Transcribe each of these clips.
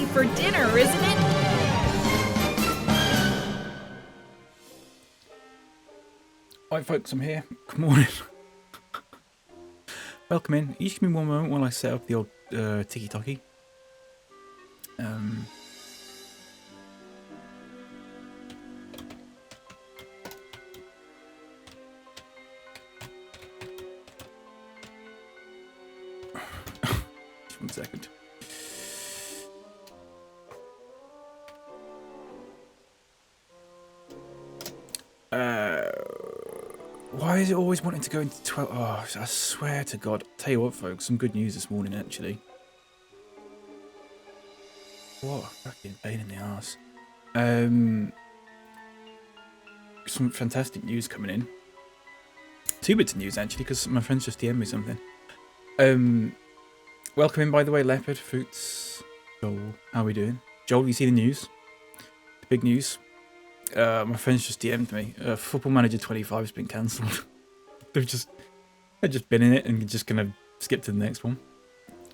for dinner, isn't it? Alright folks, I'm here. Good morning. Welcome in. You just give me one moment while I set up the old tiki-taki. Just 1 second. Why is it always wanting to go into 12? Oh, I swear to God. Tell you what, folks, some good news this morning, actually. What a fucking pain in the arse. Some fantastic news coming in. 2 bits of news, actually, because my friends just DM'd me something. Welcome in, by the way, Leopard, Fruits, Joel. How are we doing? Joel, you see the news? The big news? My friends just DM'd me. Football Manager 25 has been cancelled. They've just been in it and just gonna skip to the next one.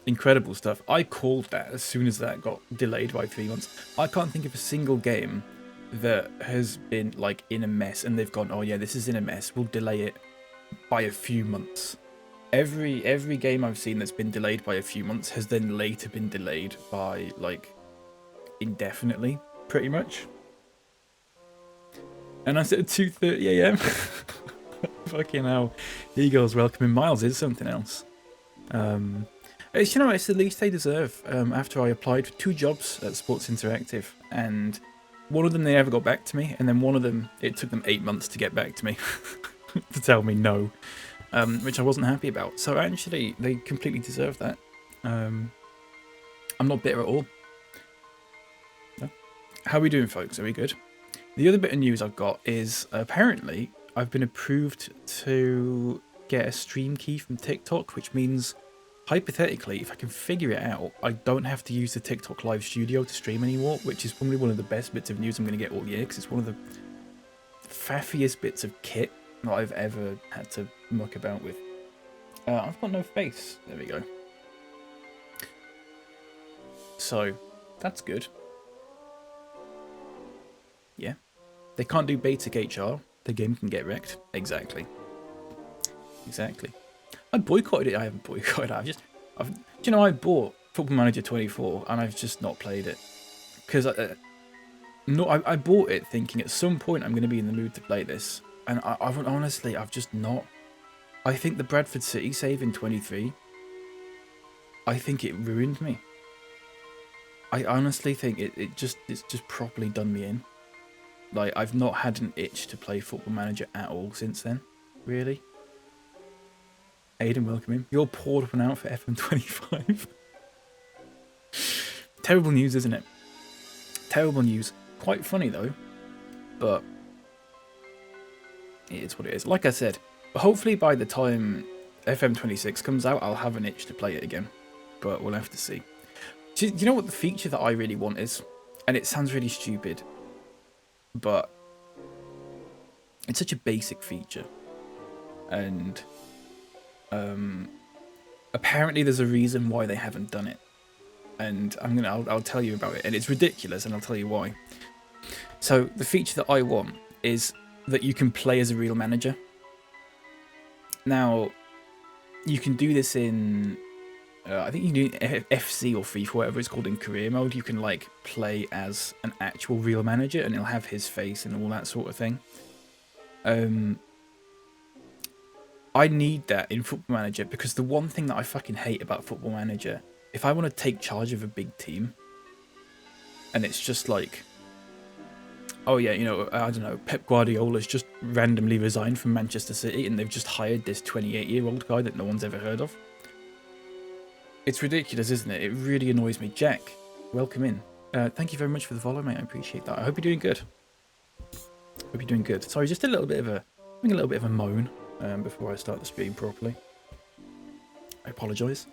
Incredible stuff. I called that as soon as that got delayed by 3 months. I can't think of a single game that has been like in a mess and they've gone, oh yeah, this is in a mess, we'll delay it by a few months. Every game I've seen that's been delayed by a few months has then later been delayed by like indefinitely, pretty much. And I said at 2:30 AM. Fucking hell. Eagles welcoming Miles is something else. It's, you know, it's the least they deserve. After I applied for 2 jobs at Sports Interactive, and one of them they never got back to me, and then one of them it took them 8 months to get back to me to tell me no, which I wasn't happy about. So actually, they completely deserve that. I'm not bitter at all. No. How are we doing, folks? Are we good? The other bit of news I've got is apparently I've been approved to get a stream key from TikTok, which means hypothetically, if I can figure it out, I don't have to use the TikTok Live Studio to stream anymore, which is probably one of the best bits of news I'm going to get all year, because it's one of the faffiest bits of kit that I've ever had to muck about with. I've got no face. There we go. So, that's good. Yeah. They can't do basic HR. The game can get wrecked. Exactly. Exactly. I boycotted it. I haven't boycotted it. Do you know, I bought Football Manager 24 and I've just not played it. Because I bought it thinking at some point I'm going to be in the mood to play this. And I've just not. I think the Bradford City save in 23, I think it ruined me. I honestly think it's just properly done me in. Like, I've not had an itch to play Football Manager at all since then. Really? Aiden, welcome in. You're poured one out for FM25. Terrible news, isn't it? Terrible news. Quite funny, though. But it is what it is. Like I said, hopefully by the time FM26 comes out, I'll have an itch to play it again. But we'll have to see. Do you know what the feature that I really want is? And it sounds really stupid, but it's such a basic feature. And apparently there's a reason why they haven't done it. And I'll tell you about it. And it's ridiculous, and I'll tell you why. So the feature that I want is that you can play as a real manager. Now, you can do this in I think you can do FC or FIFA, whatever it's called, in career mode. You can like play as an actual real manager, and it'll have his face and all that sort of thing. I need that in Football Manager, because the one thing that I fucking hate about Football Manager, if I want to take charge of a big team, and it's just like, oh yeah, you know, I don't know, Pep Guardiola's just randomly resigned from Manchester City, and they've just hired this 28-year-old guy that no one's ever heard of. It's ridiculous, isn't it? It really annoys me. Jack, welcome in. Thank you very much for the follow, mate. I appreciate that. I hope you're doing good. Hope you're doing good. Sorry, just a little bit of a moan before I start the stream properly. I apologise.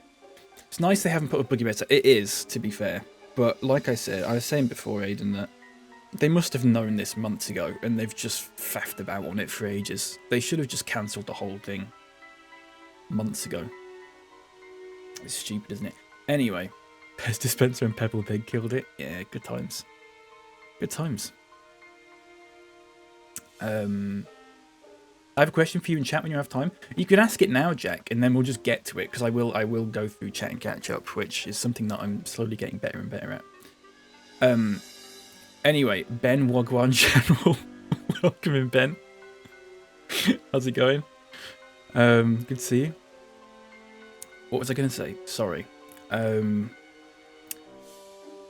It's nice they haven't put a boogie better. It is, to be fair. But like I said, I was saying before, Aiden, that they must have known this months ago, and they've just faffed about on it for ages. They should have just cancelled the whole thing months ago. It's stupid, isn't it? Anyway, Pez Dispenser and Pebble Pig killed it. Yeah, good times. Good times. I have a question for you in chat when you have time. You can ask it now, Jack, and then we'll just get to it, because I will go through chat and catch up, which is something that I'm slowly getting better and better at. Anyway, Ben Wagwan General. Welcome in, Ben. How's it going? Good to see you. What was I going to say? Sorry. But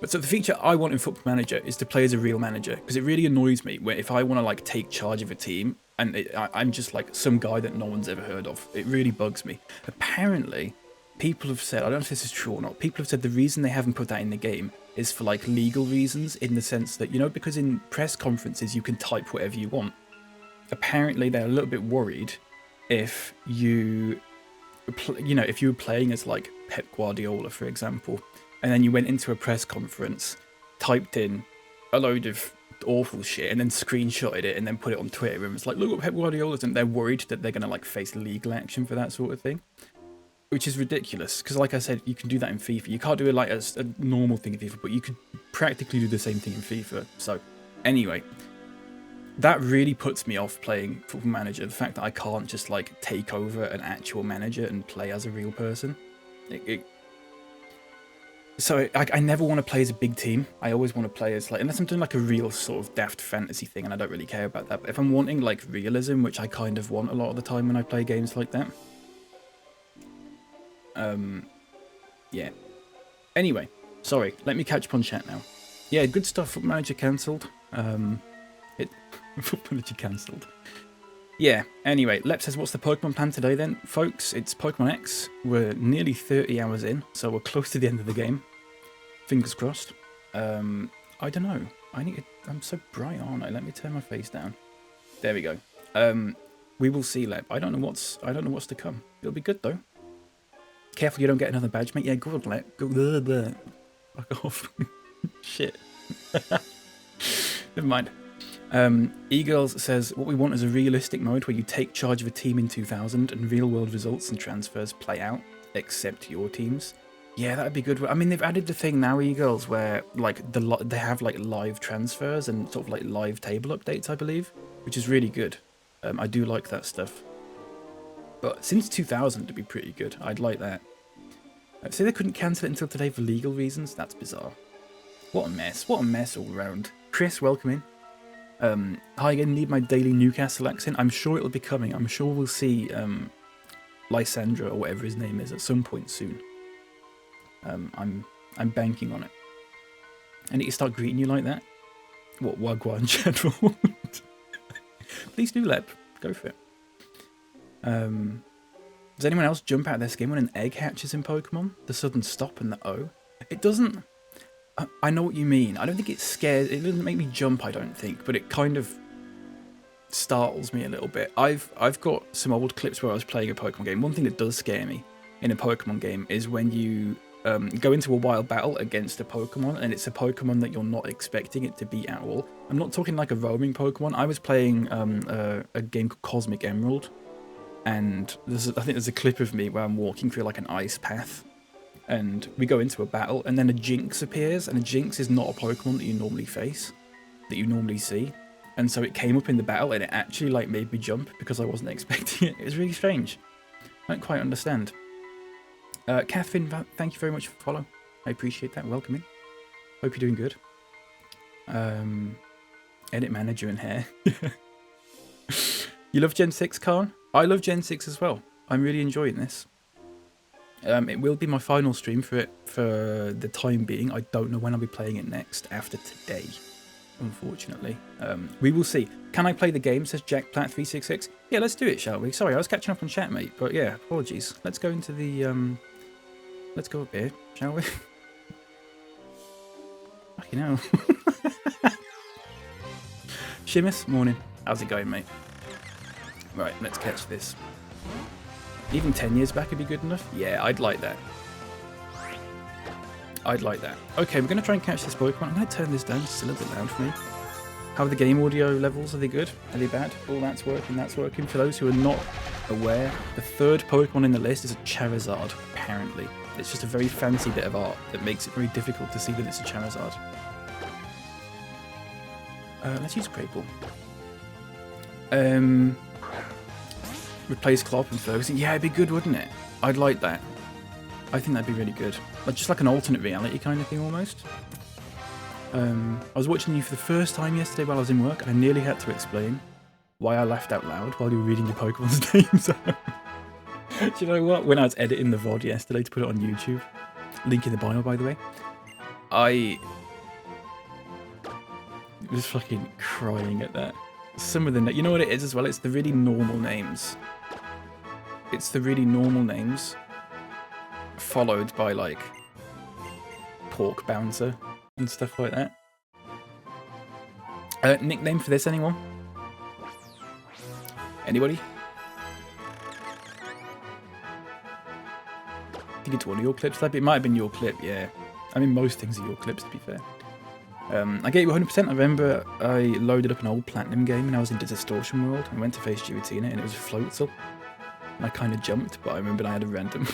so the feature I want in Football Manager is to play as a real manager, because it really annoys me where if I want to like take charge of a team and I'm just like some guy that no one's ever heard of. It really bugs me. Apparently, people have said, I don't know if this is true or not, people have said the reason they haven't put that in the game is for like legal reasons, in the sense that, you know, because in press conferences you can type whatever you want. Apparently they're a little bit worried if you know, if you were playing as like Pep Guardiola, for example, and then you went into a press conference, typed in a load of awful shit, and then screenshotted it and then put it on Twitter, and it's like, look what Pep Guardiola's, and they're worried that they're going to like face legal action for that sort of thing, which is ridiculous. Because like I said, you can do that in FIFA. You can't do it like as a normal thing in FIFA, but you could practically do the same thing in FIFA. So anyway, that really puts me off playing Football Manager. The fact that I can't just like take over an actual manager and play as a real person. So I never want to play as a big team. I always want to play as like, unless I'm doing like a real sort of daft fantasy thing, and I don't really care about that. But if I'm wanting like realism, which I kind of want a lot of the time when I play games like that. Yeah. Anyway, sorry. Let me catch up on chat now. Yeah, good stuff. Football Manager cancelled. Football Manager cancelled. Yeah, anyway, Lep says, what's the Pokemon plan today then? Folks, it's Pokemon X. We're nearly 30 hours in, so we're close to the end of the game. Fingers crossed. I don't know. I'm so bright, aren't I? Let me turn my face down. There we go. We will see, Lep. I don't know what's to come. It'll be good though. Careful you don't get another badge, mate. Yeah, good, Lep. Go. Fuck off. Shit. Never mind. E-Girls says, what we want is a realistic mode where you take charge of a team in 2000 and real-world results and transfers play out, except your teams. Yeah, that'd be good. I mean, they've added the thing now, E-Girls, where like they have like live transfers and sort of like live table updates, I believe, which is really good. I do like that stuff. But since 2000, it'd be pretty good. I'd like that. Say they couldn't cancel it until today for legal reasons. That's bizarre. What a mess. What a mess all around. Chris, welcome in. Hi again, need my daily Newcastle accent. I'm sure it'll be coming. I'm sure we'll see Lysandra or whatever his name is at some point soon. I'm banking on it. I need to start greeting you like that. What, Wagwan General? Please do, Lep. Go for it. Does anyone else jump out of their skin when an egg hatches in Pokemon? The sudden stop and the O? It doesn't... I know what you mean. I don't think it scares... It doesn't make me jump, I don't think, but it kind of startles me a little bit. I've got some old clips where I was playing a Pokemon game. One thing that does scare me in a Pokemon game is when you go into a wild battle against a Pokemon, and it's a Pokemon that you're not expecting it to be at all. I'm not talking like a roaming Pokemon. I was playing a game called Cosmic Emerald, and I think there's a clip of me where I'm walking through like an ice path, and we go into a battle, and then a Jinx appears, and a Jinx is not a Pokemon that you normally face, that you normally see. And so it came up in the battle, and it actually like made me jump because I wasn't expecting it. It was really strange. I don't quite understand. Catherine, thank you very much for the follow. I appreciate that. Welcome in. Hope you're doing good. Edit manager in hair. You love Gen 6, Khan? I love Gen 6 as well. I'm really enjoying this. It will be my final stream for it for the time being. I don't know when I'll be playing it next after today, unfortunately. We will see. Can I play the game, says Jack Platt 366. Yeah, let's do it, shall we? Sorry, I was catching up on chat, mate, but yeah, apologies. Let's go into the let's go up here, shall we? Fucking hell. Shimus, morning. How's it going, mate? Right, let's catch this. Even 10 years back would be good enough? Yeah, I'd like that. I'd like that. Okay, we're going to try and catch this Pokemon. I'm going to turn this down. It's a little bit loud for me. How are the game audio levels? Are they good? Are they bad? All that's working, that's working. For those who are not aware, the third Pokemon in the list is a Charizard, apparently. It's just a very fancy bit of art that makes it very difficult to see that it's a Charizard. Let's use a Great Ball. Replace Klopp and Ferguson. Yeah, it'd be good, wouldn't it? I'd like that. I think that'd be really good. Like, just like an alternate reality kind of thing, almost. I was watching you for the first time yesterday while I was in work, and I nearly had to explain why I laughed out loud while you were reading your Pokemon's names out. Do you know what? When I was editing the VOD yesterday to put it on YouTube, link in the bio, by the way, I was fucking crying at that. Some of the, you know what it is as well? It's the really normal names. It's the really normal names followed by like Pork Bouncer and stuff like that. Nickname for this, anyone? Anybody? I think it's one of your clips. It might have been your clip, yeah. I mean, most things are your clips, to be fair. I gave you 100%. I remember I loaded up an old Platinum game and I was into Distortion World and went to face Giratina and it was Floatzel. And I kind of jumped, but I remembered I had a random.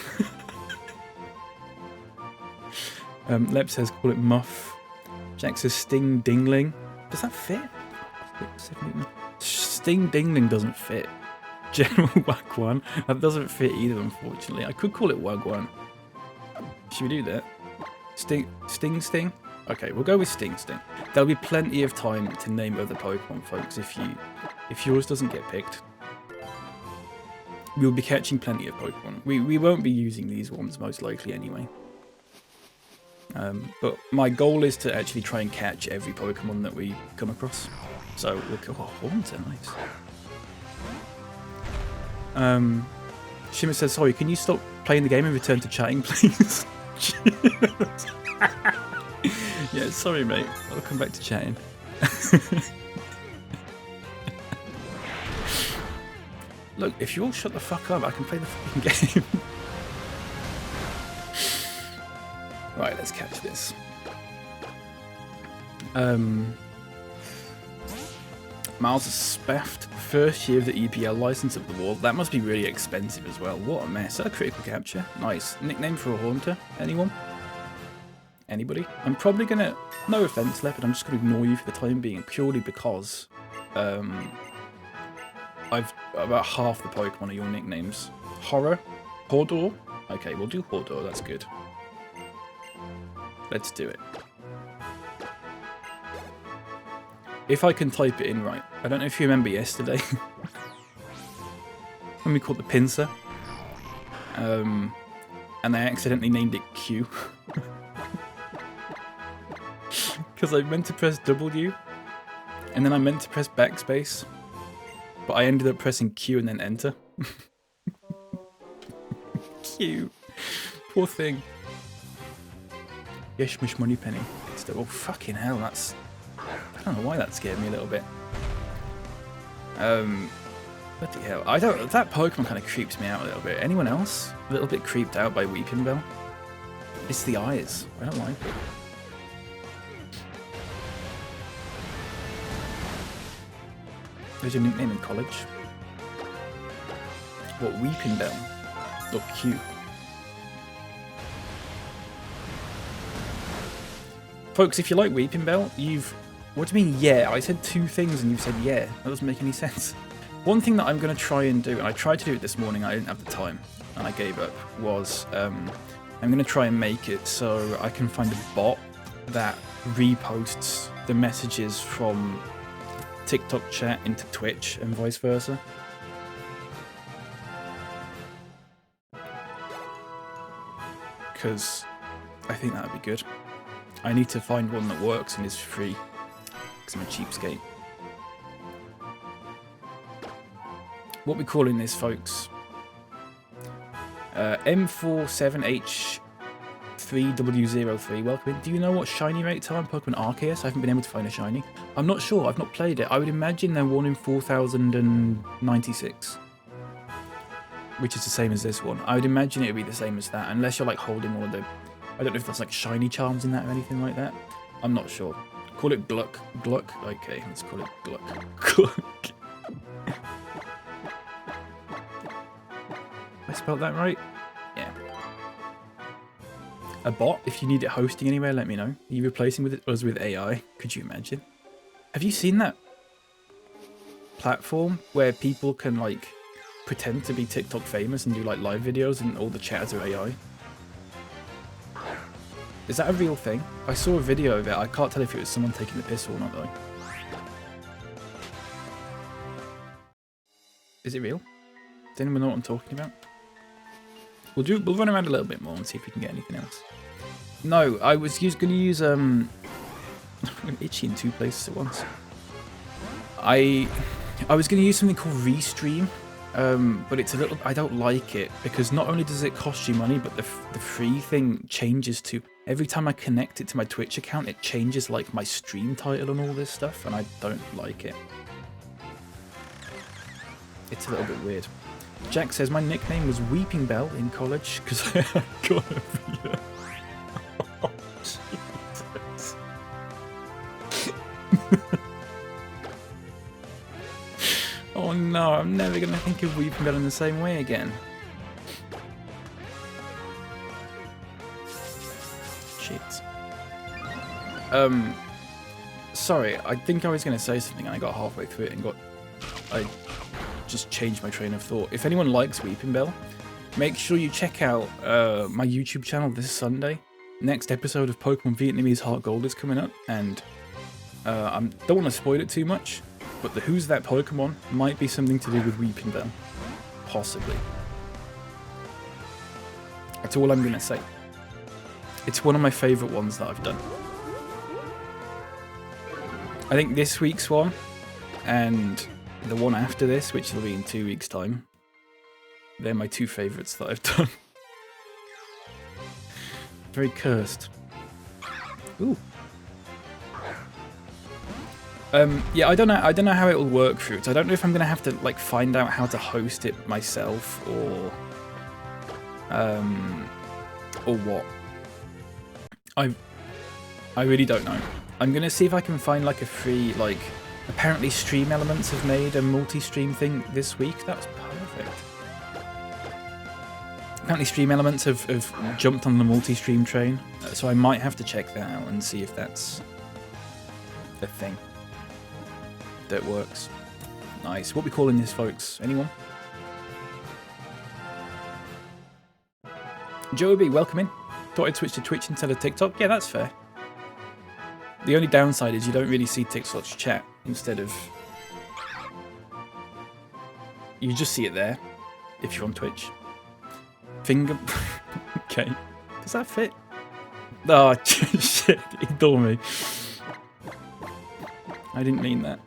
Lep says, call it Muff. Jack says, Sting Dingling. Does that fit? Sting Dingling doesn't fit. General Wagwan. That doesn't fit either, unfortunately. I could call it Wagwan. Should we do that? Sting? Okay, we'll go with Sting. There'll be plenty of time to name other Pokemon, folks, if yours doesn't get picked. We'll be catching plenty of Pokemon. We won't be using these ones, most likely, anyway. But my goal is to actually try and catch every Pokemon that we come across. So, we'll go... Oh, horns are nice. Shimmer says, sorry, can you stop playing the game and return to chatting, please? Yeah, sorry, mate. I'll come back to chatting. Look, if you all shut the fuck up, I can play the fucking game. Right, let's catch this. Miles is spaffed. First year of the EPL license up the wall. That must be really expensive as well. What a mess. A critical capture. Nice. Nickname for a Haunter? Anyone? Anybody? I'm probably gonna... No offense, Leopard, I'm just gonna ignore you for the time being, purely because... I've... About half the Pokemon are your nicknames. Horror? Hordor? Okay, we'll do Hordor, that's good. Let's do it. If I can type it in right. I don't know if you remember yesterday. When we called the Pinsir. And I accidentally named it Q. Because I meant to press W. And then I meant to press backspace. But I ended up pressing Q and then enter. Q. Poor thing. Yesh Mish Money Penny. Oh, fucking hell, that's... I don't know why that scared me a little bit. What the hell? I don't... That Pokemon kind of creeps me out a little bit. Anyone else? A little bit creeped out by Weeping Bell? It's the eyes. I don't like it. There's your nickname in college. What, Weeping Bell? Look cute. Folks, if you like Weeping Bell, you've... What do you mean, yeah? I said two things and you said yeah. That doesn't make any sense. One thing that I'm going to try and do, and I tried to do it this morning, I didn't have the time, and I gave up, was I'm going to try and make it so I can find a bot that reposts the messages from TikTok chat into Twitch and vice versa. Because I think that would be good. I need to find one that works and is free. Because I'm a cheapskate. What we calling this, folks? M47H3W03. Welcome in. Do you know what shiny rates are on Pokemon Arceus? I haven't been able to find a shiny. I'm not sure. I've not played it. I would imagine they're 1 in 4,096. Which is the same as this one. I would imagine it would be the same as that. Unless you're like holding all of the... I don't know if there's like shiny charms in that or anything like that. I'm not sure. Call it Gluck. Gluck? Okay, let's call it Gluck. Gluck. I spelled that right? Yeah. A bot, if you need it hosting anywhere, let me know. Are you replacing us with AI? Could you imagine? Have you seen that platform where people can like pretend to be TikTok famous and do like live videos and all the chats are AI? Is that a real thing? I saw a video of it. I can't tell if it was someone taking the piss or not though. Is it real? Does anyone know what I'm talking about? We'll run around a little bit more and see if we can get anything else. No, I was going to use I'm itchy in 2 places at once. I was going to use something called Restream, but it's a little. I don't like it because not only does it cost you money, but the free thing changes to every time I connect it to my Twitch account, it changes like my stream title and all this stuff, and I don't like it. It's a little bit weird. Jack says my nickname was Weeping Bell in college because I got a video. Oh, Jesus. Oh no, I'm never going to think of Weeping Bell in the same way again. Shit. Sorry, I think I was going to say something and I got halfway through it and I just changed my train of thought. If anyone likes Weeping Bell, make sure you check out my YouTube channel this Sunday. Next episode of Pokemon Vietnamese Heart Gold is coming up, and I don't want to spoil it too much, but the Who's That Pokemon might be something to do with Weeping Bell. Possibly. That's all I'm going to say. It's one of my favourite ones that I've done. I think this week's one, and the one after this, which will be in 2 weeks' time, they're my 2 favourites that I've done. Very cursed. Ooh. Yeah, I don't know how it will work through it. I don't know if I'm gonna have to like find out how to host it myself or what. I really don't know. I'm gonna see if I can find like a free like. Apparently Stream Elements have made a multi-stream thing this week. That's perfect. Apparently Stream Elements have jumped on the multi-stream train. So I might have to check that out and see if that's a thing that works. Nice. What are we calling this, folks? Anyone? Joby, welcome in. Thought I'd switch to Twitch instead of TikTok. Yeah, that's fair. The only downside is you don't really see TikTok's chat instead of... You just see it there if you're on Twitch. Finger... Okay. Does that fit? Oh, shit. Ignore me. I didn't mean that.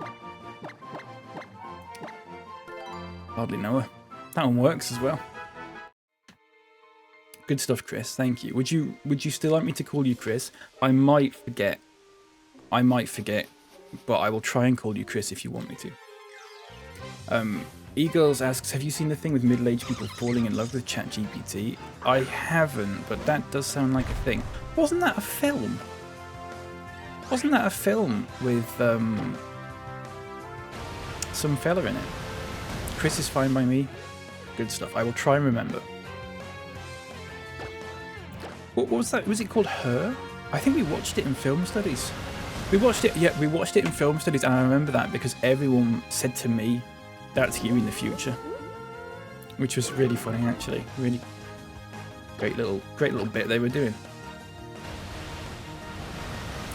Hardly know her. That one works as well. Good stuff, Chris. Thank you. Would you still like me to call you Chris? I might forget, but I will try and call you Chris if you want me to. E-Girls asks, have you seen the thing with middle-aged people falling in love with ChatGPT? I haven't, but that does sound like a thing. Wasn't that a film? Wasn't that a film with some fella in it? Chris is fine by me. Good stuff. I will try and remember. What was that? Was it called Her? I think we watched it in film studies. We watched it in film studies, and I remember that because everyone said to me, that's you in the future. Which was really funny, actually. Really great little bit they were doing.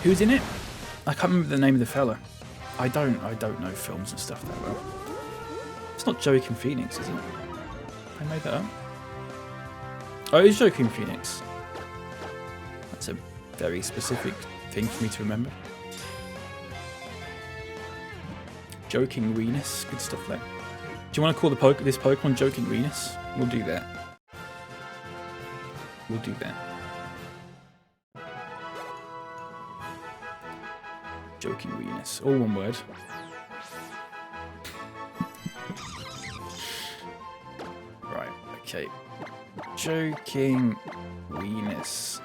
Who's in it? I can't remember the name of the fella. I don't know films and stuff that well. It's not Joaquin Phoenix, is it? I made that up. Oh, it is Joaquin Phoenix. That's a very specific thing for me to remember. Joking Venus, good stuff there. Do you want to call this Pokemon Joking Venus? We'll do that. We'll do that. Joking Venus, all one word. Right, okay. Joking Venus.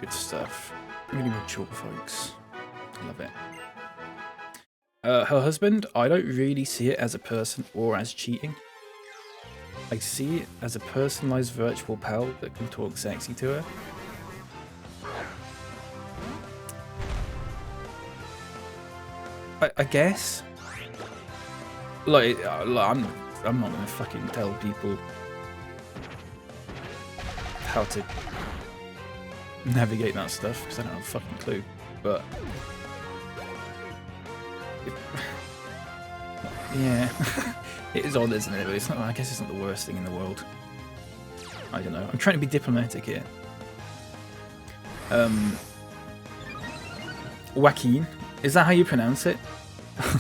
Good stuff. Really mature, folks. Love it. Her husband, I don't really see it as a person or as cheating. I see it as a personalised virtual pal that can talk sexy to her. I guess. Like I'm not gonna fucking tell people how to navigate that stuff because I don't have a fucking clue. But yeah, it is odd, isn't it? But it's not. I guess it's not the worst thing in the world. I don't know. I'm trying to be diplomatic here. Joaquin, is that how you pronounce it?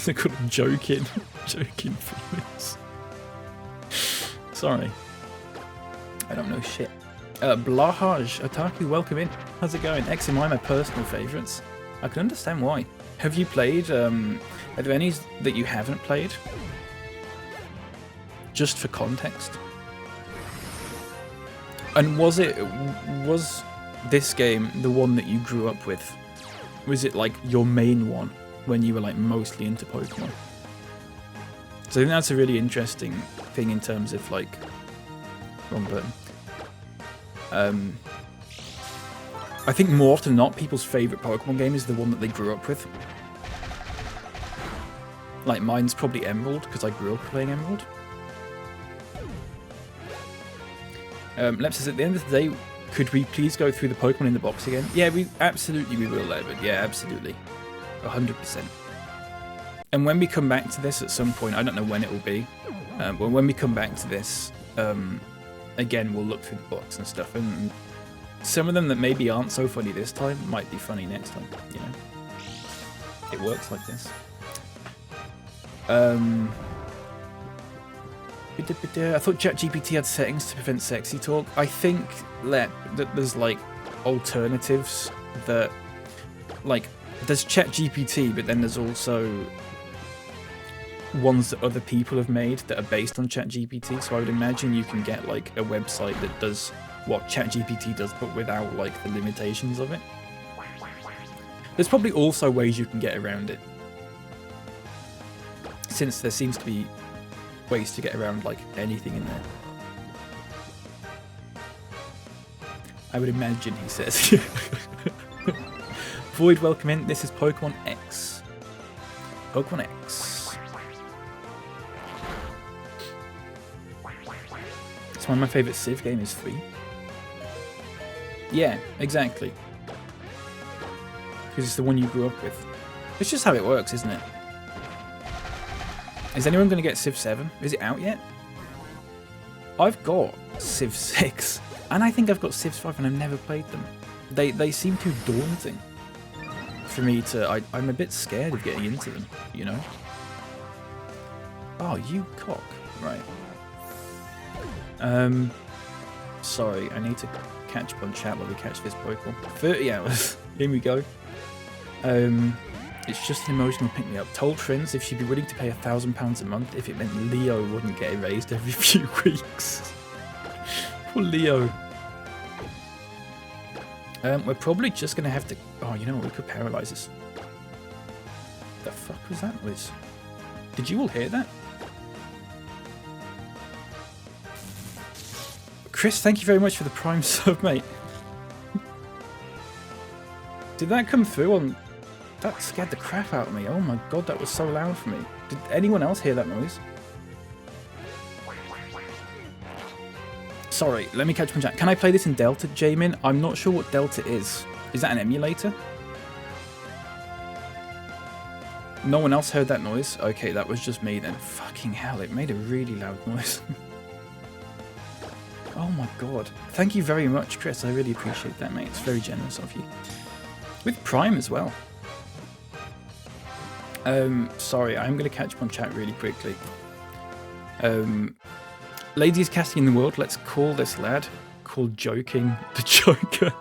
They call him joking Felix. Sorry, I don't know shit. Blahaj, Otaku, welcome in. How's it going? X and Y, my personal favourites. I can understand why. Have you played? Are there any that you haven't played? Just for context. And was this game the one that you grew up with? Was it like your main one when you were like mostly into Pokemon? So I think that's a really interesting thing in terms of like wrong button. I think more often than not, people's favourite Pokemon game is the one that they grew up with. Like mine's probably Emerald because I grew up playing Emerald. Lep says, at the end of the day, could we please go through the Pokemon in the box again? Yeah, we will, Evan. Yeah, absolutely. 100%. And when we come back to this at some point, I don't know when it will be, but when we come back to this, again, we'll look through the box and stuff, and some of them that maybe aren't so funny this time might be funny next time, you know? It works like this. I thought ChatGPT had settings to prevent sexy talk. I think that there's like alternatives that, like, there's ChatGPT, but then there's also ones that other people have made that are based on ChatGPT. So I would imagine you can get like a website that does what ChatGPT does, but without like the limitations of it. There's probably also ways you can get around it, since there seems to be ways to get around like anything in there. I would imagine, he says. Void, welcome in. This is Pokemon X. Pokemon X. It's one of my favourite Civ games is 3. Yeah, exactly. Because it's the one you grew up with. It's just how it works, isn't it? Is anyone going to get Civ 7? Is it out yet? I've got Civ 6, and I think I've got Civ 5, and I've never played them. They seem too daunting for me to... I'm a bit scared of getting into them, you know? Oh, you cock. Right. Sorry, I need to catch up on chat while we catch this Pokemon. 30 hours. Here we go. It's just an emotional pick-me-up. Told friends if she'd be willing to pay £1,000 a month if it meant Leo wouldn't get erased every few weeks. Poor Leo. We're probably just going to have to... Oh, you know what? We could paralyze this. The fuck was that noise? Did you all hear that? Chris, thank you very much for the Prime sub, mate. Did that come through on... That scared the crap out of me. Oh my god, that was so loud for me. Did anyone else hear that noise? Sorry, let me catch my chat. Can I play this in Delta, Jamin? I'm not sure what Delta is. Is that an emulator? No one else heard that noise? Okay, that was just me then. Fucking hell, it made a really loud noise. Oh my god. Thank you very much, Chris. I really appreciate that, mate. It's very generous of you. With Prime as well. Sorry, I'm going to catch up on chat really quickly. Ladies casting in the world, let's call this lad called Joking the Joker.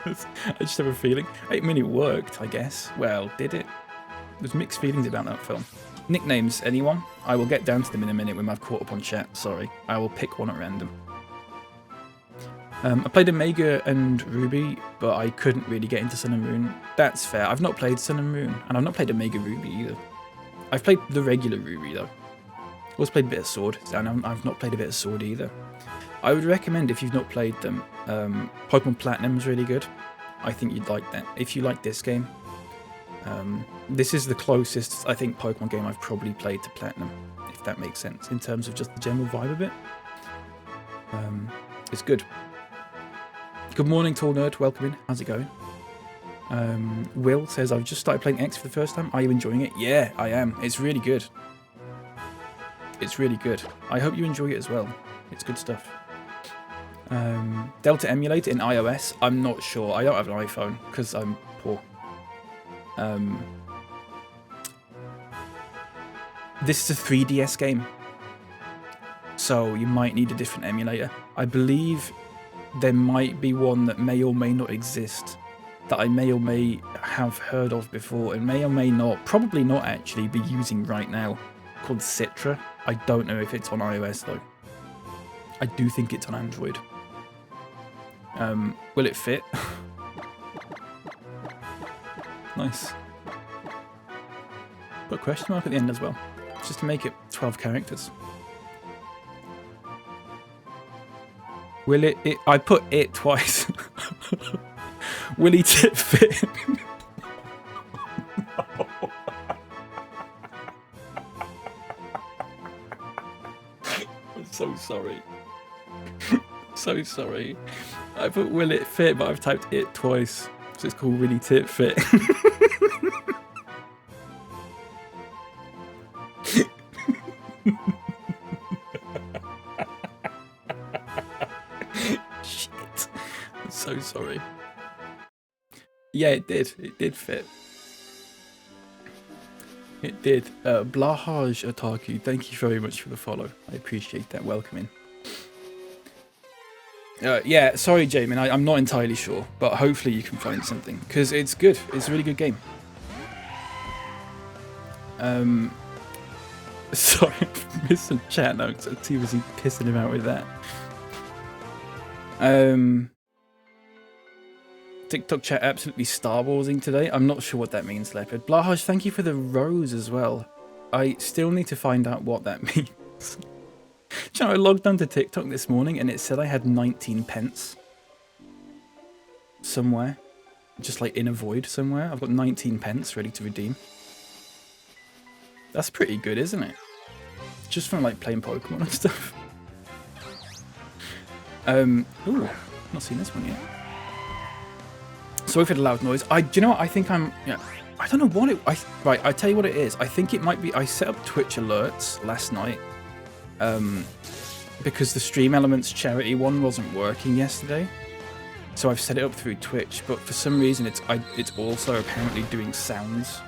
I just have a feeling. I mean, it worked, I guess. Well, did it? There's mixed feelings about that film. Nicknames, anyone? I will get down to them in a minute when I've caught up on chat. Sorry, I will pick one at random. I played Omega and Ruby, but I couldn't really get into Sun and Moon. That's fair. I've not played Sun and Moon, and I've not played Omega Ruby either. I've played the regular Ruby, though. Also played a bit of Sword, and I've not played a bit of Sword either. I would recommend, if you've not played them, Pokemon Platinum is really good. I think you'd like that. If you like this game, This is the closest, I think, Pokemon game I've probably played to Platinum, if that makes sense, in terms of just the general vibe of it. It's good. Good morning, Tall Nerd. Welcome in. How's it going? Will says, I've just started playing X for the first time. Are you enjoying it? Yeah, I am. It's really good. It's really good. I hope you enjoy it as well. It's good stuff. Delta Emulator in iOS? I'm not sure. I don't have an iPhone because I'm poor. This is a 3DS game, so you might need a different emulator. I believe there might be one that may or may not exist, that I may or may have heard of before, and may or may not, probably not actually, be using right now, called Citra. I don't know if it's on iOS though. I do think it's on Android. Will it fit? Nice. Put a question mark at the end as well, just to make it 12 characters. Will it I put it twice. Will it fit? No. I'm so sorry. So sorry. I put will it fit, but I've typed it twice. So it's called Willy Tit Fit. Shit. I'm so sorry. Yeah, it did. It did fit. It did. Blahaj Otaku, thank you very much for the follow. I appreciate that. Welcome in. Yeah, sorry, Jamin. I'm not entirely sure, but hopefully you can find something because it's good. It's a really good game. Sorry, I missed some chat notes. I was busy pissing him out with that. TikTok chat absolutely Star Warsing today. I'm not sure what that means, Leopard. Blahaj, thank you for the rose as well. I still need to find out what that means. Do you know, I logged onto TikTok this morning and it said I had 19 pence somewhere, just like in a void somewhere. I've got 19 pence ready to redeem. That's pretty good, isn't it? Just from like playing Pokemon and stuff. Ooh, not seen this one yet. Sorry for the loud noise. Do you know what? I think I'm. Yeah, I don't know what it. Right, I tell you what it is. I think it might be. I set up Twitch alerts last night. Because the Stream Elements charity one wasn't working yesterday, so I've set it up through Twitch. But for some reason, it's also apparently doing sounds.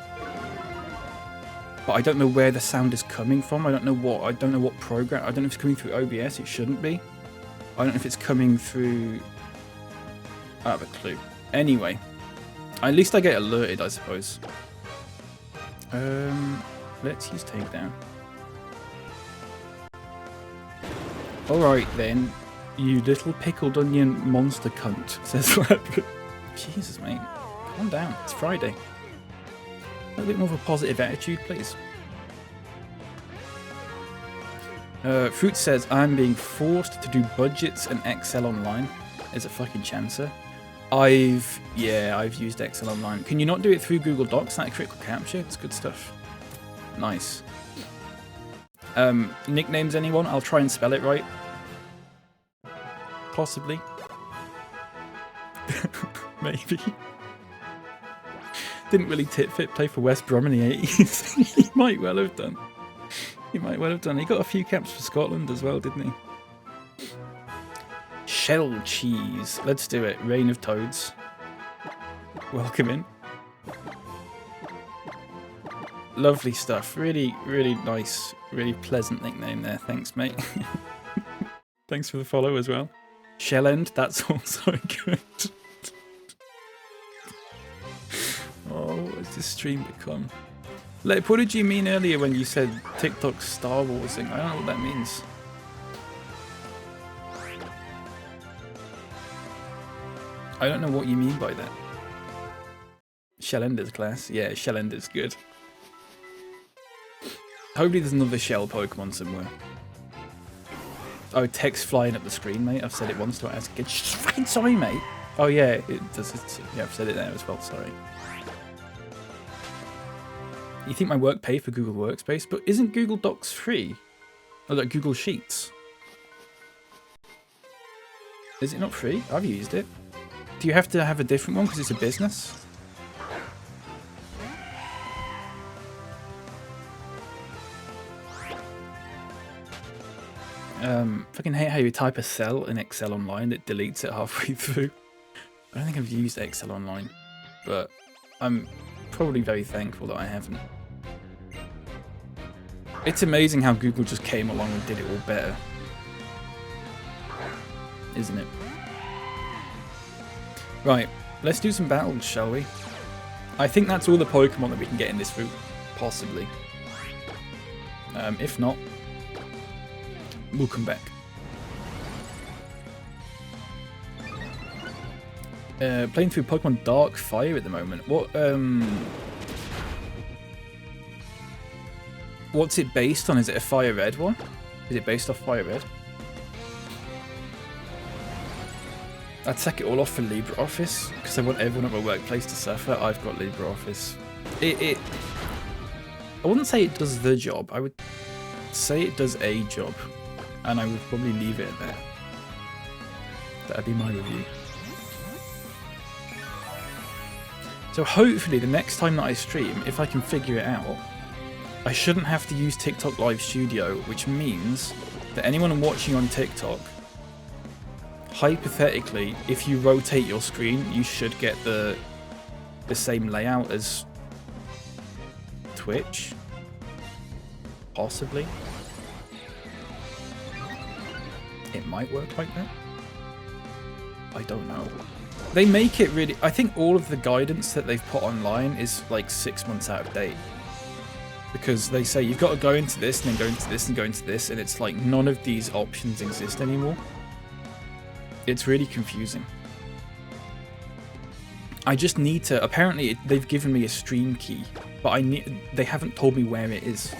But I don't know where the sound is coming from. I don't know what program. I don't know if it's coming through OBS. It shouldn't be. I don't know if it's coming through. I have a clue. Anyway, at least I get alerted, I suppose. Let's use takedown. Alright then, you little pickled onion monster cunt, says Leopard. Jesus, mate. Calm down. It's Friday. A little bit more of a positive attitude, please. Fruit says, I'm being forced to do budgets and Excel online. Is a fucking chancer. I've used Excel online. Can you not do it through Google Docs, that critical capture? It's good stuff. Nice. Nicknames, anyone? I'll try and spell it right. Possibly. Maybe. Didn't really tit-fit play for West Brom in the 80s. He might well have done. He might well have done. He got a few caps for Scotland as well, didn't he? Shell cheese. Let's do it. Reign of Toads. Welcome in. Lovely stuff. Really, really nice. Really pleasant nickname there. Thanks, mate. Thanks for the follow as well. Shellend. That's also good. Oh, what has this stream become? Like, what did you mean earlier when you said TikTok Star Warsing? I don't know what that means. I don't know what you mean by that. Shellender's class. Yeah, Shellender's good. Hopefully there's another shell Pokemon somewhere. Oh, text flying up the screen, mate. I've said it once to ask. Fucking sorry, mate. Oh yeah, it does. Yeah, I've said it there as well. Sorry. You think my work paid for Google Workspace, but isn't Google Docs free? Or like Google Sheets? Is it not free? I've used it. Do you have to have a different one because it's a business? Fucking hate how you type a cell in Excel Online, it deletes it halfway through. I don't think I've used Excel Online, but I'm probably very thankful that I haven't. It's amazing how Google just came along and did it all better. Isn't it? Right, let's do some battles, shall we? I think that's all the Pokemon that we can get in this route, possibly. If not, we'll come back. Playing through Pokemon Dark Fire at the moment. What's it based on? Is it a Fire Red one? Is it based off Fire Red? I'd sack it all off for LibreOffice because I want everyone at my workplace to suffer. I've got LibreOffice. I wouldn't say it does the job. I would say it does a job, and I would probably leave it there. That'd be my review. So hopefully the next time that I stream, if I can figure it out, I shouldn't have to use TikTok Live Studio, which means that anyone watching on TikTok, hypothetically, if you rotate your screen, you should get the same layout as Twitch. Possibly. It might work like that. I don't know. They make it really... I think all of the guidance that they've put online is like 6 months out of date. Because they say you've got to go into this and then go into this and go into this, and it's like none of these options exist anymore. It's really confusing. I just need to... Apparently they've given me a stream key, but they haven't told me where it is.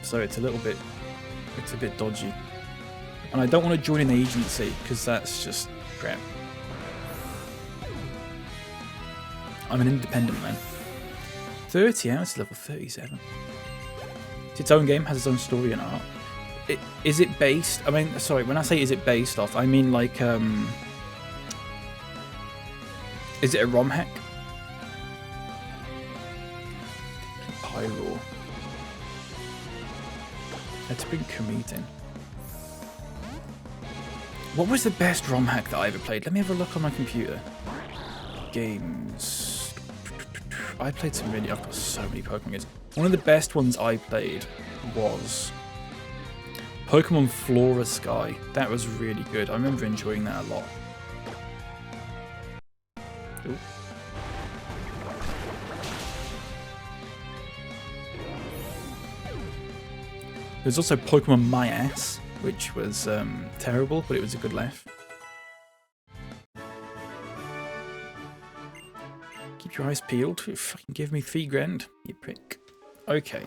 So it's a bit dodgy. And I don't want to join an agency, because that's just crap. I'm an independent man. 30 hours, level 37. It's its own game, has its own story and art. Is it based... I mean, sorry, when I say is it based off, I mean like... Is it a ROM hack? Pyro. Let's bring Kamit in. What was the best ROM hack that I ever played? Let me have a look on my computer. Games. I played some really... I've got so many Pokemon games. One of the best ones I played was Pokemon Flora Sky. That was really good. I remember enjoying that a lot. Ooh. There's also Pokemon My Ass, which was terrible, but it was a good laugh. Keep your eyes peeled. Fucking give me 3 grand, you prick. Okay,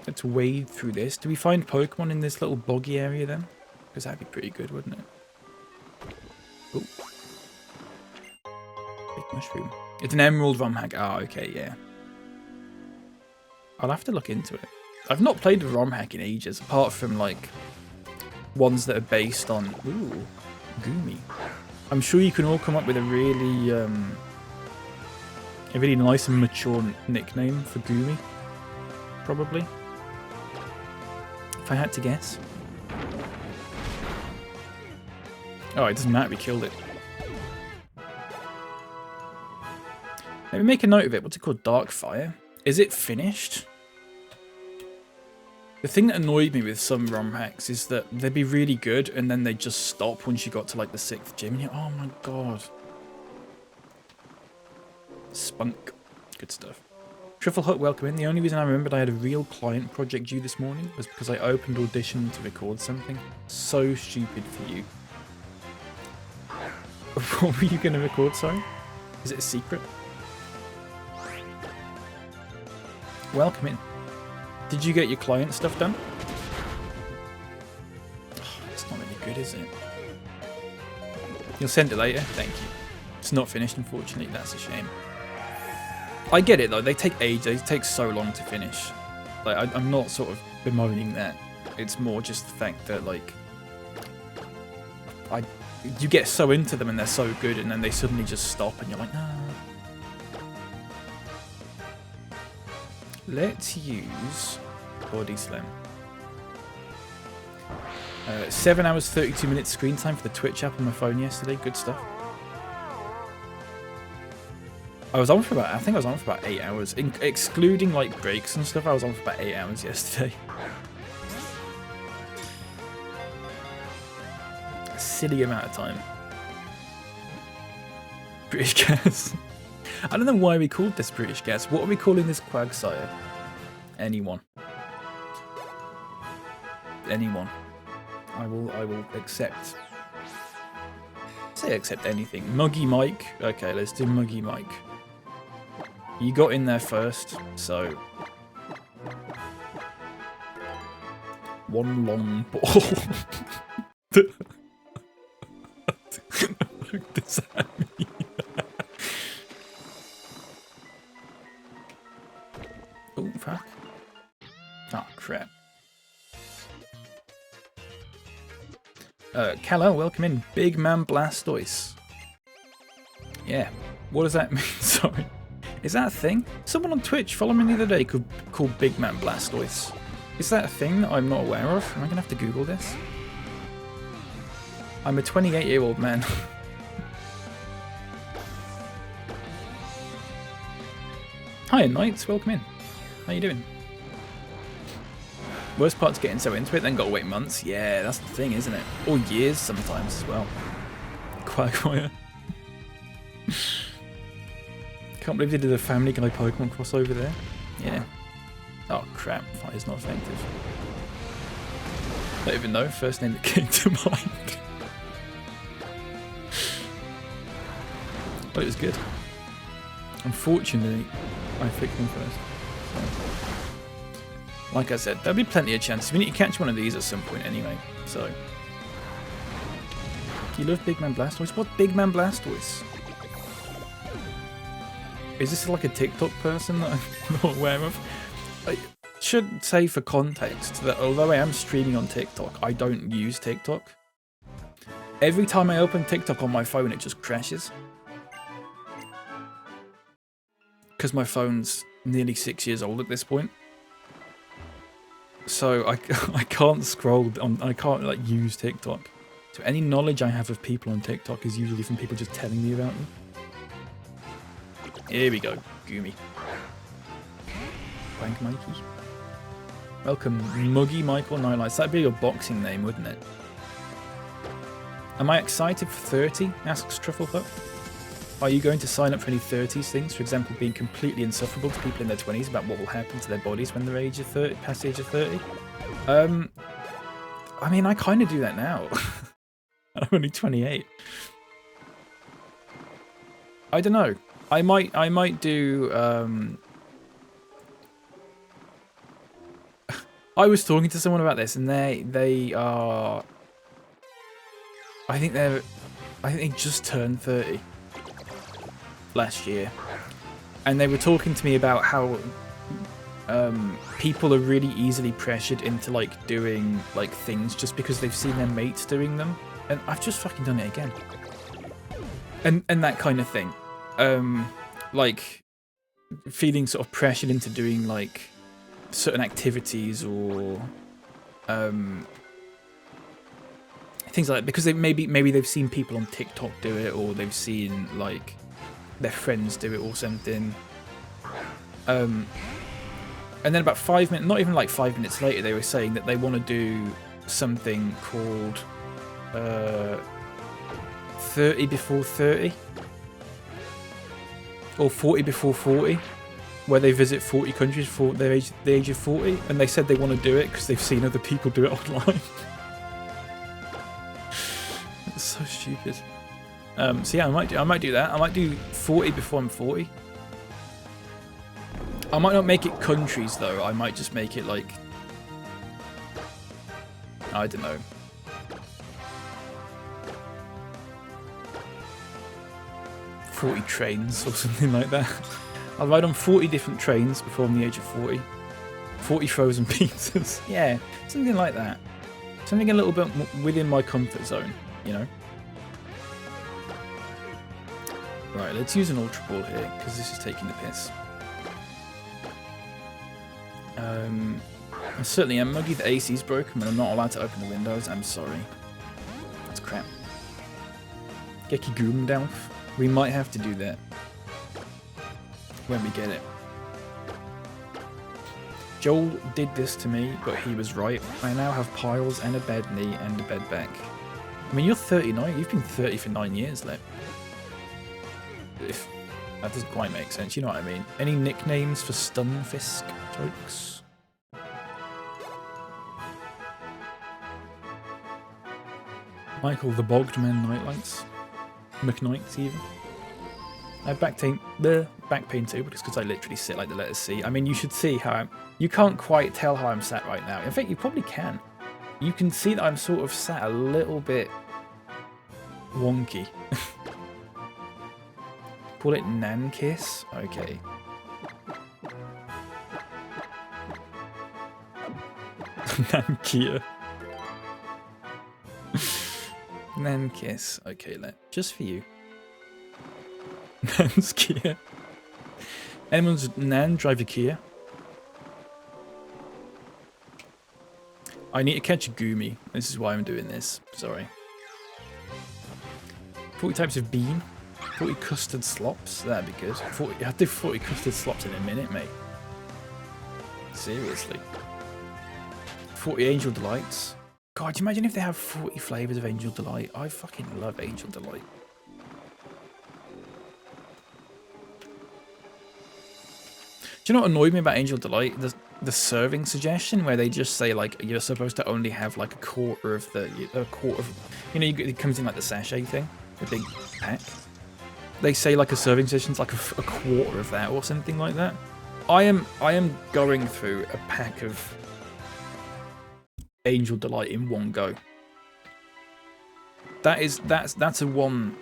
let's wade through this. Do we find Pokemon in this little boggy area then? Because that'd be pretty good, wouldn't it? Oh. Big mushroom. It's an emerald ROM hack. Ah, okay, yeah. I'll have to look into it. I've not played a ROM hack in ages, apart from like ones that are based on... Ooh, Goomy. I'm sure you can all come up with a really nice and mature nickname for Goomy. Probably. If I had to guess. Oh, it doesn't matter, we killed it. Let me make a note of it. What's it called? Dark Fire? Is it finished? The thing that annoyed me with some ROM hacks is that they'd be really good and then they'd just stop once you got to like the 6th gym and you're, oh my god. Spunk. Good stuff. Truffle Hut, welcome in. The only reason I remembered I had a real client project due this morning was because I opened Audition to record something. So stupid for you. What were you going to record, sorry? Is it a secret? Welcome in. Did you get your client stuff done? Oh, it's not really good, is it? You'll send it later? Thank you. It's not finished, unfortunately. That's a shame. I get it though. They take ages. They take so long to finish. Like I'm not sort of bemoaning that. It's more just the fact that like you get so into them and they're so good, and then they suddenly just stop, and you're like, no. Let's use Body Slam. 7 hours 32 minutes screen time for the Twitch app on my phone yesterday. Good stuff. I think I was on for about 8 hours, excluding like breaks and stuff. I was on for about 8 hours yesterday. A silly amount of time. British gas. I don't know why we called this British gas. What are we calling this Quagsire? Anyone. Anyone. I will accept. Say accept anything. Muggy Mike. Okay, let's do Muggy Mike. You got in there first, so one long ball. What does that mean? Oh fuck. Oh crap. Calla, welcome in. Big Man Blastoise. Yeah. What does that mean? Sorry. Is that a thing? Someone on Twitch followed me the other day called Big Man Blastoise. Is that a thing that I'm not aware of? Am I going to have to Google this? I'm a 28-year-old man. Hi, Knights. Welcome in. How you doing? Worst part's getting so into it, then gotta wait months. Yeah, that's the thing, isn't it? Or years sometimes as well. Quagmire. Can't believe they did a Family Guy Pokemon crossover there. Yeah. Oh crap, fire's not effective. Don't even know, first name that came to mind. But it was good. Unfortunately, I picked them first. So. Like I said, there'll be plenty of chances. We need to catch one of these at some point anyway, so. You love Big Man Blastoise? What Big Man Blastoise? Is this like a TikTok person that I'm not aware of? I should say for context that although I am streaming on TikTok, I don't use TikTok. Every time I open TikTok on my phone, it just crashes. Because my phone's nearly 6 years old at this point. So I can't scroll on, I can't like use TikTok. So any knowledge I have of people on TikTok is usually from people just telling me about them. Here we go, Goomy. Wank Mikey. Welcome, Muggy Michael Nilights. That'd be your boxing name, wouldn't it? Am I excited for 30? Asks Trufflepup. Are you going to sign up for any 30s things? For example, being completely insufferable to people in their 20s about what will happen to their bodies when they're past the age of 30? I mean, I kind of do that now. I'm only 28. I don't know. I might do. I was talking to someone about this, and they are. I think they just turned 30. Last year, and they were talking to me about how people are really easily pressured into like doing like things just because they've seen their mates doing them, and I've just fucking done it again, and that kind of thing, like feeling sort of pressured into doing like certain activities or things like that because maybe they've seen people on TikTok do it, or they've seen like their friends do it or something. And then about 5 minutes, not even like 5 minutes later, they were saying that they want to do something called 30 before 30 or 40 before 40, where they visit 40 countries before the age of 40, and they said they want to do it because they've seen other people do it online. It's so stupid. So yeah, I might do that. I might do 40 before I'm 40. I might not make it countries though. I might just make it like, I don't know. "40 trains" or something like that. I'll ride on 40 different trains before I'm the age of 40. 40 frozen pizzas. Yeah, something like that. Something a little bit within my comfort zone, you know? Right, let's use an Ultra Ball here, because this is taking the piss. I certainly am muggy. The AC's broken, but I'm not allowed to open the windows. I'm sorry. That's crap. Geki Goomdalf. We might have to do that when we get it. Joel did this to me, but he was right. I now have piles and a bed knee and a bed back. I mean, you're 39. You've been 30 for 9 years, Lep. If that doesn't quite make sense, you know what I mean. Any nicknames for Stunfisk jokes? Michael the Bogged Man Nightlights. McKnights even. I have back pain too, but it's because I literally sit like the letter C. I mean, you should see how you can't quite tell how I'm sat right now. In fact, you probably can. You can see that I'm sort of sat a little bit wonky. Call it Nan Kiss? Okay. Nankia. Nan Kiss. Okay, just for you. Nan's Kia. Anyone's Nan drive a Kia? I need to catch a Goomy. This is why I'm doing this. Sorry. 40 types of bean. 40 custard slops. That'd be good. I'd do 40 custard slops in a minute, mate. Seriously. 40 Angel Delights. God, do you imagine if they have 40 flavours of Angel Delight? I fucking love Angel Delight. Do you know what annoyed me about Angel Delight? The serving suggestion where they just say like you're supposed to only have like a quarter of, you know, it comes in like the sachet thing, the big pack. They say like a serving suggestion's like a quarter of that or something like that. I am going through a pack of Angel Delight in one go. That's a one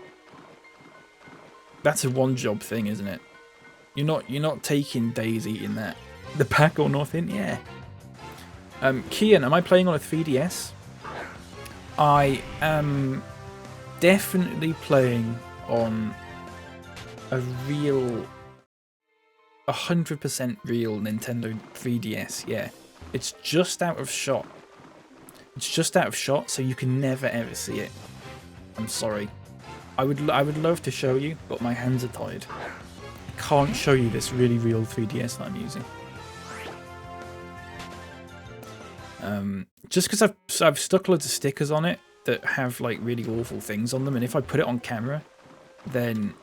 job thing, isn't it? You're not taking days eating that. The pack or nothing, yeah. Kian, am I playing on a 3DS? I am definitely playing on a real 100% real Nintendo 3DS, yeah. It's just out of shot. It's just out of shot, so you can never ever see it. I'm sorry. I would love to show you, but my hands are tied. I can't show you this really real 3DS that I'm using. Just because I've stuck loads of stickers on it that have like really awful things on them, and if I put it on camera, then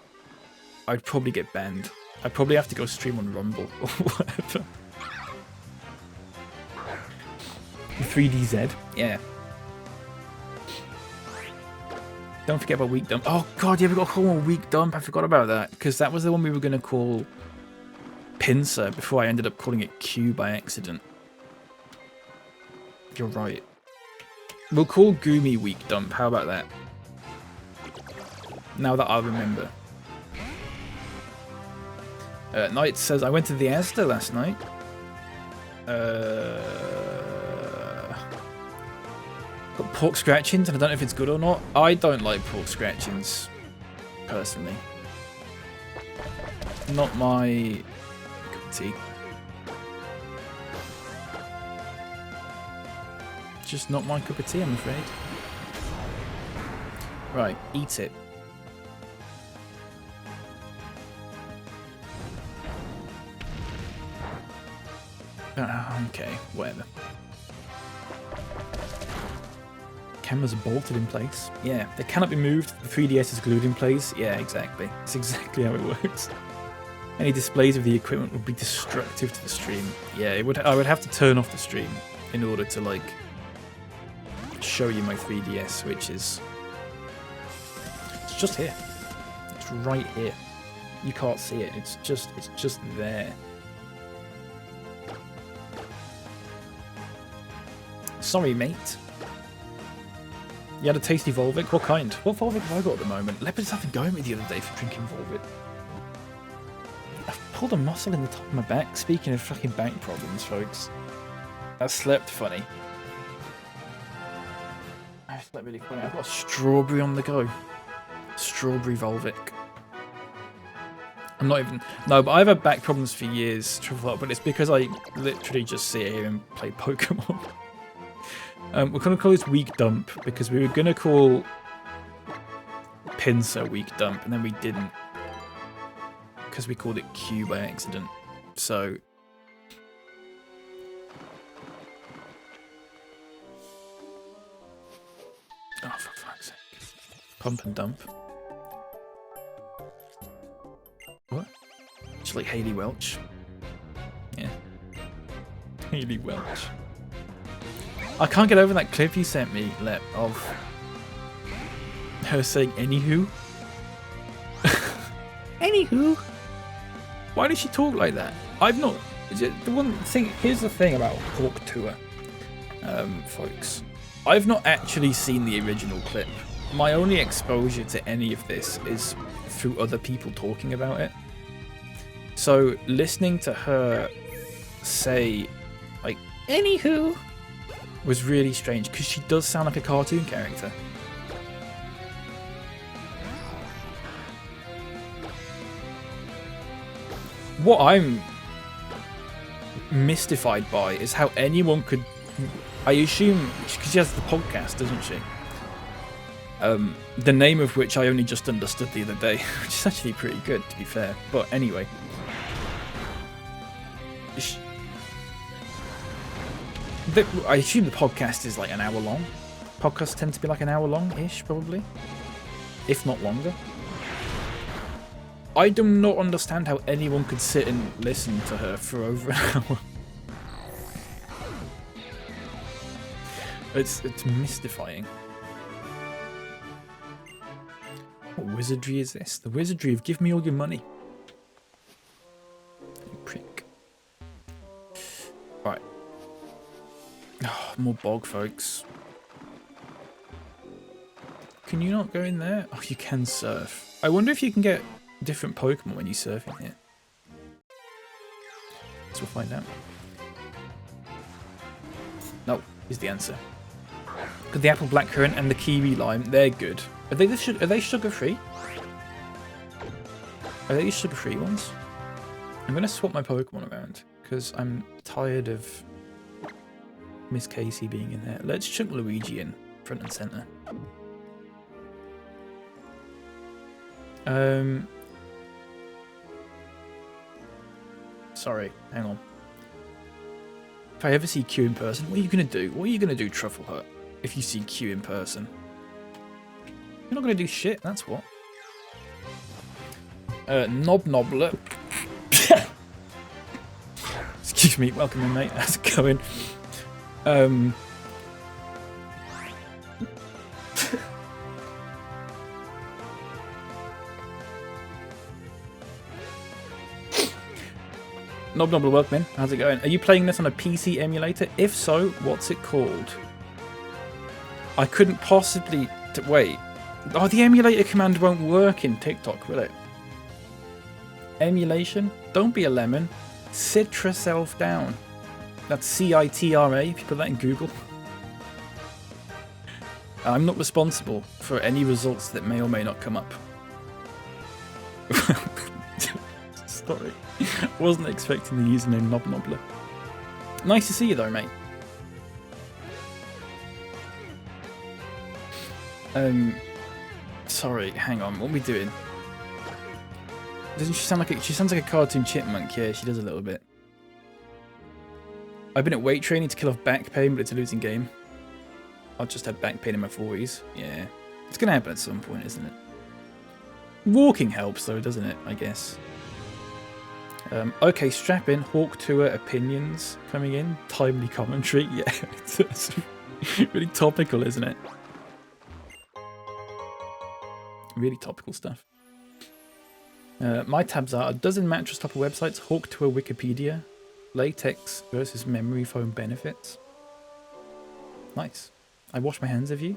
I'd probably get banned. I'd probably have to go stream on Rumble or whatever. 3DZ, yeah. Don't forget about Weak Dump. Oh god, yeah, we got a call on Weak Dump. I forgot about that because that was the one we were going to call Pincer before I ended up calling it Q by accident. You're right. We'll call Goomy Weak Dump. How about that? Now that I remember. Knight says, I went to the Asda last night. Got pork scratchings, and I don't know if it's good or not. I don't like pork scratchings, personally. Not my cup of tea. Just not my cup of tea, I'm afraid. Right, eat it. Okay, whatever. Cameras are bolted in place. Yeah, they cannot be moved. The 3DS is glued in place. Yeah, exactly. That's exactly how it works. Any displays of the equipment would be destructive to the stream. Yeah, it would. I would have to turn off the stream in order to like show you my 3DS, which is it's just here. It's right here. You can't see it. It's just there. Sorry, mate. You had a tasty Volvic? What kind? What Volvic have I got at the moment? Leopard's having going with me the other day for drinking Volvic. pulled a muscle in the top of my back. Speaking of fucking back problems, folks. I slept funny. I slept really funny. I've got a strawberry on the go. Strawberry Volvic. I'm not even... No, but I've had back problems for years, but it's because I literally just sit here and play Pokemon. We're going to call this Week Dump, because we were going to call Pinsir Week Dump, and then we didn't. Because we called it Q by accident. So... Oh, for fuck's sake. Pump and dump. What? Just like Haley Welch. Yeah. Haley Welch. I can't get over that clip you sent me, Lep, of her saying anywho. Anywho? Why does she talk like that? I've not... The one thing... Here's the thing about Hawk Tour, folks. I've not actually seen the original clip. My only exposure to any of this is through other people talking about it. So listening to her say, like, anywho, was really strange, because she does sound like a cartoon character. What I'm mystified by is how anyone could... I assume, because she has the podcast, doesn't she? The name of which I only just understood the other day, which is actually pretty good, to be fair. But anyway. I assume the podcast is like an hour long. Podcasts tend to be like an hour long-ish, probably. If not longer. I do not understand how anyone could sit and listen to her for over an hour. It's mystifying. What wizardry is this? The wizardry of give me all your money. You prick. Right. Oh, more bog, folks. Can you not go in there? Oh, you can surf. I wonder if you can get different Pokemon when you surf in here. Guess we'll find out. No, is the answer. But the apple blackcurrant and the kiwi lime, they're good. Are they sugar-free? Are they the sugar-free ones? I'm going to swap my Pokemon around, because I'm tired of Miss Casey being in there. Let's chuck Luigi in, front and centre. Sorry, hang on. If I ever see Q in person, what are you going to do? What are you going to do, Truffleheart, if you see Q in person? You're not going to do shit, that's what. Knobbler. Excuse me, welcome in, mate. How's it going? Knobbler, welcome in. How's it going? Are you playing this on a PC emulator? If so, what's it called? I couldn't possibly... Wait. Oh, the emulator command won't work in TikTok, will it? Emulation? Don't be a lemon. Citra self down. That's C-I-T-R-A, if you put that in Google. I'm not responsible for any results that may or may not come up. Sorry. Wasn't expecting the username Knobbler. Nice to see you though, mate. Sorry, hang on, what are we doing? Doesn't she sound like she sounds like a cartoon chipmunk? Yeah, she does a little bit. I've been at weight training to kill off back pain, but it's a losing game. I've just had back pain in my 40s. Yeah. It's gonna happen at some point, isn't it? Walking helps though, doesn't it, I guess. Okay, strap in. Hawk Tour opinions coming in. Timely commentary. Yeah, it's really topical, isn't it? Really topical stuff. My tabs are a dozen mattress topper websites, Hawk Tour Wikipedia, latex versus memory foam benefits. Nice. I wash my hands of you.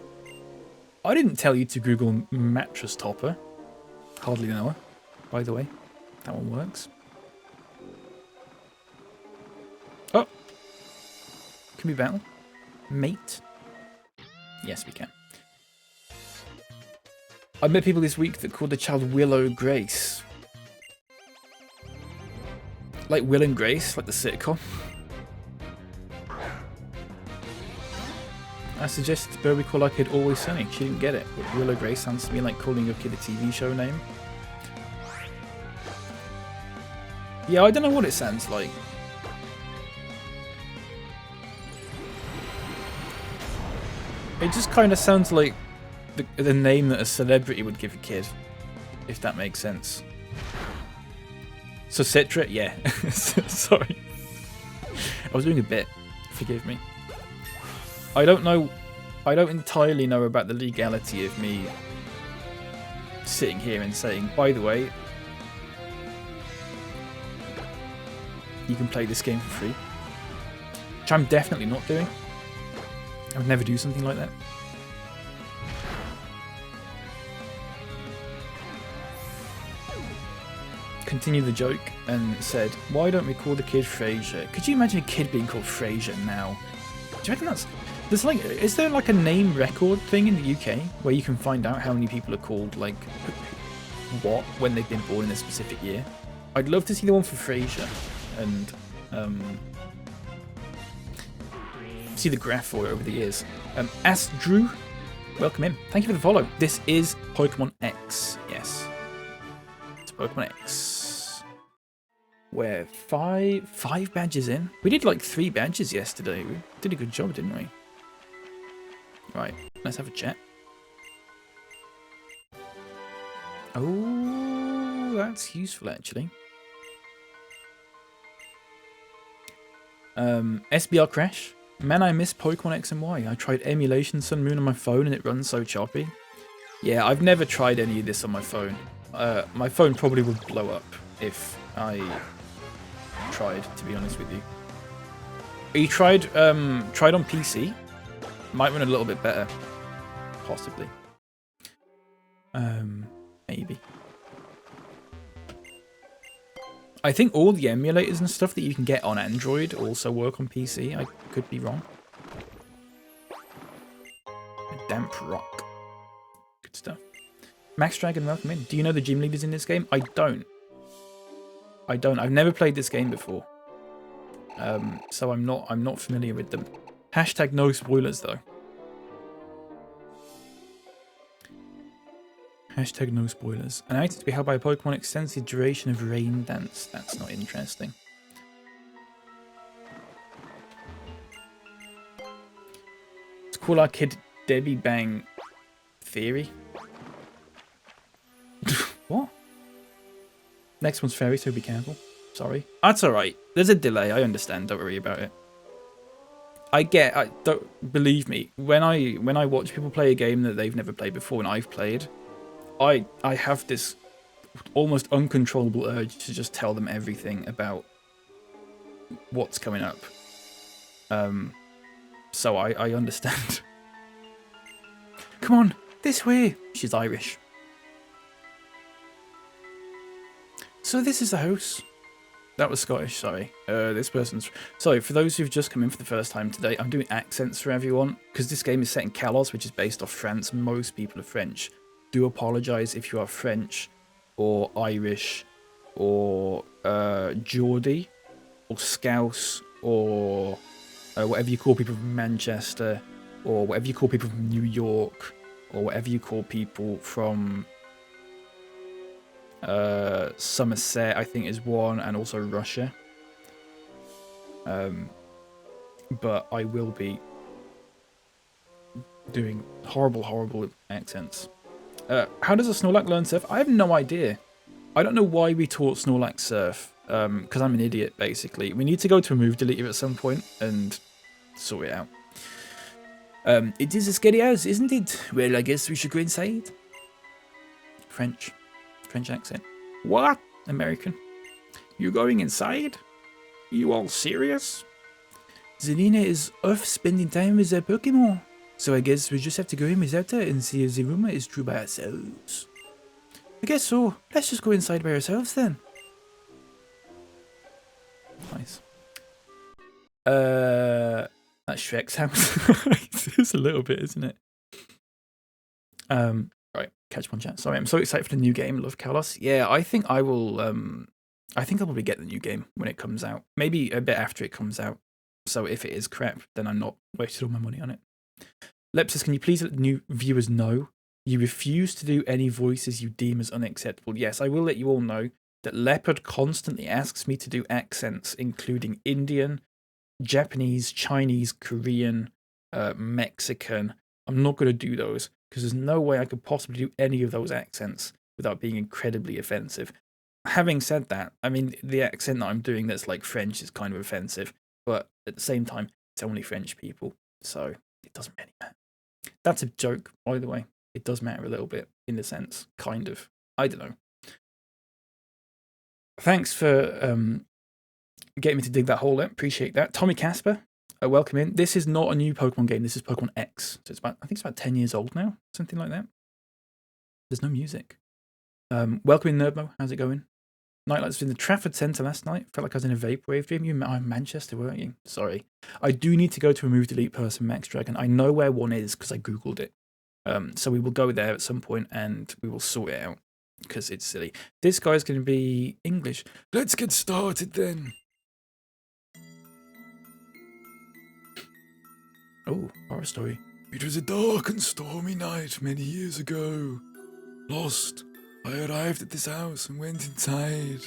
I didn't tell you to Google mattress topper. Hardly know her, by the way. That one works. Can we battle? Mate? Yes, we can. I met people this week that called the child Willow Grace. Like Will and Grace, like the sitcom. I suggested Burby call our kid Always Sunny. She didn't get it. But Willow Grace sounds to me like calling your kid a TV show name. Yeah, I don't know what it sounds like. It just kind of sounds like the name that a celebrity would give a kid, if that makes sense. So Citra, yeah. Sorry. I was doing a bit. Forgive me. I don't entirely know about the legality of me sitting here and saying, by the way, you can play this game for free. Which I'm definitely not doing. I would never do something like that. Continued the joke and said, why don't we call the kid Frasier? Could you imagine a kid being called Frasier now? Do you reckon that's... is there like a name record thing in the UK where you can find out how many people are called like what when they've been born in a specific year? I'd love to see the one for Frasier and see the graph for it over the years. Ask Drew, welcome in. Thank you for the follow. This is Pokemon X. Yes. It's Pokemon X. We're five badges in. We did like 3 badges yesterday. We did a good job, didn't we? Right, let's have a chat. Oh, that's useful actually. SBR Crash. Man, I miss Pokemon X and Y. I tried emulation Sun Moon on my phone and it runs so choppy. Yeah, I've never tried any of this on my phone. My phone probably would blow up if I tried, to be honest with you. You tried on PC? Might run a little bit better. Possibly. Maybe. I think all the emulators and stuff that you can get on Android also work on PC. I could be wrong. A damp rock. Good stuff. Max Dragon, welcome in. Do you know the gym leaders in this game? I don't. I've never played this game before. So I'm not familiar with them. Hashtag no spoilers though. Hashtag no spoilers. An item to be held by a Pokemon extensive duration of rain dance. That's not interesting. Let's call our kid Debbie Bang Theory. What? Next one's fairy, so be careful. Sorry. That's alright. There's a delay. I understand. Don't worry about it. Don't believe me. When I watch people play a game that they've never played before and I've played, I have this almost uncontrollable urge to just tell them everything about what's coming up. So I understand. Come on, this way. She's Irish. So this is the house. That was Scottish, sorry. This person's... Sorry, for those who've just come in for the first time today, I'm doing accents for everyone, because this game is set in Kalos, which is based off France. Most people are French. Do apologise if you are French, or Irish, or Geordie, or Scouse, or whatever you call people from Manchester, or whatever you call people from New York, or whatever you call people from... Somerset, I think, is one, and also Russia. But I will be doing horrible accents. How does a Snorlax learn surf? I have no idea. I don't know why we taught Snorlax surf, because I'm an idiot, basically. We need to go to a move deleter at some point and sort it out. It is a scary house, isn't it? Well, I guess we should go inside. French accent. What? American. You going inside? You all serious? Zelina is off spending time with her Pokémon. So I guess we just have to go in without her and see if the rumor is true by ourselves. I guess so. Let's just go inside by ourselves then. Nice. That's Shrek's house. It's a little bit, isn't it? Right, catch one chat. Sorry, I'm so excited for the new game. Love Kalos. Yeah, I think I will. I think I'll probably get the new game when it comes out. Maybe a bit after it comes out. So if it is crap, then I'm not wasted all my money on it. Lepsis, can you please let the new viewers know you refuse to do any voices you deem as unacceptable? Yes, I will let you all know that Leopard constantly asks me to do accents, including Indian, Japanese, Chinese, Korean, Mexican. I'm not going to do those because there's no way I could possibly do any of those accents without being incredibly offensive. Having said that, I mean, the accent that I'm doing that's like French is kind of offensive, but at the same time, it's only French people, so it doesn't really matter. That's a joke, by the way. It does matter a little bit, in a sense, kind of. I don't know. Thanks for getting me to dig that hole in. Appreciate that. Tommy Casper, welcome in. This is not a new Pokemon game. This is Pokemon X. So it's about, I think it's about 10 years old now, something like that. There's no music. Welcome in, Nerdmo. How's it going? Nightlight was in the Trafford Centre last night. Felt like I was in a vaporwave dream. You are in Manchester, weren't you? Sorry. I do need to go to Remove Delete Person Max Dragon. I know where one is because I Googled it. So we will go there at some point and we will sort it out because it's silly. This guy's going to be English. Let's get started then. Oh, horror story. It was a dark and stormy night many years ago. Lost, I arrived at this house and went inside.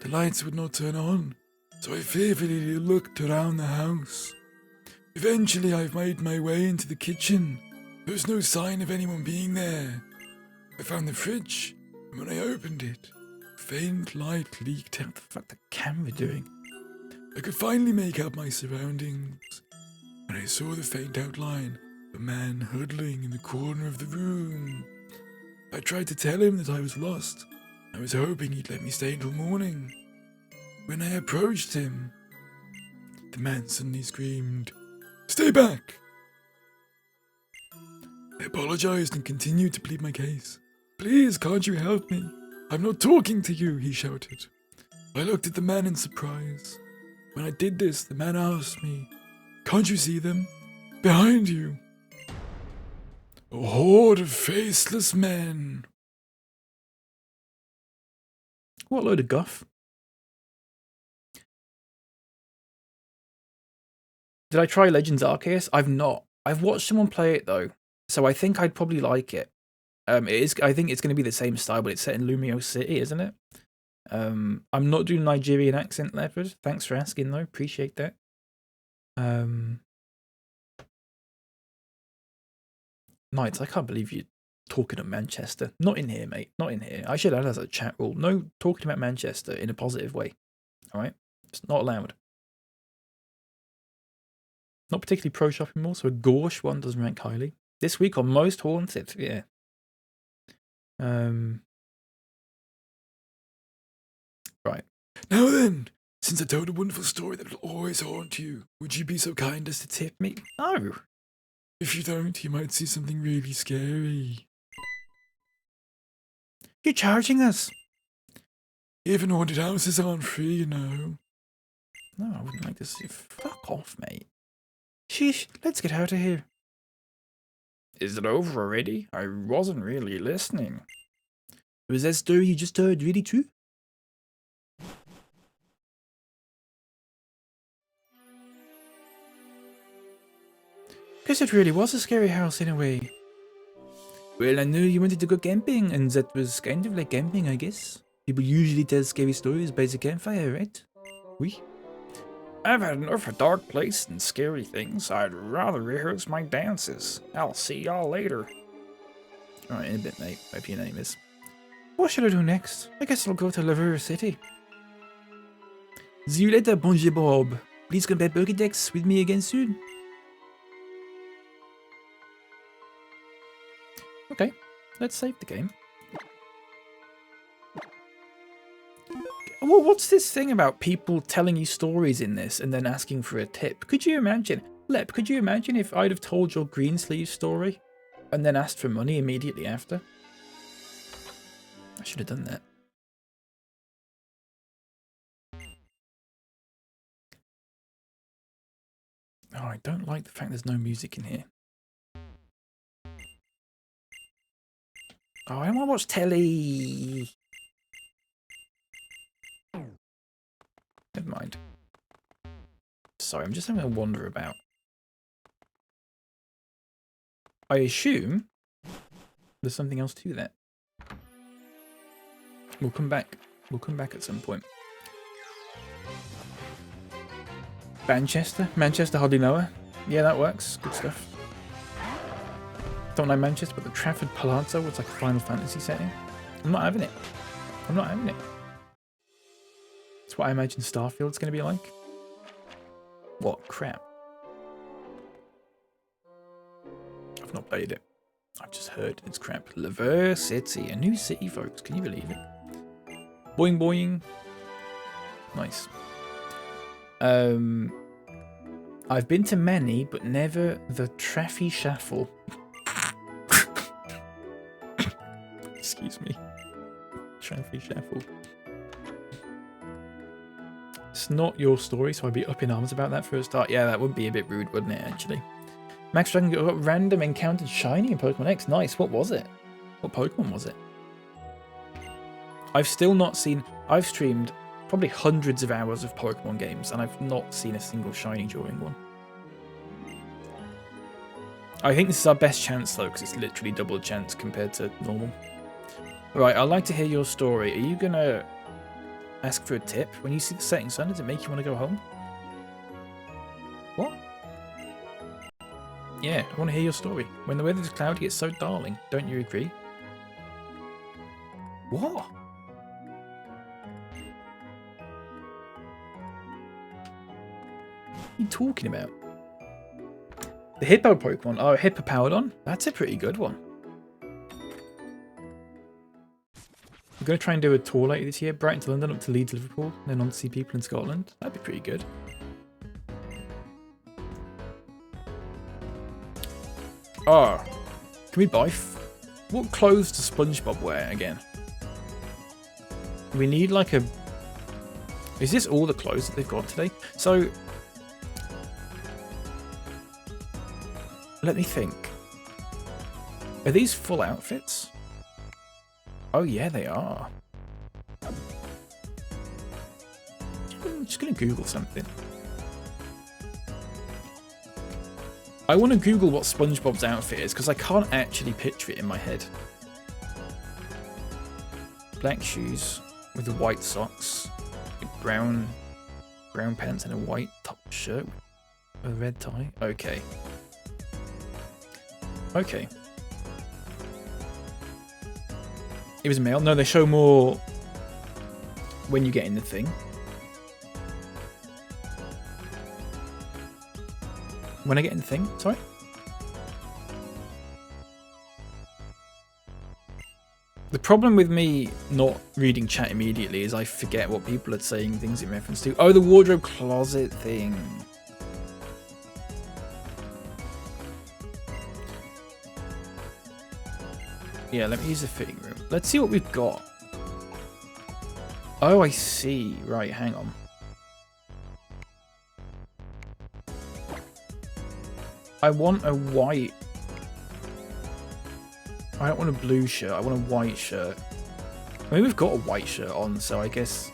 The lights would not turn on, so I fearfully looked around the house. Eventually, I made my way into the kitchen. There was no sign of anyone being there. I found the fridge, and when I opened it, faint light leaked out. What the fuck the camera doing? I could finally make out my surroundings. When I saw the faint outline of a man huddling in the corner of the room. I tried to tell him that I was lost. I was hoping he'd let me stay until morning. When I approached him, the man suddenly screamed, "Stay back!" I apologized and continued to plead my case. "Please, can't you help me? I'm not talking to you," he shouted. I looked at the man in surprise. When I did this, the man asked me, "Can't you see them? Behind you." A horde of faceless men. What load of guff. Did I try Legends Arceus? I've not. I've watched someone play it though, so I think I'd probably like it. It is. I think it's going to be the same style, but it's set in Lumio City, isn't it? I'm not doing Nigerian accent, Leopard. Thanks for asking though. Appreciate that. Knights, I can't believe you're talking of Manchester. Not in here, mate. Not in here. I should add as a chat rule. No talking about Manchester in a positive way. Alright? It's not allowed. Not particularly pro shopping mall, so a gauche one doesn't rank highly. This week on Most Haunted, yeah. Right. Now then, since I told a wonderful story that will always haunt you, would you be so kind as to tip me? No. If you don't, you might see something really scary. You're charging us. Even haunted houses aren't free, you know. No, I wouldn't like this. Fuck off, mate. Sheesh, let's get out of here. Is it over already? I wasn't really listening. Was that story you just heard really true? Guess it really was a scary house in a way. Well, I know you wanted to go camping, and that was kind of like camping, I guess. People usually tell scary stories by the campfire, right? Oui. I've had enough of dark places and scary things. I'd rather rehearse my dances. I'll see y'all later. Alright, in a bit, mate. Hope your name is. What should I do next? I guess I'll go to Lavera City. See you later, Bonjour Bob. Please come back Pokédex with me again soon. Okay, let's save the game. Well, what's this thing about people telling you stories in this and then asking for a tip? Could you imagine, Lep, could you imagine if I'd have told your Greensleeve story and then asked for money immediately after? I should have done that. Oh I don't like the fact there's no music in here. Oh, I don't want to watch telly. Never mind. Sorry, I'm just having a wander about. I assume there's something else to that. We'll come back. We'll come back at some point. Manchester? Manchester, hardly know her. Yeah, that works. Good stuff. Don't know Manchester, but the Trafford Palazzo was like a Final Fantasy setting. I'm not having it. I'm not having it. That's what I imagine Starfield's going to be like. What crap? I've not played it. I've just heard it's crap. Lever City, a new city, folks. Can you believe it? Boing boing. Nice. I've been to many, but never the Traffy Shuffle. Excuse me. Traffy Shuffle. It's not your story, so I'd be up in arms about that for a start. Yeah, that would be a bit rude, wouldn't it, actually? Max Dragon got random encountered shiny in Pokemon X. Nice. What was it? What Pokemon was it? I've still not seen... I've streamed probably hundreds of hours of Pokemon games, and I've not seen a single shiny during one. I think this is our best chance, though, because it's literally double chance compared to normal. Right, I'd like to hear your story. Are you going to ask for a tip? When you see the setting sun, does it make you want to go home? What? Yeah, I want to hear your story. When the weather's cloudy, it's so darling. Don't you agree? What? What are you talking about? The Hippo Pokemon. Oh, Hippowdon. That's a pretty good one. We're going to try and do a tour later this year. Brighton to London, up to Leeds, Liverpool. Then on to see people in Scotland. That'd be pretty good. Oh. Can we buy... what clothes does SpongeBob wear again? We need like a... is this all the clothes that they've got today? So... let me think. Are these full outfits? Oh yeah, they are. I'm just gonna Google something. I want to Google what SpongeBob's outfit is, because I can't actually picture it in my head. Black shoes with white socks, brown pants and a white top shirt with a red tie. Okay. Okay. It was male. No, they show more when you get in the thing. When I get in the thing? Sorry? The problem with me not reading chat immediately is I forget what people are saying things in reference to. Oh, the wardrobe closet thing. Yeah, let me use the fitting room. Let's see what we've got. Oh, I see. Right, hang on. I want a white... I don't want a blue shirt. I want a white shirt. I mean, we've got a white shirt on, so I guess...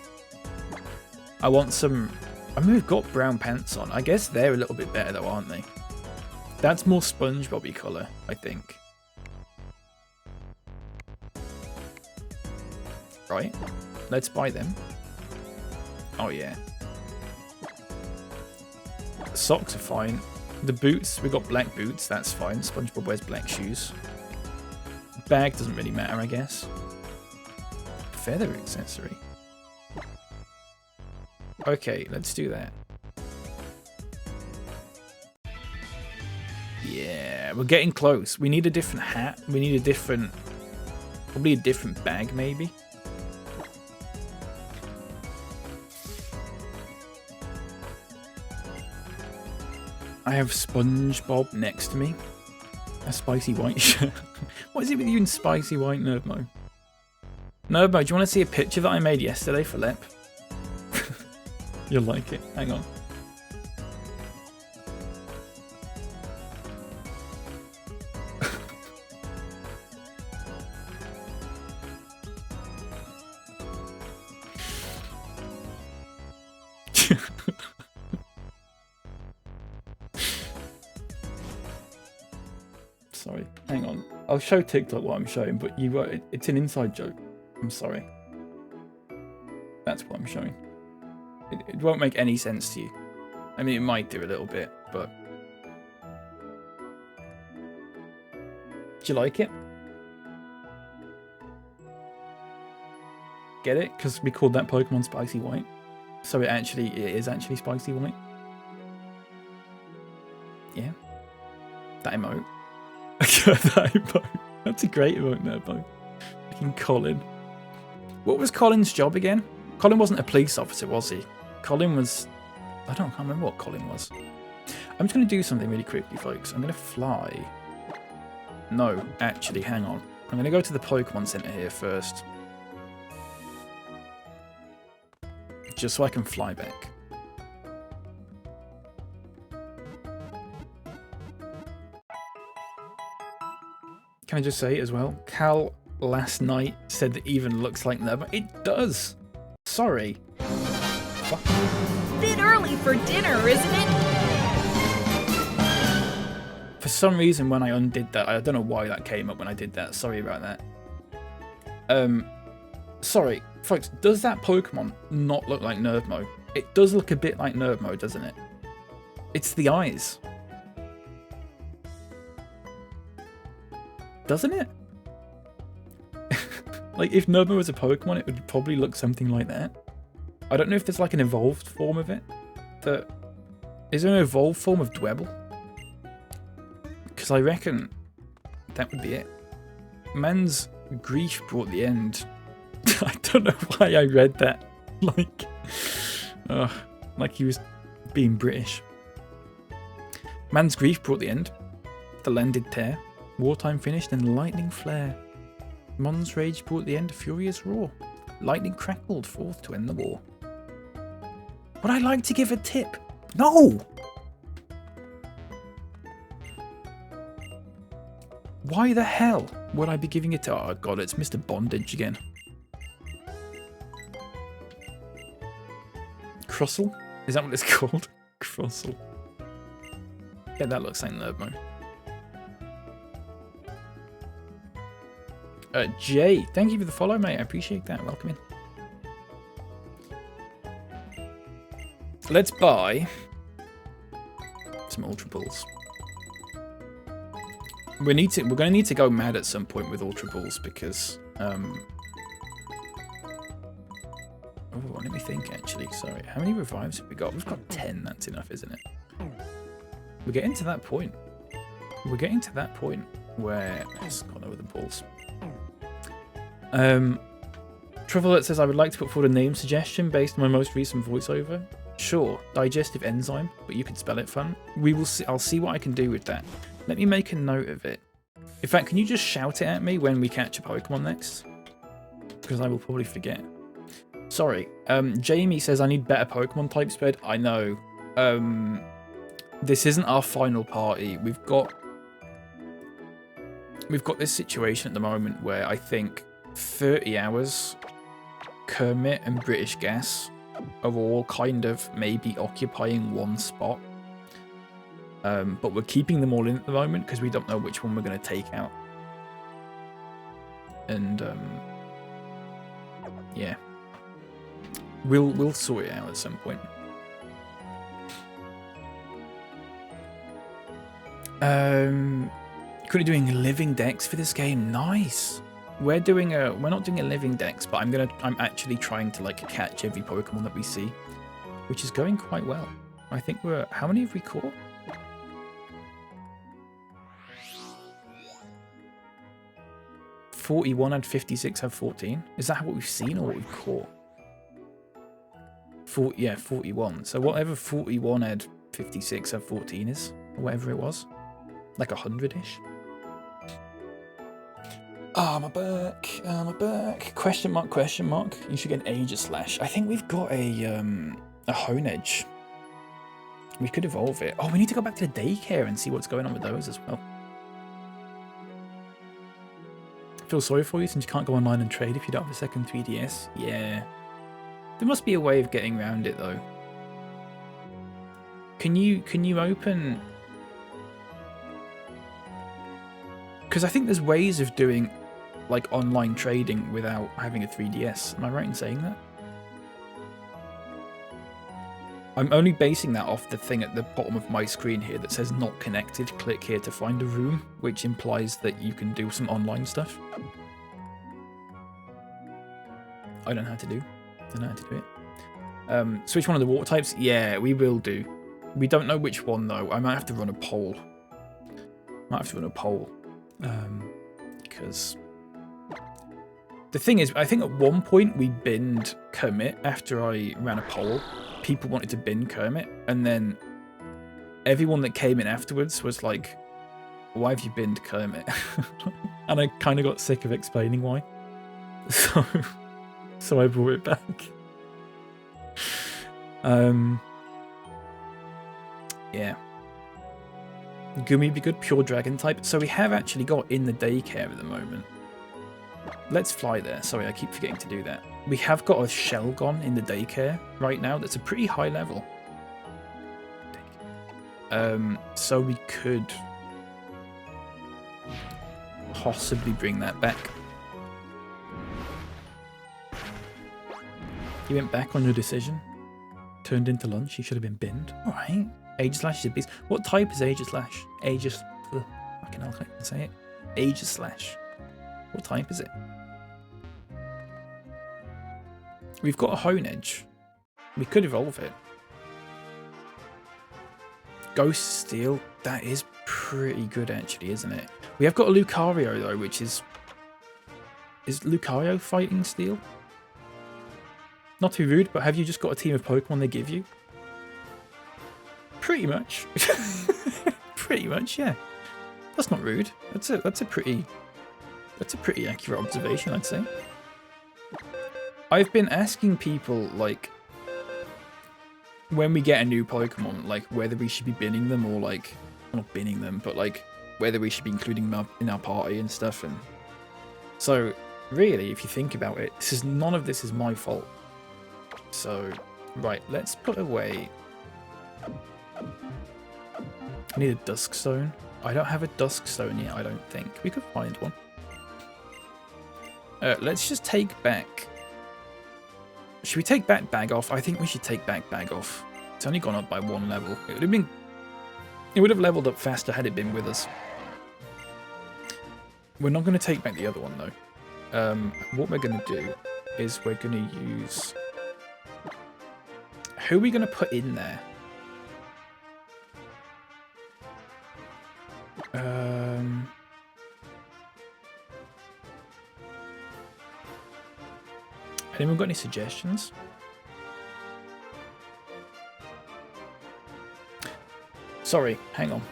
I want some... I mean, we've got brown pants on. I guess they're a little bit better, though, aren't they? That's more SpongeBob-y colour, I think. Right, let's buy them. Oh yeah. The socks are fine. The boots, we got black boots, that's fine. SpongeBob wears black shoes. Bag doesn't really matter, I guess. Feather accessory. Okay, let's do that. Yeah, we're getting close. We need a different hat. We need a different... probably a different bag, maybe. I have SpongeBob next to me. A spicy white shirt. What is it with you and spicy white, Nerdmo? Nerdmo, do you want to see a picture that I made yesterday for Lep? You'll like it. Hang on. Sorry, hang on. I'll show TikTok what I'm showing, but it's an inside joke. I'm sorry. That's what I'm showing. It won't make any sense to you. I mean, it might do a little bit, but... Do you like it? Get it? Because we called that Pokemon Spicy White. So it is actually Spicy White. Yeah. That emote. That emote. That's a great emote there, Bo. Fucking Colin. What was Colin's job again? Colin wasn't a police officer, was he? Colin was... I can't remember what Colin was. I'm just going to do something really quickly, folks. I'm going to fly. No, actually, hang on. I'm going to go to the Pokemon Center here first. Just so I can fly back. Can I just say as well, Cal last night said that even looks like Nerva. It does. Sorry. Fuck. Bit early for dinner, isn't it? For some reason, when I undid that, I don't know why that came up when I did that. Sorry about that. Sorry, folks. Does that Pokemon not look like Nervmo? It does look a bit like Nervmo, doesn't it? It's the eyes. Doesn't it? Like, if Nervmo was a Pokemon, it would probably look something like that. I don't know if there's like an evolved form of it. Is there an evolved form of Dwebble? Because I reckon that would be it. Man's grief brought the end. I don't know why I read that. Like he was being British. Man's grief brought the end. The land did tear. Wartime finished and lightning flare. Mon's rage brought the end, a furious roar. Lightning crackled forth to end the war. Would I like to give a tip? No! Why the hell would I be giving it to... Oh god, it's Mr. Bondage again. Crossel? Is that what it's called? Crossel. Yeah, that looks like Nervmo. Jay, thank you for the follow, mate. I appreciate that. Welcome in. Let's buy some Ultra Balls. We're going to need to go mad at some point with Ultra Balls because oh, let me think actually. Sorry, how many revives have we got? We've got 10. That's enough, isn't it? We're getting to that point. We're getting to that point where let's go over the balls. Trufflet says I would like to put forward a name suggestion based on my most recent voiceover. Sure, digestive enzyme, but you could spell it fun. We will see. I'll see what I can do with that. Let me make a note of it. In fact, can you just shout it at me when we catch a Pokemon next? Because I will probably forget. Sorry. Jamie says I need better Pokemon type spread. I know. This isn't our final party. We've got this situation at the moment where I think 30 hours, Kermit and British Gas are all kind of maybe occupying one spot. But we're keeping them all in at the moment because we don't know which one we're going to take out. And yeah, we'll sort it out at some point. Currently doing living decks for this game. Nice. We're not doing a living dex, but I'm actually trying to like catch every Pokemon that we see, which is going quite well. I think how many have we caught? 41 and 56 have 14. Is that what we've seen or what we've caught? 41. So whatever 41 had 56 have 14 is, or whatever it was. Like 100-ish. Ah, my back, my back. Question mark, question mark. You should get an Aegis Slash. I think we've got a Hone Edge. We could evolve it. Oh, we need to go back to the daycare and see what's going on with those as well. I feel sorry for you since you can't go online and trade if you don't have a second 3DS. Yeah. There must be a way of getting around it though. Can you open? Because I think there's ways of doing like online trading without having a 3DS. Am I right in saying that? I'm only basing that off the thing at the bottom of my screen here that says not connected. Click here to find a room, which implies that you can do some online stuff. I don't know how to do. it. Switch one of the water types? Yeah, we will do. We don't know which one though. I might have to run a poll. Because the thing is, I think at one point we binned Kermit after I ran a poll. People wanted to bin Kermit, and then everyone that came in afterwards was like, why have you binned Kermit? And I kind of got sick of explaining why. So I brought it back. Yeah. Gumi would be good, pure dragon type. So we have actually got in the daycare at the moment. Let's fly there. Sorry, I keep forgetting to do that. We have got a Shelgon in the daycare right now. That's a pretty high level. So we could possibly bring that back. You went back on your decision. Turned into lunch. You should have been binned. All right. Aegislash is a beast. what type is Aegislash? Aegis. Fucking hell, I can say it. Aegislash. What type is it? We've got a Hone Edge. We could evolve it. Ghost Steel. That is pretty good, actually, isn't it? We have got a Lucario, though, which is... Is Lucario fighting Steel? Not to be rude, but have you just got a team of Pokemon they give you? Pretty much. Pretty much, yeah. That's not rude. That's a pretty accurate observation, I'd say. I've been asking people, like, when we get a new Pokemon, like, whether we should be binning them or, like, not binning them, but, like, whether we should be including them in our party and stuff. And so, really, if you think about it, none of this is my fault. So, right, let's put away... I need a Dusk Stone. I don't have a Dusk Stone yet, I don't think. We could find one. Let's just take back... Should we take back Bag Off? I think we should take back Bag Off. It's only gone up by 1 level. It would have leveled up faster had it been with us. We're not going to take back the other one, though. What we're going to do is we're going to use... Who are we going to put in there? Anyone got any suggestions? Sorry, hang on.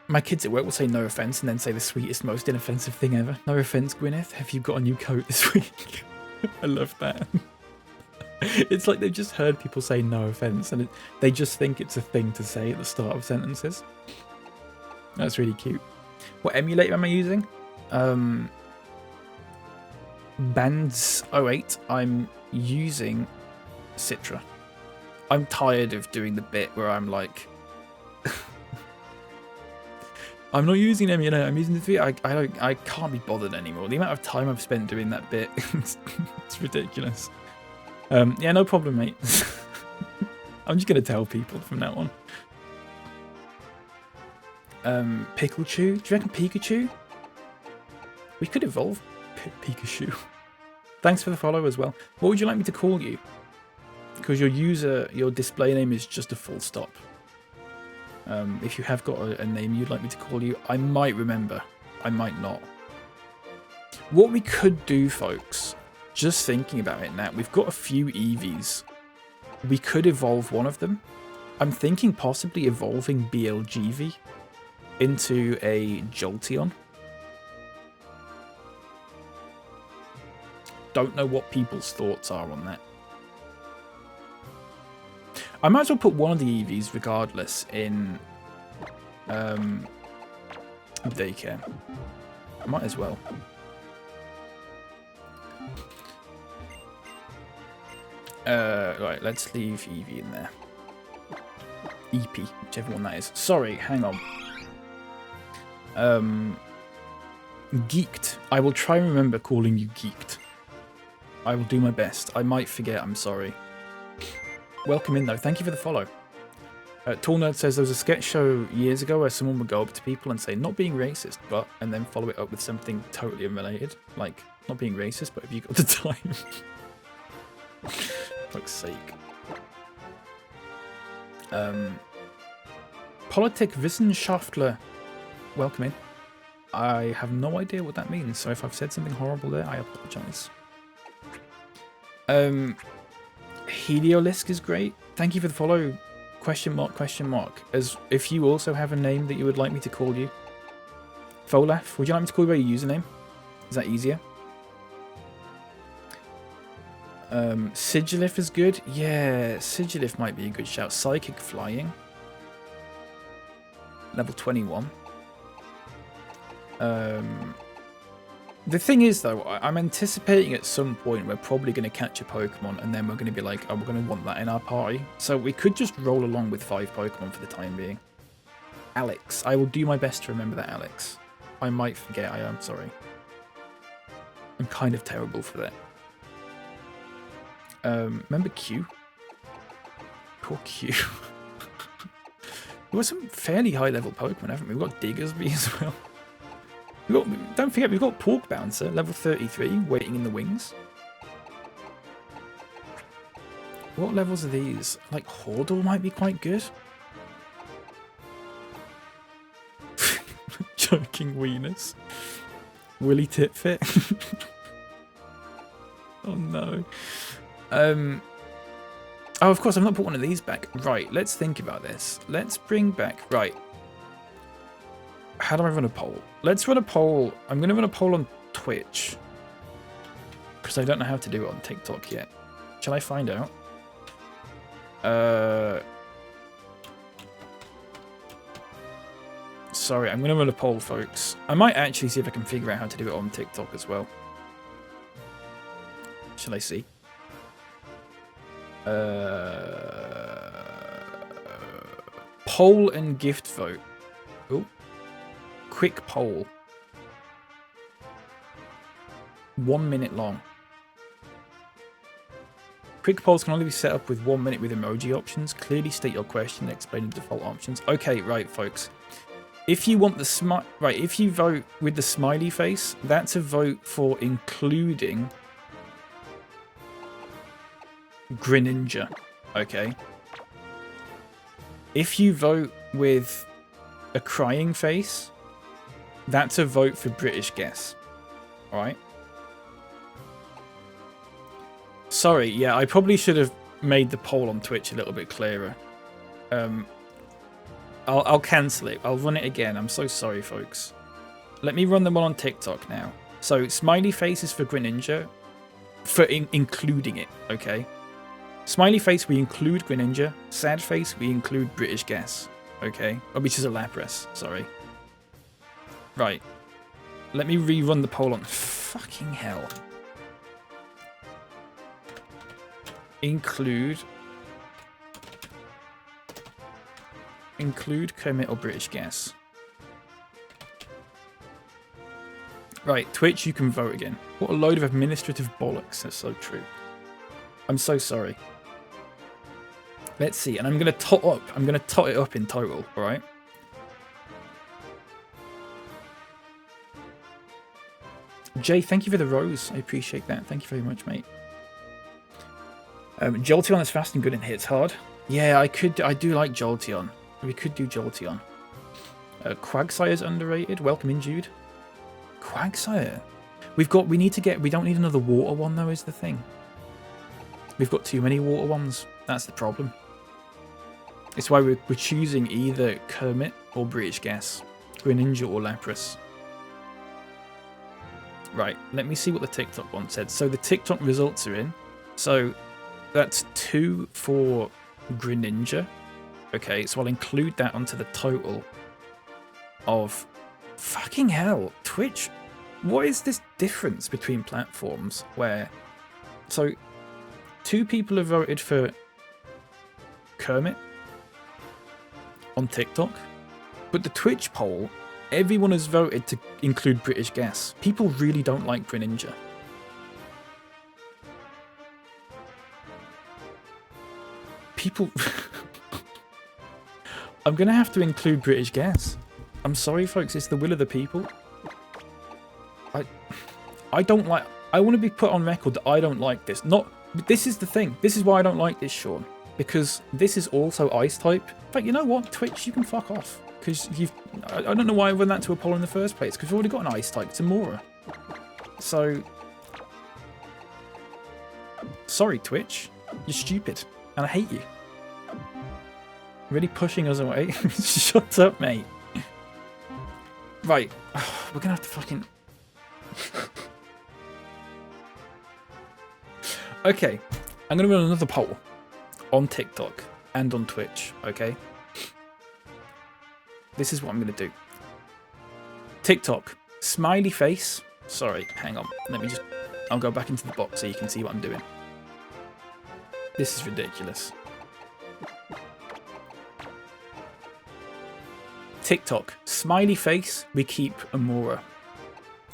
My kids at work will say no offense and then say the sweetest, most inoffensive thing ever. No offense, Gwyneth. Have you got a new coat this week? I love that. It's like they've just heard people say no offense and they just think it's a thing to say at the start of sentences. That's really cute. What emulator am I using? Bands 08. I'm using Citra. I'm tired of doing the bit where I'm like... I'm not using emulator, I'm using the 3. I can't be bothered anymore. The amount of time I've spent doing that bit, it's ridiculous. Yeah, no problem, mate. I'm just going to tell people from now on. Pickle Chew? Do you reckon Pikachu? We could evolve Pikachu. Thanks for the follow as well. What would you like me to call you? Because your display name is just a full stop. If you have got a name you'd like me to call you, I might remember. I might not. What we could do, folks, just thinking about it now, we've got a few Eevees. We could evolve one of them. I'm thinking possibly evolving BLGV into a Jolteon. Don't know what people's thoughts are on that. I might as well put one of the Eevees regardless in daycare. Might as well. Right, let's leave Eevee in there. EP, whichever one that is. Sorry, hang on. Geeked. I will try and remember calling you Geeked. I will do my best. I might forget, I'm sorry. Welcome in though, thank you for the follow. Tall Nerd says there was a sketch show years ago where someone would go up to people and say, not being racist, but, and then follow it up with something totally unrelated. Like, not being racist, but have you got the time? Fuck's sake. Politikwissenschaftler. Welcome in. I have no idea what that means, so if I've said something horrible there, I apologise. Heliolisk is great. Thank you for the follow. Question mark, question mark. As if you also have a name that you would like me to call you. Folaf, would you like me to call you by your username? Is that easier? Sigilif is good. Yeah, Sigilif might be a good shout. Psychic Flying. Level 21. The thing is, though, I'm anticipating at some point we're probably going to catch a Pokemon, and then we're going to be like, oh, we're going to want that in our party. So we could just roll along with 5 Pokemon for the time being. Alex. I will do my best to remember that, Alex. I might forget. I am sorry. I'm kind of terrible for that. Remember Q? Poor Q. We've got some fairly high-level Pokemon, haven't we? We've got Diggersby as well. Don't forget, we've got Pork Bouncer, level 33, waiting in the wings. What levels are these? Like, Hordle might be quite good. Joking wieners. Willy Titfit. Oh no. Oh, of course, I've not put one of these back. Right, let's think about this. Let's bring back... Right. How do I run a poll? Let's run a poll. I'm going to run a poll on Twitch. Because I don't know how to do it on TikTok yet. Shall I find out? Sorry, I'm going to run a poll, folks. I might actually see if I can figure out how to do it on TikTok as well. Shall I see? Poll and gift vote. Oh. Quick poll. 1 minute long. Quick polls can only be set up with 1 minute with emoji options. Clearly state your question and explain the default options. Okay, right, folks. If you want the if you vote with the smiley face, that's a vote for including Greninja. Okay. If you vote with a crying face, that's a vote for British guess. Alright? Sorry, yeah, I probably should have made the poll on Twitch a little bit clearer. I'll cancel it. I'll run it again. I'm so sorry, folks. Let me run them all on TikTok now. So, smiley face is for Greninja. For including it, okay? Smiley face, we include Greninja. Sad face, we include British guess. Okay? Oh, which is a Lapras, sorry. Right. Let me rerun the poll on... Fucking hell. Include Kermit or British guess. Right, Twitch, you can vote again. What a load of administrative bollocks. That's so true. I'm so sorry. Let's see, and I'm gonna tot it up in total, alright? Jay, thank you for the rose. I appreciate that. Thank you very much, mate. Jolteon is fast and good and hits hard. Yeah, I do like Jolteon. We could do Jolteon. Quagsire's underrated. Welcome in, Jude. Quagsire. We don't need another water one though, is the thing. We've got too many water ones. That's the problem. It's why we're choosing either Kermit or British guess. Greninja or Lapras. Right, let me see what the TikTok one said. So the TikTok results are in. So that's 2 for Greninja. Okay, so I'll include that onto the total of... Fucking hell, Twitch. What is this difference between platforms where... So, 2 people have voted for Kermit. on TikTok. But the Twitch poll, everyone has voted to include British Gas. People really don't like Greninja. People... I'm going to have to include British Gas. I'm sorry, folks. It's the will of the people. I don't like... I want to be put on record that I don't like this. This is the thing. This is why I don't like this, Sean. Because this is also Ice type. But you know what? Twitch, you can fuck off. Because you've... I don't know why I run that to a poll in the first place. Because we've already got an Ice type. It's Amora. So... Sorry, Twitch. You're stupid. And I hate you. Really pushing us away. Shut up, mate. Right. We're gonna have to fucking... Okay. I'm gonna run another poll. On TikTok. And on Twitch. Okay? This is what I'm gonna do. TikTok. Smiley face. Sorry, hang on. Let me just... I'll go back into the box so you can see what I'm doing. This is ridiculous. TikTok. Smiley face, we keep Amora.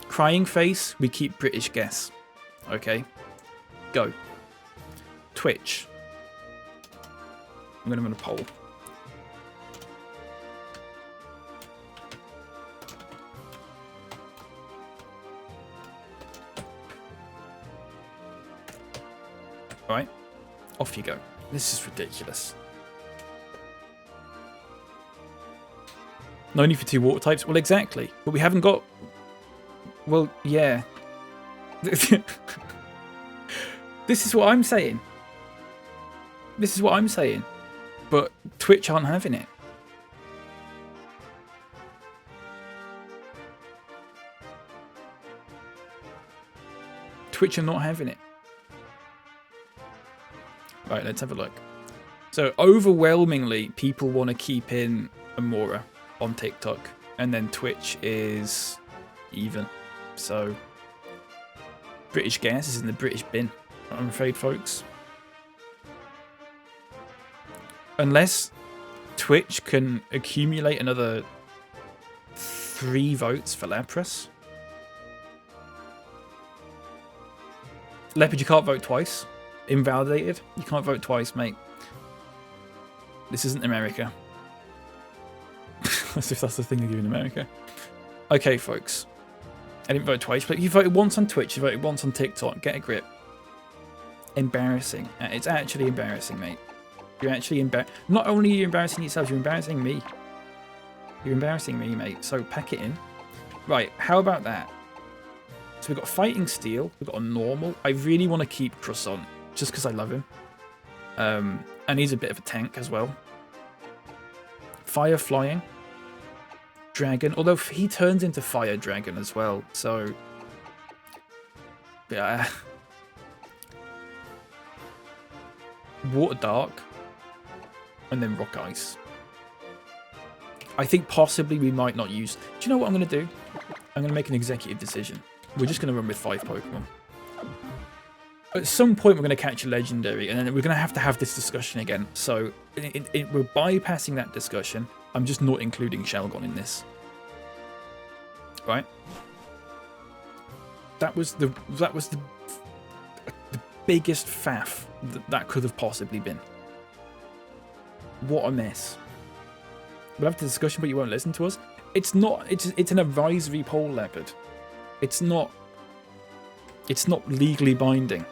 Crying face, we keep British Guess. Okay? Go. Twitch. I'm going to run a poll. Alright. Off you go. This is ridiculous. No need for 2 water types? Well, exactly. But we haven't got... Well, yeah. This is what I'm saying. This is what I'm saying. But Twitch aren't having it. Twitch are not having it. Right, let's have a look. So, overwhelmingly, people want to keep in Amora on TikTok, and then Twitch is even. So British Gas is in the British bin, I'm afraid, folks. Unless Twitch can accumulate another 3 votes for Lapras. Leopard, you can't vote twice. Invalidated. You can't vote twice, mate. This isn't America. As if that's the thing they do in America. Okay, folks. I didn't vote twice, but you voted once on Twitch, you voted once on TikTok. Get a grip. Embarrassing. It's actually embarrassing, mate. You're actually Not only are you embarrassing yourself, you're embarrassing me. You're embarrassing me, mate. So pack it in. Right, how about that? So we've got Fighting Steel, we've got a normal. I really want to keep Croissant, just because I love him. And he's a bit of a tank as well. Fire Flying. Dragon, although he turns into Fire Dragon as well, so... Yeah. Water Dark. And then Rock Ice. I think possibly we might not use... Do you know what I'm going to do? I'm going to make an executive decision. We're just going to run with 5 Pokemon. At some point we're going to catch a Legendary, and then we're going to have this discussion again. So we're bypassing that discussion. I'm just not including Shelgon in this. Right? That was the biggest faff that could have possibly been. What a mess. We'll have the discussion, but you won't listen to us. It's not. It's an advisory poll, Leopard. It's not legally binding.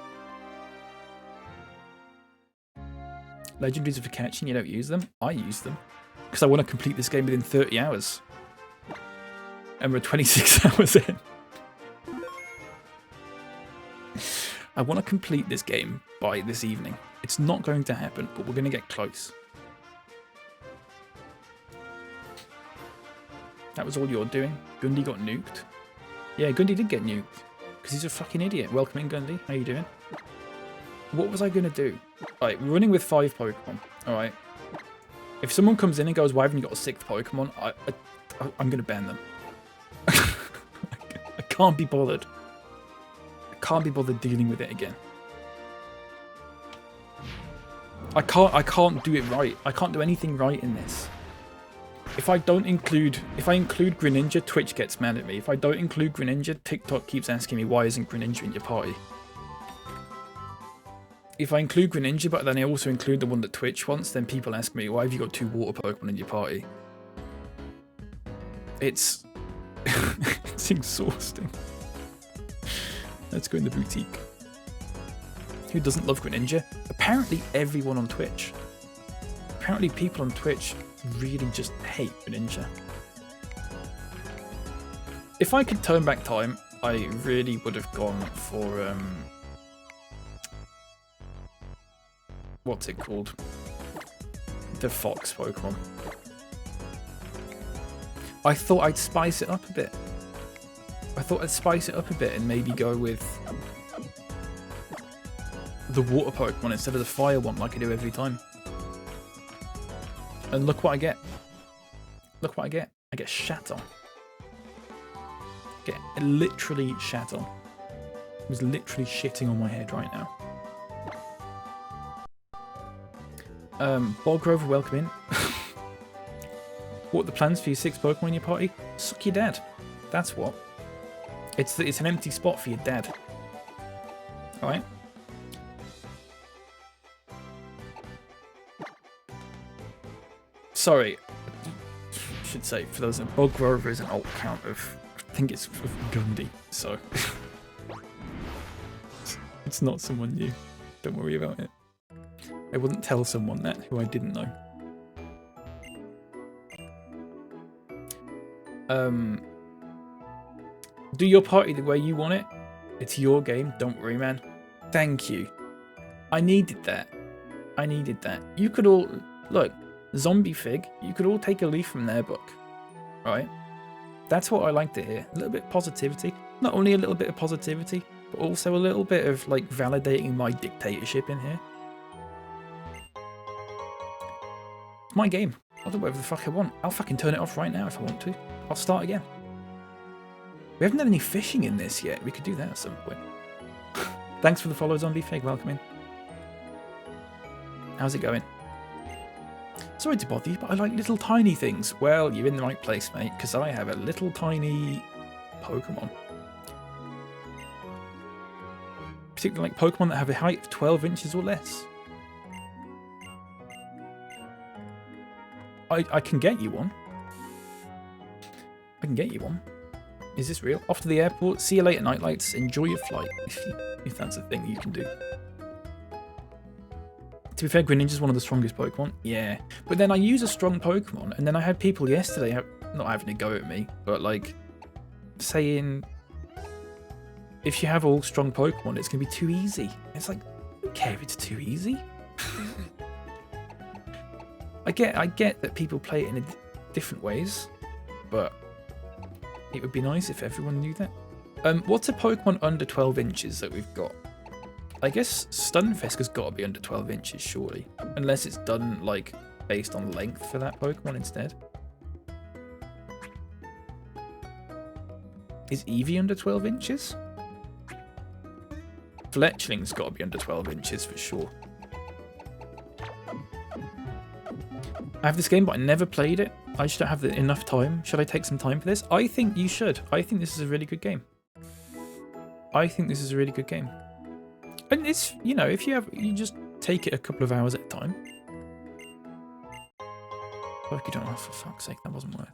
Legendaries are for catching. You don't use them. I use them because I want to complete this game within 30 hours. And we're 26 hours in. I want to complete this game by this evening. It's not going to happen, but we're going to get close. That was all you're doing. Gundy got nuked. Yeah, Gundy did get nuked. Because he's a fucking idiot. Welcome in, Gundy. How you doing? What was I going to do? Right, we're running with 5 Pokemon. Alright. If someone comes in and goes, why haven't you got a 6th Pokemon? I'm going to ban them. I can't be bothered. I can't be bothered dealing with it again. I can't do it right. I can't do anything right in this. If I include Greninja, Twitch gets mad at me. If I don't include Greninja, TikTok keeps asking me why isn't Greninja in your party. If I include Greninja, but then I also include the one that Twitch wants, then people ask me, why have you got 2 water Pokemon in your party? It's... it's exhausting. Let's go in the boutique. Who doesn't love Greninja? Apparently everyone on Twitch. Apparently people on Twitch really just hate Greninja. If I could turn back time, I really would have gone for what's it called? The Fox Pokemon. I thought I'd spice it up a bit. And maybe go with the water Pokemon instead of the fire one like I do every time. And look what I get. Look what I get. I get shat on. Get literally shat on. I was literally shitting on my head right now. Bog Rover, welcome in. What are the plans for your 6 Pokemon in your party? Suck your dad. That's what. It's an empty spot for your dad. Alright? Sorry. I should say, for those, Bog Rover is an alt account of, I think it's of Gundy, so. It's not someone new. Don't worry about it. I wouldn't tell someone that who I didn't know. Do your party the way you want it. It's your game, don't worry, man. Thank you. I needed that. I needed that. You could all... Look, Zombie Fig, you could all take a leaf from their book. Right? That's what I like to hear. A little bit of positivity. Not only a little bit of positivity, but also a little bit of, like, validating my dictatorship in here. It's my game. I'll do whatever the fuck I want. I'll fucking turn it off right now if I want to. I'll start again. We haven't done any fishing in this yet. We could do that at some point. Thanks for the follow, Zombie Fig. Welcome in. How's it going? Sorry to bother you, but I like little tiny things. Well, you're in the right place, mate, because I have a little tiny Pokemon. Particularly like Pokemon that have a height of 12 inches or less. I can get you one. I can get you one. Is this real? Off to the airport. See you later, Nightlights. Enjoy your flight, if that's a thing you can do. To be fair, Greninja's one of the strongest Pokemon. Yeah. But then I use a strong Pokemon, and then I had people yesterday, not having a go at me, but like, saying, if you have all strong Pokemon, it's going to be too easy. It's like, I don't care if it's too easy. I get that people play it in different ways, but it would be nice if everyone knew that. What's a Pokemon under 12 inches that we've got? I guess Stunfisk has got to be under 12 inches, surely. Unless it's done, like, based on length for that Pokemon instead. Is Eevee under 12 inches? Fletchling's got to be under 12 inches for sure. I have this game, but I never played it. I just don't have enough time. Should I take some time for this? I think you should. I think this is a really good game. And it's, you know, if you just take it a couple of hours at a time. Fuck, you don't know, for fuck's sake, that wasn't worth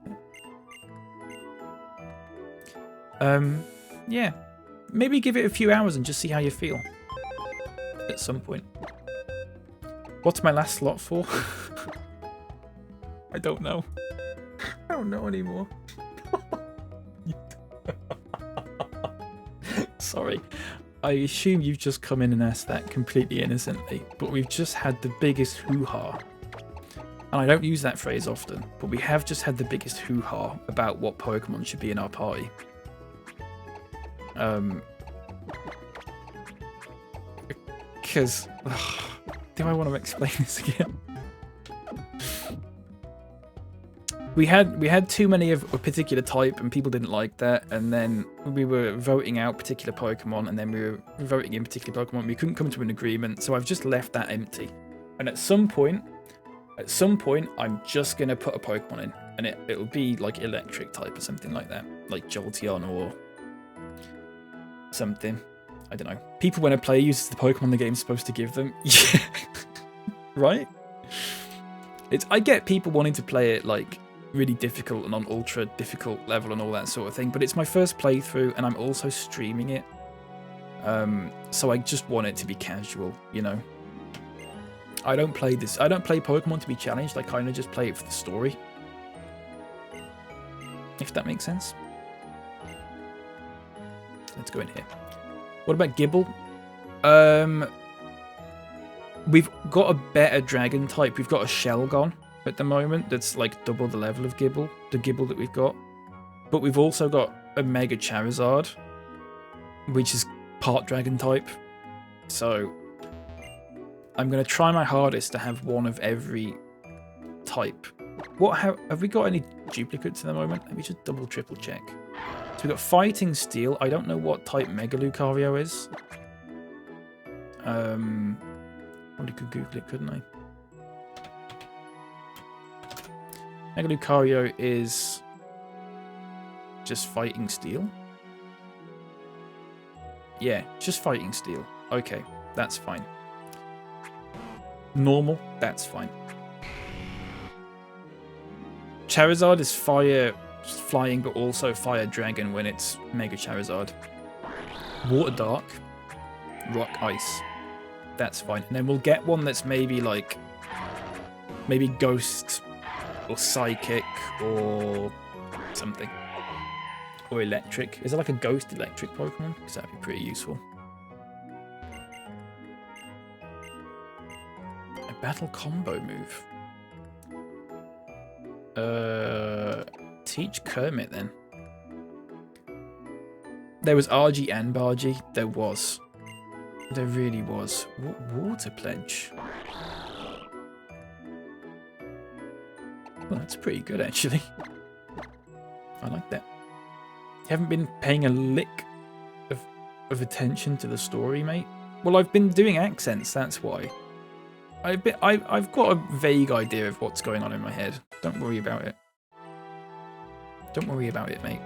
it. Yeah. Maybe give it a few hours and just see how you feel. At some point. What's my last slot for? I don't know. I don't know anymore. Sorry. I assume you've just come in and asked that completely innocently, but we've just had the biggest hoo-ha. And I don't use that phrase often, but we have just had the biggest hoo-ha about what Pokemon should be in our party. Because... do I want to explain this again? We had too many of a particular type and people didn't like that, and then we were voting out particular Pokemon, and then we were voting in particular Pokemon. We couldn't come to an agreement, so I've just left that empty. And at some point, I'm just going to put a Pokemon in. And it'll be like electric type or something like that. Like Jolteon or something. I don't know. People when I play uses the Pokemon the game's supposed to give them. Yeah. Right? I get people wanting to play it like really difficult and on ultra difficult level and all that sort of thing, but it's my first playthrough and I'm also streaming it. So I just want it to be casual, you know. I don't play Pokemon to be challenged, I kind of just play it for the story. If that makes sense. Let's go in here. What about Gibble? We've got a better dragon type. We've got a Shelgon at the moment that's like double the level of Gibble, the Gibble that we've got. But we've also got a Mega Charizard, which is part dragon type. So I'm going to try my hardest to have one of every type. Have we got any duplicates at the moment? Let me just double triple check. So we've got Fighting Steel. I don't know what type Mega Lucario is. Probably could Google it, couldn't I? Mega Lucario is just Fighting Steel. Yeah, just Fighting Steel. Okay, that's fine. Normal, that's fine. Charizard is flying, but also fire dragon when it's Mega Charizard. Water Dark, Rock Ice. That's fine. And then we'll get one that's maybe like, maybe Ghost or Psychic or something. Or Electric. Is it like a Ghost Electric Pokemon? Because that'd be pretty useful. A battle combo move. Teach Kermit then. There was RG and Bargy. There was. There really was. Water Pledge. Well, that's pretty good actually. I like that. You haven't been paying a lick of attention to the story, mate? Well, I've been doing accents, that's why. I've got a vague idea of what's going on in my head. Don't worry about it. Don't worry about it, mate.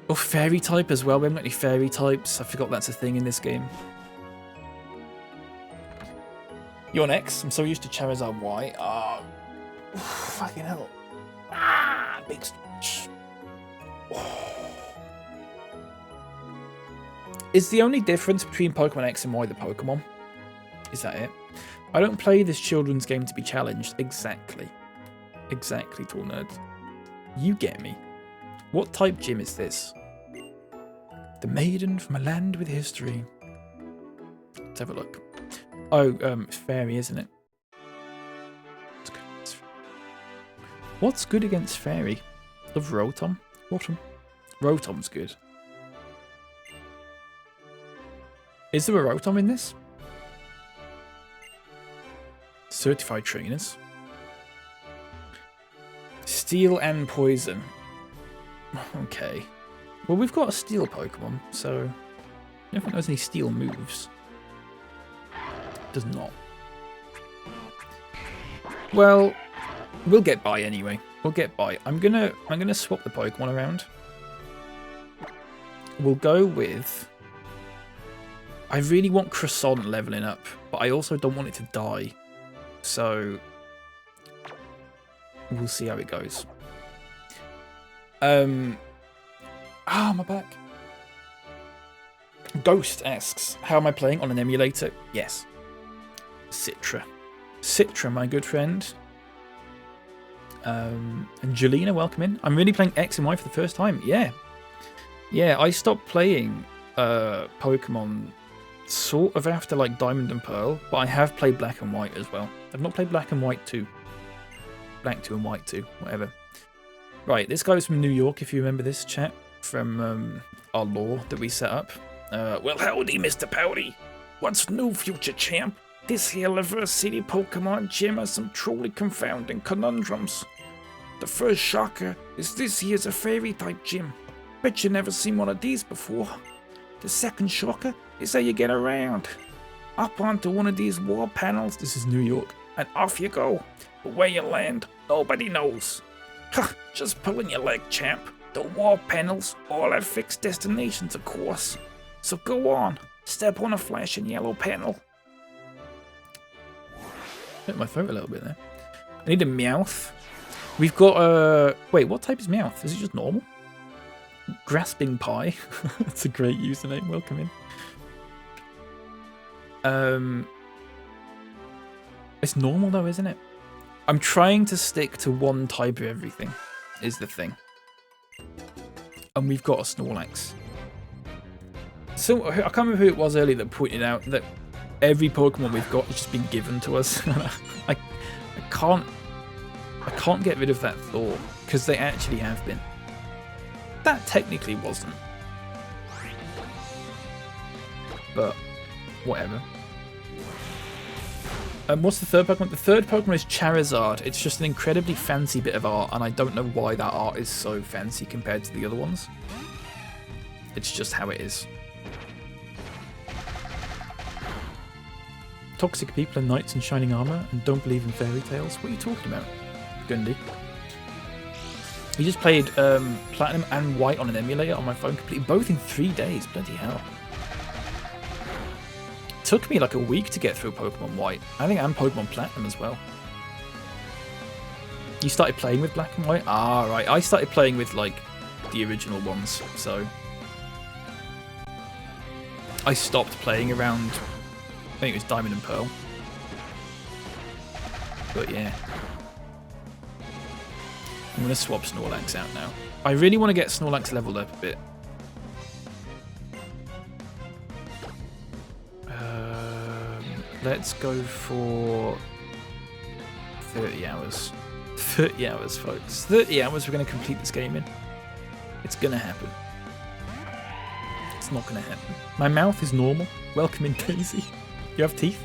Oh, fairy type as well. We haven't got any fairy types. I forgot that's a thing in this game. You're on X. I'm so used to Charizard Y. Oh, fucking hell. Ah, big stretch. Oh. Is the only difference between Pokemon X and Y the Pokemon? Is that it? I don't play this children's game to be challenged. Exactly. Exactly, tall nerd. You get me. What type gym is this? The maiden from a land with history. Let's have a look. Oh, fairy, isn't it? What's good against fairy? Love Rotom. Rotom. Rotom's good. Is there a Rotom in this? Certified trainers. Steel and poison. Okay. Well, we've got a steel Pokemon, so I don't think there's any steel moves. Does not. Well, we'll get by anyway. We'll get by. I'm gonna swap the Pokemon around. We'll go with. I really want Croissant leveling up, but I also don't want it to die. So we'll see how it goes. My back. Ghost asks, how am I playing on an emulator? Yes. Citra. Citra, my good friend. And Jelena, welcome in. I'm really playing X and Y for the first time. Yeah. Yeah, I stopped playing Pokemon sort of after like Diamond and Pearl, but I have played Black and White as well. I've not played Black and White 2. Black 2 and White 2, whatever. Right, this guy was from New York, if you remember this chat, from our lore that we set up. Well, howdy, Mr. Pouty. What's new, future champ? This here Reverse City Pokemon gym has some truly confounding conundrums. The first shocker is this here's a fairy-type gym. Bet you never seen one of these before. The second shocker is how you get around. Up onto one of these wall panels, this is New York, and off you go. But where you land, Nobody knows. Just pulling your leg, champ. The war panels all have fixed destinations, of course. So go on, step on a flashing yellow panel. Hit my throat a little bit there. I need a Meowth. We've got wait, what type is Meowth? Is it just normal? Grasping Pie. That's a great username. Welcome in. It's normal though, isn't it? I'm trying to stick to one type of everything, is the thing. And we've got a Snorlax. So, I can't remember who it was earlier that pointed out that every Pokemon we've got has just been given to us. I can't get rid of that thought, because they actually have been. That technically wasn't. But, whatever. What's the third Pokemon? The third Pokemon is Charizard. It's just an incredibly fancy bit of art, and I don't know why that art is so fancy compared to the other ones. It's just how it is. Toxic people are knights in shining armor and don't believe in fairy tales. What are you talking about, Gundy? He just played Platinum and White on an emulator on my phone, completely both in 3 days. Bloody hell. Took me like a week to get through Pokemon White. I think and Pokemon Platinum as well. You started playing with Black and White? Ah, right. I started playing with, like, the original ones, so... I stopped playing around... I think it was Diamond and Pearl. But yeah. I'm going to swap Snorlax out now. I really want to get Snorlax leveled up a bit. Let's go for 30 hours. 30 hours, folks. 30 hours we're going to complete this game in. It's going to happen. It's not going to happen. My mouth is normal. Welcome in, Daisy. You have teeth?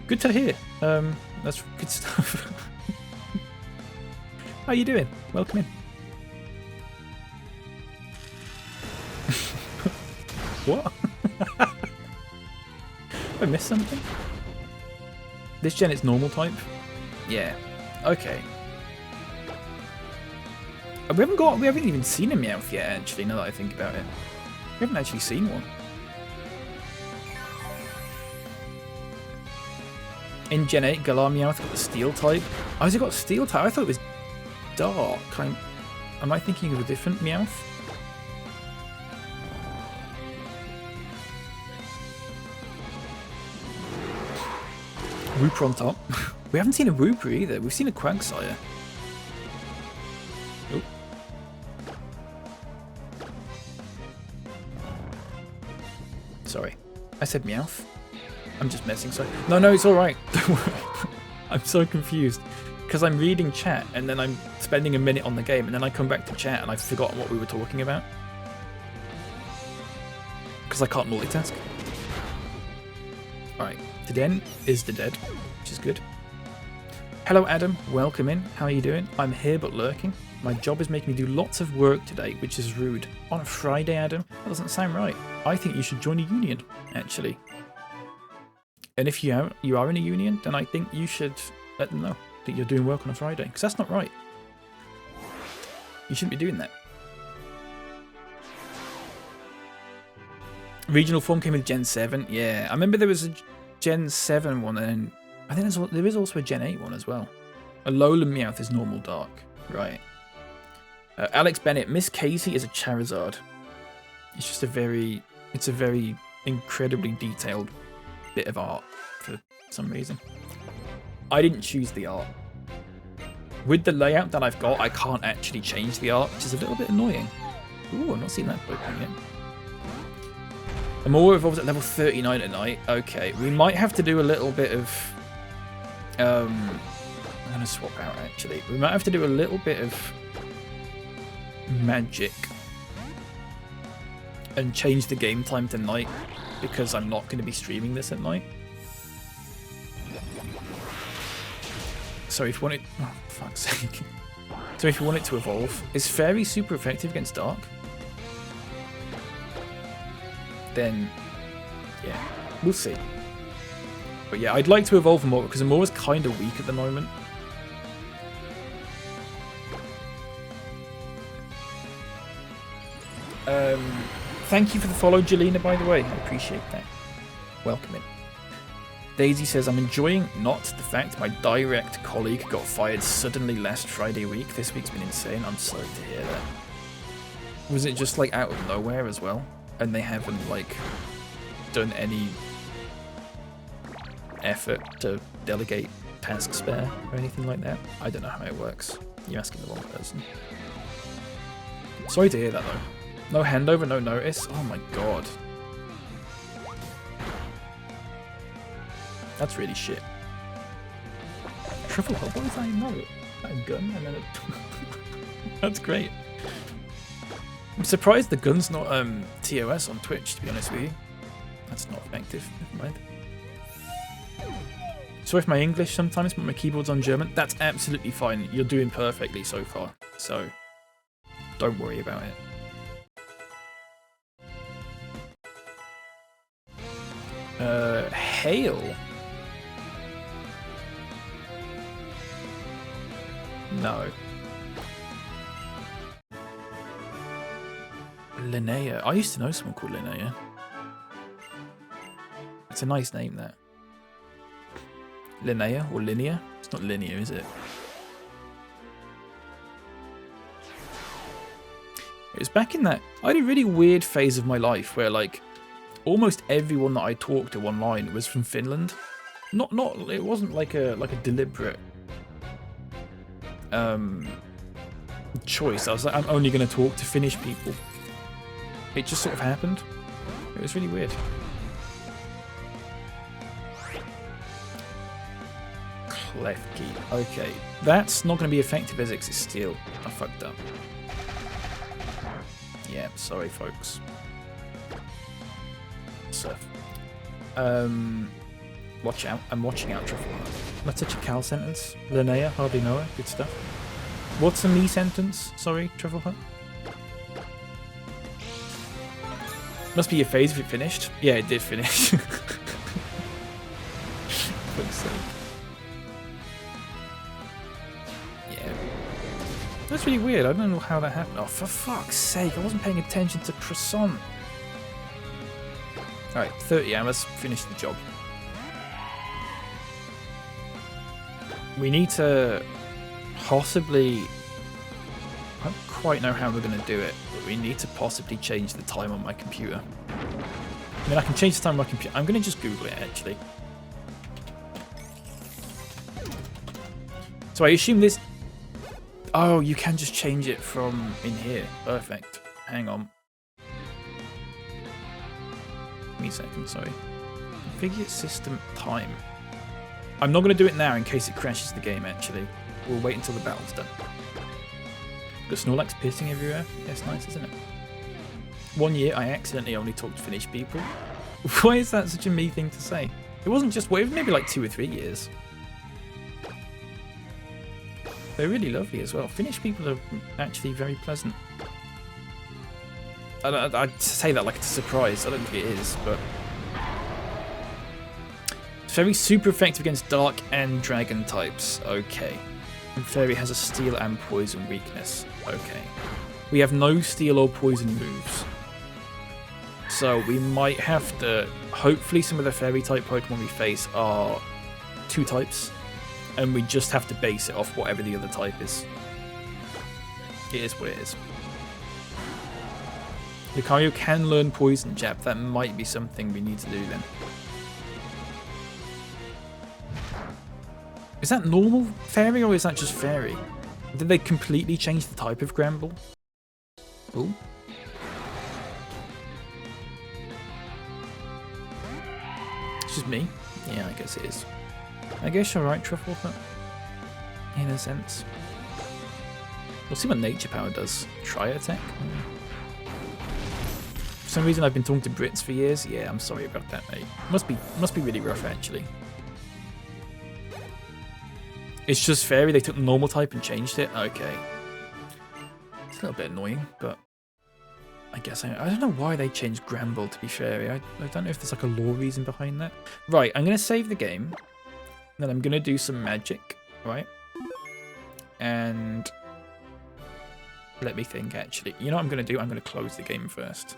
Good to hear. That's good stuff. How you doing? Welcome in. What? I missed something? This gen it's normal type? Yeah. Okay. We haven't even seen a Meowth yet, actually, now that I think about it. We haven't actually seen one. In Gen 8, Galar Meowth got the Steel type. Oh, has it got Steel type? I thought it was Dark. Am I thinking of a different Meowth? Wooper on top. We haven't seen a Wooper either. We've seen a Quagsire. Oh. Sorry. I said Meowth. I'm just messing, sorry. No, it's alright. Don't worry. I'm so confused. Because I'm reading chat and then I'm spending a minute on the game and then I come back to chat and I've forgotten what we were talking about. Because I can't multitask. Alright. Tiden is the dead, which is good. Hello Adam, welcome in. How are you doing? I'm here but lurking. My job is making me do lots of work today, which is rude. On a Friday, Adam? That doesn't sound right. I think you should join a union, actually. And if you are in a union, then I think you should let them know that you're doing work on a Friday, because that's not right. You shouldn't be doing that. Regional form came with Gen 7. Yeah, I remember there was a Gen 7 one, and I think there is also a Gen 8 one as well. A Alolan Meowth is normal dark. Right. Alex Bennett, Miss Casey is a Charizard. It's just a very incredibly detailed bit of art for some reason. I didn't choose the art. With the layout that I've got, I can't actually change the art, which is a little bit annoying. Ooh, I've not seen that Pokemon yet. Amora evolves at level 39 at night. Okay, we might have to do a little bit of... I'm going to swap out, actually. We might have to do a little bit of magic and change the game time to night, because I'm not going to be streaming this at night. So if you want it... Oh, for fuck's sake. So if you want it to evolve, is Fairy super effective against Dark? Then, yeah, we'll see. But yeah, I'd like to evolve Amora, because Amora's kind of weak at the moment. Thank you for the follow, Jelena, by the way. I appreciate that. Welcome in. Daisy says, I'm enjoying not the fact my direct colleague got fired suddenly last Friday week. This week's been insane. I'm sorry to hear that. Was it just like out of nowhere as well? And they haven't like done any effort to delegate task spare or anything like that? I don't know how it works. You're asking the wrong person. Sorry to hear that though. No handover, no notice. Oh my god. That's really shit. Triple hop, what is that note? That a gun and then a... That's great. I'm surprised the gun's not TOS on Twitch, to be honest with you. That's not effective. Never mind. Sorry if my English sometimes, but my keyboard's on German. That's absolutely fine. You're doing perfectly so far. So, don't worry about it. Hail? No. Linnea. I used to know someone called Linnea. It's a nice name, that. Linnea or Linnea? It's not linear, is it? It was back in that... I had a really weird phase of my life where, like, almost everyone that I talked to online was from Finland. Not. It wasn't like a deliberate choice. I was like, I'm only going to talk to Finnish people. It just sort of happened. It was really weird. Klefki. Okay. That's not going to be effective as it's steel. I fucked up. Yeah, sorry folks. Surf. Watch out. I'm watching out, Truffle. Let's touch a Cal sentence. Linnea, hardly know her. Good stuff. What's a me sentence? Sorry, Truffle Hut. Must be your phase if it finished. Yeah, it did finish. Fuck's sake. Yeah. That's really weird. I don't know how that happened. Oh, for fuck's sake. I wasn't paying attention to Croissant. Alright, 30 hours. Finish the job. We need to possibly... I don't quite know how we're going to do it, but we need to possibly change the time on my computer. I mean, I can change the time on my computer. I'm going to just Google it, actually. So I assume this... Oh, you can just change it from in here. Perfect. Hang on. Give me a second, sorry. Configure system time. I'm not going to do it now in case it crashes the game, actually. We'll wait until the battle's done. Got Snorlax pissing everywhere. That's nice, isn't it? 1 year, I accidentally only talked to Finnish people. Why is that such a me thing to say? It wasn't just... Well, it was maybe like 2 or 3 years. They're really lovely as well. Finnish people are actually very pleasant. I'd say that like it's a surprise. I don't think it is, but... It's very super effective against dark and dragon types. Okay. And Fairy has a steel and poison weakness. Okay. We have no steel or poison moves. So we might have to... Hopefully some of the Fairy type Pokemon we face are 2 types. And we just have to base it off whatever the other type is. It is what it is. Lucario can learn Poison Jab. That might be something we need to do then. Is that normal Fairy or is that just Fairy? Did they completely change the type of Gramble? Ooh. It's just me? Yeah, I guess it is. I guess you're right, Truffle, but in a sense. We'll see what Nature Power does. Try attack? For some reason I've been talking to Brits for years. Yeah, I'm sorry about that, mate. Must be really rough, actually. It's just Fairy, they took normal type and changed it? Okay. It's a little bit annoying, but... I guess I don't know why they changed Gramble to be Fairy. I don't know if there's like a lore reason behind that. Right, I'm going to save the game. And then I'm going to do some magic, right? And... Let me think, actually. You know what I'm going to do? I'm going to close the game first.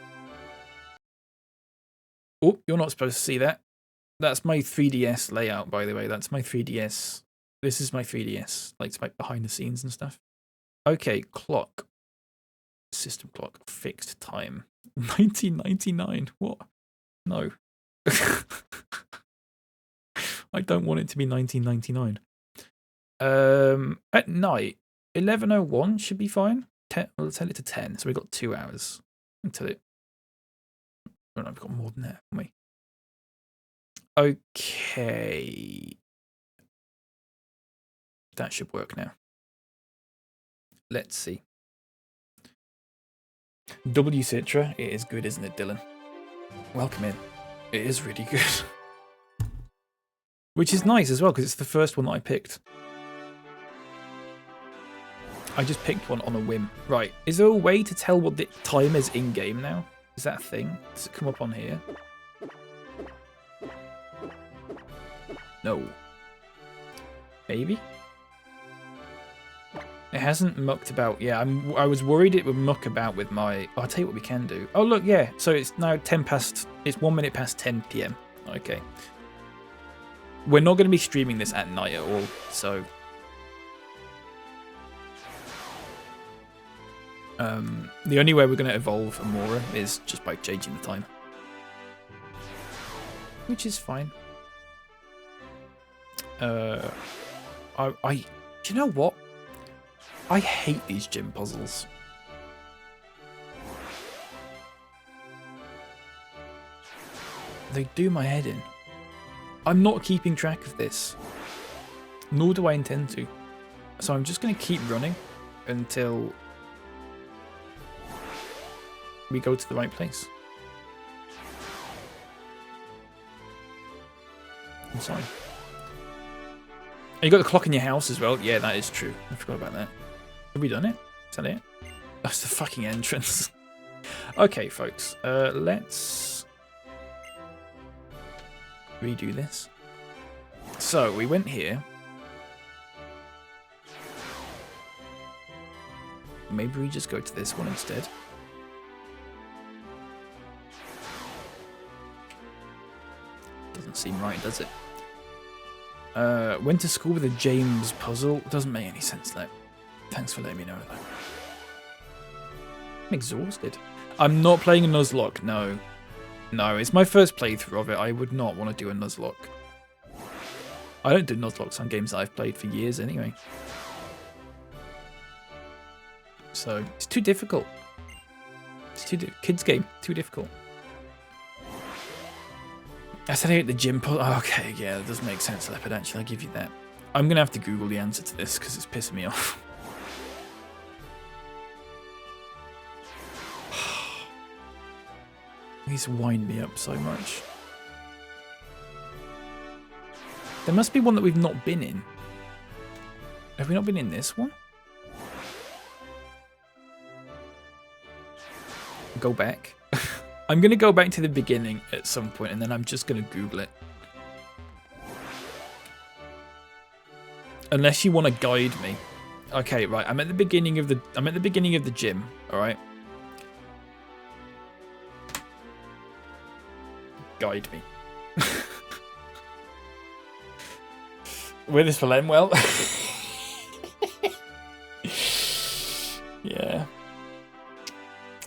Oh, you're not supposed to see that. That's my 3DS layout, by the way. That's my 3DS. This is my 3DS. Like, it's like behind the scenes and stuff. Okay, clock. System clock. Fixed time. 1999. What? No. I don't want it to be 1999. At night, 11:01 should be fine. 10, let's set it to 10. So we've got 2 hours until it. Oh, no, we've got more than that, haven't we? Okay. That should work now. Let's see. W Citra, it is good, isn't it, Dylan? Welcome in. It is really good. Which is nice as well, because it's the first one that I picked. I just picked one on a whim. Right, is there a way to tell what the time is in-game now? Is that a thing? Does it come up on here? No. Maybe? It hasn't mucked about. Yeah, I was worried it would muck about with my... Oh, I'll tell you what we can do. Oh, look, yeah. So it's now 10 past... It's 1 minute past 10 PM. Okay. We're not going to be streaming this at night at all, so... the only way we're going to evolve Amora is just by changing the time. Which is fine. Do you know what? I hate these gym puzzles. They do my head in. I'm not keeping track of this. Nor do I intend to. So I'm just going to keep running until we go to the right place. I'm sorry. And you got the clock in your house as well. Yeah, that is true. I forgot about that. Have we done it? Is that it? That's the fucking entrance. Okay, folks. Let's redo this. So, we went here. Maybe we just go to this one instead. Doesn't seem right, does it? Went to school with a James puzzle. Doesn't make any sense, though. Thanks for letting me know that. I'm exhausted. I'm not playing a Nuzlocke, no. No, it's my first playthrough of it. I would not want to do a Nuzlocke. I don't do Nuzlocks on games that I've played for years anyway. So, it's too difficult. It's too kids game, too difficult. I said I hate the gym puzzle. Oh, okay, yeah, that does make sense, Leopard, actually. I'll give you that. I'm going to have to Google the answer to this because it's pissing me off. These wind me up so much. There must be one that we've not been in. Have we not been in this one? Go back. I'm going to go back to the beginning at some point, and then I'm just going to Google it. Unless you want to guide me. Okay, right. I'm at the beginning of the gym, all right? Guide me. With this for Lenwell. Yeah.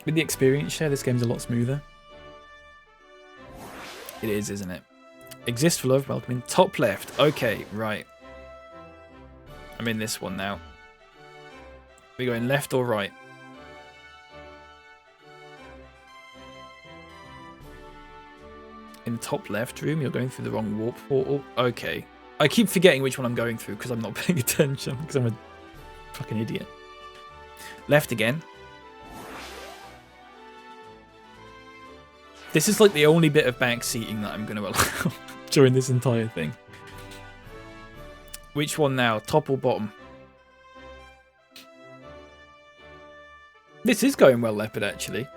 With the experience share, this game's a lot smoother. It is, isn't it? Exist for love, welcome in. Top left. Okay, right. I'm in this one now. We're going left or right? In the top left room, you're going through the wrong warp portal. Okay. I keep forgetting which one I'm going through because I'm not paying attention because I'm a fucking idiot. Left again. This is like the only bit of back seating that I'm going to allow during this entire thing. Which one now? Top or bottom? This is going well, Leopard, actually.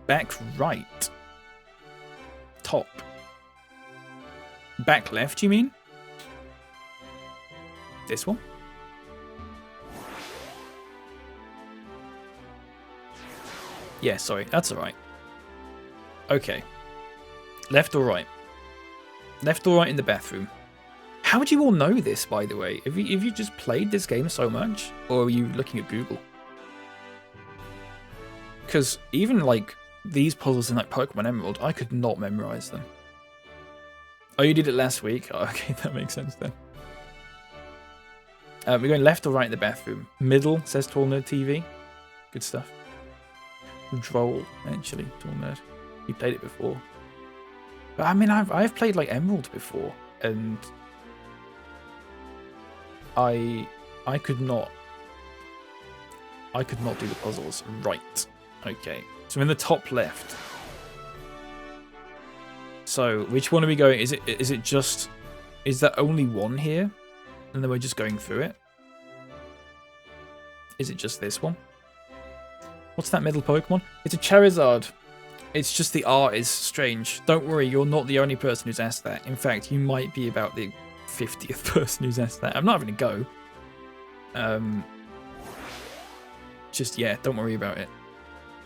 Back right. Top. Back left, you mean? This one? Yeah, sorry. That's alright. Okay. Left or right? Left or right in the bathroom? How would you all know this, by the way? Have you just played this game so much? Or are you looking at Google? Because even, like, these puzzles in, like, Pokemon Emerald, I could not memorize them. Oh, you did it last week? Oh, okay, that makes sense then. We're going left or right in the bathroom? Middle, says Tall Nerd TV. Good stuff. Droll, actually, Tall Nerd. You played it before. But, I mean, I've played, like, Emerald before, and I could not do the puzzles right. Okay, so in the top left. So which one are we going? Is that only one here, and then we're just going through it? Is it just this one? What's that middle Pokemon? It's a Charizard. It's just the art is strange. Don't worry, you're not the only person who's asked that. In fact, you might be about the 50th person who's asked that. I'm not having a go. Just, yeah, don't worry about it.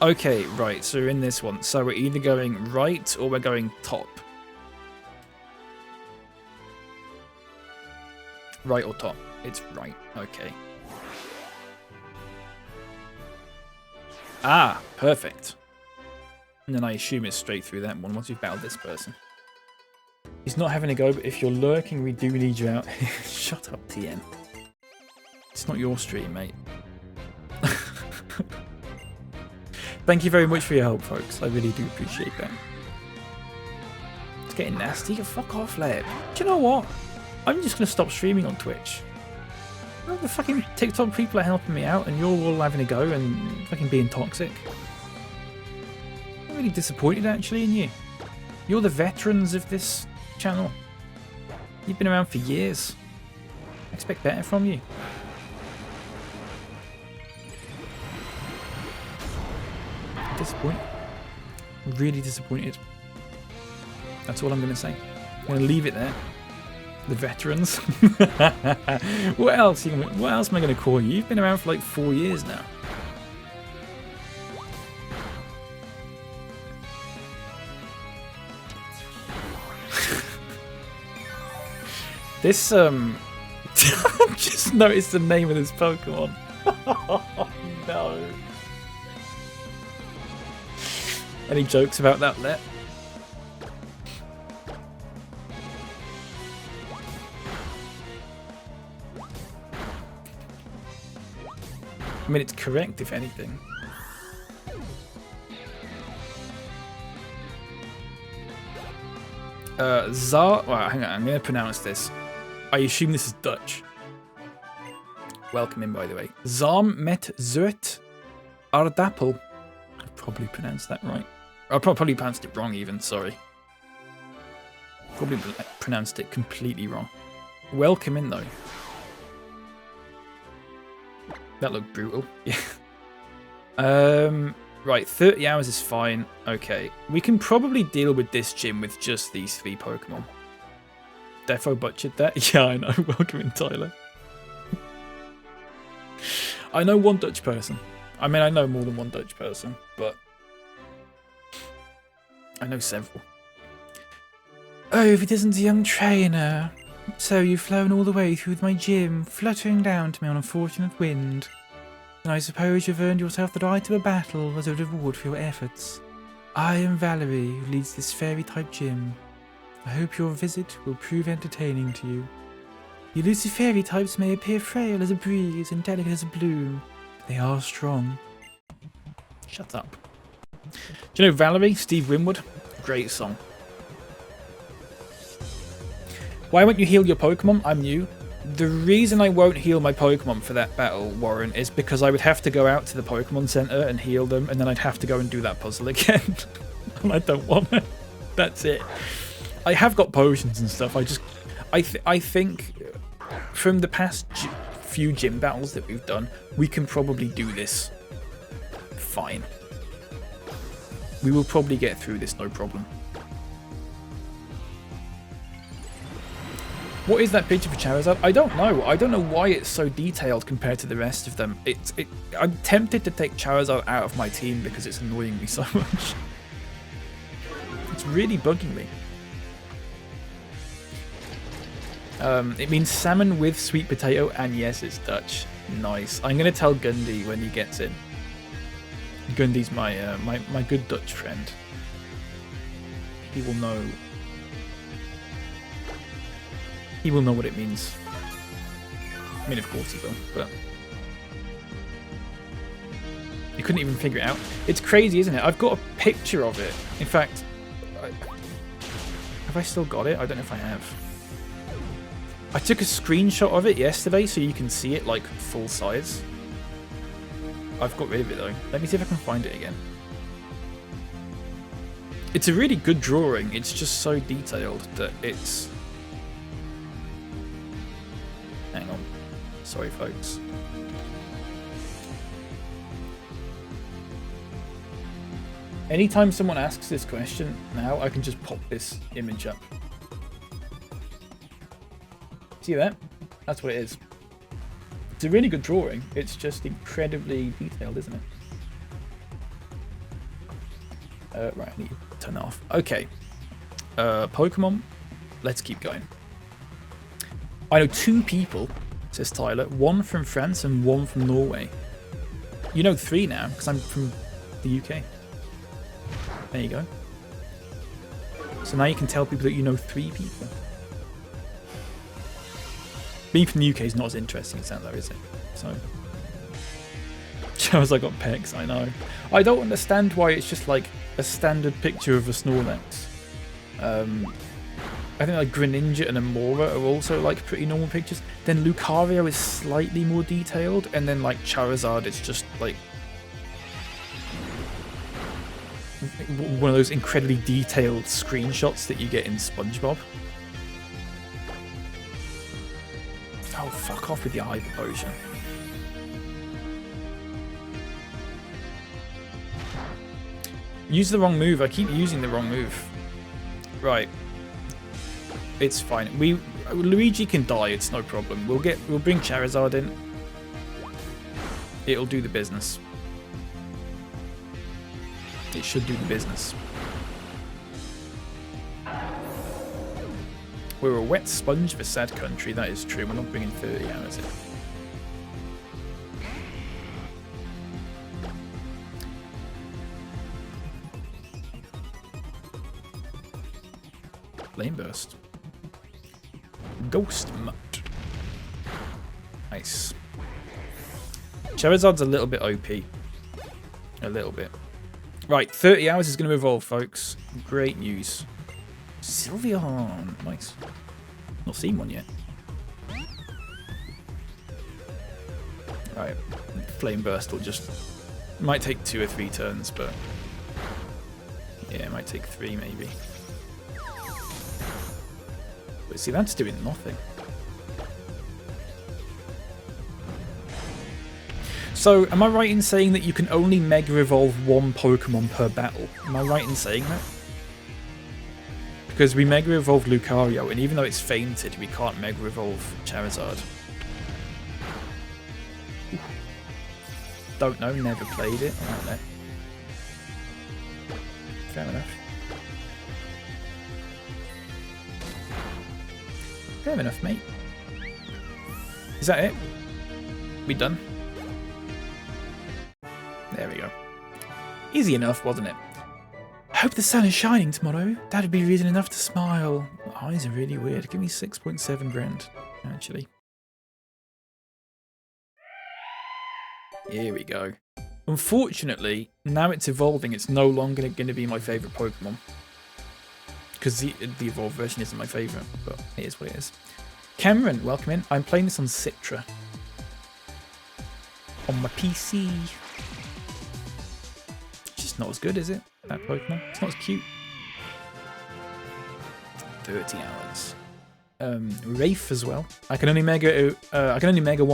Okay, right, so we're in this one. So we're either going right or we're going top. Right or top? It's right, okay. Ah, perfect. And then I assume it's straight through that one once we've battled this person. He's not having a go, but if you're lurking, we do need you out. Shut up, TN. It's not your stream, mate. Thank you very much for your help, folks. I really do appreciate that. It's getting nasty. Fuck off, Lab. Do you know what? I'm just going to stop streaming on Twitch. Well, the fucking TikTok people are helping me out, and you're all having a go and fucking being toxic. I'm really disappointed, actually, in you. You're the veterans of this channel. You've been around for years. I expect better from you. Disappointed. Really disappointed. That's all I'm going to say. I'm going to leave it there. The veterans. What else am I going to call you? You've been around for like 4 years now. This I've just noticed the name of this Pokemon. Oh, no. Any jokes about that, Let? I mean, it's correct, if anything. Well, hang on, I'm going to pronounce this. I assume this is Dutch. Welcome in, by the way. Zarm met Zuet Ardappel. I probably pronounced that right. I probably pronounced it wrong even, sorry. Probably pronounced it completely wrong. Welcome in, though. That looked brutal. Yeah. Right, 30 hours is fine. Okay. We can probably deal with this gym with just these 3 Pokemon. Defo butchered that. Yeah, I know. Welcome in, Tyler. I know one Dutch person. I mean, I know more than one Dutch person, but I know several. Oh, if it isn't a young trainer. So you've flown all the way through my gym, fluttering down to me on a fortunate wind. And I suppose you've earned yourself the right to a battle as a reward for your efforts. I am Valerie, who leads this fairy-type gym. I hope your visit will prove entertaining to you. The elusive fairy types may appear frail as a breeze and delicate as a bloom, but they are strong. Shut up. Do you know Valerie, Steve Winwood? Great song. Why won't you heal your Pokemon? I'm new. The reason I won't heal my Pokemon for that battle, Warren, is because I would have to go out to the Pokemon Center and heal them, and then I'd have to go and do that puzzle again. And I don't want it. That's it. I have got potions and stuff. I think from the past few gym battles that we've done, we can probably do this fine. We will probably get through this, no problem. What is that picture for Charizard? I don't know. I don't know why it's so detailed compared to the rest of them. I'm tempted to take Charizard out of my team because it's annoying me so much. It's really bugging me. It means salmon with sweet potato, and yes, it's Dutch. Nice. I'm gonna tell Gundy when he gets in. Gundy's my my good Dutch friend. He will know. He will know what it means. I mean, of course he will, but you couldn't even figure it out. It's crazy, isn't it? I've got a picture of it. In fact, have I still got it? I don't know if I have. I took a screenshot of it yesterday so you can see it like full size. I've got rid of it though. Let me see if I can find it again. It's a really good drawing. It's just so detailed that it's... Hang on. Sorry, folks. Anytime someone asks this question now, I can just pop this image up. See that? That's what it is. It's a really good drawing. It's just incredibly detailed, isn't it? Right, I need to turn that off. Okay. Pokemon. Let's keep going. I know 2 people, says Tyler. 1 from France and 1 from Norway. You know 3 now, because I'm from the UK. There you go. So now you can tell people that you know 3 people. Being from the UK is not as interesting as that though, is it? So... Charizard got pecs, I know. I don't understand why it's just like a standard picture of a Snorlax. I think like Greninja and Amora are also like pretty normal pictures. Then Lucario is slightly more detailed, and then like Charizard is just like one of those incredibly detailed screenshots that you get in SpongeBob. Oh, fuck off with your Hyper Potion. Use the wrong move. I keep using the wrong move. Right. It's fine. Luigi can die. It's no problem. We'll bring Charizard in. It'll do the business. It should do the business. We're a wet sponge for sad country. That is true. We're not bringing 30 hours in. Flame Burst. Ghost Mutt. Nice. Charizard's a little bit OP. A little bit. Right, 30 hours is going to evolve, folks. Great news. Sylveon. Nice. Not seen one yet. Right. Flame Burst will just... Might take 2 or 3 turns, but... Yeah, it might take 3 maybe. But see, that's doing nothing. So, am I right in saying that you can only Mega Evolve 1 Pokemon per battle? Am I right in saying that? Because we Mega Evolved Lucario, and even though it's fainted, we can't Mega Evolve Charizard. Don't know, never played it. Alright then. Fair enough. Fair enough, mate. Is that it? We done? There we go. Easy enough, wasn't it? I hope the sun is shining tomorrow. That'd be reason enough to smile. My eyes are really weird. Give me 6.7 grand, actually. Here we go. Unfortunately, now it's evolving, it's no longer going to be my favourite Pokemon. Because the evolved version isn't my favourite, but it is what it is. Cameron, welcome in. I'm playing this on Citra. On my PC. It's just not as good, is it? That Pokemon. It's not as cute. 30 hours. Wraith as well. I can only mega 1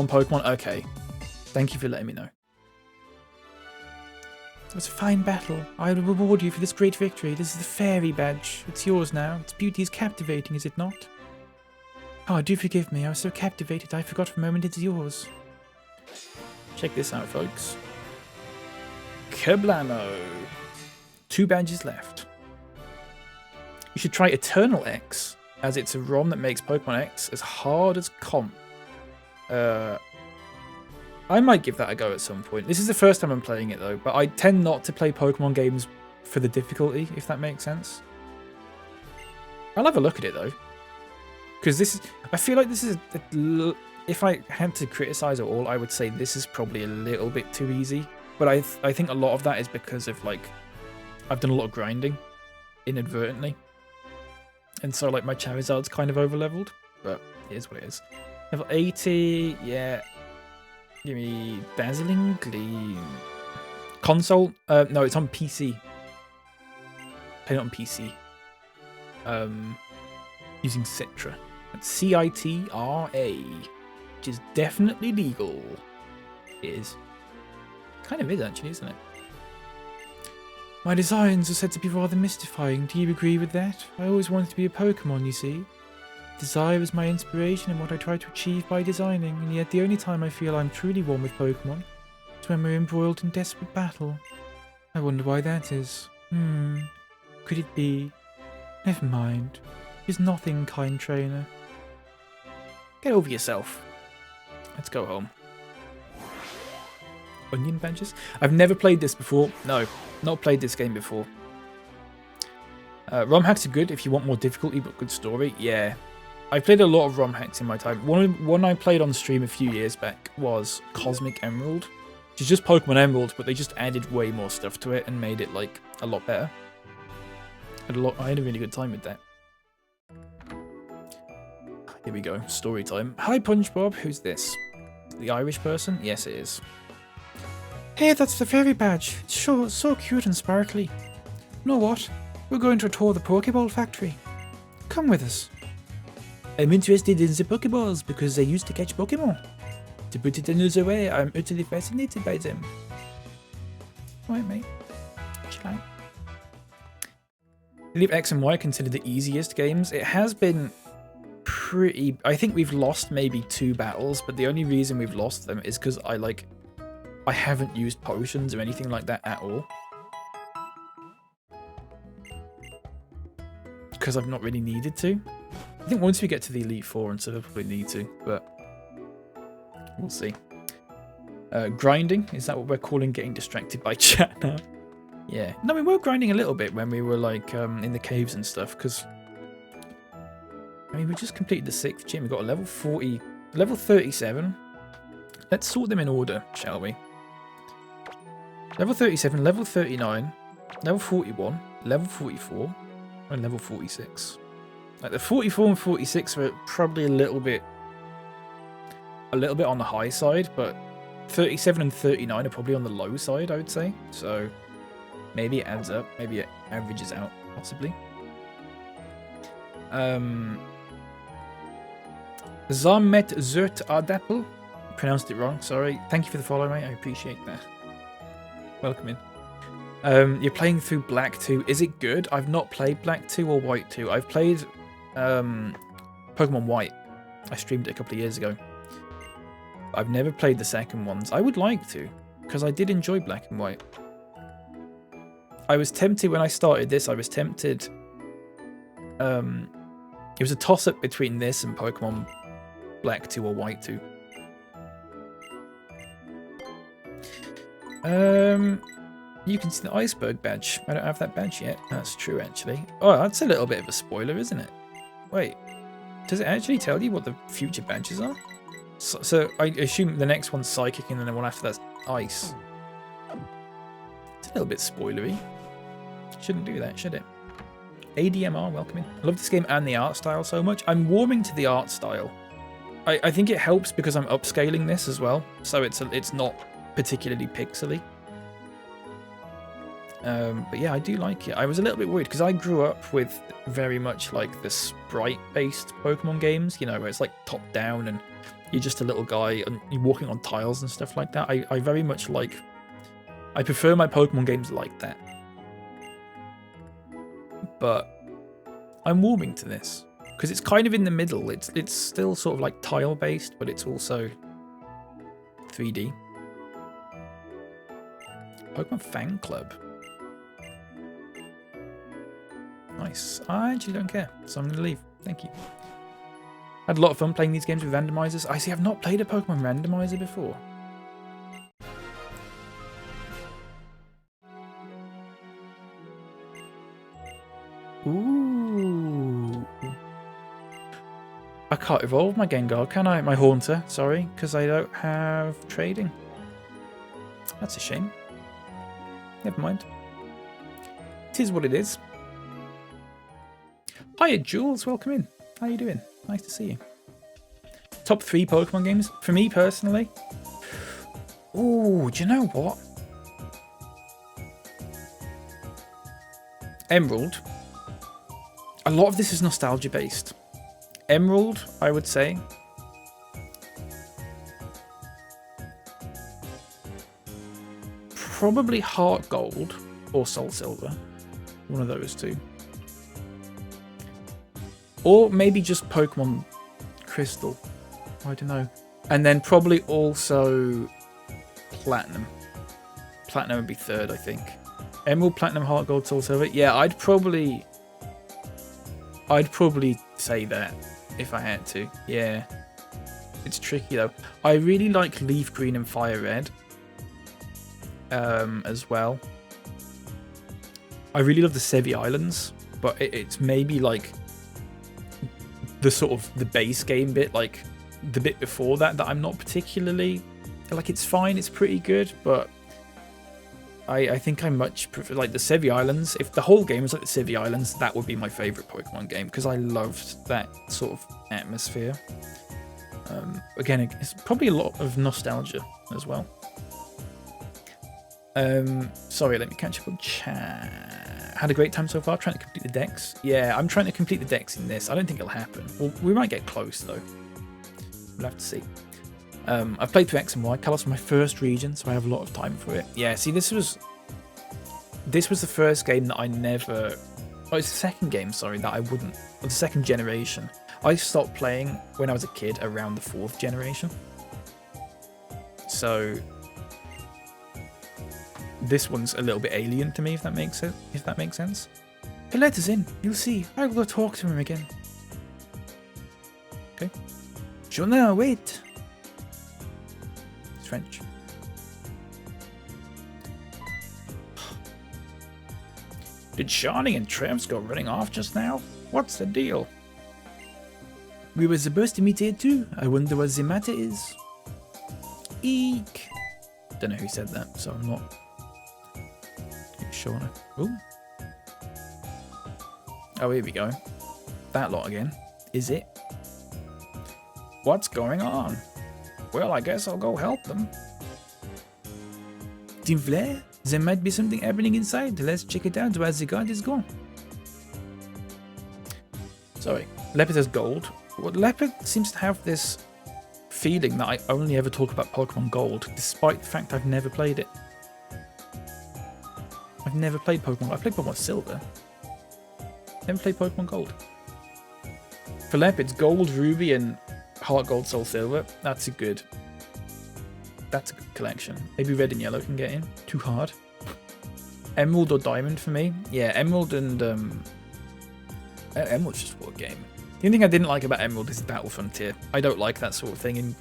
Pokemon. Okay. Thank you for letting me know. It was a fine battle. I will reward you for this great victory. This is the fairy badge. It's yours now. Its beauty is captivating, is it not? Oh, do forgive me. I was so captivated I forgot for a moment it's yours. Check this out, folks. Kablamo. 2 badges left. You should try Eternal X, as it's a ROM that makes Pokemon X as hard as comp. I might give that a go at some point. This is the first time I'm playing it, though, but I tend not to play Pokemon games for the difficulty, if that makes sense. I'll have a look at it, though. Because this is... I feel like this is... If I had to criticize at all, I would say this is probably a little bit too easy. But I think a lot of that is because of, like... I've done a lot of grinding. Inadvertently. And so, like, my Charizard's kind of over-leveled. But it is what it is. Level 80... Yeah... Give me Dazzling Gleam. Console? No, it's on PC. Play it on PC. Using Citra. That's C-I-T-R-A. Which is definitely legal. It is. Kind of is, actually, isn't it? My designs are said to be rather mystifying. Do you agree with that? I always wanted to be a Pokemon, you see. Desire is my inspiration and what I try to achieve by designing, and yet the only time I feel I'm truly one with Pokemon is when we're embroiled in desperate battle. I wonder why that is. Could it be? Never mind. It's nothing, kind trainer. Get over yourself. Let's go home. Onion badges? I've never played this before. No, not played this game before. ROM hacks are good if you want more difficulty but good story. Yeah. I've played a lot of ROM hacks in my time. One I played on stream a few years back was Cosmic Emerald, which is just Pokemon Emerald, but they just added way more stuff to it and made it like a lot better. I had a really good time with that. Here we go, story time. Hi Punchbob, who's this? The Irish person? Yes, it is. Hey, that's the fairy badge. It's so cute and sparkly. You know what? We're going to tour the Pokeball factory. Come with us. I'm interested in the Pokeballs because I used to catch Pokemon. To put it another way, I'm utterly fascinated by them. Right, mate. Chill out. I believe X and Y are considered the easiest games. It has been pretty... I think we've lost maybe 2 battles, but the only reason we've lost them is because I haven't used potions or anything like that at all. Because I've not really needed to. I think once we get to the Elite Four and stuff, we'll probably need to, but we'll see. Grinding, is that what we're calling getting distracted by chat now? Yeah. No, we were grinding a little bit when we were like in the caves and stuff, because I mean we just completed the 6th gym. We got a level 40, level 37. Let's sort them in order, shall we? Level 37, level 39, level 41, level 44, and level 46. Like the 44 and 46 are probably a little bit on the high side, but 37 and 39 are probably on the low side, I would say. So maybe it adds up, maybe it averages out, possibly. Zamet Zert Ardapple. Pronounced it wrong, sorry. Thank you for the follow, mate. I appreciate that. Welcome in. You're playing through Black 2. Is it good? I've not played Black 2 or White 2. I've played Pokemon White. I streamed it a couple of years ago. I've never played the second ones. I would like to, because I did enjoy Black and White. I was tempted when I started this. I was tempted. It was a toss-up between this and Pokemon Black 2 or White 2. You can see the Iceberg badge. I don't have that badge yet. That's true, actually. Oh, that's a little bit of a spoiler, isn't it? Wait. Does it actually tell you what the future badges are? So I assume the next one's Psychic and then the one after that's Ice. It's a little bit spoilery. Shouldn't do that, should it? ADMR, welcome in. I love this game and the art style so much. I'm warming to the art style. I think it helps because I'm upscaling this as well. So it's not particularly pixely. But yeah, I do like it. I was a little bit worried because I grew up with very much like the sprite-based Pokemon games, you know, where it's like top-down and you're just a little guy and you're walking on tiles and stuff like that. I very much like... I prefer my Pokemon games like that. But I'm warming to this because it's kind of in the middle. It's still sort of like tile based, but it's also 3D. Pokemon Fan Club. Nice. I actually don't care, so I'm going to leave. Thank you. Had a lot of fun playing these games with randomizers. I see I've not played a Pokemon randomizer before. Ooh. I can't evolve my Gengar, can I? My Haunter, sorry, because I don't have trading. That's a shame. Never mind. It is what it is. Hiya, Jules. Welcome in. How you doing? Nice to see you. Top 3 Pokemon games? For me, personally? Ooh, do you know what? Emerald. A lot of this is nostalgia-based. Emerald, I would say. Probably Heart Gold or Soul Silver. One of those two. Or maybe just Pokemon Crystal. I don't know. And then probably also Platinum. Platinum would be third, I think. Emerald, Platinum, Heart Gold, Soul Silver. Yeah, I'd probably say that if I had to. Yeah. It's tricky though. I really like Leaf Green and Fire Red. As well. I really love the Sevi Islands, but it's maybe like the sort of the base game bit, like the bit before that I'm not particularly like. It's fine, it's pretty good, but I think I much prefer like the Sevi Islands. If the whole game was like the Sevi Islands, that would be my favorite Pokemon game because I loved that sort of atmosphere. Again, it's probably a lot of nostalgia as well. Sorry, let me catch up on chat. Had a great time so far trying to complete the decks. Yeah, I'm trying to complete the decks in this. I don't think it'll happen. Well, we might get close though. We'll have to see. I've played through X and Y. Kalos was my first region, so I have a lot of time for it. Yeah, see, this was the first game that I never... Oh, it's the second game, sorry, that I wouldn't... Or the second generation. I stopped playing when I was a kid around the 4th generation. So... this one's a little bit alien to me, if that makes sense. He let us in. You'll see. I will go talk to him again. Okay. Sure now, wait. It's French. Did Shawnee and Tramps go running off just now? What's the deal? We were supposed to meet here too. I wonder what the matter is. Eek. Don't know who said that, so I'm not sure. Ooh. Oh, here we go. That lot again. Is it? What's going on? Well, I guess I'll go help them. Team Flair? There might be something happening inside. Let's check it out while the guard is gone. Sorry. Leopard has gold. Well, Leopard seems to have this feeling that I only ever talk about Pokemon Gold, despite the fact I've never played it. I've never played Pokemon. I've played Pokemon Silver. Never played Pokemon Gold. For Leopards, Gold, Ruby, and Heart Gold, Soul Silver. That's a good collection. Maybe Red and Yellow can get in. Too hard. Emerald or Diamond for me. Yeah, Emerald and Emerald's just what a game. The only thing I didn't like about Emerald is the Battle Frontier. I don't like that sort of thing in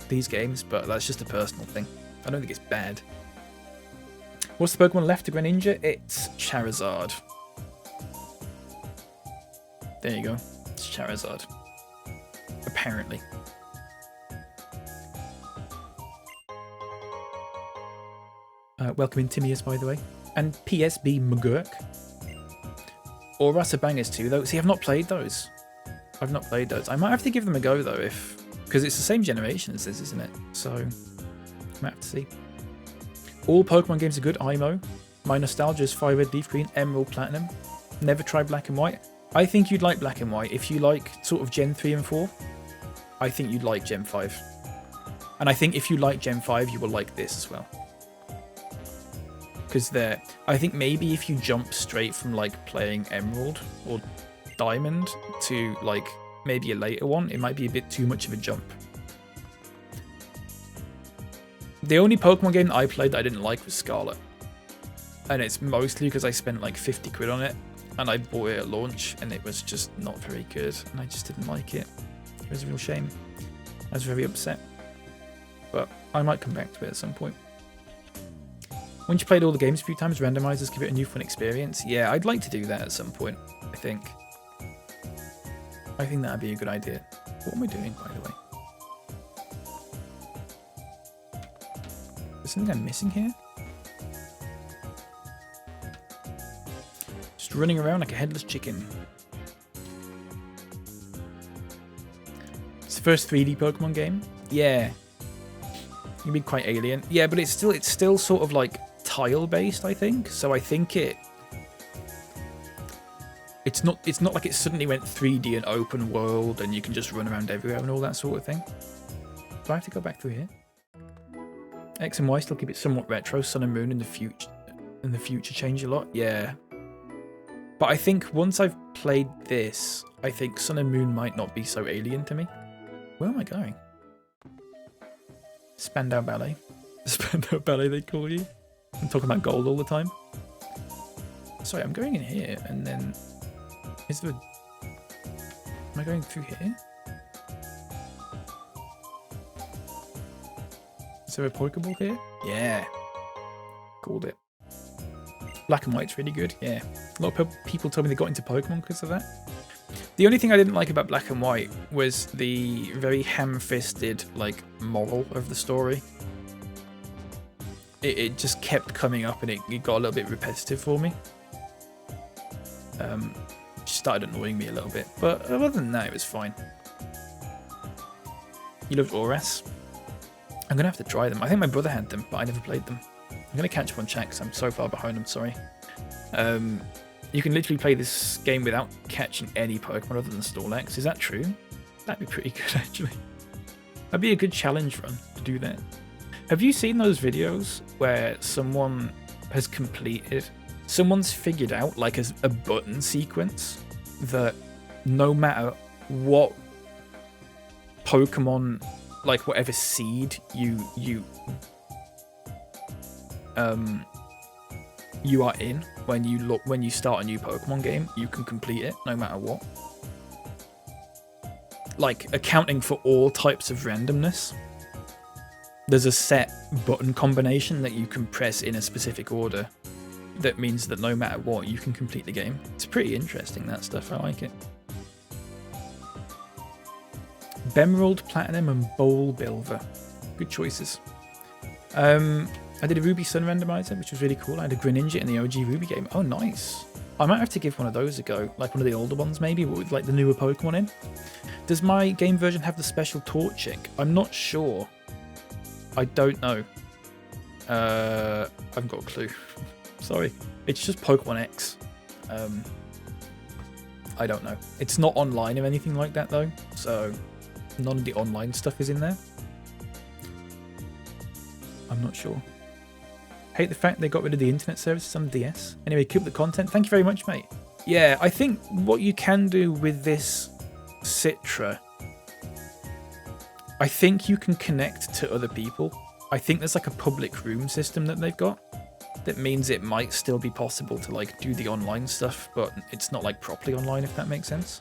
these games, but that's just a personal thing. I don't think it's bad. What's the Pokemon left to Greninja? It's Charizard. There you go. It's Charizard. Apparently. Welcome in, Timius, by the way. And PSB McGurk. Or Bangers too, though. See, I've not played those. I've not played those. I might have to give them a go, though, because it's the same generation as this, isn't it? So, I might have to see. All Pokemon games are good. IMO. My nostalgia is Fire Red, Leaf Green, Emerald, Platinum. Never tried Black and White. I think you'd like Black and White. If you like sort of Gen 3 and 4, I think you'd like Gen 5. And I think if you like Gen 5, you will like this as well. Because I think maybe if you jump straight from like playing Emerald or Diamond to like maybe a later one, it might be a bit too much of a jump. The only Pokemon game that I played that I didn't like was Scarlet. And it's mostly because I spent like 50 quid on it and I bought it at launch and it was just not very good and I just didn't like it. It was a real shame. I was very upset. But I might come back to it at some point. Once you played all the games a few times, randomizers give it a new fun experience. Yeah, I'd like to do that at some point, I think. I think that'd be a good idea. What am I doing, by the way? Is something I'm missing here? Just running around like a headless chicken. It's the first 3D Pokemon game? Yeah. You'd be quite alien. Yeah, but it's still sort of like tile based, I think. So I think it's not like it suddenly went 3D and open world and you can just run around everywhere and all that sort of thing. Do I have to go back through here? X and Y still keep it somewhat retro. Sun and Moon in the future change a lot. Yeah. But I think once I've played this, I think Sun and Moon might not be so alien to me. Where am I going? Spandau Ballet. Spandau Ballet, they call you. I'm talking about gold all the time. Sorry, I'm going in here, and then... Is there... Am I going through here? Is there a Pokeball here? Yeah. Called it. Black and White's really good, yeah. A lot of people told me they got into Pokemon because of that. The only thing I didn't like about Black and White was the very ham-fisted, like, moral of the story. It just kept coming up and it got a little bit repetitive for me. It started annoying me a little bit, but other than that, it was fine. You loved Oras? I'm going to have to try them. I think my brother had them, but I never played them. I'm going to catch up on chat because I'm so far behind, I'm sorry. You can literally play this game without catching any Pokemon other than Snorlax. Is that true? That'd be pretty good, actually. That'd be a good challenge run to do that. Have you seen those videos where someone has completed... Someone's figured out, like, a button sequence that no matter what Pokemon, like, whatever seed you are in when you start a new Pokemon game, you can complete it no matter what. Like, accounting for all types of randomness. There's a set button combination that you can press in a specific order that means that no matter what, you can complete the game. It's pretty interesting, that stuff. I like it. Bemerald, Platinum, and Bowl Bilver. Good choices. I did a Ruby Sun randomizer, which was really cool. I had a Greninja in the OG Ruby game. Oh, nice. I might have to give one of those a go, like one of the older ones maybe, but with like the newer Pokemon in. Does my game version have the special Torchic? I'm not sure. I don't know. I haven't got a clue. Sorry. It's just Pokemon X. I don't know. It's not online or anything like that though, so none of the online stuff is in there. I'm not sure. Hate the fact they got rid of the internet services on the DS. Anyway, keep the content. Thank you very much, mate. Yeah, I think what you can do with this Citra, I think you can connect to other people. I think there's like a public room system that they've got that means it might still be possible to like do the online stuff, but it's not like properly online, if that makes sense.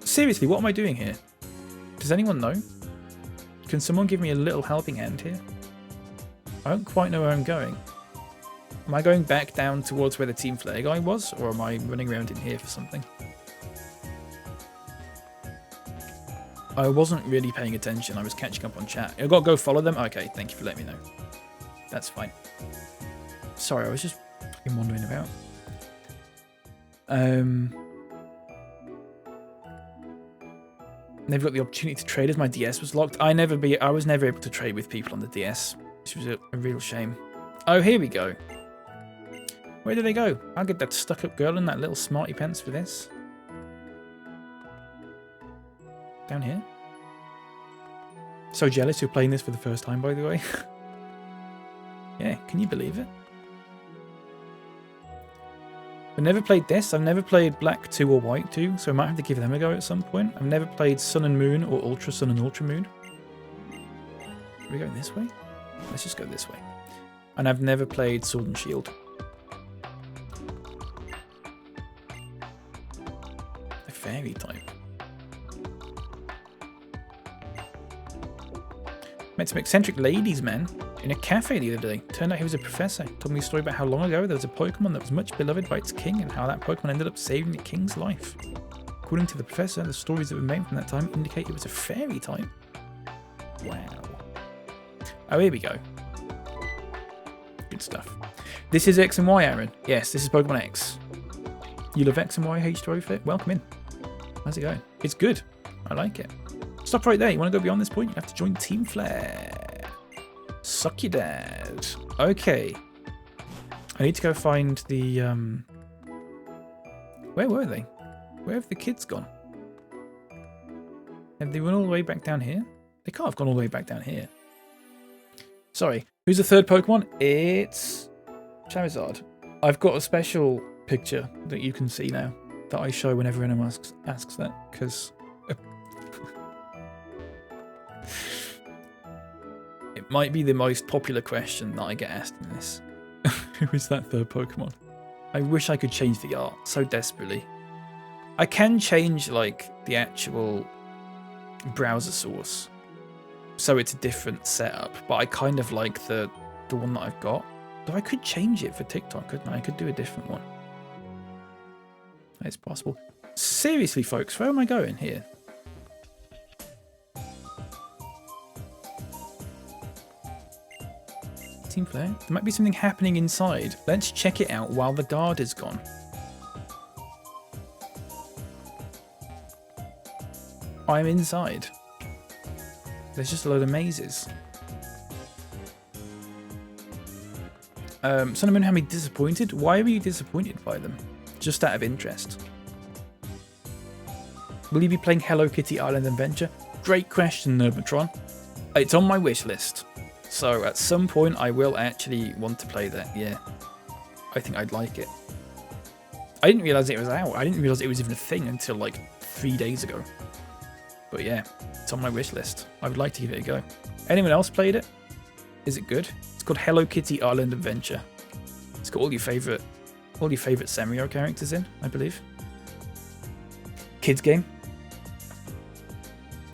Seriously, what am I doing here? Does anyone know? Can someone give me a little helping hand here? I don't quite know where I'm going. Am I going back down towards where the Team Flare guy was, or am I running around in here for something? I wasn't really paying attention. I was catching up on chat. I've got to go follow them? Okay, thank you for letting me know. That's fine. Sorry, I was just wandering about. Never got the opportunity to trade as my DS was locked. I was never able to trade with people on the DS, which was a real shame. Oh, here we go. Where did they go? I'll get that stuck-up girl in that little smarty pants for this. Down here. So jealous you're playing this for the first time, by the way. Yeah, can you believe it? I've never played this. I've never played Black 2 or White 2, so I might have to give them a go at some point. I've never played Sun and Moon or Ultra Sun and Ultra Moon. Are we going this way? Let's just go this way. And I've never played Sword and Shield. A fairy type. Met some eccentric ladies, man, in a cafe the other day. Turned out he was a professor. Told me a story about how long ago there was a Pokemon that was much beloved by its king and how that Pokemon ended up saving the king's life. According to the professor, the stories that were made from that time indicate it was a fairy type. Wow. Oh, here we go. Good stuff. This is X and Y, Aaron. Yes, this is Pokemon X. You love X and Y, H2O Fit? Welcome in. How's it going? It's good. I like it. Stop right there. You want to go beyond this point? You have to join Team Flare. Suck your dad. Okay. I need to go find the... Where were they? Where have the kids gone? Have they run all the way back down here? They can't have gone all the way back down here. Sorry. Who's the third Pokemon? It's Charizard. I've got a special picture that you can see now that I show whenever anyone asks that, because... It might be the most popular question that I get asked in this. Who is that third Pokemon? I wish I could change the art so desperately. I can change like the actual browser source so it's a different setup, but I kind of like the one that I've got. Though I could change it for TikTok, couldn't I? I could do a different one. It's possible. Seriously, folks, where am I going here? Team Flare? There might be something happening inside. Let's check it out while the guard is gone. I'm inside. There's just a load of mazes. Sun and Moon had me disappointed. Why were you disappointed by them? Just out of interest. Will you be playing Hello Kitty Island Adventure? Great question, Nerbatron. It's on my wish list. So at some point I will actually want to play that, yeah. I think I'd like it. I didn't realise it was out. I didn't realise it was even a thing until like 3 days ago. But yeah, it's on my wish list. I would like to give it a go. Anyone else played it? Is it good? It's called Hello Kitty Island Adventure. It's got all your favourite Sanrio characters in, I believe. Kids game.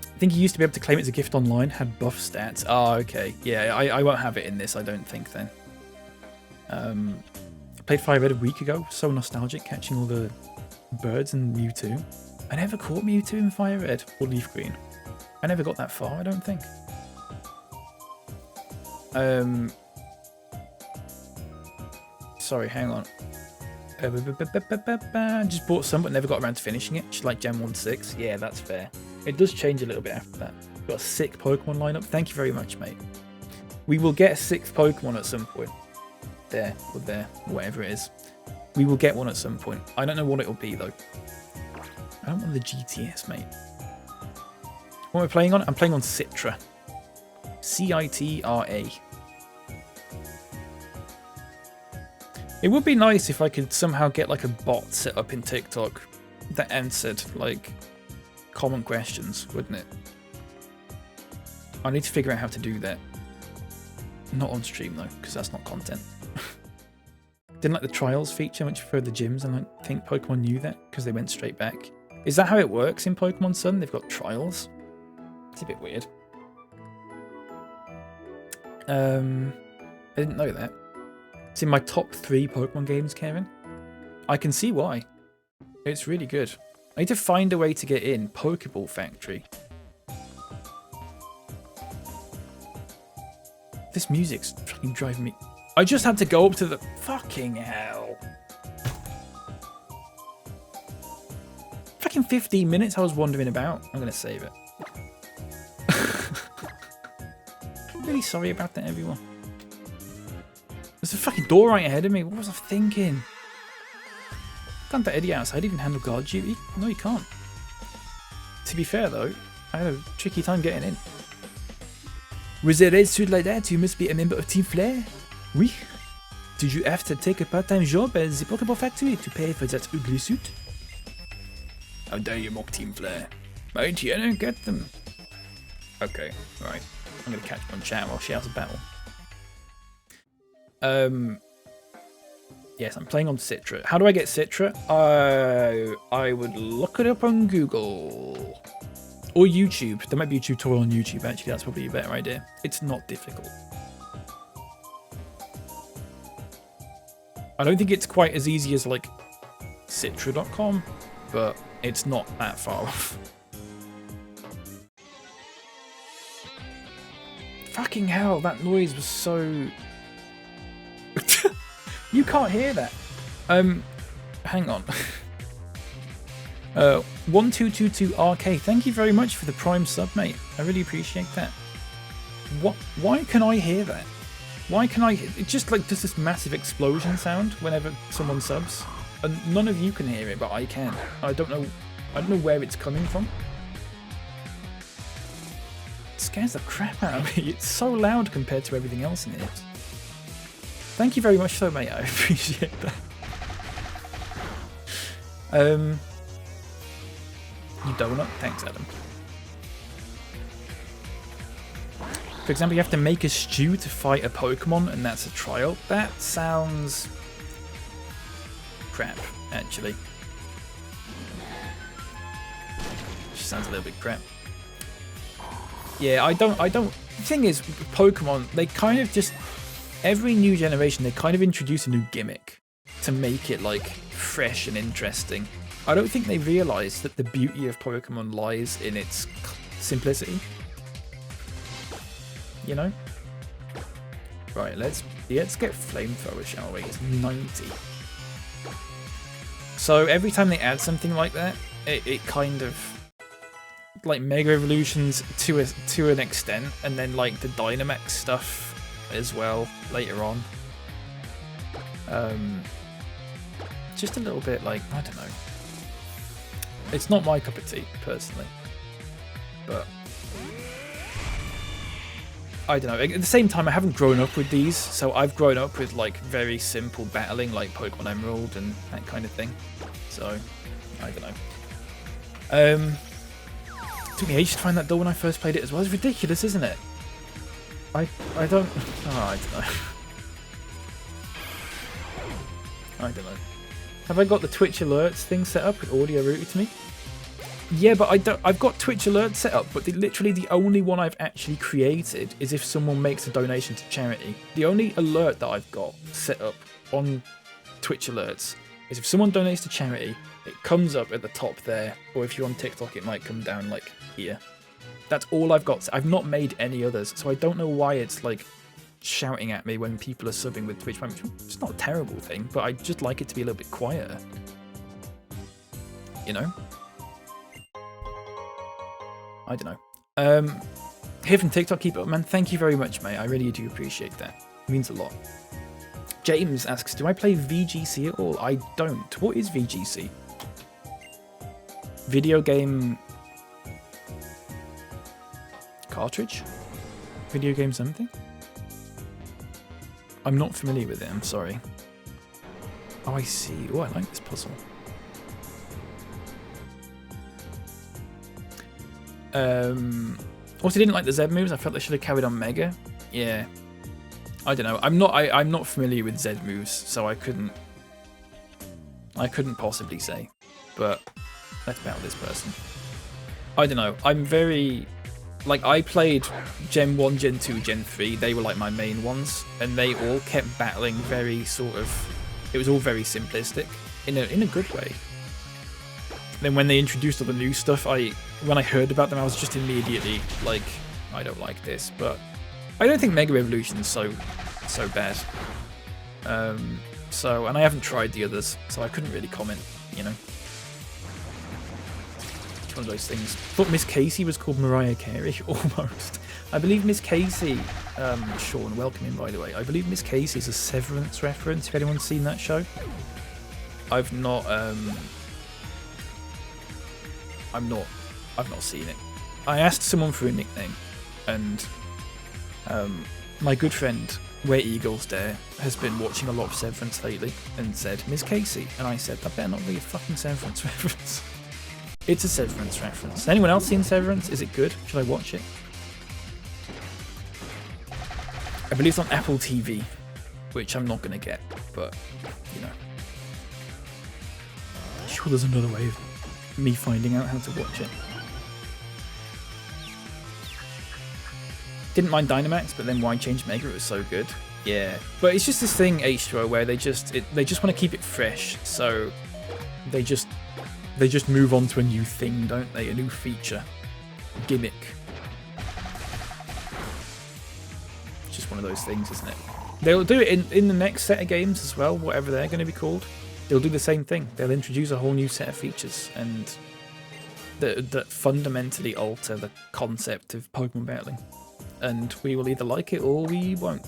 I think you used to be able to claim it as a gift online, had buff stats. Oh, okay. Yeah, I won't have it in this, I don't think, then. I played Fire Red a week ago. So nostalgic, catching all the birds and Mewtwo. I never caught Mewtwo in Fire Red or Leaf Green. I never got that far, I don't think. Sorry, hang on. Just bought some, but never got around to finishing it. Just like Gen 1-6. Yeah, that's fair. It does change a little bit after that. Got a sick Pokemon lineup. Thank you very much, mate. We will get a 6th Pokemon at some point. There, or there, whatever it is. We will get one at some point. I don't know what it'll be, though. I don't want the GTS, mate. What am I playing on? I'm playing on Citra. C-I-T-R-A. It would be nice if I could somehow get like a bot set up in TikTok that answered like common questions, wouldn't it? I need to figure out how to do that. Not on stream though, because that's not content. Didn't like the trials feature, much preferred the gyms, and I think Pokemon knew that because they went straight back. Is that how it works in Pokemon Sun? They've got trials? It's a bit weird. I didn't know that. It's in my top 3 Pokemon games, Karen. I can see why. It's really good. I need to find a way to get in Pokeball Factory. This music's fucking driving me... I just had to go up to the... Fucking hell. Fucking 15 minutes I was wandering about. I'm going to save it. I'm really sorry about that, everyone. There's a fucking door right ahead of me. What was I thinking? Can't that idiot outside even handle guard duty? No, you can't. To be fair, though, I had a tricky time getting in. With a red suit like that, you must be a member of Team Flare? Oui. Did you have to take a part-time job at the Pokeball factory to pay for that ugly suit? How dare you mock Team Flare? My Tiana, get them. Okay, right. I'm gonna catch one chat while she has a battle. Yes, I'm playing on Citra. How do I get Citra? I would look it up on Google. Or YouTube. There might be a tutorial on YouTube, actually. That's probably a better idea. It's not difficult. I don't think it's quite as easy as, like, Citra.com, but it's not that far off. Fucking hell, that noise was so... You can't hear that. Hang on. 1222RK, thank you very much for the Prime sub, mate. I really appreciate that. Why can I hear that? Why can I... It just like does this massive explosion sound whenever someone subs. And none of you can hear it, but I can. I don't know where it's coming from. It scares the crap out of me. It's so loud compared to everything else in it. Thank you very much, though, mate. I appreciate that. You donut? Thanks, Adam. For example, you have to make a stew to fight a Pokemon, and that's a trial. That sounds crap, actually. Just sounds a little bit crap. Yeah, I don't. The thing is, Pokemon, they kind of just. Every new generation, they kind of introduce a new gimmick to make it, like, fresh and interesting. I don't think they realise that the beauty of Pokemon lies in its simplicity. You know? Right, let's get Flamethrower, shall we? It's 90. So every time they add something like that, it kind of... Like, Mega Evolutions to an extent, and then, like, the Dynamax stuff as well later on. Just a little bit like, I don't know. It's not my cup of tea, personally. But I don't know. At the same time, I haven't grown up with these, so I've grown up with like very simple battling like Pokemon Emerald and that kind of thing. So I don't know. It took me ages to find that door when I first played it as well. It's ridiculous, isn't it? I don't... Oh, I don't know. I don't know. Have I got the Twitch alerts thing set up with audio routed to me? Yeah, but I don't... I've got Twitch alerts set up, but literally the only one I've actually created is if someone makes a donation to charity. The only alert that I've got set up on Twitch alerts is if someone donates to charity, it comes up at the top there, or if you're on TikTok, it might come down like here. That's all I've got. I've not made any others, so I don't know why it's like shouting at me when people are subbing with Twitch. It's not a terrible thing, but I just like it to be a little bit quieter. You know? I don't know. Here from TikTok, keep it up, man. Thank you very much, mate. I really do appreciate that. It means a lot. James asks, do I play VGC at all? I don't. What is VGC? Video game... cartridge? Video game something? I'm not familiar with it, I'm sorry. Oh, I see. Oh, I like this puzzle. Also didn't like the Z moves. I felt they should have carried on Mega. Yeah. I don't know. I'm not familiar with Z moves, so I couldn't possibly say. But let's battle this person. I don't know. I'm very... Like, I played Gen 1, Gen 2, Gen 3. They were, like, my main ones. And they all kept battling very sort of... It was all very simplistic. In a good way. Then when they introduced all the new stuff, when I heard about them, I was just immediately like, I don't like this. But I don't think Mega Evolution is so bad. And I haven't tried the others, so I couldn't really comment, you know. One of those things. I thought Miss Casey was called Mariah Carey, almost. I believe Miss Casey, Sean, welcome in by the way. I believe Miss Casey is a Severance reference, if anyone's seen that show. I've not seen it. I asked someone for a nickname, and my good friend Where Eagles Dare has been watching a lot of Severance lately and said, Ms. Casey. And I said, that better not be a fucking Severance reference. It's a Severance reference. Anyone else seen Severance? Is it good? Should I watch it? I believe it's on Apple TV, which I'm not going to get, but, you know. Sure, there's another way of me finding out how to watch it. Didn't mind Dynamax, but then why change Mega? It was so good. Yeah, but it's just this thing, H2O, where they just want to keep it fresh, so they just move on to a new thing, don't they? A new feature, gimmick. It's just one of those things, isn't it? They'll do it in the next set of games as well, whatever they're going to be called. They'll do the same thing. They'll introduce a whole new set of features and that fundamentally alter the concept of Pokemon battling. And we will either like it or we won't.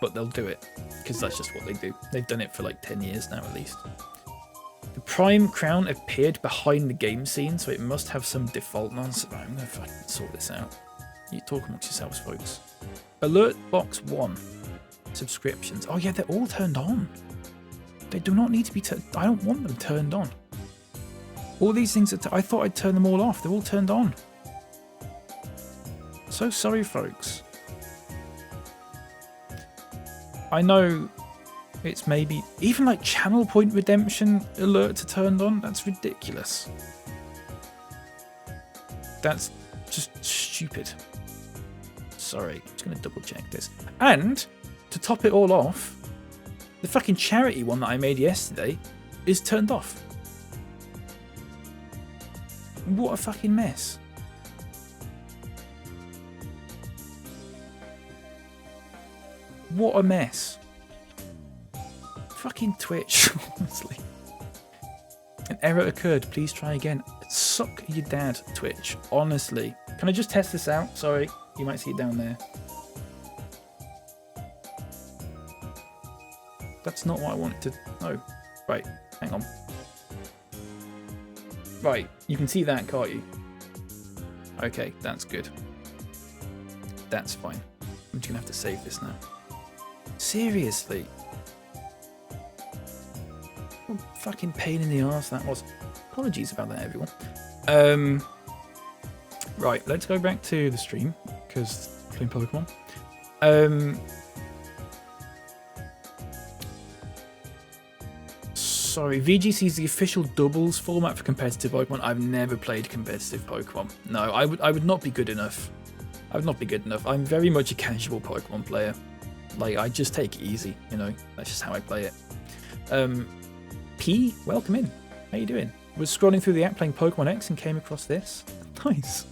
But they'll do it, because that's just what they do. They've done it for like 10 years now at least. The Prime Crown appeared behind the game scene, so it must have some default nonsense. Right, I'm going to fucking sort this out. You talk amongst yourselves, folks. Alert Box 1. Subscriptions. Oh yeah, they're all turned on. They do not need to be I don't want them turned on. All these things I thought I'd turn them all off. They're all turned on. So sorry, folks. I know it's maybe even like channel point redemption alerts are turned on. That's ridiculous. That's just stupid. Sorry, I'm just gonna double check this. And to top it all off, the fucking charity one that I made yesterday is turned off. What a fucking mess. What a mess. Fucking Twitch, honestly. An error occurred, please try again. Suck your dad, Twitch, honestly. Can I just test this out? Sorry, you might see it down there. That's not what I wanted to... No. Right, hang on. Right, you can see that, can't you? Okay, that's good. That's fine. I'm just gonna have to save this now. Seriously? What a fucking pain in the arse that was. Apologies about that, everyone. Right, let's go back to the stream, because playing Pokemon. Sorry, VGC is the official doubles format for competitive Pokemon. I've never played competitive Pokemon. No, I would not be good enough. I would not be good enough. I'm very much a casual Pokemon player. Like, I just take it easy, you know. That's just how I play it. P, welcome in. How you doing? Was scrolling through the app playing Pokemon X and came across this. Nice.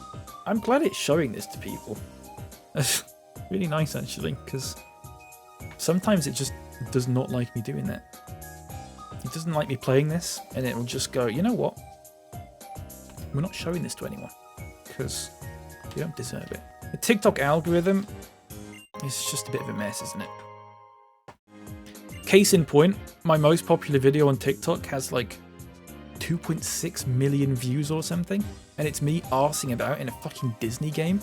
I'm glad it's showing this to people. That's really nice, actually, because sometimes it just does not like me doing that. It doesn't like me playing this, and it will just go, you know what? We're not showing this to anyone, because you don't deserve it. The TikTok algorithm is just a bit of a mess, isn't it? Case in point, my most popular video on TikTok has like 2.6 million views or something, and it's me arsing about in a fucking Disney game.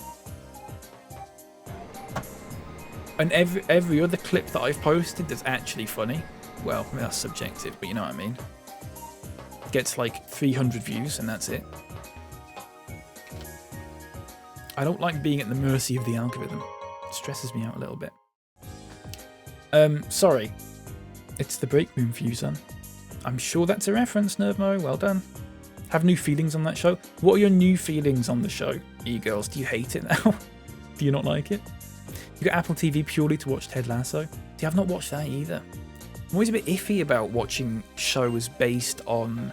And every other clip that I've posted that's actually funny, well, I mean, that's subjective, but you know what I mean, gets like 300 views and that's it. I don't like being at the mercy of the algorithm. It stresses me out a little bit. Sorry. It's the break room for you, son. I'm sure that's a reference, Nervmo. Well done. Have new feelings on that show? What are your new feelings on the show, e-girls? Do you hate it now? Do you not like it? You got Apple TV purely to watch Ted Lasso? See, I've not watched that either. I'm always a bit iffy about watching shows based on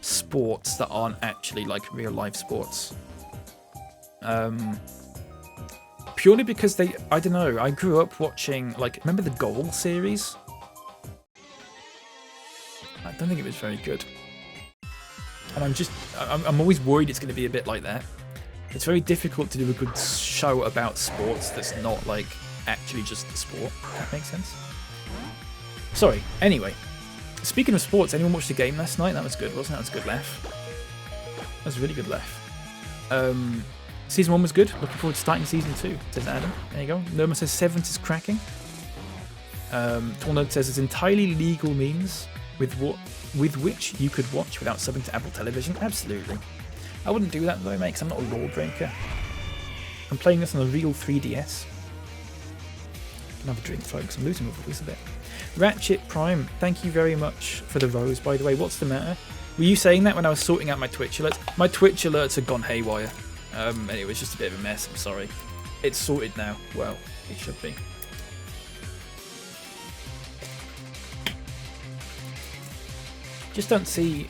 sports that aren't actually like real life sports. Purely because I don't know, I grew up watching, like, remember the Goal series? I don't think it was very good. And I'm always worried it's going to be a bit like that. It's very difficult to do a good show about sports that's not, like, actually just the sport. If that makes sense? Sorry, anyway. Speaking of sports, anyone watch the game last night? That was good, wasn't it? That was a good laugh. That was a really good laugh. Season 1 was good. Looking forward to starting Season 2, says Adam. There you go. Noma says 7th is cracking. Tornado says it's entirely legal means with which you could watch without subbing to Apple Television. Absolutely. I wouldn't do that though, mate, because I'm not a law breaker. I'm playing this on a real 3DS. Can have a drink, folks. I'm losing my voice a bit. Ratchet Prime, thank you very much for the rose, by the way. What's the matter? Were you saying that when I was sorting out my Twitch alerts? My Twitch alerts had gone haywire. And it was just a bit of a mess, I'm sorry. It's sorted now. Well, it should be. Just don't see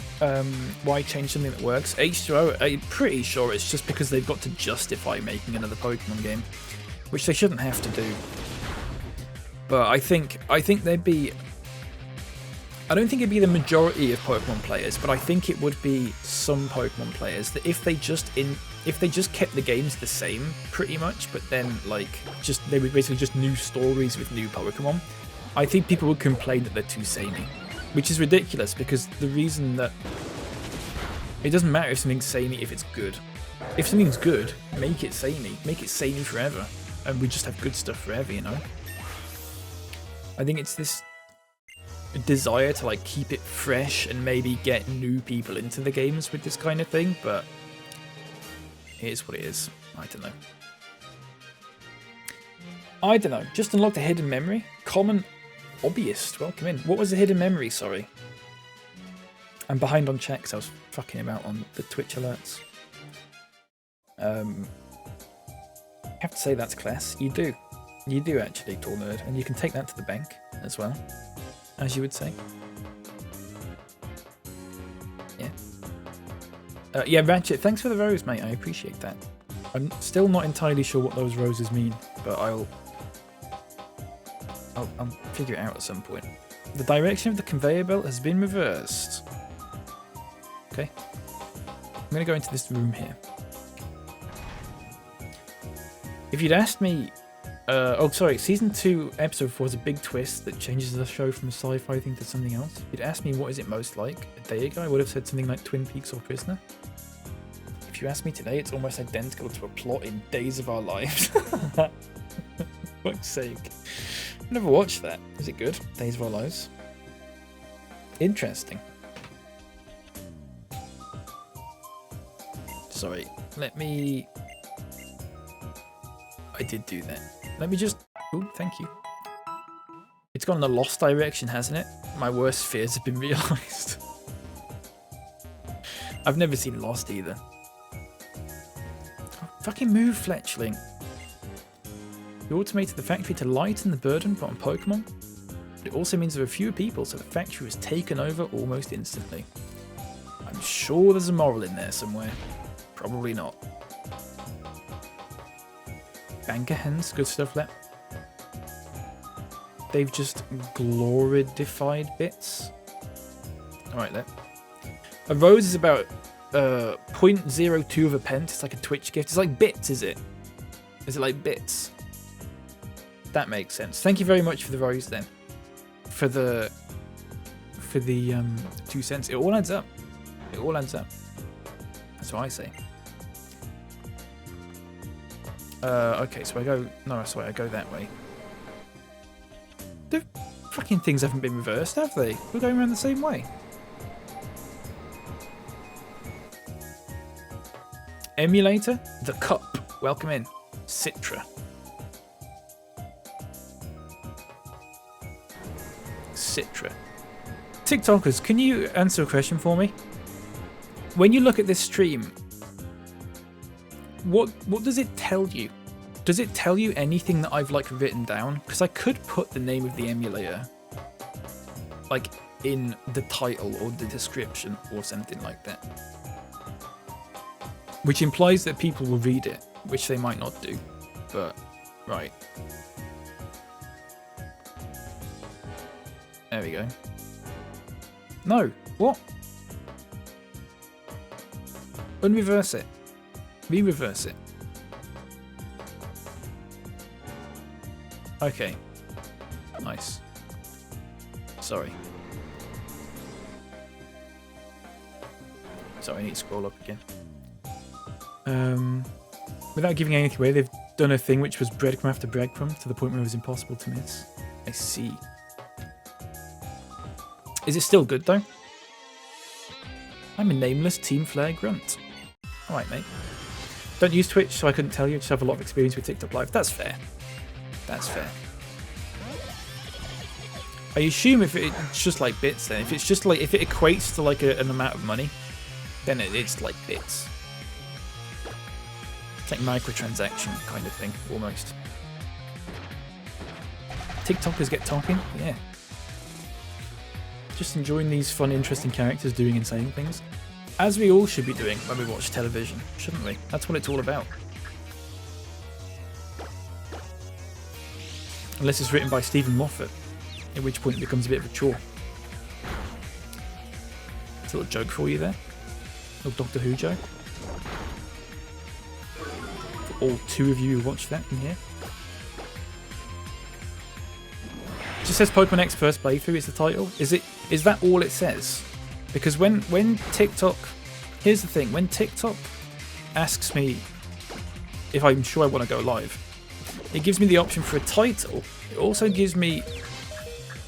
why change something that works. H2O, I'm pretty sure it's just because they've got to justify making another Pokemon game, which they shouldn't have to do. But I think there'd be. I don't think it'd be the majority of Pokemon players, but I think it would be some Pokemon players that if they just kept the games the same pretty much, but then like they were basically just new stories with new Pokemon. I think people would complain that they're too samey. Which is ridiculous, because the reason that it doesn't matter if something's samey if it's good. If something's good, make it samey. Make it samey forever. And we just have good stuff forever, you know? I think it's this desire to like keep it fresh and maybe get new people into the games with this kind of thing, but it is what it is. I don't know. Just unlocked a hidden memory. Common Hobbyist, welcome in. What was the hidden memory, sorry? I'm behind on checks, I was fucking him out on the Twitch alerts. I have to say that's class. You do. You do actually, Tall Nerd. And you can take that to the bank as well, as you would say. Yeah. Yeah, Ratchet, thanks for the rose, mate. I appreciate that. I'm still not entirely sure what those roses mean, but I'll figure it out at some point. The direction of the conveyor belt has been reversed. Okay. I'm going to go into this room here. If you'd asked me... oh, sorry. Season 2, Episode 4 is a big twist that changes the show from a sci-fi thing to something else. If you'd asked me what is it most like a day ago, I would have said something like Twin Peaks or Prisoner. If you ask me today, it's almost identical to a plot in Days of Our Lives. For fuck's sake. I've never watched that. Is it good? Days of Our Lives? Interesting. Sorry. Let me... I did do that. Let me just... Oh, thank you. It's gone in the lost direction, hasn't it? My worst fears have been realised. I've never seen Lost either. Oh, fucking move, Fletchling. You automated the factory to lighten the burden put on Pokemon, but it also means there are fewer people, so the factory was taken over almost instantly. I'm sure there's a moral in there somewhere. Probably not. Banker hens, good stuff, Let. They've just glorified bits. Alright, Let. A rose is about 0.02 of a pence. It's like a Twitch gift. It's like bits, is it? Is it like bits? That makes sense. Thank you very much for the rose then. For the 2 cents. It all adds up. It all adds up. That's what I say. Okay, so I go... No, sorry, I go that way. The fucking things haven't been reversed, have they? We're going around the same way. Emulator? The Cup. Welcome in. Citra. Citra. TikTokers, can you answer a question for me? When you look at this stream, what does it tell you? Does it tell you anything that I've like written down? Because I could put the name of the emulator like in the title or the description or something like that, which implies that people will read it, which they might not do. But right, there we go. No, what? Unreverse it. Re-reverse it. Okay. Nice. Sorry. Sorry, I need to scroll up again. Without giving anything away, they've done a thing which was breadcrumb after breadcrumb to the point where it was impossible to miss. I see. Is it still good though? I'm a nameless Team Flare grunt. Alright, mate. Don't use Twitch, so I couldn't tell you. I just have a lot of experience with TikTok Live. That's fair. That's fair. I assume if it's just like bits then, if it's just like, if it equates to like an amount of money, then it's like bits. It's like microtransaction kind of thing, almost. TikTokers get talking? Yeah. Just enjoying these fun, interesting characters doing and saying things. As we all should be doing when we watch television, shouldn't we? That's what it's all about. Unless it's written by Stephen Moffat, at which point it becomes a bit of a chore. It's a little joke for you there. A little Doctor Who joke. For all 2 of you who watched that in here. It just says Pokemon X first playthrough is the title. Is that all it says? Because when TikTok, here's the thing, when TikTok asks me if I'm sure I want to go live, it gives me the option for a title. It also gives me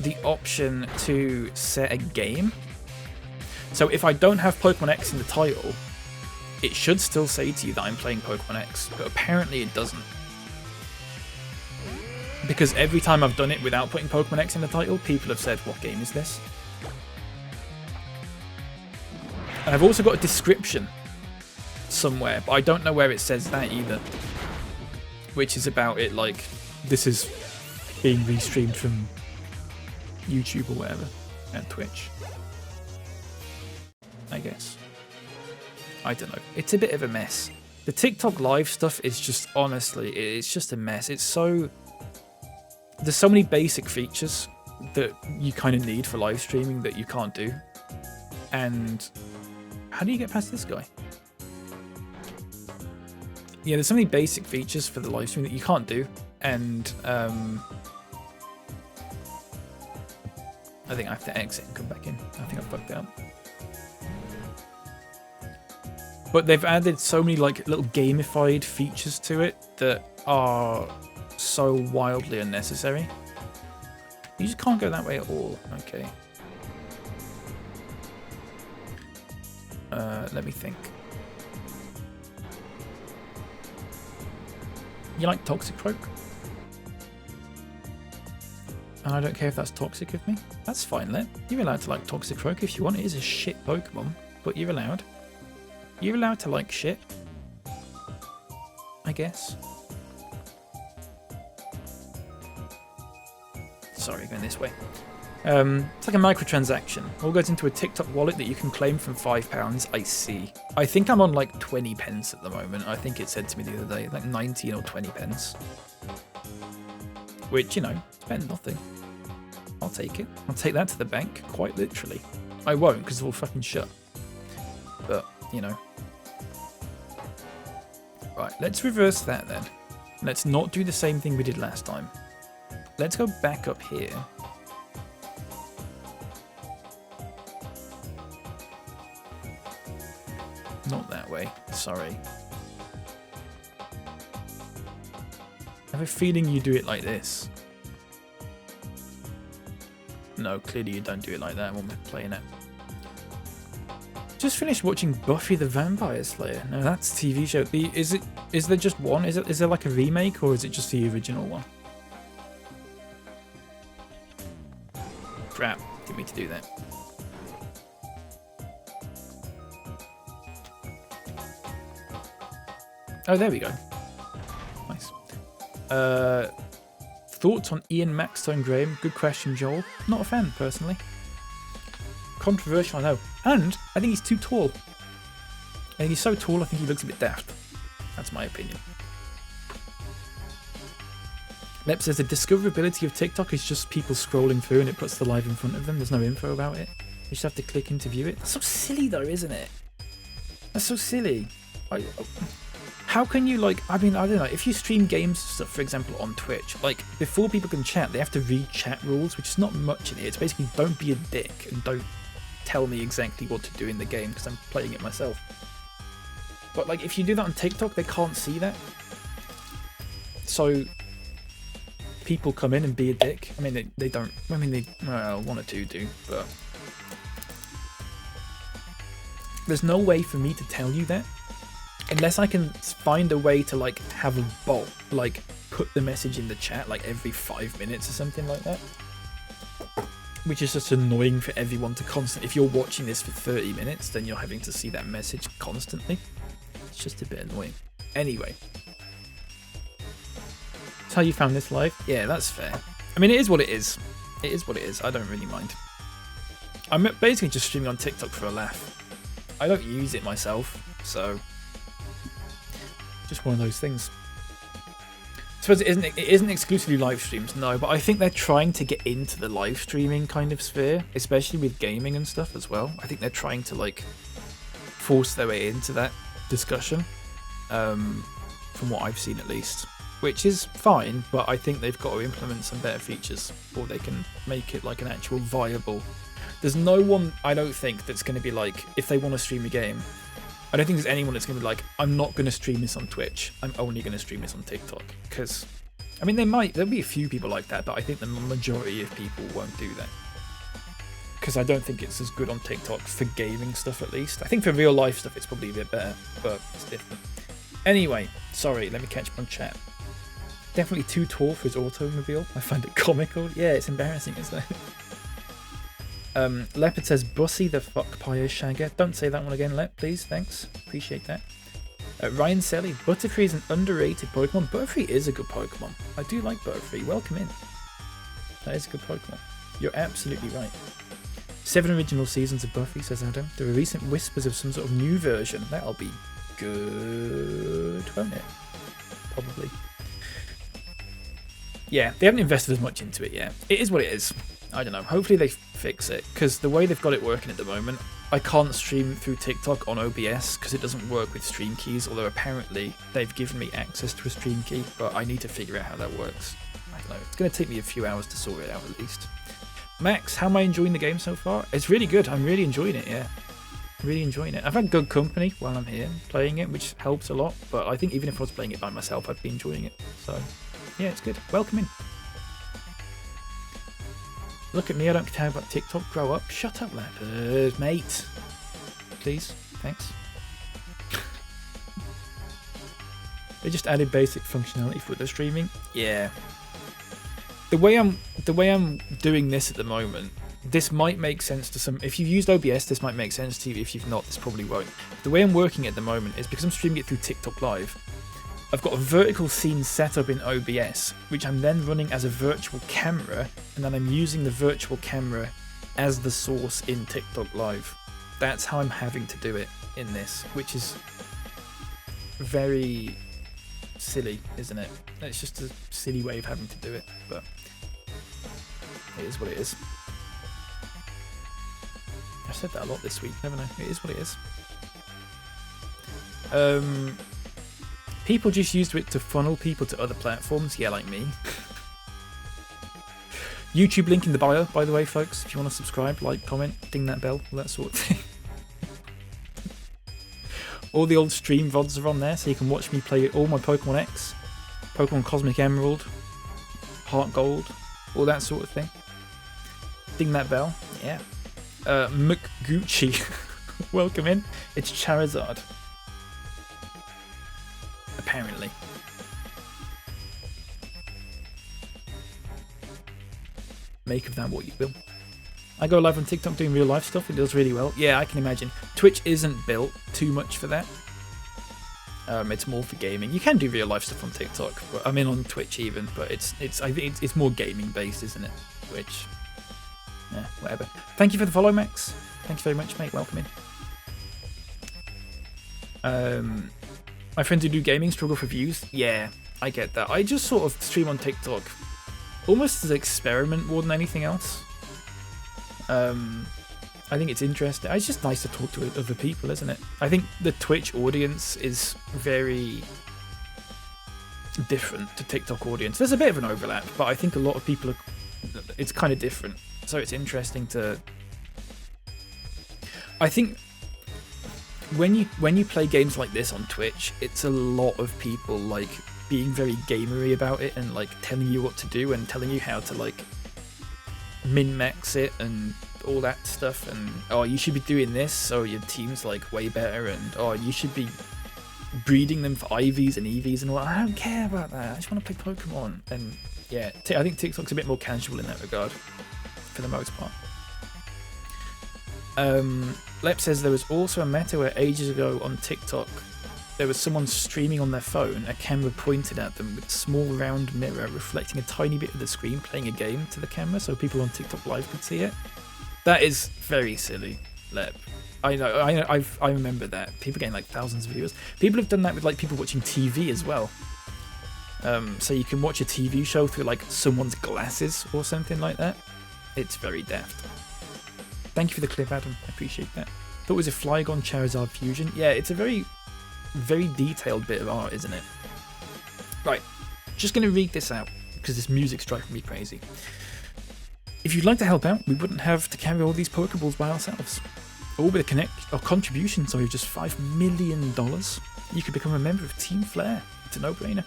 the option to set a game. So if I don't have Pokemon X in the title, it should still say to you that I'm playing Pokemon X, but apparently it doesn't. Because every time I've done it without putting Pokemon X in the title, people have said, what game is this? And I've also got a description somewhere, but I don't know where it says that either. Which is about it like, this is being restreamed from YouTube or whatever, and Twitch. I guess. I don't know. It's a bit of a mess. The TikTok live stuff is just, honestly, it's just a mess. It's so... There's so many basic features that you kind of need for live streaming that you can't do. And how do you get past this guy? Yeah, there's so many basic features for the live stream that you can't do. And I think I have to exit and come back in. I think I fucked it up. But they've added so many like little gamified features to it that are so wildly unnecessary. You just can't go that way at all. Okay. Let me think. You like Toxic Croak? And I don't care if that's toxic of me. That's fine, Lit. You're allowed to like Toxic Croak if you want. It is a shit Pokemon, but you're allowed. You're allowed to like shit. I guess. Sorry, going this way. It's like a microtransaction. All goes into a TikTok wallet that you can claim from £5. I see. I think I'm on like 20 pence at the moment. I think it said to me the other day, like 19 or 20 pence. Which, you know, it's better than nothing. I'll take it. I'll take that to the bank, quite literally. I won't, because it's all fucking shut. But, you know. Right, let's reverse that then. Let's not do the same thing we did last time. Let's go back up here. Not that way, sorry. I have a feeling you do it like this. No, clearly you don't do it like that when we're playing it. Just finished watching Buffy the Vampire Slayer. No, that's a TV show. Is there just one? Is there like a remake or is it just the original one? Crap, didn't mean to do that. Oh, there we go. Nice. Thoughts on Ian Maxstone Graham? Good question, Joel. Not a fan, personally. Controversial, I know. And I think he's too tall. I think he's so tall, I think he looks a bit daft. That's my opinion. Lep says the discoverability of TikTok is just people scrolling through and it puts the live in front of them. There's no info about it. You just have to click in to view it. That's so silly though, isn't it? That's so silly. How can you, like, I mean, I don't know, if you stream games stuff, for example, on Twitch, like, before people can chat, they have to read chat rules, which is not much in here. It's basically, don't be a dick and don't tell me exactly what to do in the game, because I'm playing it myself. But like, if you do that on TikTok, they can't see that. So people come in and be a dick. I mean, they don't. I mean, well, one or two do, but there's no way for me to tell you that unless I can find a way to like have a bot like put the message in the chat like every 5 minutes or something like that. Which is just annoying for everyone to constantly. If you're watching this for 30 minutes, then you're having to see that message constantly. It's just a bit annoying. Anyway. That's how you found this live? Yeah, that's fair. I mean, it is what it is. It is what it is. I don't really mind. I'm basically just streaming on TikTok for a laugh. I don't use it myself, so just one of those things. I suppose it isn't exclusively live streams, no, but I think they're trying to get into the live streaming kind of sphere, especially with gaming and stuff as well. I think they're trying to like force their way into that discussion, from what I've seen at least, which is fine, but I think they've got to implement some better features or they can make it like an actual viable. There's no one, I don't think, that's going to be like, if they want to stream a game, I don't think there's anyone that's going to be like, I'm not going to stream this on Twitch, I'm only going to stream this on TikTok. Because, I mean, there'll be a few people like that, but I think the majority of people won't do that. Because I don't think it's as good on TikTok for gaming stuff, at least. I think for real life stuff, it's probably a bit better, but it's different. Anyway, sorry, let me catch up on chat. Definitely too tall for his automobile. I find it comical. Yeah, it's embarrassing, isn't it? Leopard says, Bussy the fuck pyre shagger. Don't say that one again, Lep, please. Thanks. Appreciate that. Ryan Selly, Butterfree is an underrated Pokemon. Butterfree is a good Pokemon. I do like Butterfree. Welcome in. That is a good Pokemon. You're absolutely right. 7 original seasons of Buffy, says Adam. There are recent whispers of some sort of new version. That'll be good, won't it? Probably. Yeah, they haven't invested as much into it yet. It is what it is. I don't know. Hopefully they fix it, because the way they've got it working at the moment, I can't stream through TikTok on OBS because it doesn't work with stream keys, although apparently they've given me access to a stream key, but I need to figure out how that works. I don't know. It's going to take me a few hours to sort it out at least. Max, how am I enjoying the game so far? It's really good. I'm really enjoying it, yeah. Really enjoying it. I've had good company while I'm here playing it, which helps a lot, but I think even if I was playing it by myself, I'd be enjoying it. So, yeah, it's good. Welcome in. Look at me, I don't care about TikTok. Grow up. Shut up, Leopard, mate. Please. Thanks. They just added basic functionality for the streaming. Yeah. The way I'm doing this at the moment, this might make sense to some. If you've used OBS, this might make sense to you. If you've not, this probably won't. The way I'm working at the moment is because I'm streaming it through TikTok Live. I've got a vertical scene set up in OBS, which I'm then running as a virtual camera, and then I'm using the virtual camera as the source in TikTok Live. That's how I'm having to do it in this, which is very silly, isn't it? It's just a silly way of having to do it, but it is what it is. I've said that a lot this week, haven't I? It is what it is. People just used it to funnel people to other platforms. Yeah, like me. YouTube link in the bio, by the way, folks. If you want to subscribe, like, comment, ding that bell, all that sort of thing. All the old stream VODs are on there, so you can watch me play all my Pokemon X, Pokemon Cosmic Emerald, Heart Gold, all that sort of thing. Ding that bell. Yeah. McGucci. Welcome in. It's Charizard. Apparently. Make of that what you will. I go live on TikTok doing real life stuff. It does really well. Yeah, I can imagine. Twitch isn't built too much for that. It's more for gaming. You can do real life stuff on TikTok, but I mean on Twitch even. But I think it's more gaming based, isn't it? Which, yeah, whatever. Thank you for the follow, Max. Thank you very much, mate. Welcome in. My friends who do gaming struggle for views. Yeah, I get that. I just sort of stream on TikTok almost as an experiment more than anything else. I think it's interesting. It's just nice to talk to other people, isn't it? I think the Twitch audience is very different to TikTok audience. There's a bit of an overlap, but I think a lot of people are. It's kind of different. So it's interesting to. I think when you play games like this on Twitch, it's a lot of people like being very gamery about it and like telling you what to do and telling you how to like min-max it and all that stuff, and oh, you should be doing this so your team's like way better, and oh, you should be breeding them for IVs and EVs and all that. I don't care about that. I just want to play Pokemon. And yeah, I think TikTok's a bit more casual in that regard for the most part. Lep says there was also a meta where ages ago on TikTok there was someone streaming on their phone, a camera pointed at them with a small round mirror reflecting a tiny bit of the screen playing a game to the camera so people on TikTok live could see it. That is very silly, Lep. I know, I remember that. People getting like thousands of viewers. People have done that with like people watching TV as well. So you can watch a TV show through like someone's glasses or something like that. It's very daft. Thank you for the clip, Adam. I appreciate that. Thought it was a Flygon Charizard fusion. Yeah, it's a very detailed bit of art, isn't it? Right, just going to read this out because this music's driving me crazy. If you'd like to help out, we wouldn't have to carry all these Pokeballs by ourselves. All with a contribution of just $5 million, you could become a member of Team Flare. It's a no-brainer.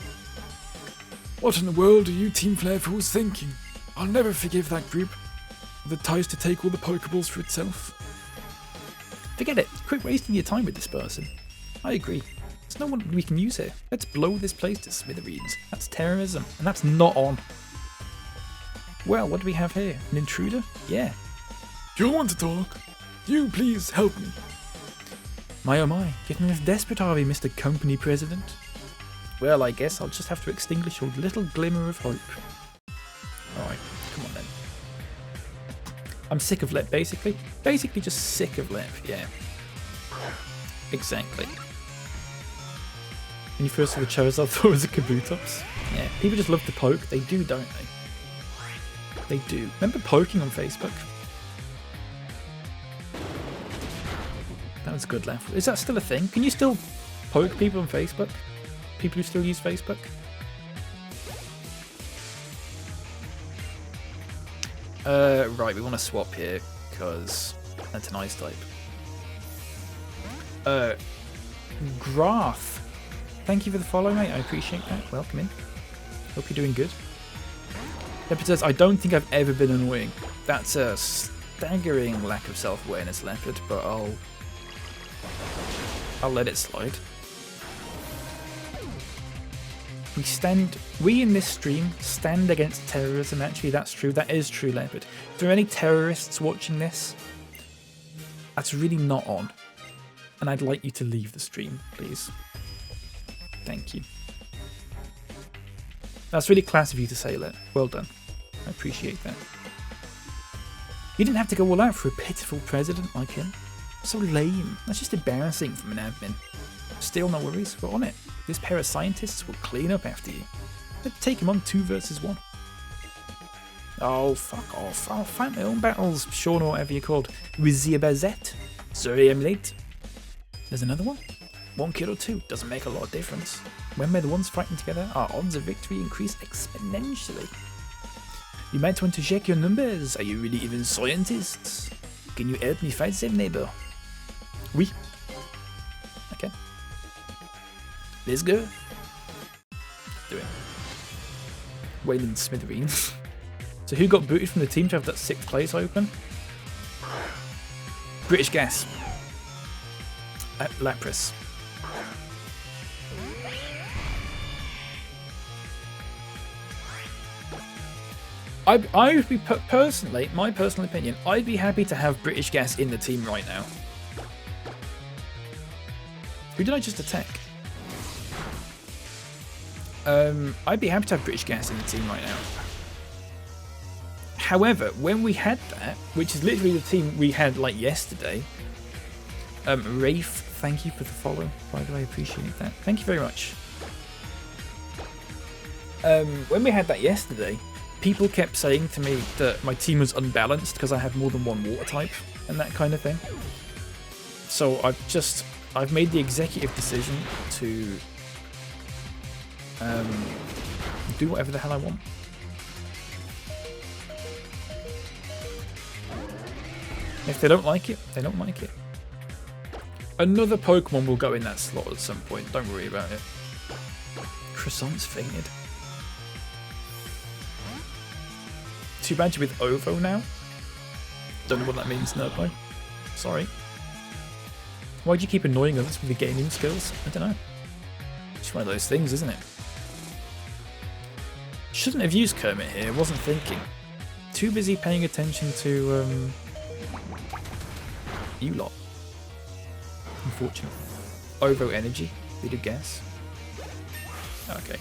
What in the world are you Team Flare fools thinking? I'll never forgive that group. That tries to take all the Pokeballs for itself. Forget it. Quit wasting your time with this person. I agree. There's no one we can use here. Let's blow this place to smithereens. That's terrorism, and that's not on. Well, what do we have here? An intruder? Yeah. You want to talk? You please help me. My oh my, getting as desperate are we, Mr. Company President? Well, I guess I'll just have to extinguish your little glimmer of hope. Alright, come on then. I'm sick of Lep, basically. Basically just sick of Lep, yeah. Exactly. When you first saw the Charizard, I thought it was a Kabutops. Yeah, people just love to poke. They do, don't they? They do. Remember poking on Facebook? That was a good laugh. Is that still a thing? Can you still poke people on Facebook? People who still use Facebook? Right, we want to swap here, because that's an ice type. Grath. Thank you for the follow, mate. I appreciate that. Welcome in. Hope you're doing good. Leopard says, I don't think I've ever been annoying. That's a staggering lack of self-awareness, Leopard, but I'll let it slide. We in this stream stand against terrorism. Actually, that's true. That is true, Leopard. If there are any terrorists watching this, that's really not on. And I'd like you to leave the stream, please. Thank you. That's really class of you to say that. Well done. I appreciate that. You didn't have to go all out for a pitiful president like him. So lame. That's just embarrassing from an admin. Still, no worries. We're on it. This pair of scientists will clean up after you. Let's take him on 2 versus 1. Oh, fuck off. I'll fight my own battles, Sean, or whatever you're called. Rizia Bazette. Sorry I'm late. There's another one. 1 kill or 2 doesn't make a lot of difference. When we're the ones fighting together, our odds of victory increase exponentially. You might want to check your numbers. Are you really even scientists? Can you help me fight them, neighbor? Oui. Okay. Let's go. Do it. Wayland Smithereens. So who got booted from the team to have that 6th place open? British Gas. Lapras. I would be personally, my personal opinion, I'd be happy to have British Gas in the team right now. Who did I just attack? I'd be happy to have British Gas in the team right now. However, when we had that, which is literally the team we had like yesterday, Rafe, thank you for the follow, by the way, I appreciate that. Thank you very much. When we had that yesterday, people kept saying to me that my team was unbalanced because I had more than 1 water type and that kind of thing. So I've made the executive decision to do whatever the hell I want. If they don't like it, they don't like it. Another Pokemon will go in that slot at some point. Don't worry about it. Croissant's fainted. Too bad you're with Ovo now. Don't know what that means, Nerdboy. Sorry. Why'd you keep annoying us with your gaming skills? I don't know. It's one of those things, isn't it? Shouldn't have used Kermit here. Wasn't thinking. Too busy paying attention to you lot. Unfortunate. Ovo Energy. Be the guess. Okay.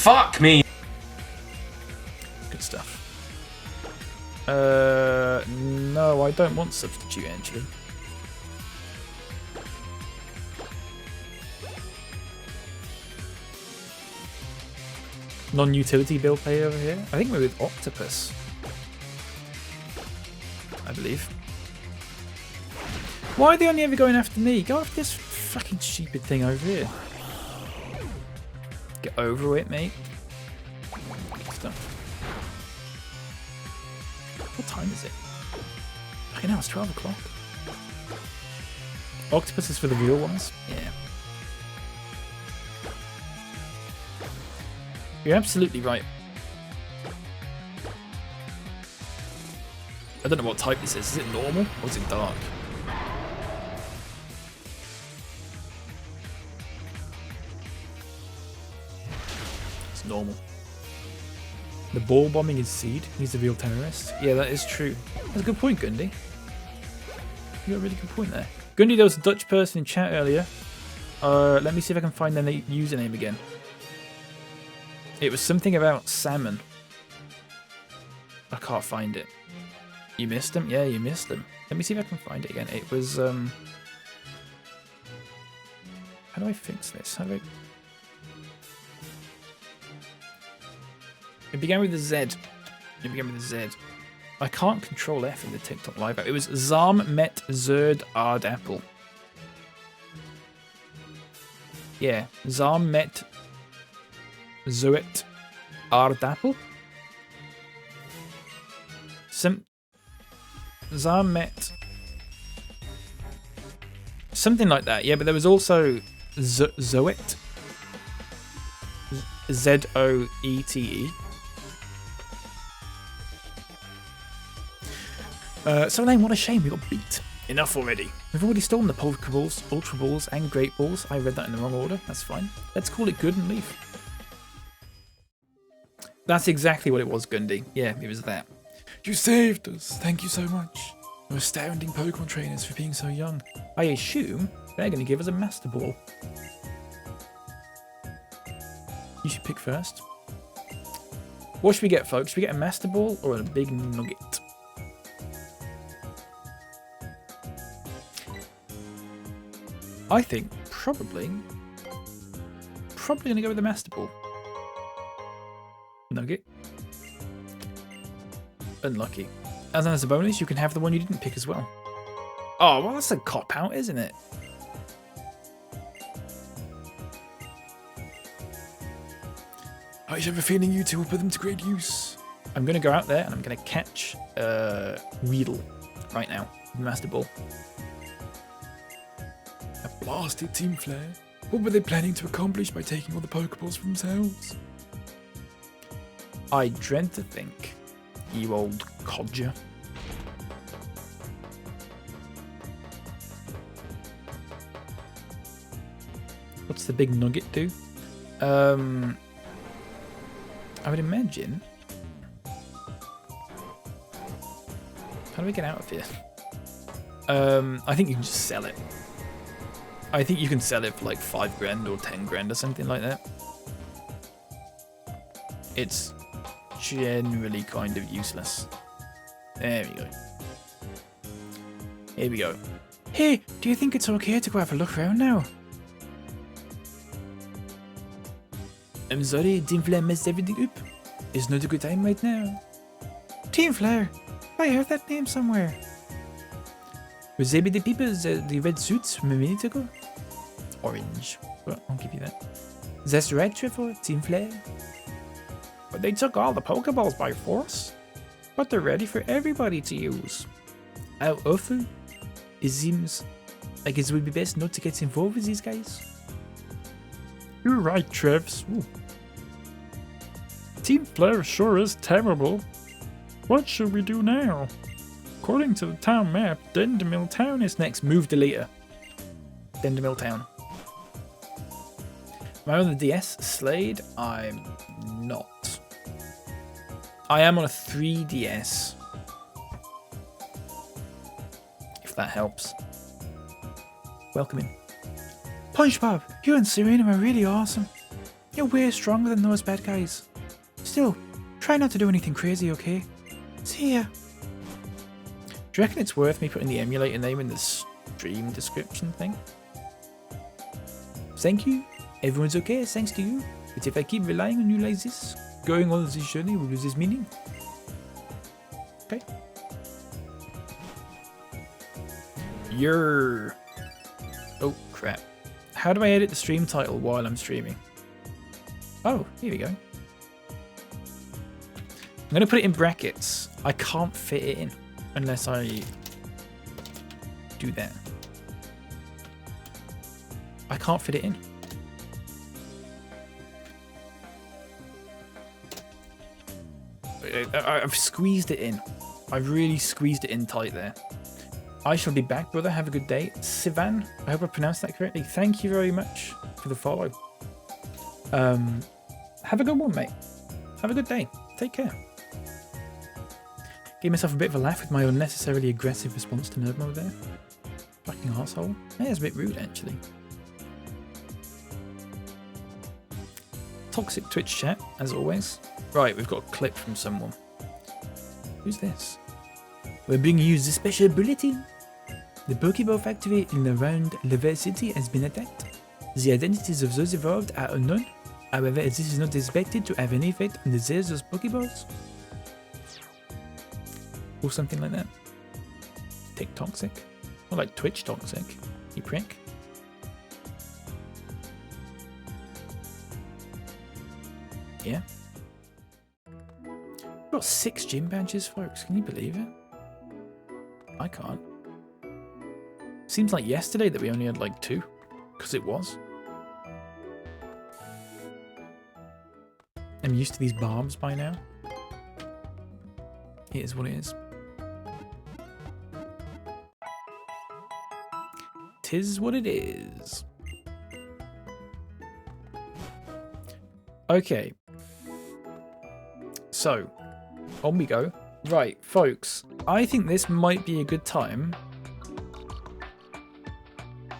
Fuck me. Good stuff. No, I don't want substitute actually. Non-utility bill pay over here. I think we're with Octopus. I believe. Why are they only ever going after me? Go after this fucking stupid thing over here. Get over it, mate. Good stuff. What time is it? Okay, now it's 12 o'clock. Octopus is for the real ones? Yeah. You're absolutely right. I don't know what type this is. Is it normal or is it dark? It's normal. The ball bombing is Seed. He's the real terrorist. Yeah, that is true. That's a good point, Gundy. You got a really good point there. Gundy, there was a Dutch person in chat earlier. Let me see if I can find their username again. It was something about salmon. I can't find it. You missed him? Yeah, you missed him. Let me see if I can find it again. It was, how do I fix this? How do I... It began with a Z. It began with a Z. I can't control F in the TikTok live. It was Zarm met Zerd Aardappel. Yeah, Zarm met Zoet Aardappel. Zarm met something like that. Yeah, but there was also Zoet. Z-O-E-T-E. So Lane, what a shame we got beat. Enough already. We've already stolen the Pokeballs, Ultra Balls, and Great Balls. I read that in the wrong order. That's fine. Let's call it good and leave. That's exactly what it was, Gundy. Yeah, it was that. You saved us. Thank you so much. You're astounding Pokemon trainers for being so young. I assume they're going to give us a Master Ball. You should pick first. What should we get, folks? Should we get a Master Ball or a big nugget? I think probably going to go with the Master Ball. Nugget. Unlucky. As a bonus, you can have the one you didn't pick as well. Oh, well, that's a cop-out, isn't it? I have a feeling you two will put them to great use. I'm going to go out there and I'm going to catch Weedle right now. Master Ball. A blasted Team Flare. What were they planning to accomplish by taking all the Pokeballs for themselves? I dread to think, you old codger. What's the big nugget do? I would imagine... How do we get out of here? I think you can just sell it. I think you can sell it for like 5 grand or 10 grand or something like that. It's generally kind of useless. There we go. Here we go. Hey, do you think it's okay to go have a look around now? I'm sorry, Team Flare messed everything up. It's not a good time right now. Team Flare? I heard that name somewhere. Was they the people, the red suits from a minute ago? Orange. Well, I'll give you that. That's right, Trevor, Team Flare. But they took all the Pokeballs by force. But they're ready for everybody to use. how often? It seems like it would be best not to get involved with these guys. You're right, Trevs. Ooh. Team Flare sure is terrible. What should we do now? According to the town map, Dendermill Town is Next, move deleter. Dendermill Town. Am I on the DS Slade? I'm not. I am on a 3DS. If that helps. Welcome in. SpongeBob, you and Serena are really awesome. You're way stronger than those bad guys. Still, try not to do anything crazy, okay? See ya. Do you reckon it's worth me putting the emulator name in the stream description thing? Thank you. Everyone's okay, thanks to you. But if I keep relying on you like this, going on this journey will lose its meaning. Okay. You're... Oh, crap. How do I edit the stream title while I'm streaming? Oh, here we go. I'm going to put it in brackets. I can't fit it in unless I do that. I can't fit it in. I've squeezed it in. I really squeezed it in tight there. I shall be back, brother. Have a good day. Sivan, I hope I pronounced that correctly. Thank you very much for the follow. Have a good one, mate. Have a good day. Take care. Gave myself a bit of a laugh with my unnecessarily aggressive response to Nerd Mode there. Fucking arsehole. Yeah, it's a bit rude, actually. Toxic Twitch chat, as always. Right, we've got a clip from someone. Who's this? We're bringing you the special bulletin. The Pokeball factory in around Level City has been attacked. The identities of those involved are unknown. However, this is not expected to have any effect on the sales of Pokeballs. Or something like that. Tick Toxic. Or like Twitch Toxic. You prick. Yeah. Got 6 gym badges, folks. Can you believe it? I can't. Seems like yesterday that we only had like 2. Because it was. I'm used to these barbs by now. It is what it is. Tis what it is. Okay. So, on we go. Right, folks. I think this might be a good time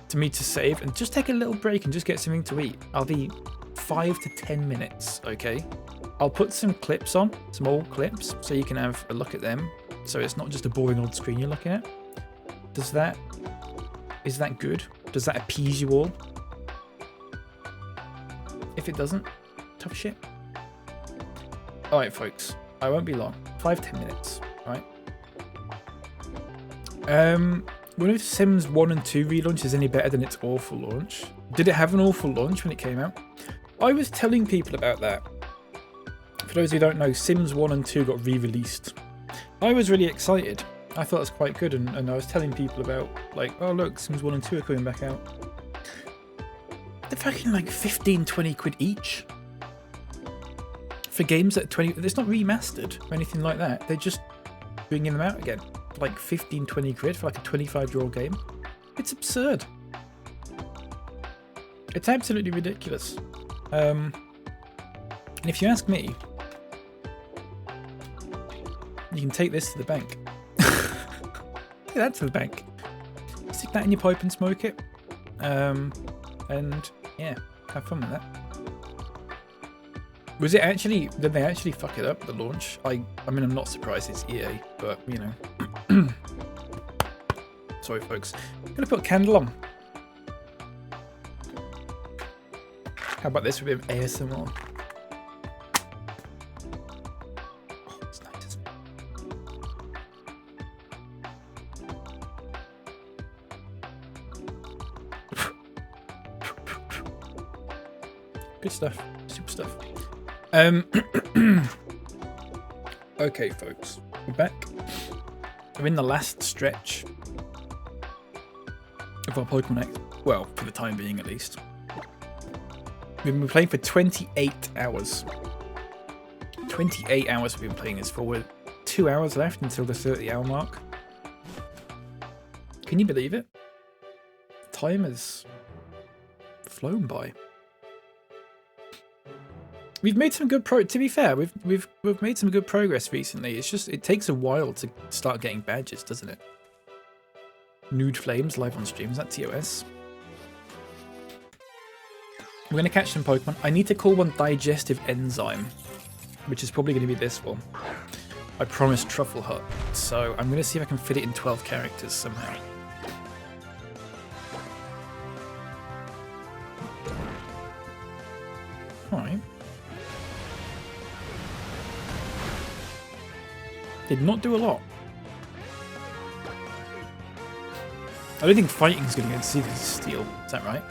to me to save and just take a little break and just get something to eat. I'll be 5 to 10 minutes, okay? I'll put some clips on, some old clips, so you can have a look at them. So it's not just a boring old screen you're looking at. Is that good? Does that appease you all? If it doesn't, tough shit. Alright, folks. I won't be long. 5-10 minutes, right? Wonder if Sims 1 and 2 relaunch is any better than its awful launch. Did it have an awful launch when it came out? I was telling people about that. For those who don't know, Sims 1 and 2 got re-released. I was really excited. I thought it was quite good, and I was telling people about, like, oh look, Sims 1 and 2 are coming back out. They're fucking like 15-20 quid each. For games that are 20... It's not remastered or anything like that. They're just bringing them out again. Like 15-20 quid for like a 25-year-old game. It's absurd. It's absolutely ridiculous. And if you ask me, you can take this to the bank. Take that to the bank. Stick that in your pipe and smoke it. And yeah, have fun with that. Was it actually... Did they actually fuck it up, the launch? I mean, I'm not surprised it's EA, but, you know. Sorry, folks. I'm going to put a candle on. How about this with a bit of ASMR? Oh, it's nice, isn't it? Good stuff. Super stuff. Okay, folks, we're back. We're in the last stretch of our Pokemon X. Well, for the time being at least. We've been playing for 28 hours. 28 hours we've been playing this for. We're 2 hours left until the 30-hour mark. Can you believe it? Time has flown by. We've made some good to be fair, we've made some good progress recently. It's just it takes a while to start getting badges, doesn't it? Nude Flames live on stream. Is that TOS? We're gonna catch some Pokemon. I need to call one Digestive Enzyme, which is probably gonna be this one. I promised Truffle Hut, so I'm gonna see if I can fit it in 12 characters somehow. Alright. Did not do a lot. I don't think fighting's going to get suited to steel. Is that right?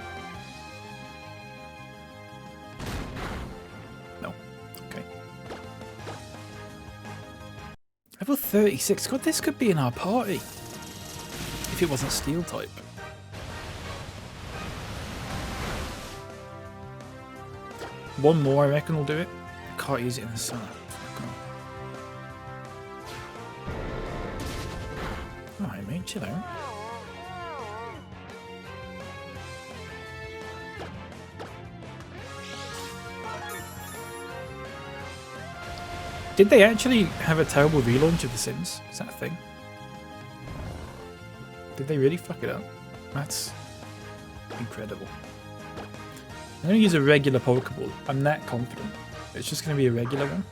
No. Okay. Level 36. God, this could be in our party. If it wasn't steel type. One more, I reckon, will do it. Can't use it in the summer. Alright, mate, chill out. Did they actually have a terrible relaunch of The Sims? Is that a thing? Did they really fuck it up? That's incredible. I'm going to use a regular Pokeball. I'm that confident. It's just going to be a regular one.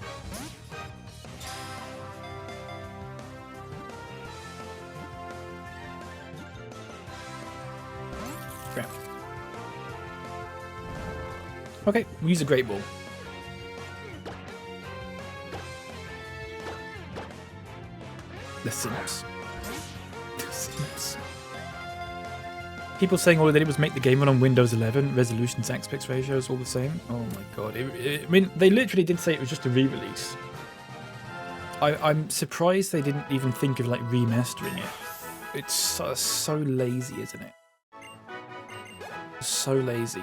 Crap. Okay, we'll use a Great Ball. The Sims. The Sims. People saying all they did was make the game run on Windows 11, resolutions, aspect ratios, all the same. Oh my god. I mean, they literally did say it was just a re-release. I'm surprised they didn't even think of like remastering it. It's so lazy, isn't it? So lazy.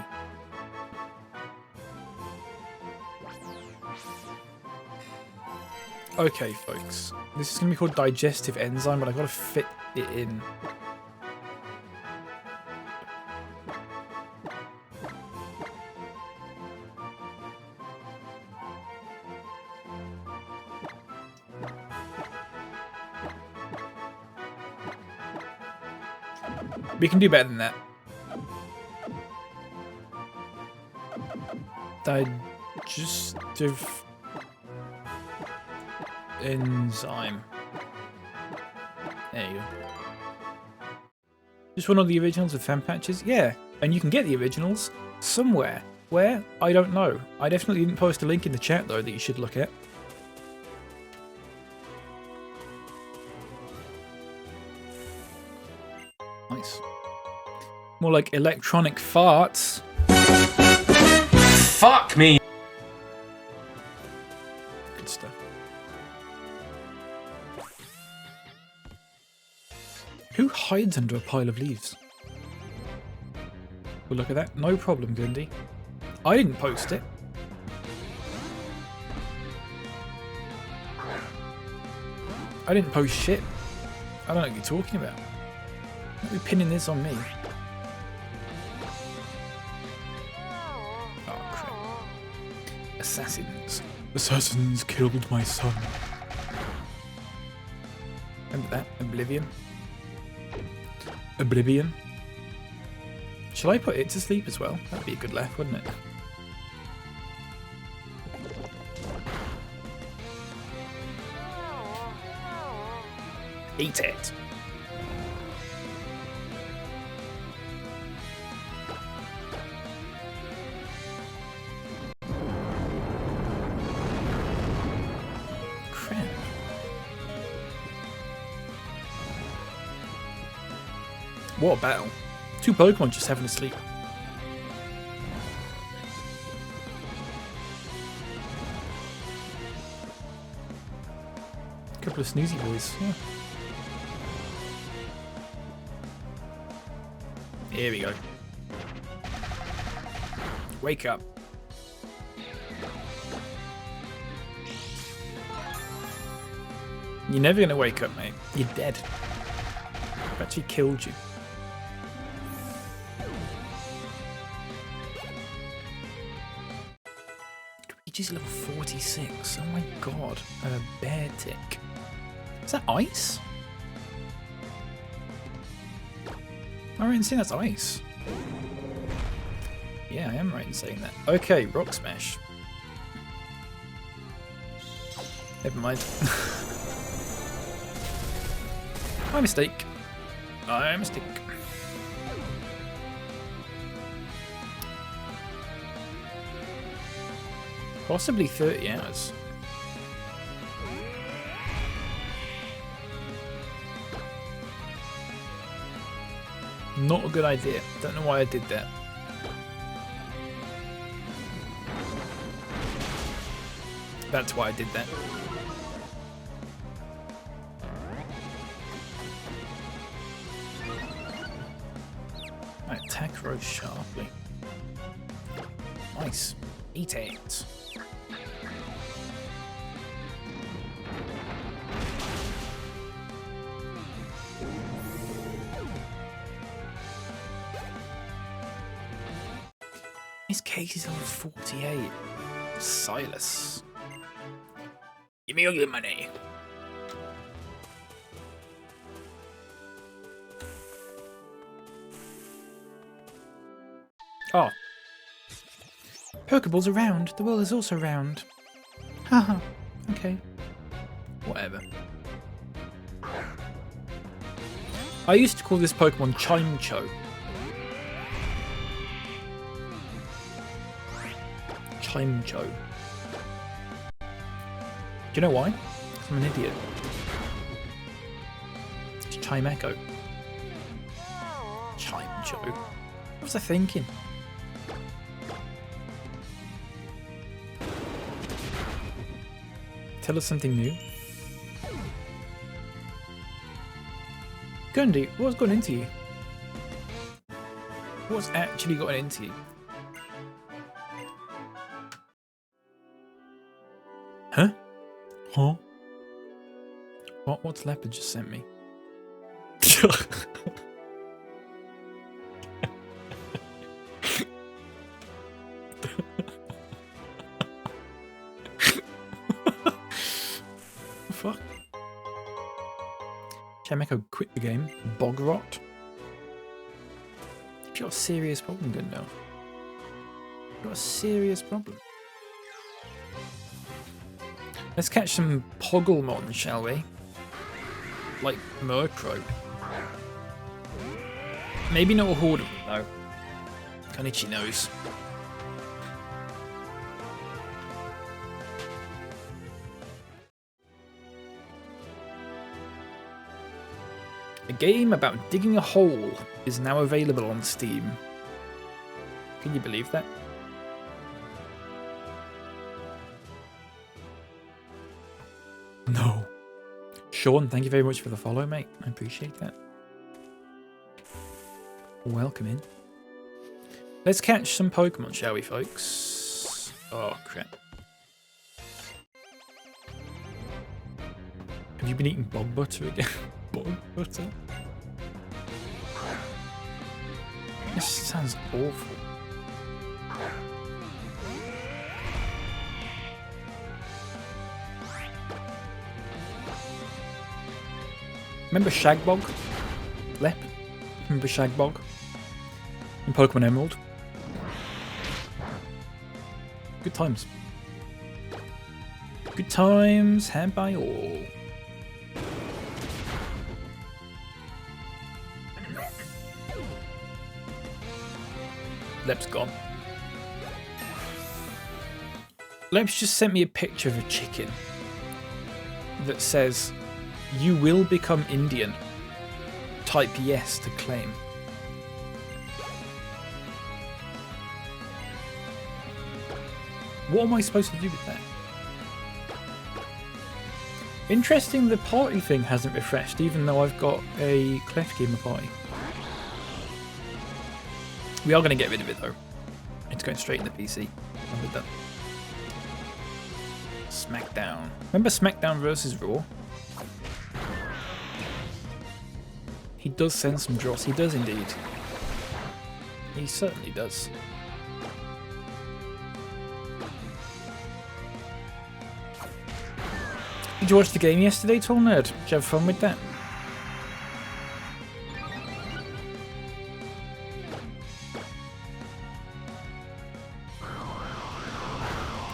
Okay, folks. This is going to be called Digestive Enzyme, but I've got to fit it in. We can do better than that. Digestive Enzyme. There you go. Just one of the originals with fan patches? Yeah, and you can get the originals somewhere. Where? I don't know. I definitely didn't post a link in the chat though that you should look at. Nice. More like electronic farts. Fuck me! Good stuff. Who hides under a pile of leaves? Well, look at that. No problem, Gundy. I didn't post it. I didn't post shit. I don't know what you're talking about. Don't be pinning this on me. Oh, crap. Assassins. Assassins killed my son. Remember that? Oblivion? Oblivion? Shall I put it to sleep as well? That'd be a good laugh, wouldn't it? Eat it! Crap. What a battle. Two Pokemon just having a sleep. Couple of snoozy boys, yeah. Here we go. Wake up. You're never gonna wake up, mate. You're dead. I've actually killed you. Luigi's level 46. Oh my god. A bear tick. Is that ice? Am I right in saying that's ice? Yeah, I am right in saying that. Okay, Rock Smash. Never mind. My mistake. My mistake. Possibly 30 hours. Not a good idea. Don't know why I did that. That's why I did that. I attack Rose sharply. Nice. Eat it. Miss Casey's on 48. Silas. Give me all your money. Oh. Pokeballs are round. The world is also round. Haha. Okay. Whatever. I used to call this Pokemon Chimecho. Chimecho. Do you know why? 'Cause I'm an idiot. It's Chimecho. Chimecho. What was I thinking? Tell us something new. Gundy, what's gone into you? What's actually gotten into you? Huh? Huh? What's Leopard just sent me? Fuck. Chimecho quit the game. Bog rot. You've got a serious problem, Gundo. You've got a serious problem. Let's catch some Pogglemon, shall we? Like Murkrow. Maybe not a horde of them, though. Konichi knows. A game about digging a hole is now available on Steam. Can you believe that? No. Sean, thank you very much for the follow, mate. I appreciate that. Welcome in. Let's catch some Pokemon, shall we, folks? Oh, crap. Have you been eating bog butter again? Bog butter? This sounds awful. Remember Shagbog? Lep? Remember Shagbog? In Pokemon Emerald? Good times. Good times had by all. Lep's gone. Lep's just sent me a picture of a chicken that says, "You will become Indian. Type yes to claim." What am I supposed to do with that? Interesting, the party thing hasn't refreshed, even though I've got a Cleft Gamer party. We are going to get rid of it though. It's going straight in the PC. I'm with that. SmackDown. Remember SmackDown versus Raw? He does send some dross. He does indeed. He certainly does. Did you watch the game yesterday, Tall Nerd? Did you have fun with that?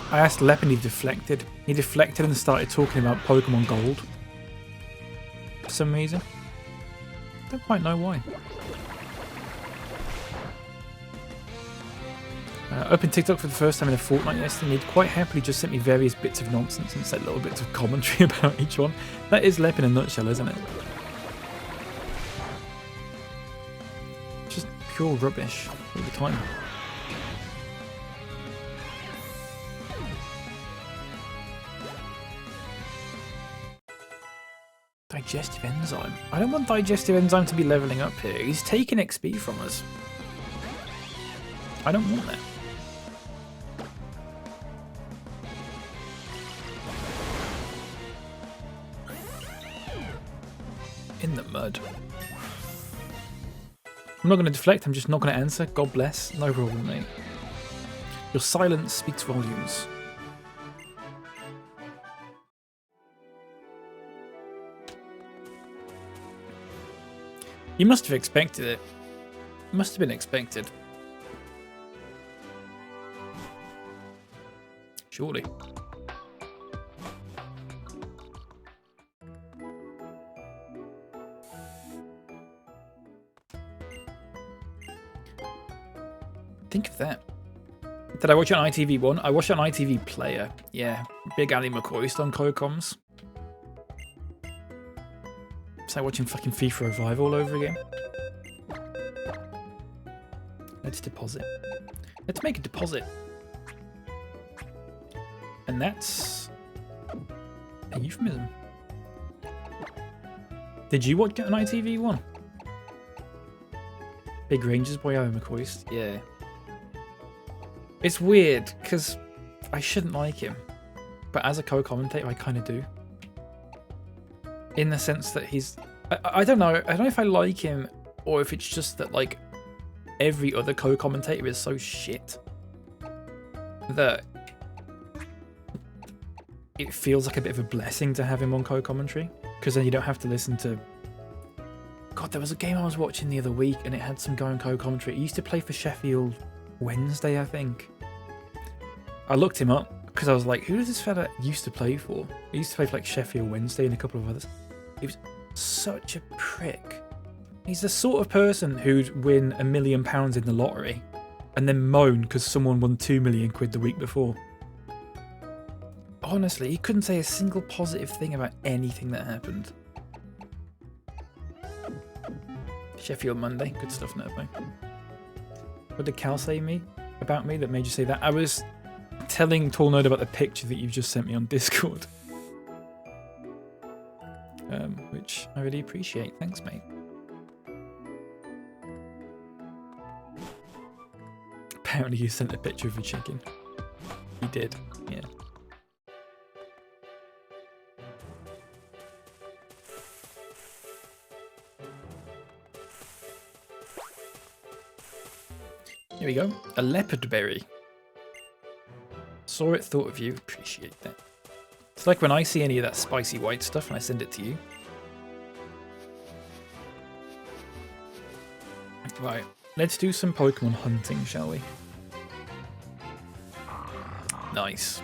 I asked Lep and he deflected. He deflected and started talking about Pokemon Gold. For some reason. Don't quite know why. Opened TikTok for the first time in a fortnight yesterday and he'd quite happily just sent me various bits of nonsense and said little bits of commentary about each one. That is Lep in a nutshell, isn't it? Just pure rubbish all the time. Digestive enzyme. I don't want digestive enzyme to be leveling up here. He's taking XP from us. I don't want that. In the mud. I'm not going to deflect, I'm just not going to answer. God bless. No problem, mate. Your silence speaks volumes. You must have expected it. Must have been expected. Surely. Think of that. Did I watch it on ITV1? I watched it on ITV Player. Yeah, big Ali McCoy on co-coms. It's like watching fucking FIFA Revive all over again. Let's deposit. Let's make a deposit. And that's a euphemism. Did you watch it on ITV1? Big Rangers boy Ali McCoy. Yeah. It's weird, because I shouldn't like him. But as a co-commentator, I kind of do. In the sense that he's... I don't know. I don't know if I like him, or if it's just that, like, every other co-commentator is so shit that it feels like a bit of a blessing to have him on co-commentary. Because then you don't have to listen to... God, there was a game I was watching the other week, and it had some guy on co-commentary. He used to play for Sheffield Wednesday, I think. I looked him up because I was like, who does this fella used to play for? He used to play for like Sheffield Wednesday and a couple of others. He was such a prick. He's the sort of person who'd win £1 million in the lottery and then moan because someone won £2 million the week before. Honestly, he couldn't say a single positive thing about anything that happened. Sheffield Monday, good stuff, Nervo. What did Cal say about me that made you say that? I was telling Tall Nerd about the picture that you've just sent me on Discord. Which I really appreciate. Thanks, mate. Apparently you sent a picture of a chicken. You did, yeah. Here we go. A leopard berry. Saw it, thought of you. Appreciate that. It's like when I see any of that spicy white stuff and I send it to you. Right. Let's do some Pokemon hunting, shall we? Nice.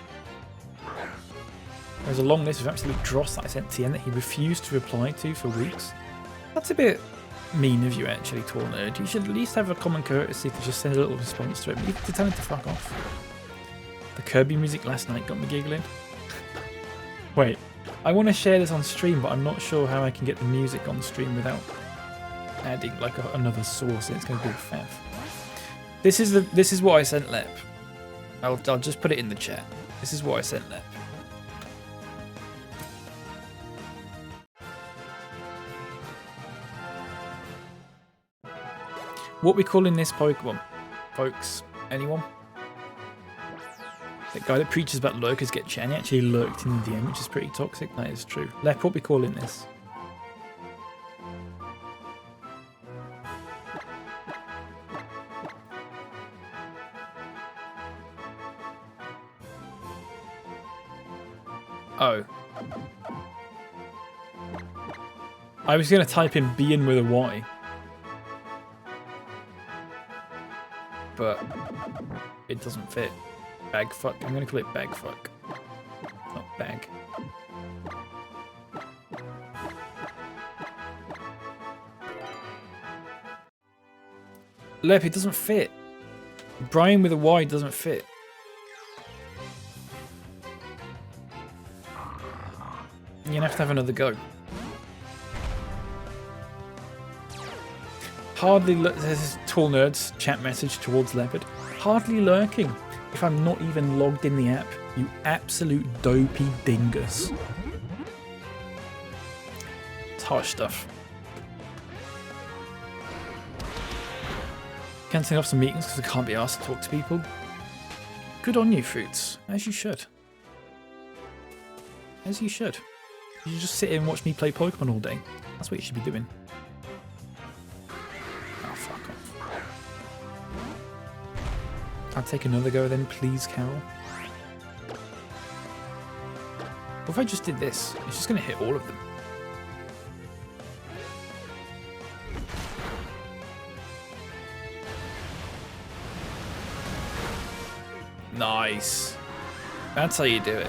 There's a long list of absolute dross that I sent Tien that he refused to reply to for weeks. That's a bit mean of you, actually, Tall Nerd. You should at least have a common courtesy to just send a little response to it. You to tell him to fuck off. The Kirby music last night got me giggling. Wait, I want to share this on stream, but I'm not sure how I can get the music on stream without adding like another source. It's going to be a faff. This is what I sent Lep. I'll just put it in the chat. This is what I sent Lep. What we calling this Pokemon? folks. Anyone? The guy that preaches about lurkers get chatty actually lurked in the DM, which is pretty toxic. That is true. Lep, what we calling this? Oh. I was going to type in being with a Y. But it doesn't fit. Bag fuck. I'm going to call it bag fuck. Not bag. Lep, it doesn't fit. Brian with a Y doesn't fit. You're gonna have to have another go. Hardly there's this tall nerd's chat message towards Leopard. Hardly lurking if I'm not even logged in the app. You absolute dopey dingus. It's harsh stuff. Cancelling off some meetings because I can't be asked to talk to people. Good on you, Fruits. As you should. As you should. You just sit here and watch me play Pokemon all day. That's what you should be doing. Oh, fuck off. I'll take another go then, please, Carol. What if I just did this? It's just going to hit all of them. Nice. That's how you do it.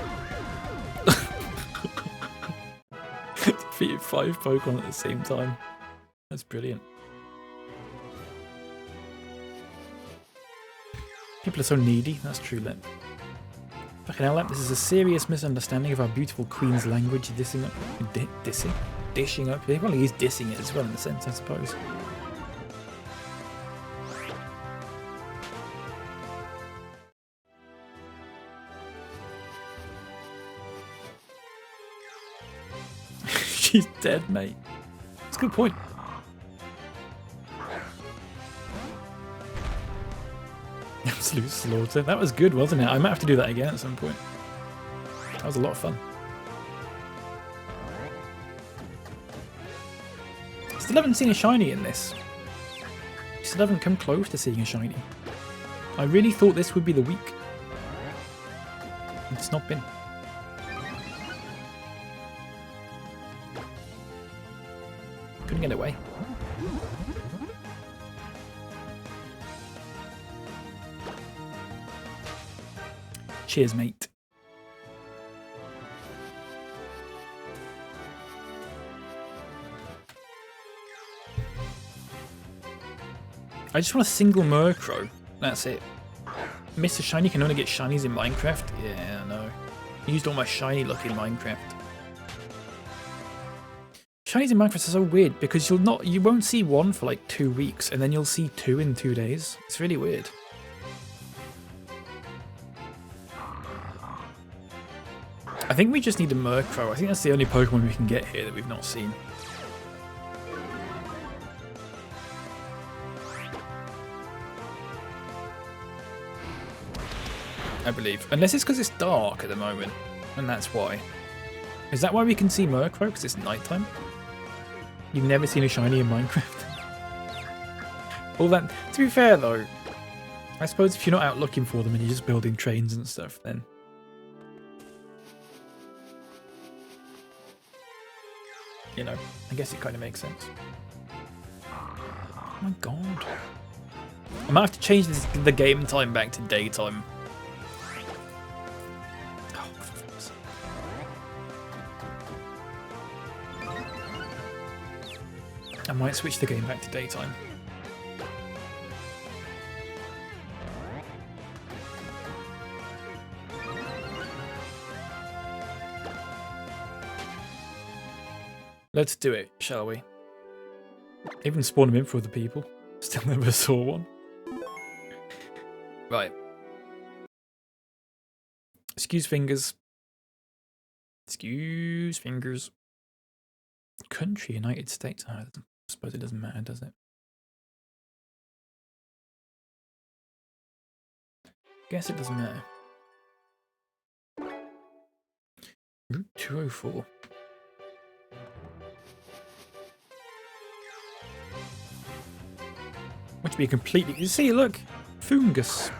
Defeated 5 Pokemon at the same time. That's brilliant. People are so needy. That's true, Lep. Fucking hell, Lep, this is a serious misunderstanding of our beautiful Queen's language. Dishing up. Dishing up. They probably use dissing it as well in a sense, I suppose. She's dead, mate. That's a good point. Absolute slaughter. That was good, wasn't it? I might have to do that again at some point. That was a lot of fun. Still haven't seen a shiny in this. Still haven't come close to seeing a shiny. I really thought this would be the week. It's not been. Couldn't get away. Cheers, mate. I just want a single Murkrow. That's it. Mr. Shiny can only get shinies in Minecraft? Yeah, I know. I used all my shiny luck in Minecraft. Shinies in Minecraft are so weird because you won't see one for like 2 weeks and then you'll see 2 in 2 days. It's really weird. I think we just need a Murkrow. I think that's the only Pokemon we can get here that we've not seen. I believe. Unless it's because it's dark at the moment, and that's why. Is that why we can see Murkrow? Because it's nighttime? You've never seen a shiny in Minecraft? All that. To be fair though, I suppose if you're not out looking for them and you're just building trains and stuff, then you know, I guess it kind of makes sense. Oh my god. I might have to change the game time back to daytime. I might switch the game back to daytime. Let's do it, shall we? Even spawn them in for other people. Still never saw one. Right. Excuse fingers. Excuse fingers. Country, United States. Oh, I suppose it doesn't matter, does it? Guess it doesn't matter. Route 204. Which be completely... You see, look! Fungus.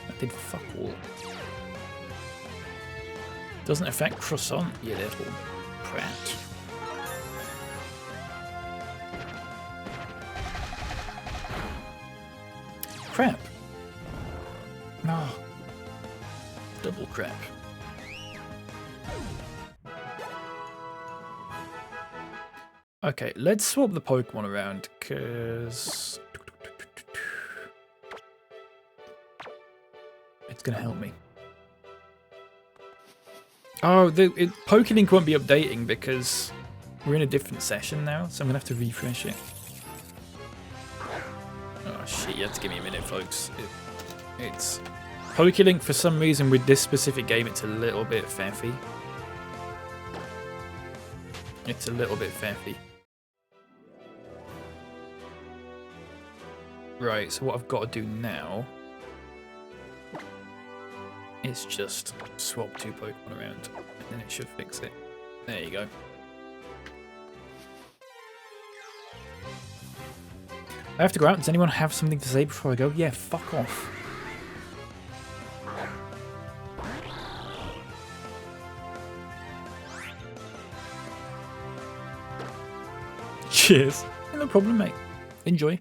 That did fuck all. Doesn't affect croissant, you little prat. Crap. No. Double crap. Okay, let's swap the Pokemon around, because it's going to help me. Oh, Pokelink won't be updating because we're in a different session now, so I'm going to have to refresh it. Oh shit, you have to give me a minute, folks. It's Pokelink, for some reason, with this specific game, it's a little bit faffy. It's a little bit faffy. Right, so what I've got to do now is just swap 2 Pokemon around, and then it should fix it. There you go. I have to go out. Does anyone have something to say before I go? Yeah, fuck off. Cheers. No problem, mate. Enjoy.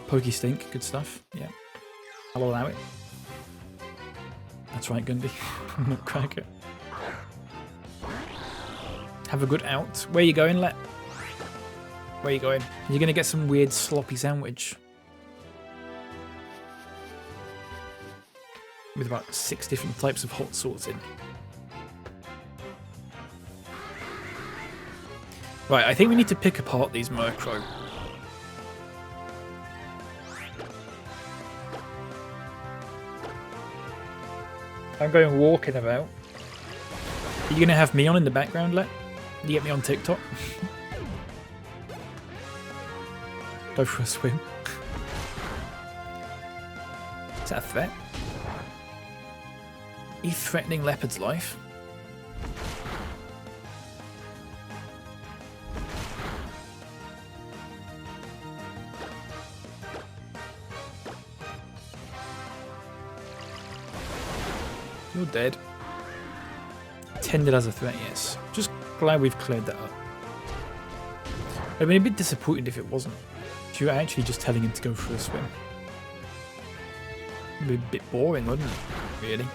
Pokey Stink, good stuff. Yeah, I'll allow it. That's right, Gundy. Nutcracker. Have a good out. Where you going, Let? Where you going? You're gonna get some weird sloppy sandwich with about 6 different types of hot sauce in. Right, I think we need to pick apart these Murkrow. I'm going walking about. Are you going to have me on in the background, Let? You get me on TikTok? Go for a swim. Is that a threat? Are you threatening Leopard's life? You're dead. Intended as a threat, yes. Just glad we've cleared that up. I'd be a bit disappointed if it wasn't. If you were actually just telling him to go for a swim. It'd be a bit boring, wouldn't it? Really?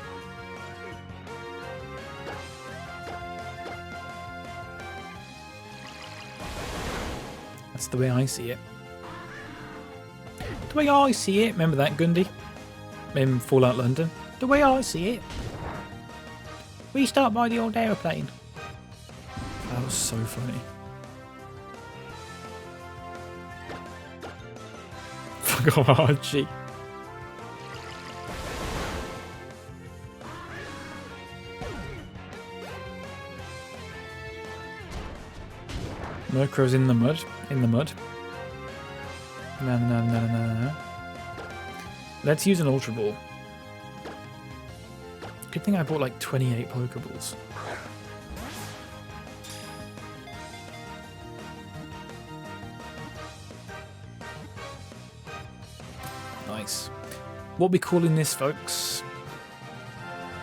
That's the way I see it. The way I see it. Remember that, Gundy? In Fallout London? The way I see it. We start by the old aeroplane. That was so funny. Fuck off, Archie. Murkrow's in the mud. In the mud. No. Let's use an Ultra Ball. Good thing I bought like 28 Pokeballs. Nice. What are we calling this, folks?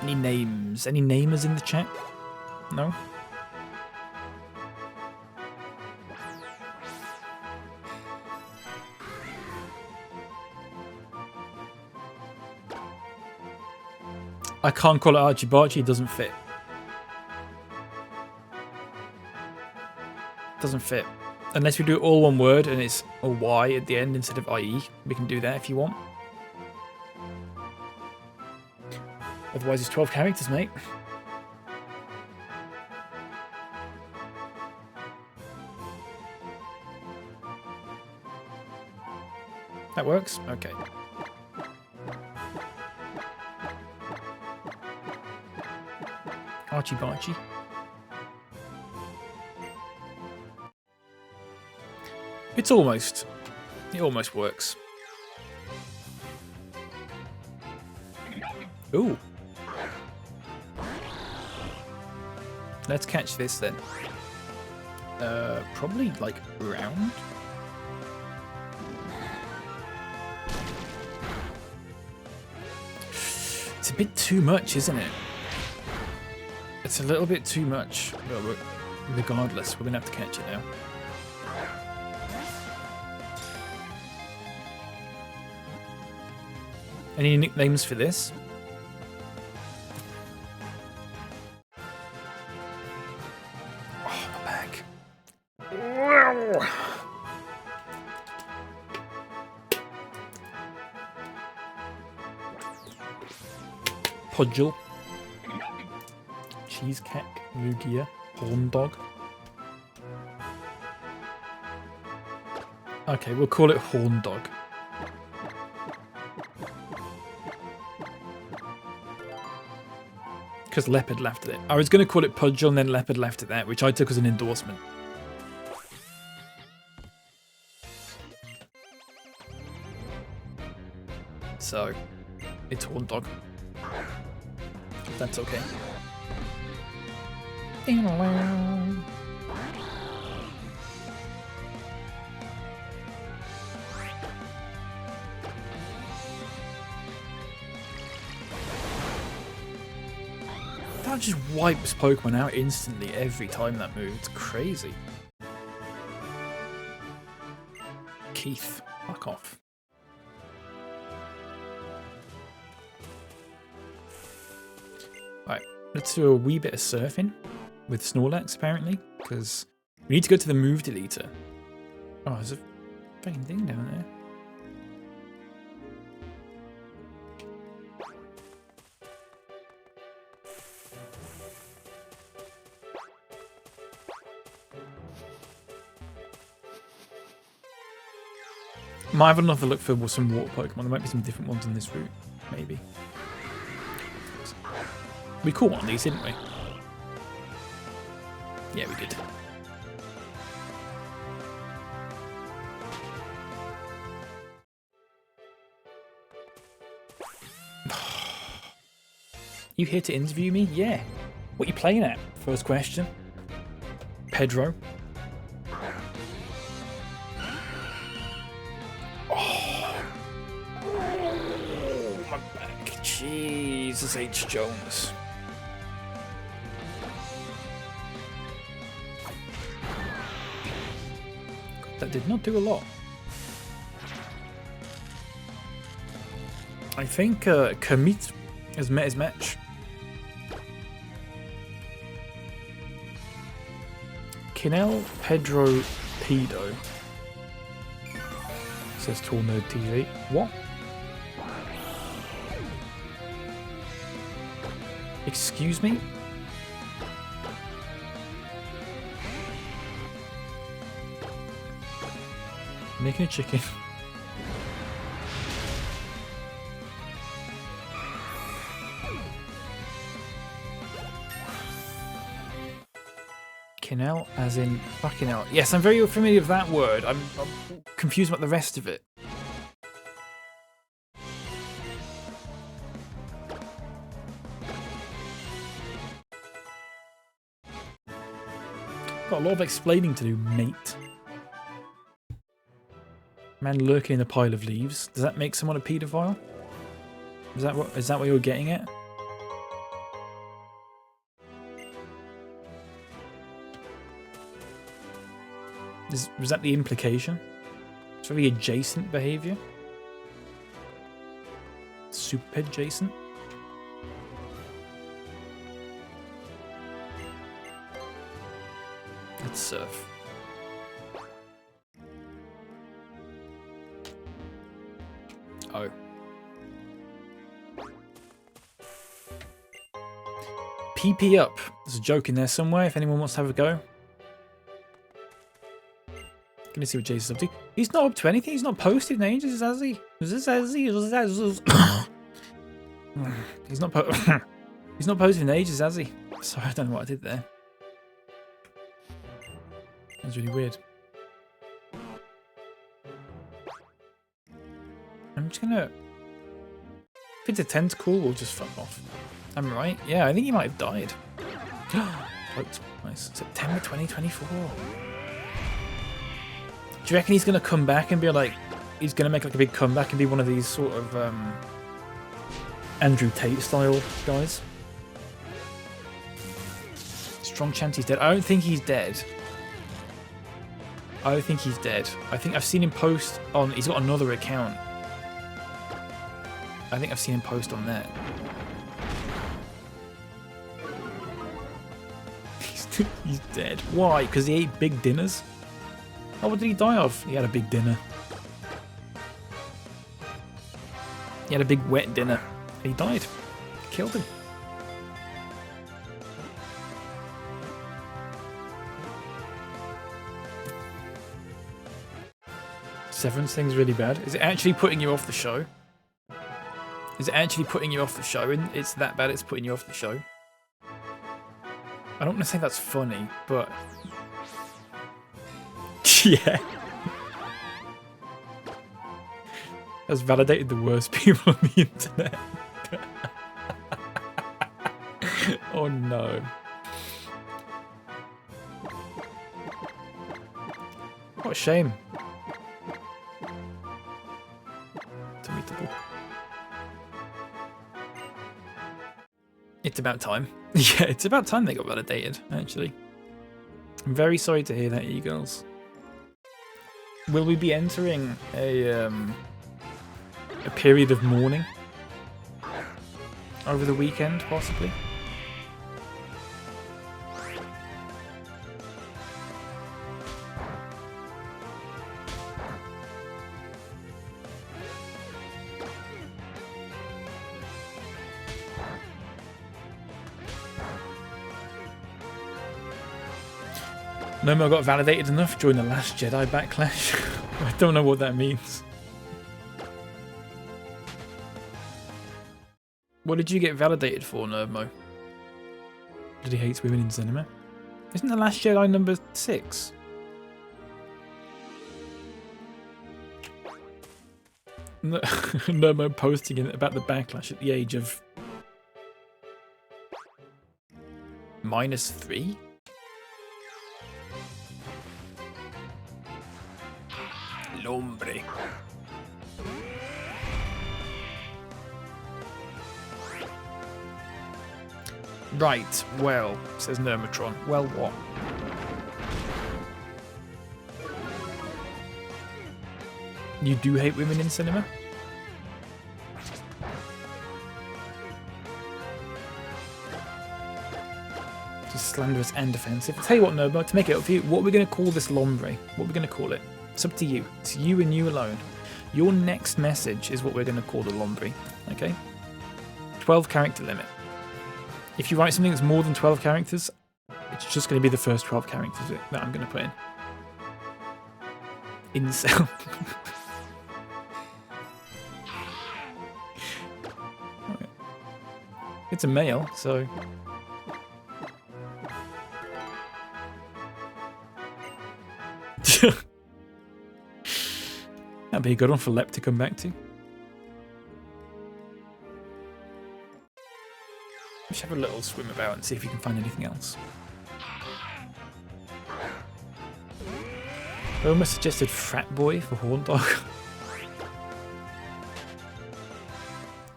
Any names? Any namers in the chat? No? I can't call it Archie Barchie, it doesn't fit. Doesn't fit. Unless we do it all one word and it's a Y at the end instead of IE. We can do that if you want. Otherwise it's 12 characters, mate. That works? Okay. Archie Barchie. It almost works. Ooh. Let's catch this then. Probably like round. It's a bit too much, isn't it? It's a little bit too much. But regardless, we're gonna have to catch it now. Any nicknames for this? Oh, my back. Pudgel. Cheesecake. Lugia. Horn dog. Okay, we'll call it Horn dog. Because Leopard laughed at it. I was going to call it Pudgel and then Leopard laughed at that, which I took as an endorsement. So, it's Horn Dog. That's okay. That just wipes Pokemon out instantly every time that moves. It's crazy. Keith, fuck off. Right, let's do a wee bit of surfing with Snorlax apparently, because we need to go to the move deleter. Oh, there's a fucking thing down there. Might have another look for some water Pokemon. There might be some different ones on this route, maybe. We caught one of these, didn't we? Yeah, we did. You here to interview me? Yeah. What are you playing at? First question. Pedro. Jesus H. Jones. That did not do a lot. I think Kermit has met his match. Kinel Pedro Pedo. Says Tall Nerd TV. What? Excuse me? Making a chicken. Kinel as in fucking hell. Yes, I'm very familiar with that word. I'm confused about the rest of it. Got a lot of explaining to do, mate. Man lurking in a pile of leaves. Does that make someone a paedophile? Is that what you're getting at? Was that the implication? It's very adjacent behaviour. Super adjacent. Let's surf. Oh. PP up. There's a joke in there somewhere if anyone wants to have a go. Gonna see what Jason's up to. He's not up to anything. He's not posted in ages, has he? He's not He's not posted in ages, has he? Sorry, I don't know what I did there. That was really weird. I'm just gonna... If it's a tentacle, we'll just fuck off. I'm right? Yeah, I think he might have died. Floats. Nice. September 2024. Do you reckon he's gonna come back and be like... He's gonna make like a big comeback and be one of these sort of Andrew Tate style guys? Strong chance he's dead. I don't think he's dead. I don't think he's dead. I think I've seen him post on... He's got another account. I think I've seen him post on that. He's dead. Why? Because he ate big dinners? Oh, what did he die of? He had a big dinner. He had a big wet dinner. He died. Killed him. Severance thing's really bad. Is it actually putting you off the show? Is it actually putting you off the show? And it's that bad it's putting you off the show? I don't want to say that's funny, but... yeah. Has validated the worst people on the internet. Oh no. What a shame. It's about time. Yeah, it's about time they got validated, actually. I'm very sorry to hear that, e-girls. Will we be entering a period of mourning? Over the weekend, possibly? Nomo got validated enough during the last Jedi backlash. I don't know what that means. What did you get validated for, Nomo? Did he hate women in cinema? Isn't the last Jedi number 6? Nomo posting it about the backlash at the age of... -3? Hombre. Right, well, says Nermatron. Well, what? You do hate women in cinema? Just slanderous and offensive. I'll tell you what, Nermo, to make it up for you, what are we going to call this lombre? What are we going to call it? It's up to you. It's you and you alone. Your next message is what we're going to call the lombre. Okay? 12 character limit. If you write something that's more than 12 characters, it's just going to be the first 12 characters that I'm going to put in. Incel. Okay. It's a male, so... That'd be a good one for Lep to come back to. Let's have a little swim about and see if you can find anything else. Homer suggested frat boy for Horn Dog.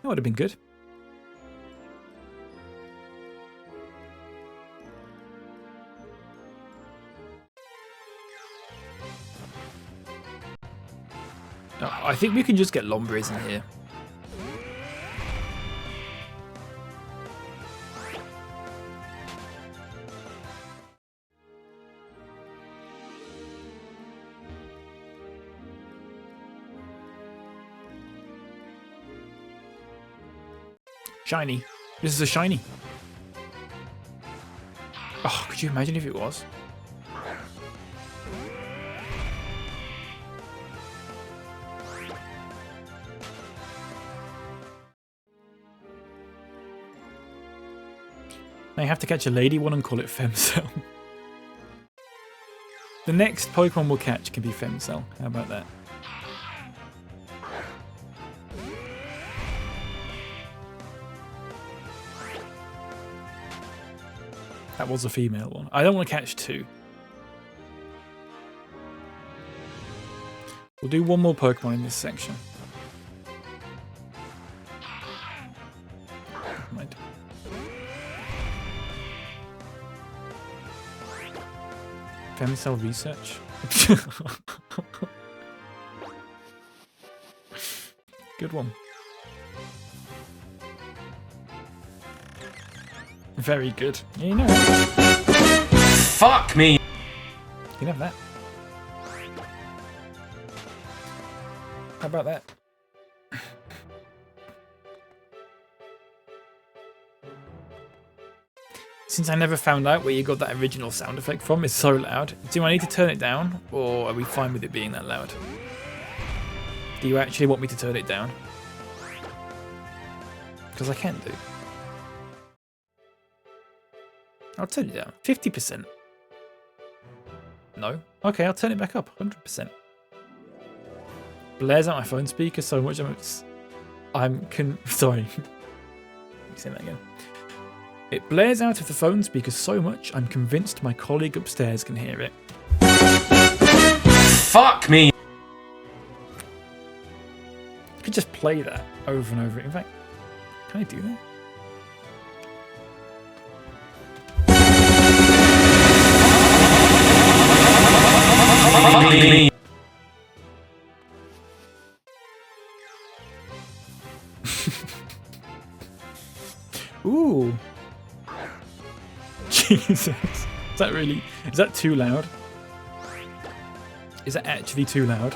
That would have been good. I think we can just get Lombres in here. Shiny. This is a shiny. Oh, could you imagine if it was? Now you have to catch a lady one and call it Femcel. The next Pokemon we'll catch can be Femcel. How about that? That was a female one. I don't want to catch 2. We'll do one more Pokemon in this section. Never mind. Femcel research. Good one. Very good. Yeah, you know. Fuck me. You can have that. How about that? Since I never found out where you got that original sound effect from, it's so loud. Do I need to turn it down, or are we fine with it being that loud? Do you actually want me to turn it down? Because I can do. I'll turn it down. 50%. No? Okay, I'll turn it back up. 100%. Blares out my phone speaker so much. Sorry. Let me say that again. It blares out of the phone speaker so much, I'm convinced my colleague upstairs can hear it. Fuck me. I could just play that over and over. In fact, can I do that? Fuck me. Ooh. Jesus. Is that too loud? Is that actually too loud?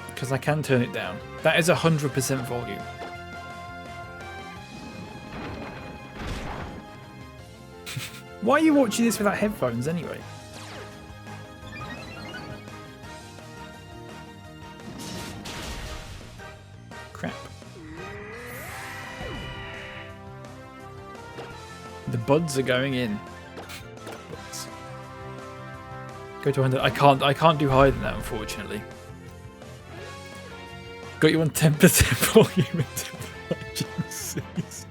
Because I can turn it down. That is 100% volume. Why are you watching this without headphones anyway? Crap. The buds are going in. Buds. Go to 100. I can't do higher than that, unfortunately. Got you on 10% volume intelligences.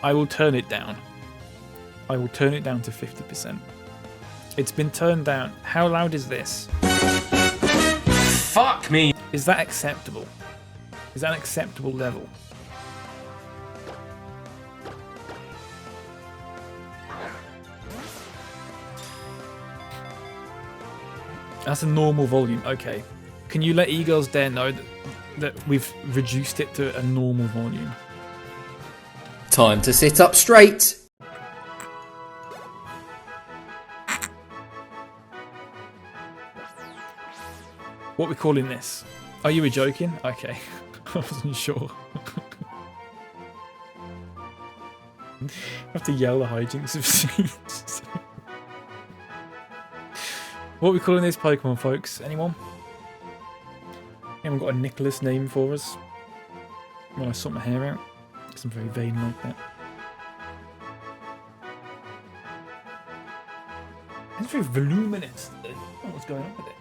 I will turn it down. I will turn it down to 50%. It's been turned down. How loud is this? Fuck me. Is that acceptable? Is that an acceptable level? That's a normal volume. Okay. Can you let E-Girls Dare know that we've reduced it to a normal volume? Time to sit up straight. What are we calling this? Oh, you were joking? Okay. I wasn't sure. I have to yell the hijinks of scenes. What are we calling this Pokemon, folks? Anyone? Anyone got a Nicholas name for us? When I sort my hair out? Because I'm very vain like that. It's very voluminous. I don't know what's going on with it.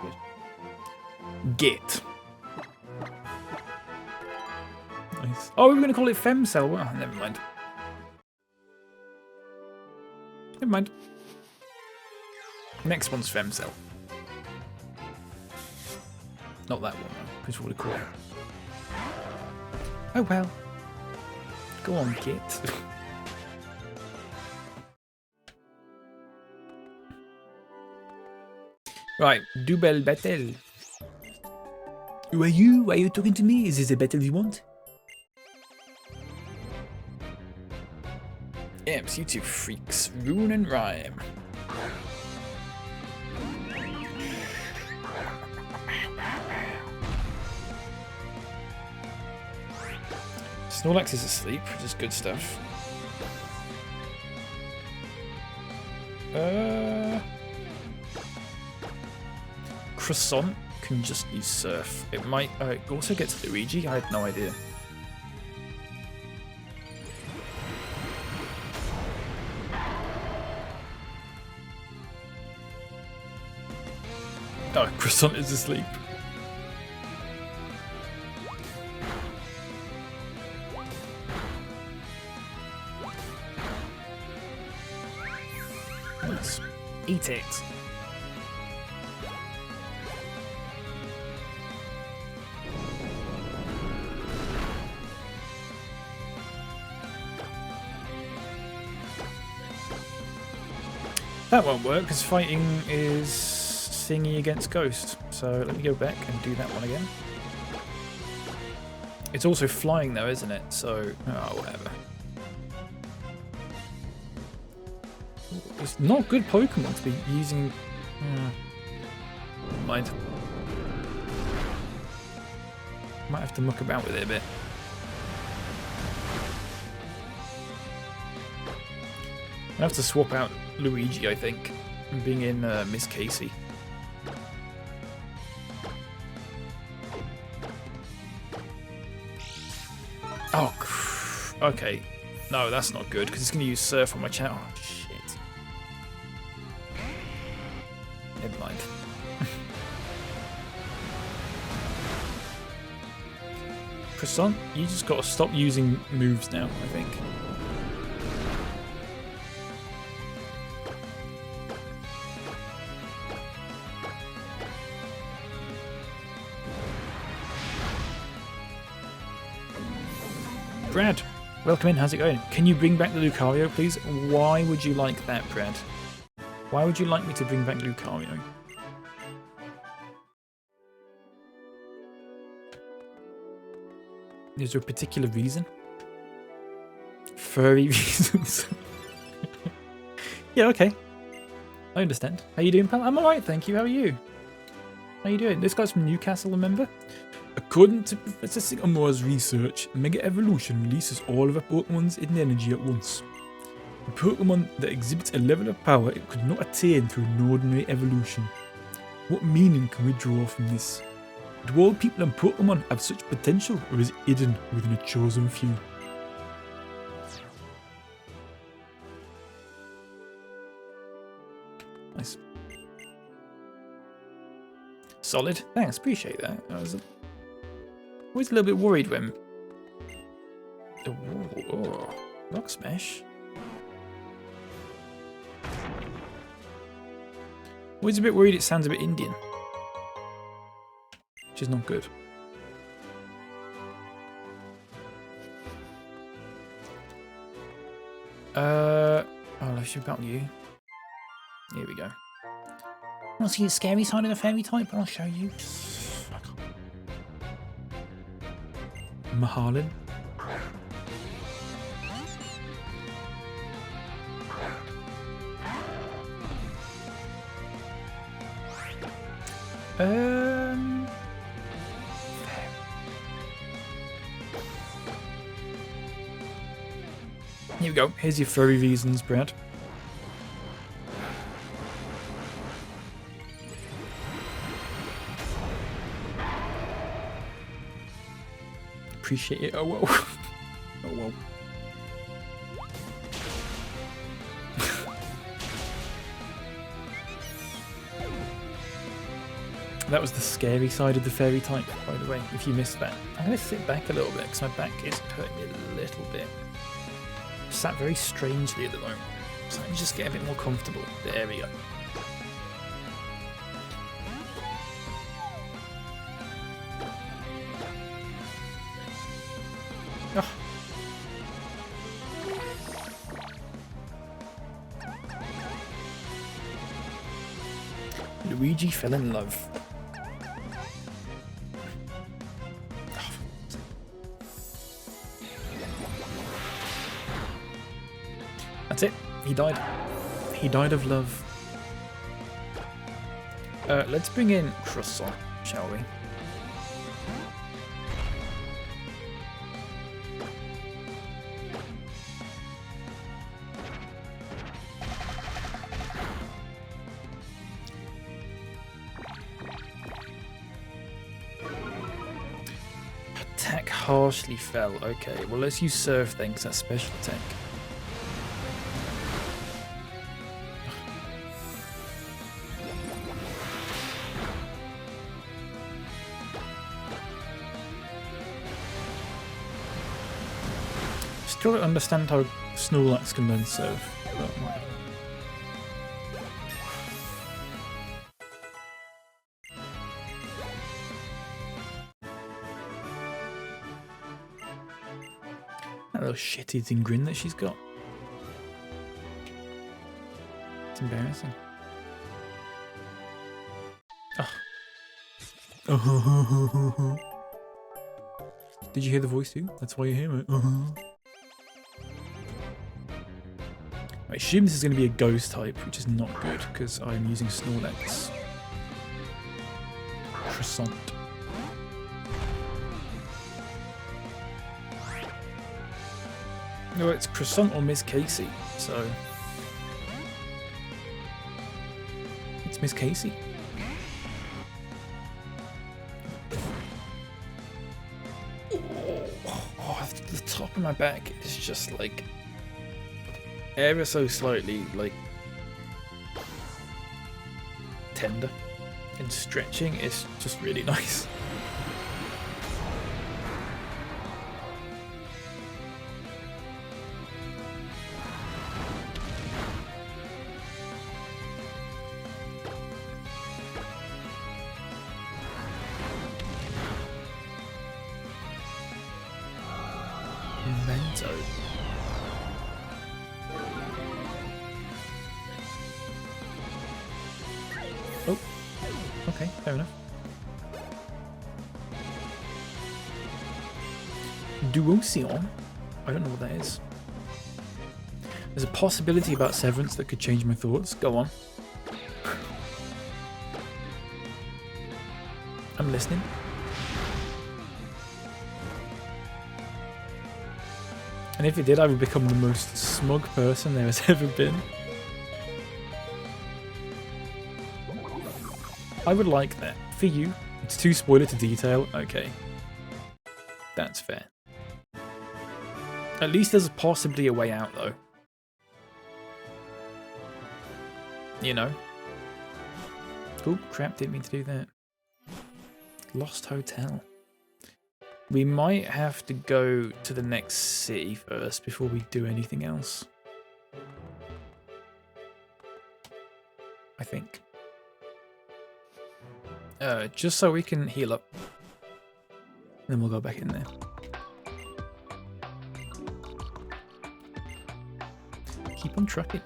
Good. Git. Nice. Oh, we were going to call it Femcel. Well, never mind. Never mind. Next one's Femcel. Not that one, though. Which would we call it? Oh well. Go on, Git. Right, Double battle. Who are you? Why are you talking to me? Is this a battle you want? Yes, you two freaks. Rune and rhyme. Snorlax is asleep, which is good stuff. Croissant can just use Surf. It might. It also gets Luigi. I had no idea. Oh, Croissant is asleep. Nice. Eat it. That won't work because fighting is Thingy against Ghost. So let me go back and do that one again. It's also flying though, isn't it? So, oh, whatever. It's not good Pokemon to be using. Never mind. Might have to muck about with it a bit. I have to swap out Luigi, I think, and bring in Miss Casey. Oh, okay. No, that's not good because it's going to use Surf on my channel. Oh, shit. Never mind. Croissant, you just got to stop using moves now, I think. Brad, welcome in, how's it going? Can you bring back the Lucario, please? Why would you like that, Brad? Why would you like me to bring back Lucario? Is there a particular reason? Furry reasons? Yeah, okay. I understand. How you doing, pal? I'm alright, thank you. How are you? How you doing? This guy's from Newcastle, remember? According to Professor Sycamore's research, Mega Evolution releases all of a Pokemon's hidden energy at once. A Pokemon that exhibits a level of power it could not attain through an ordinary evolution. What meaning can we draw from this? Do all people and Pokemon have such potential, or is it hidden within a chosen few? Nice. Solid. Thanks, appreciate that. I was always a little bit worried when... Oh, Rock Smash. Always a bit worried it sounds a bit Indian. Which is not good. I'll actually about you. Here we go. Want to see the scary side of the fairy type? I'll show you. Mahalin. Here we go. Here's your furry reasons, Brad. Appreciate it. Oh, whoa. Oh, whoa. That was the scary side of the fairy type, by the way, if you missed that. I'm going to sit back a little bit because my back is hurting me a little bit. I'm sat very strangely at the moment. So let me just get a bit more comfortable. There we go. Oh. Luigi fell in love. That's it. He died. He died of love. Let's bring in Croissant, shall we? attack harshly fell. Okay, well let's use Surf then, because that's special attack. Still don't understand how Snorlax can learn Surf. But whatever. That little shit-eating grin that she's got. It's embarrassing. Oh. Did you hear the voice too? That's why you hear it. I assume this is going to be a ghost type, which is not good because I'm using Snorlax. Croissant. No, it's Croissant or Miss Casey, so it's Miss Casey. Oh, the top of my back is just like ever so slightly like tender and stretching. It's just really nice. Memento. Oh, okay, fair enough. Duosion? I don't know what that is. There's a possibility about Severance that could change my thoughts. Go on. I'm listening. And if it did, I would become the most smug person there has ever been. I would like that. For you, it's too spoiler to detail. Okay. That's fair. At least there's possibly a way out, though. You know? Oh, crap, didn't mean to do that. Lost Hotel. We might have to go to the next city first before we do anything else. I think. Just so we can heal up. Then we'll go back in there. Keep on trucking.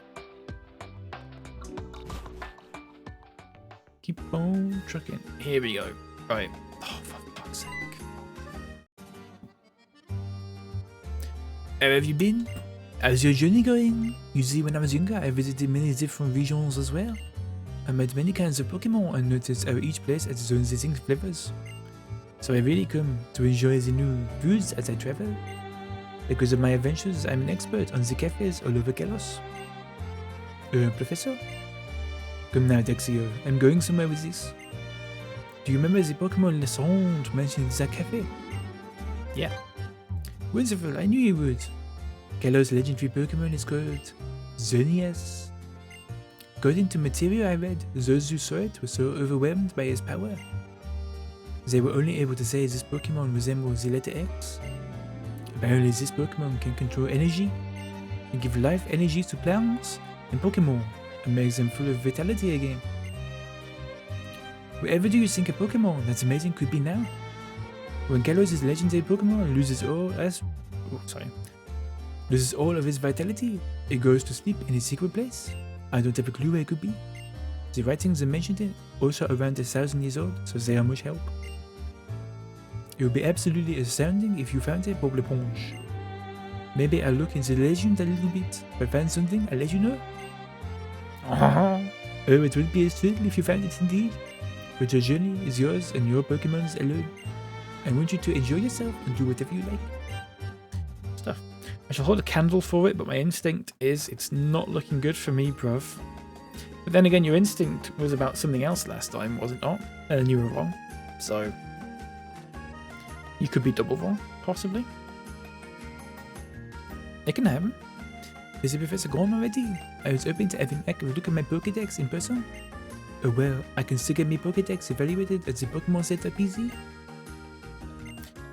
Keep on trucking. Here we go. Right. Oh, for fuck's sake. Where have you been? How's your journey going? You see, when I was younger, I visited many different regions as well. I met many kinds of Pokémon and noticed how each place has its own distinct flavors. So I really come to enjoy the new foods as I travel. Because of my adventures, I'm an expert on the cafes all over Kalos. Professor? Come now, Dexio, I'm going somewhere with this. Do you remember the Pokémon restaurant mentioned in that cafe? Yeah. Wonderful, I knew you would. Kalos' legendary Pokémon is called Xerneas. According to material I read, those who saw it were so overwhelmed by his power. They were only able to say this Pokémon resembles the letter X. Apparently this Pokémon can control energy, and give life energy to plants and Pokémon, and make them full of vitality again. Wherever do you think a Pokémon that's amazing could be now? When Kalos' legendary Pokémon loses all of its vitality, it goes to sleep in a secret place. I don't have a clue where it could be. The writings that mentioned it also around 1,000 years old, so they are much help. It would be absolutely astounding if you found it, Bob L'Eponge. Maybe I'll look into the legend a little bit. If I find something, I'll let you know. Oh, it would be a thrill if you found it indeed. But your journey is yours and your Pokemon's alone. I want you to enjoy yourself and do whatever you like. Stuff. I shall hold a candle for it, but my instinct is it's not looking good for me, bruv. But then again, your instinct was about something else last time, was it not? And you were wrong. So, You could be double wrong, possibly. It can happen. Is it Professor Gorm already? I was hoping to have him back and look at my Pokédex in person. Oh well, I can still get my Pokédex evaluated at the Pokémon Center PC.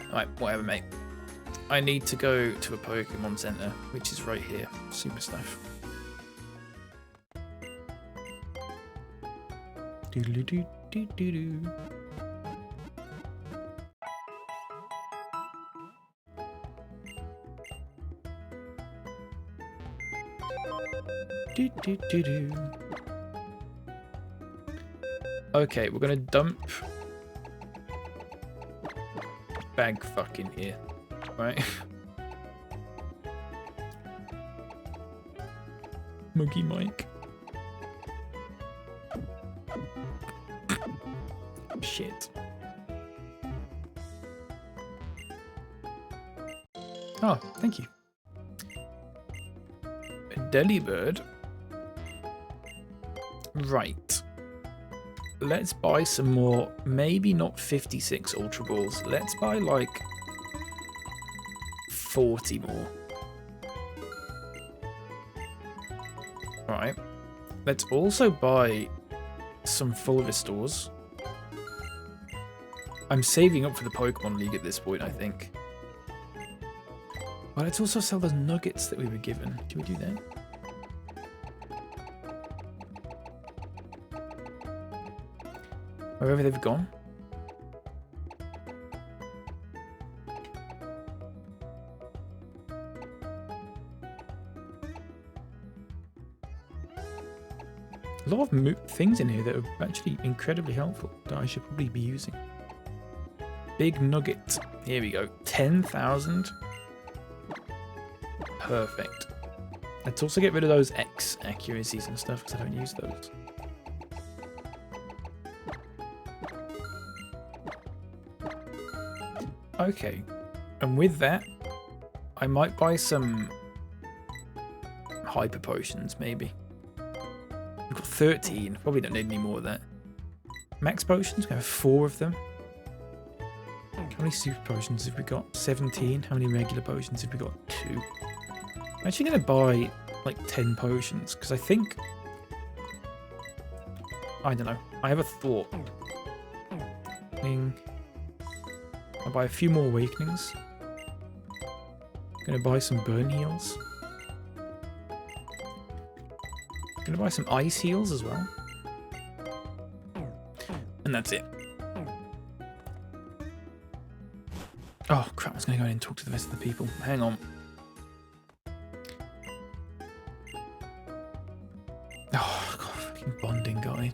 Alright, whatever, mate. I need to go to a Pokémon Center, which is right here. Super stuff. Doodle-doo-doo-doo-doo. Okay, we're gonna dump bag fuck in here, right? Monkey Mike. Shit. Oh, thank you. A Delibird. Right. Let's buy some more, maybe not 56 Ultra Balls. Let's buy like 40 more. Alright. Let's also buy some full restores. I'm saving up for the Pokemon League at this point, I think. Well, let's also sell those nuggets that we were given. Should we do that? Wherever they've gone. A lot of things in here that are actually incredibly helpful that I should probably be using. Big nugget. Here we go. 10,000. Perfect. Let's also get rid of those X accuracies and stuff because I don't use those. Okay. And with that, I might buy some hyper potions, maybe. We've got 13. Probably don't need any more of that. Max potions, we have 4 of them. How many super potions have we got? 17. How many regular potions have we got? 2. I'm actually going to buy like 10 potions because I think... I don't know. I have a thought. I'll buy a few more awakenings. I'm going to buy some burn heals. I'm going to buy some ice heals as well. And that's it. Oh crap, I was going to go in and talk to the rest of the people. Hang on. Oh, God, fucking bonding guy.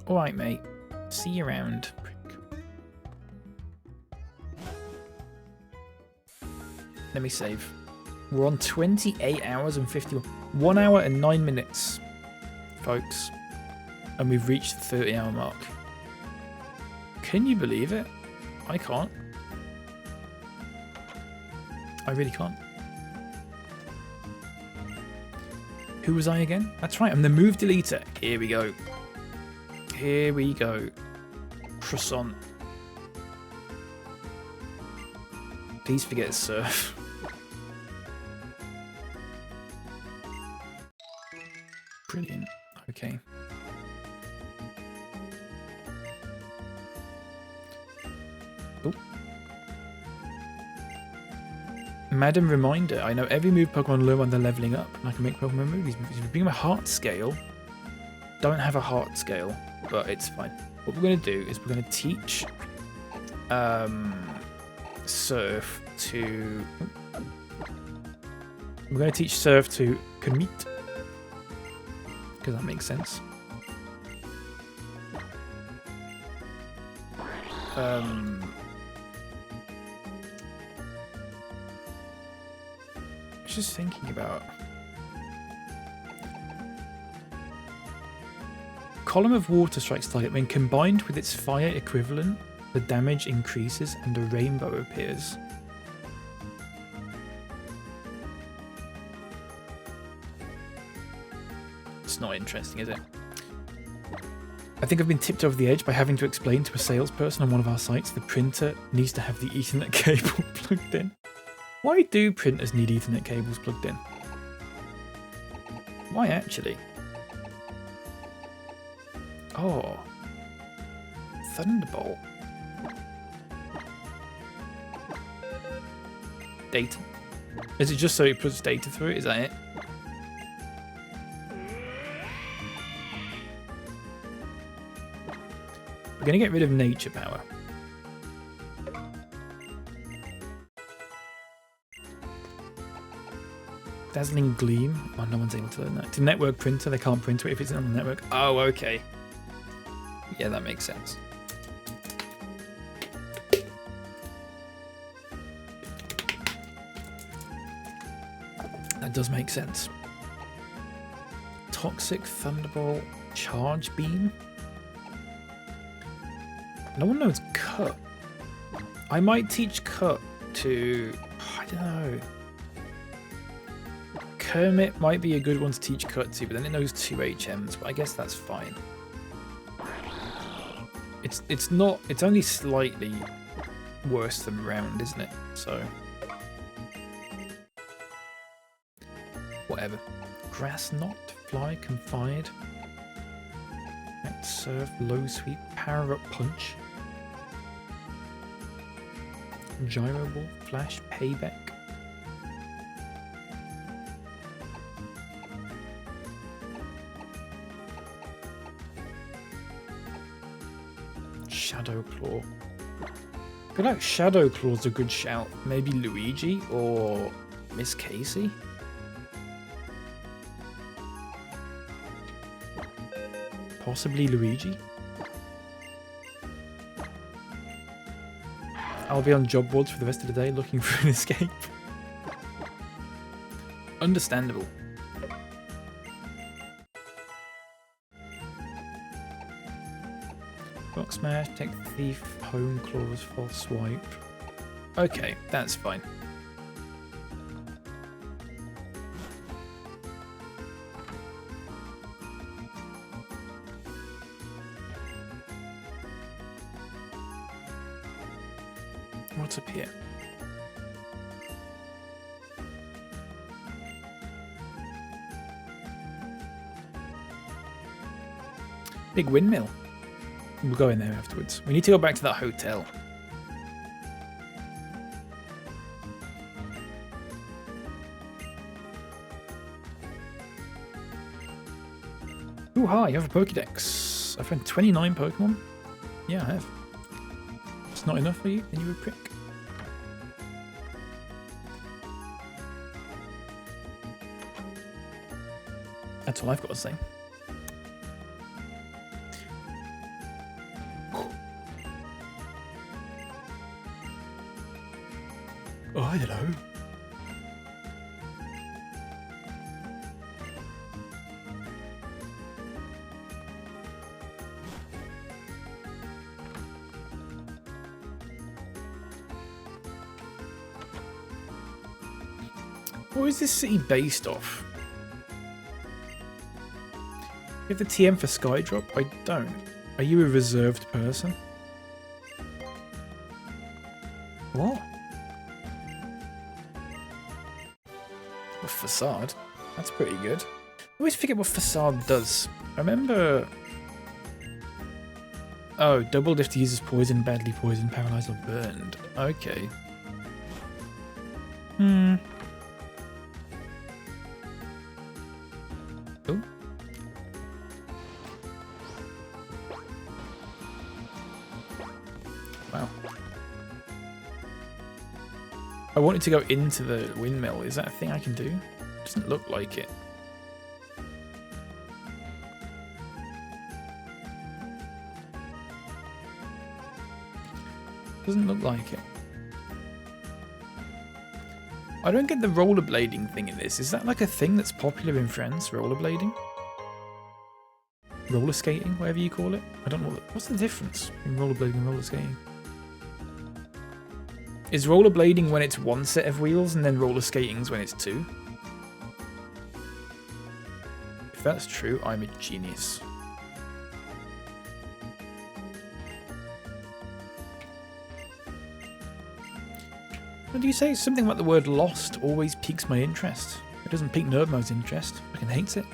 Alright, mate. See you around. Let me save. We're on 28 hours and 51. 1 hour and 9 minutes, folks. And we've reached the 30-hour mark. Can you believe it? I can't. I really can't. Who was I again? That's right, I'm the move deleter. Here we go. Here we go. Croissant. Please forget surf. Brilliant. Okay. Oh. Madam Reminder. I know every move Pokemon learn when they're leveling up, and I can make Pokemon movies. If you bring them a heart scale, don't have a heart scale, but it's fine. What we're going to do is we're going to teach Surf to... We're going to teach Surf to commit. Because that makes sense. I was just thinking about... Column of water strikes target. When combined with its fire equivalent, the damage increases and a rainbow appears. That's not interesting, is it? I think I've been tipped over the edge by having to explain to a salesperson on one of our sites the printer needs to have the Ethernet cable plugged in. Why do printers need Ethernet cables plugged in? Why actually? Oh. Thunderbolt. Data. Is it just so it puts data through it? Is that it? We're going to get rid of nature power. Dazzling gleam. Oh, no one's able to learn that. It's a network printer. They can't print it if it's on the network. Oh, okay. Yeah, that makes sense. That does make sense. Toxic Thunderbolt Charge Beam. No one knows Cut. I might teach Cut to... I don't know. Kermit might be a good one to teach Cut to, but then it knows 2 HMs, but I guess that's fine. It's not... It's only slightly worse than Round, isn't it? So... Whatever. Grass Knot, Fly, Confide. Act Surf, Low Sweep, Power Up Punch. Gyro Ball, Flash, Payback. Shadow Claw. I feel like Shadow Claw's a good shout. Maybe Luigi or Miss Casey? Possibly Luigi? I'll be on job boards for the rest of the day looking for an escape. Understandable. Rock Smash, Tech Thief, Hone Claws, False Swipe. Okay, that's fine. What's up here? Big windmill. We'll go in there afterwards. We need to go back to that hotel. Ooh, hi, you have a Pokédex. I've found 29 Pokemon. Yeah, I have. It's not enough for you? Then you're a prick. That's all I've got to say. Oh, hello. What is this city based off? You have the TM for Skydrop? I don't. Are you a reserved person? What? A facade? That's pretty good. I always forget what facade does. I remember... Oh, doubled if the user's poisoned, badly poisoned, paralyzed or burned. Okay. Hmm. Oh. Wow. I wanted to go into the windmill. Is that a thing I can do? Doesn't look like it. Doesn't look like it. I don't get the rollerblading thing in this. Is that like a thing that's popular in France? Rollerblading? Roller skating? Whatever you call it? I don't know. What's the difference in rollerblading and roller skating? Is rollerblading when it's one set of wheels and then roller skating's when it's two? If that's true, I'm a genius. What do you say? Something about the word lost always piques my interest. It doesn't pique Nerdmo's interest. Fucking hates it.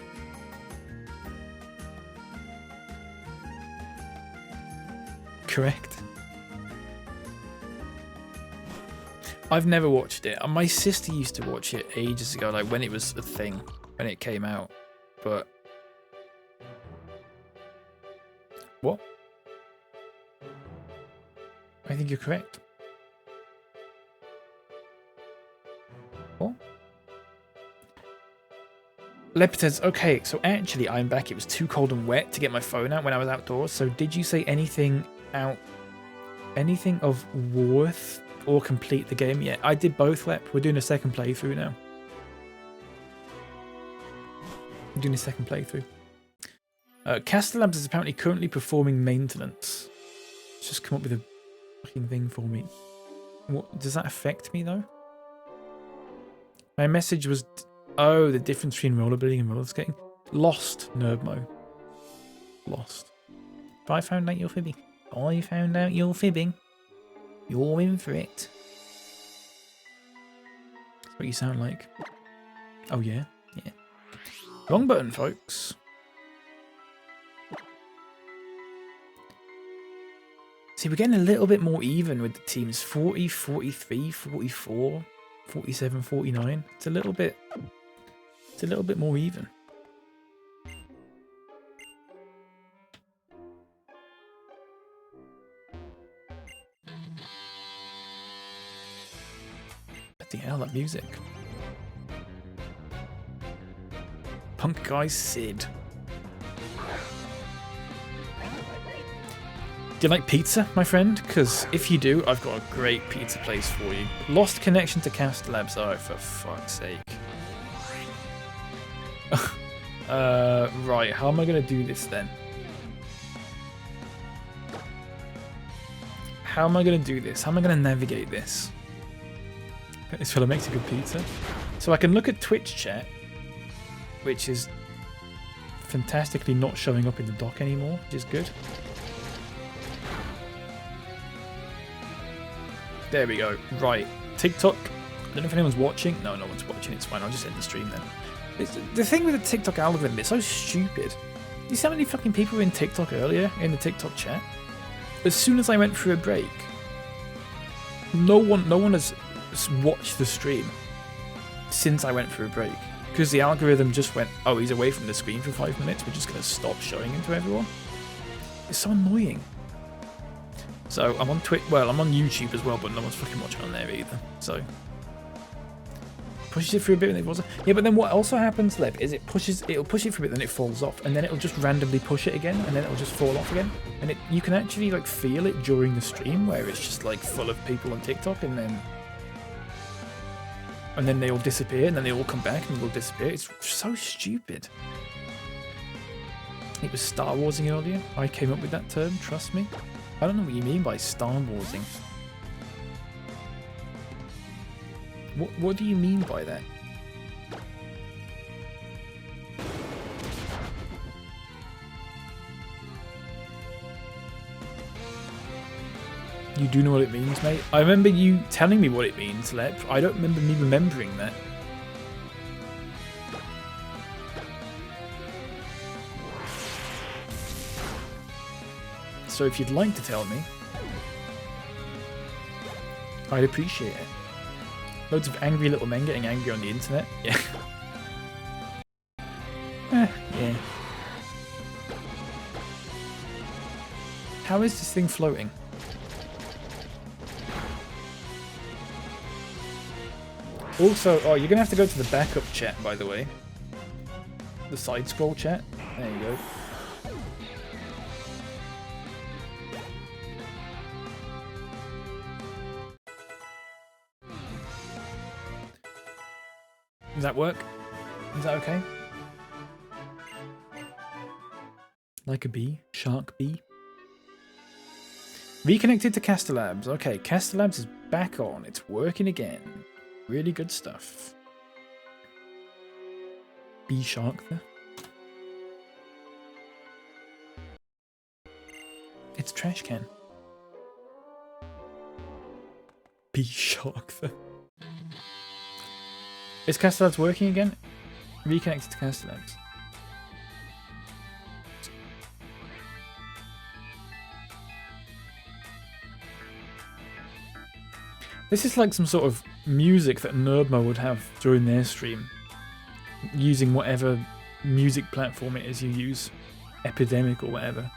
Correct. I've never watched it. My sister used to watch it ages ago, like when it was a thing, when it came out. But what? I think you're correct. What? Leopard says, okay, so actually I'm back. It was too cold and wet to get my phone out when I was outdoors. So did you say anything of worth or complete the game? Yeah, I did both, Lep. We're doing a second playthrough now. I'm doing a second playthrough. Castellabs is apparently currently performing maintenance. It's just come up with a fucking thing for me. What does that affect me though? My message was, oh, the difference between rollerblading and roller skating. Lost, Nerdmo. Lost. If I found out you're fibbing. I found out you're fibbing. You're in for it. That's what you sound like. Oh yeah? Yeah. Wrong button, folks. See, we're getting a little bit more even with the teams. 40, 43, 44, 47, 49. It's a little bit more even. Bloody hell, that music. Punk guy Sid. Do you like pizza, my friend? Because if you do, I've got a great pizza place for you. Lost connection to Castellabs. Oh, for fuck's sake. Right, how am I going to do this then? How am I going to do this? How am I going to navigate this? This fella makes a good pizza. So I can look at Twitch chat, which is fantastically not showing up in the dock anymore, which is good. There we go. Right. TikTok. I don't know if anyone's watching. No, no one's watching. It's fine. I'll just end the stream then. The thing with the TikTok algorithm, it's so stupid. You see how many fucking people were in TikTok earlier in the TikTok chat? As soon as I went through a break, no one has watched the stream since I went through a break. Because the algorithm just went, oh, he's away from the screen for 5 minutes. We're just going to stop showing him to everyone. It's so annoying. So I'm on Twitch. Well, I'm on YouTube as well, but no one's fucking watching on there either. So pushes it through a bit and it wasn't. Yeah, but then what also happens, Lev, is it'll push it for a bit, then it falls off, and then it'll just randomly push it again, and then it'll just fall off again. And you can actually like feel it during the stream where it's just like full of people on TikTok, and then they all disappear, and then they all come back and they'll disappear. It's so stupid. It was Star Warsing earlier. I came up with that term, trust me. I don't know what you mean by Star Warsing. What do you mean by that? You do know what it means, mate? I remember you telling me what it means, Lep. I don't remember me remembering that. So if you'd like to tell me, I'd appreciate it. Loads of angry little men getting angry on the internet. Yeah. Yeah. How is this thing floating? Also, oh, you're going to have to go to the backup chat, by the way. The side scroll chat. There you go. Does that work? Is that okay? Like a bee? Shark bee? Reconnected to Castellabs. Okay, Castellabs is back on. It's working again. Really good stuff. Bee shark there. It's a trash can. Be shocked. Is Castellabs working again? Reconnected to Castellabs. This is like some sort of music that Nerdmo would have during their stream. Using whatever music platform it is you use. Epidemic or whatever.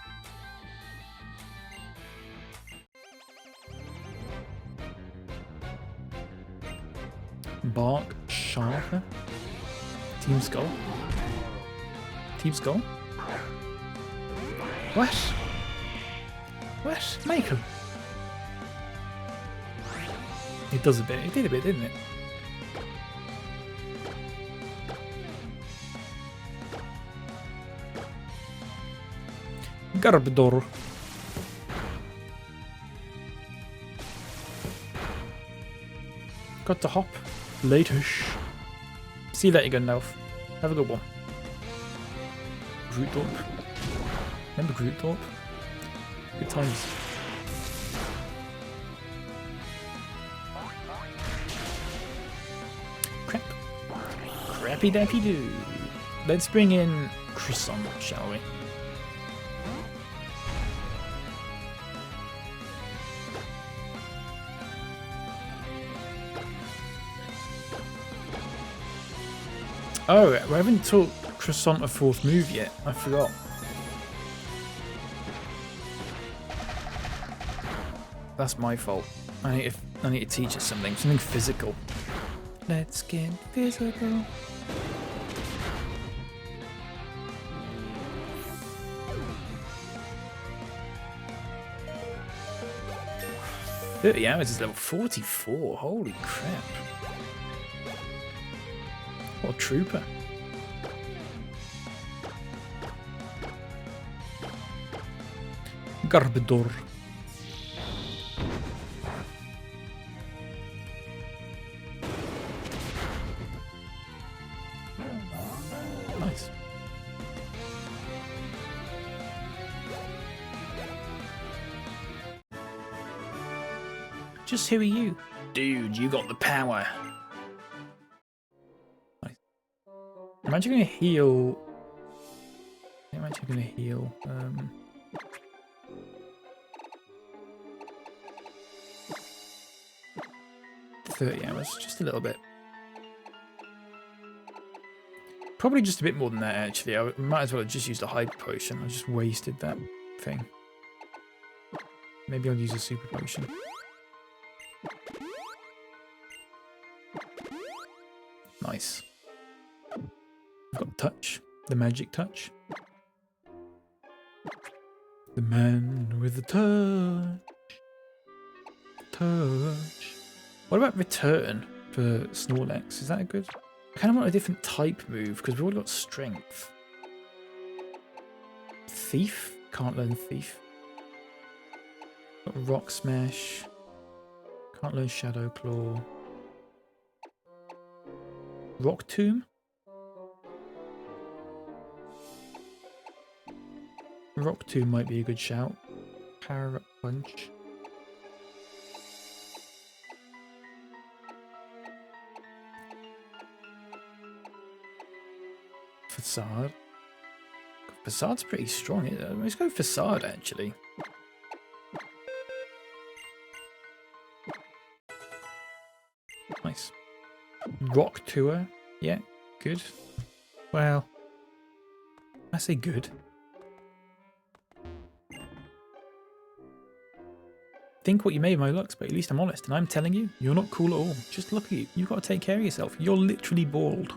Bark Sharper? Team Skull? Team Skull? What? What? Michael? It does a bit. It did a bit, didn't it? Garbador. Got to hop. Later. See you later, Gundalf. Have a good one. Groothorpe. Remember Groothorpe? Good times. Crap. Crappy dappy doo. Let's bring in Croissant, shall we? Oh, we haven't taught Croissant a 4th move yet. I forgot. That's my fault. I need to teach it something physical. Let's get physical. "30 hours is level 44. Holy crap. What a trooper. Garbador. Nice. Just who are you? Dude, you got the power. I'm actually going to heal. I'm actually going to heal. 30 hours, just a little bit. Probably just a bit more than that, actually. I might as well have just used a hyper potion. I just wasted that thing. Maybe I'll use a super potion. Nice. I've got touch, the magic touch. The man with the touch. Touch. What about return for Snorlax? Is that a good? I kind of want a different type move because we've all got strength. Thief? Can't learn Thief. Got Rock Smash. Can't learn Shadow Claw. Rock Tomb? Rock Tomb might be a good shout. Power Up Punch. Facade. Facade's pretty strong. Let's go Facade, actually. Nice. Rock Tour. Yeah, good. Well, I say good. Think what you may of my looks, but at least I'm honest, and I'm telling you, you're not cool at all. Just look at you. You've got to take care of yourself. You're literally bald.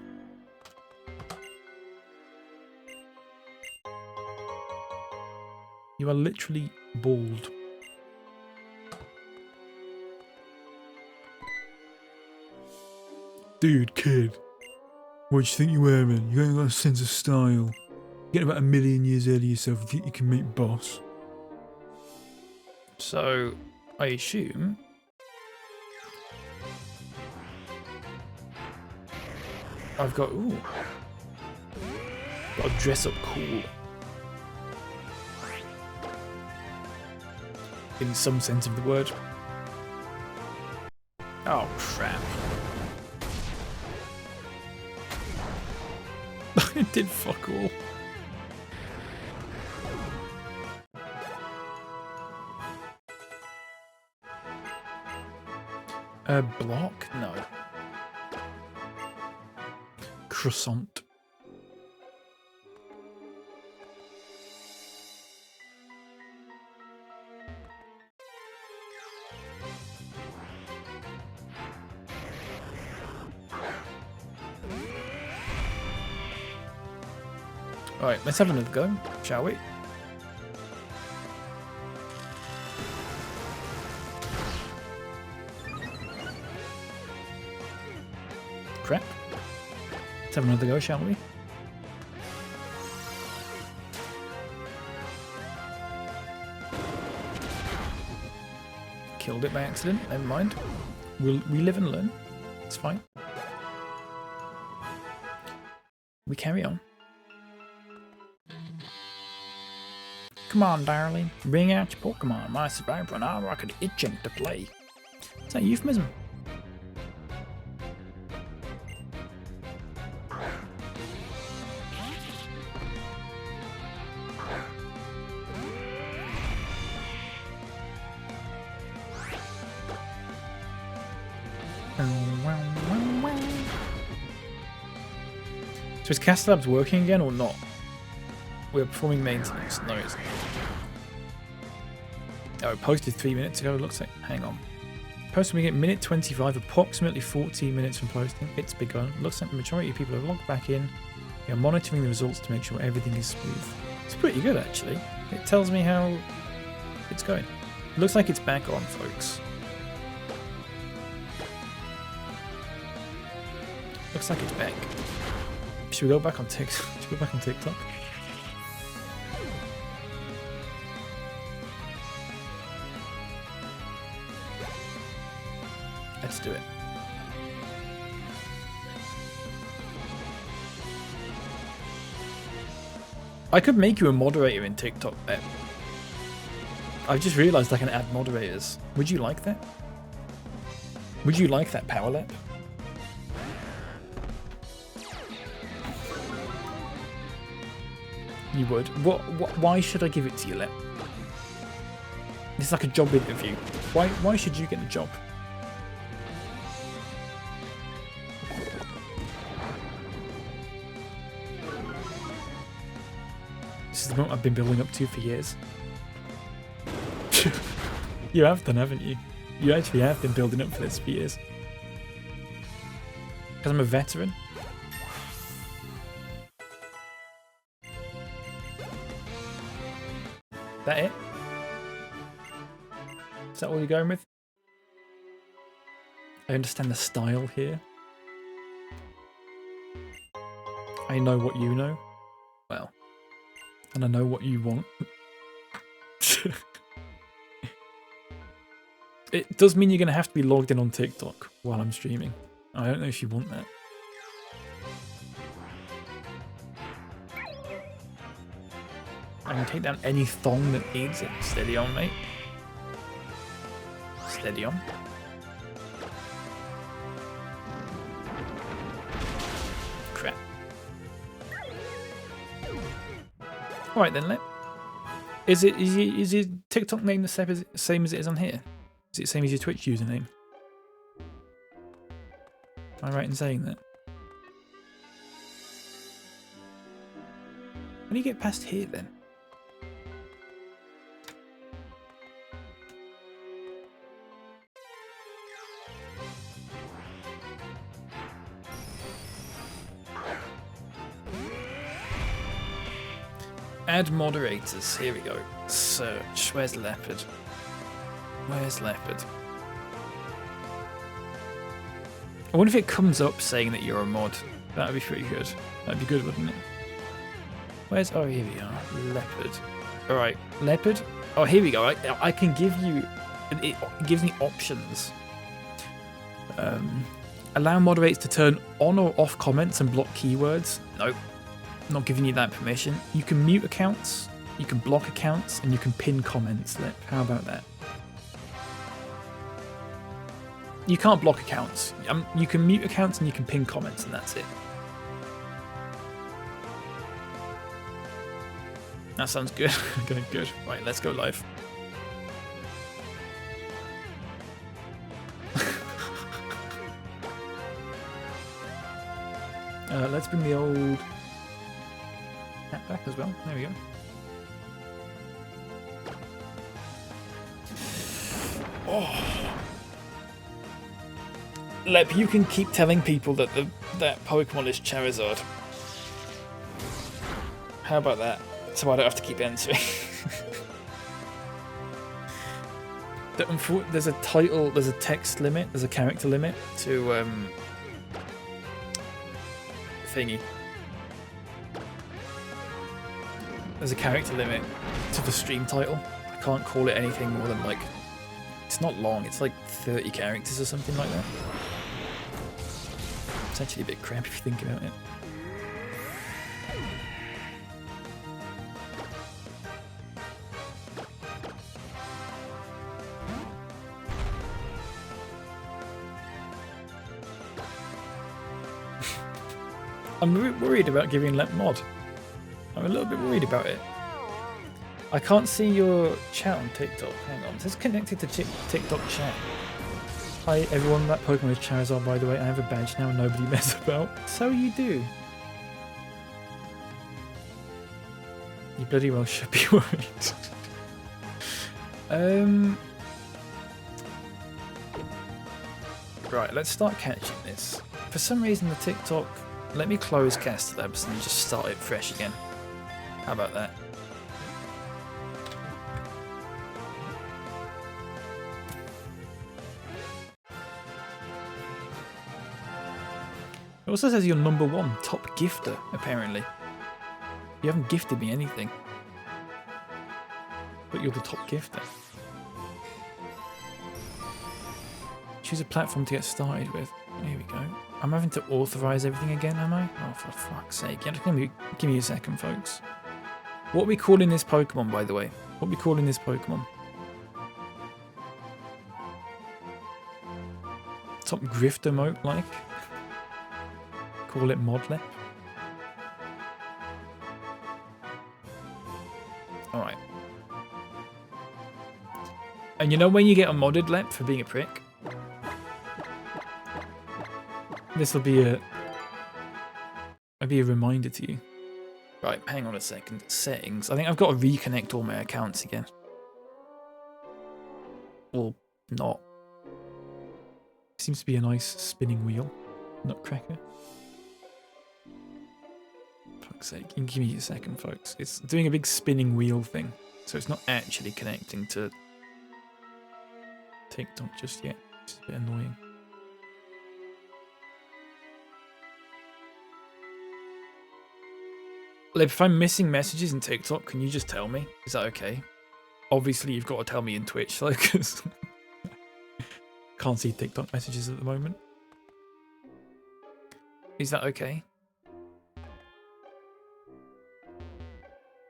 You are literally bald. Dude, kid. What do you think you're wearing? You ain't got a sense of style. Get about 1,000,000 years ahead of yourself if you think you can make boss. So, I assume... I've got... Ooh. Got to dress up cool. in some sense of the word. Oh, crap. It did fuck all. Block? No. Croissant. Alright, let's have another go, shall we? Crap. Let's have another go, shall we? Killed it by accident, never mind. We live and learn. It's fine. We carry on. Come on, darling. Bring out your Pokemon. My survivor and I are itching to play. Is that a euphemism? So is Castlabs working again or not? We're performing maintenance. No, it's not. Oh, it posted 3 minutes ago, it looks like. Hang on. Posting at minute 25, approximately 14 minutes from posting. It's begun. Looks like the majority of people have logged back in. We are monitoring the results to make sure everything is smooth. It's pretty good, actually. It tells me how it's going. Looks like it's back on, folks. Looks like it's back. Should we go back on TikTok? Should we go back on TikTok? Let's do it. I could make you a moderator in TikTok, Bet. I've just realised I can add moderators. Would you like that? Would you like that, Power Lap? You would. Why should I give it to you, Lep? It's like a job interview. Why should you get the job? This is the moment I've been building up to for years. You have done, haven't you? You actually have been building up for this for years. Because I'm a veteran. That it? Is that all you're going with? I understand the style here. I know what you know. Well, and I know what you want. It does mean you're going to have to be logged in on TikTok while I'm streaming. I don't know if you want that. I can take down any thong that needs it. Steady on, mate. Steady on. Crap. Alright then, is your TikTok name the same as it is on here? Is it the same as your Twitch username? Am I right in saying that? When do you get past here then? Add moderators. Here we go. Search. Where's Leopard? Where's Leopard? I wonder if it comes up saying that you're a mod. That'd be pretty good. That'd be good, wouldn't it? Where's... Oh, here we are. Leopard. Alright. Leopard. Oh, here we go. I can give you... It gives me options. Allow moderators to turn on or off comments and block keywords. Nope. Not giving you that permission. You can mute accounts. You can block accounts and you can pin comments. How about that? You can't block accounts. You can mute accounts and you can pin comments, and that's it. That sounds good. Okay, good. Right, let's go live. Let's bring the old hat back as well. There we go. Oh. Lep, you can keep telling people that that Pokemon is Charizard. How about that? So I don't have to keep answering. There's a title, there's a text limit, there's a character limit to thingy. There's a character limit to the stream title. I can't call it anything more than like, it's not long, it's like 30 characters or something like that. It's actually a bit crap if you think about it. I'm worried about giving Lep mod. I'm a little bit worried about it. I can't see your chat on TikTok. Hang on. It's connected to TikTok chat. Hi everyone, that Pokemon is Charizard by the way. I have a badge now, nobody mess about. So you do. You bloody well should be worried. Right, let's start catching this. For some reason the TikTok... Let me close Cast Labs and just start it fresh again. How about that? It also says you're #1 top gifter, apparently. You haven't gifted me anything. But you're the top gifter. Choose a platform to get started with. Here we go. I'm having to authorize everything again, am I? Oh, for fuck's sake. Yeah, give me a second, folks. What are we calling this Pokemon, by the way? What are we calling this Pokemon? Top grifter mode, like? Call it Modlep. Alright. And you know when you get a modded Lep for being a prick? This will be a reminder to you. Right, hang on a second. Settings. I think I've got to reconnect all my accounts again. Or not. Seems to be a nice spinning wheel. Nutcracker. Fuck's sake. You can give me a second, folks. It's doing a big spinning wheel thing. So it's not actually connecting to TikTok just yet. It's a bit annoying. Like, if I'm missing messages in TikTok, can you just tell me? Is that okay? Obviously, you've got to tell me in Twitch, like, 'cause can't see TikTok messages at the moment. Is that okay?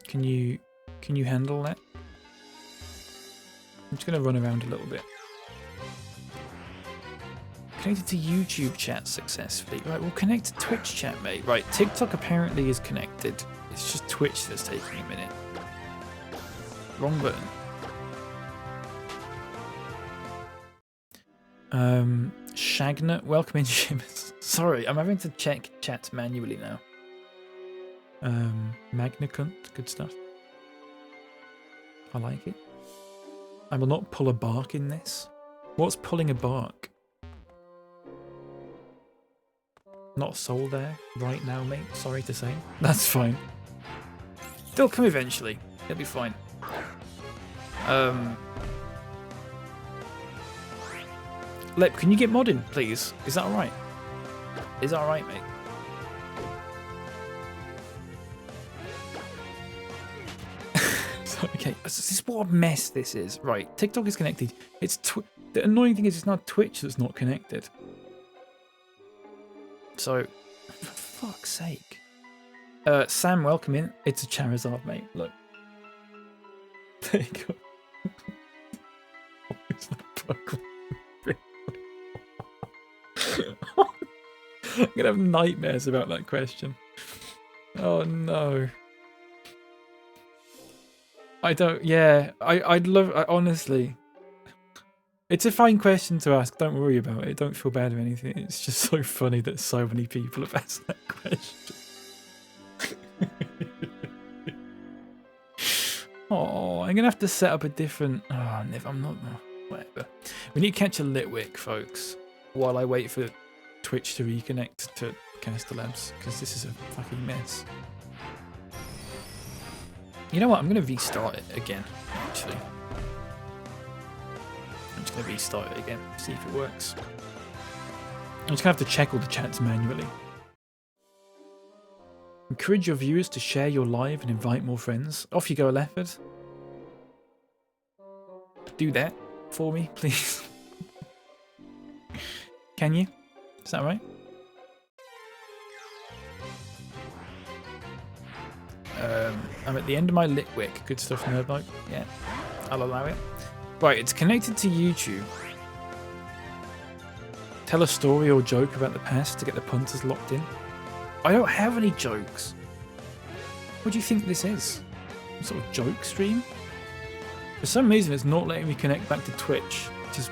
Can you handle that? I'm just gonna run around a little bit. Connected to YouTube chat successfully. Right, we'll connect to Twitch chat, mate. Right, TikTok apparently is connected. It's just Twitch that's taking a minute. Wrong button. Shagnut, welcome in, Shimmers. Sorry, I'm having to check chats manually now. Magnacunt, good stuff. I like it. I will not pull a bark in this. What's pulling a bark? Not a soul there right now, mate. Sorry to say. That's fine. They'll come eventually. They'll be fine. Lep, can you get modding, please? Is that alright? Is that alright, mate? Okay, this is what a mess this is. Right, TikTok is connected. It's the annoying thing is it's not Twitch that's not connected. So, for fuck's sake. Sam, welcome in. It's a Charizard, mate. Look. There you go. It's not Pokémon. I'm gonna have nightmares about that question. Oh no. I don't. Yeah, I'd love. Honestly, it's a fine question to ask. Don't worry about it. Don't feel bad or anything. It's just so funny that so many people have asked that question. Oh, I'm gonna have to set up a different. Oh, I'm not. Whatever. We need to catch a Litwick, folks, while I wait for Twitch to reconnect to Castellabs, because this is a fucking mess. You know what? I'm going to restart it again, actually. I'm just going to restart it again, see if it works. I'm just going to have to check all the chats manually. Encourage your viewers to share your live and invite more friends. Off you go, Leopard. Do that for me, please. Can you? Is that right? I'm at the end of my Litwick. Good stuff, Nerdbike. Yeah, I'll allow it. Right, it's connected to YouTube. Tell a story or joke about the past to get the punters locked in. I don't have any jokes. What do you think this is? Some sort of joke stream? For some reason, it's not letting me connect back to Twitch, which is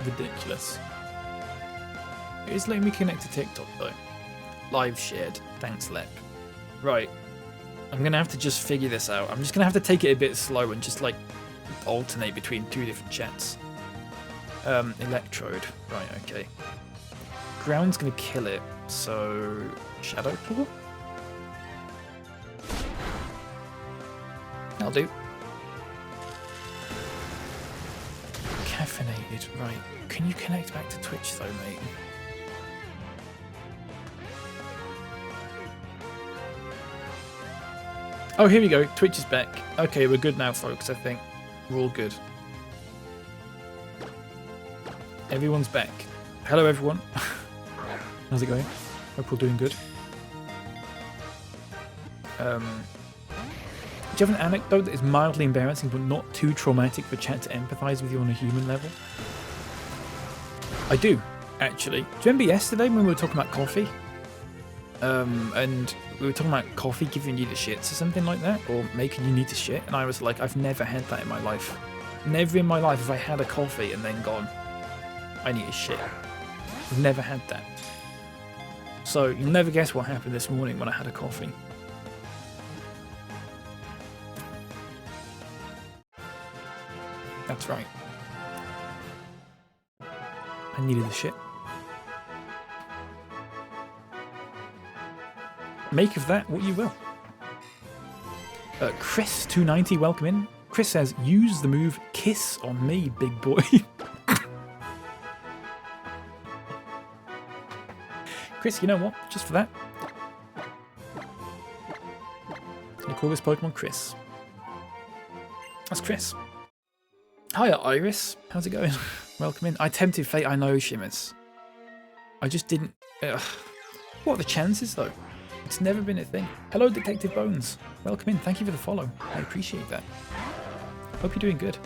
ridiculous. It is letting me connect to TikTok, though. Live shared. Thanks, Lep. Right. I'm going to have to just figure this out. I'm just going to have to take it a bit slow and just, like, alternate between two different chats. Electrode. Right, okay. Ground's going to kill it, so... Shadow Claw? That'll do. Caffeinated. Right. Can you connect back to Twitch, though, mate? Oh, here we go. Twitch is back. Okay, we're good now, folks, I think. We're all good. Everyone's back. Hello, everyone. How's it going? Hope we're doing good. Do you have an anecdote that is mildly embarrassing but not too traumatic for chat to empathise with you on a human level? I do, actually. Do you remember yesterday when we were talking about coffee? And we were talking about coffee giving you the shits or something like that, or making you need to shit, and I was like, I've never had that in my life. Never in my life have I had a coffee and then gone, I need to shit. I've never had that. So you'll never guess what happened this morning when I had a coffee. That's right. I needed the shit. Make of that what you will. Chris290, welcome in. Chris says, use the move kiss on me, big boy. Chris, you know what? Just for that, I'm gonna call this Pokemon Chris. That's Chris. Hiya, Iris. How's it going? Welcome in. I tempted fate, I know, Shimmers. I just didn't... What are the chances, though? It's never been a thing. Hello, Detective Bones. Welcome in. Thank you for the follow. I appreciate that. Hope you're doing good.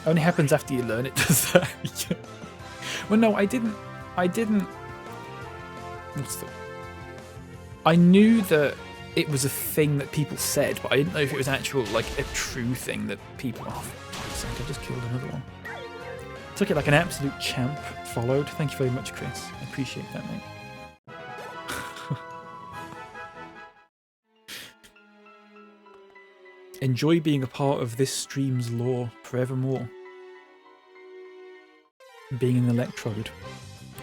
Only happens after you learn it, does that? Well, no, I didn't... What's the... I knew that it was a thing that people said, but I didn't know if it was actual, like, a true thing that people... Oh, for I just killed another one. Took it like an absolute champ. Followed. Thank you very much, Chris. I appreciate that, mate. Enjoy being a part of this stream's lore forevermore. Being an electrode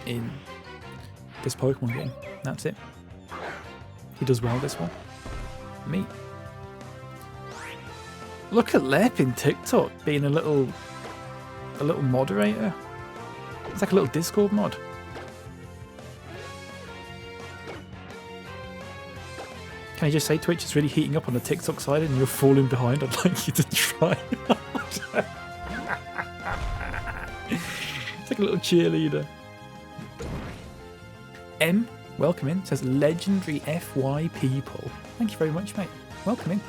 in this Pokemon game. That's it. He does well this one. Me. Look at Lep in TikTok being a little moderator. It's like a little Discord mod. Can I just say Twitch is really heating up on the TikTok side and you're falling behind? I'd like you to try. It's like a little cheerleader. M, welcome in, says legendary FY people. Thank you very much, mate. Welcome in.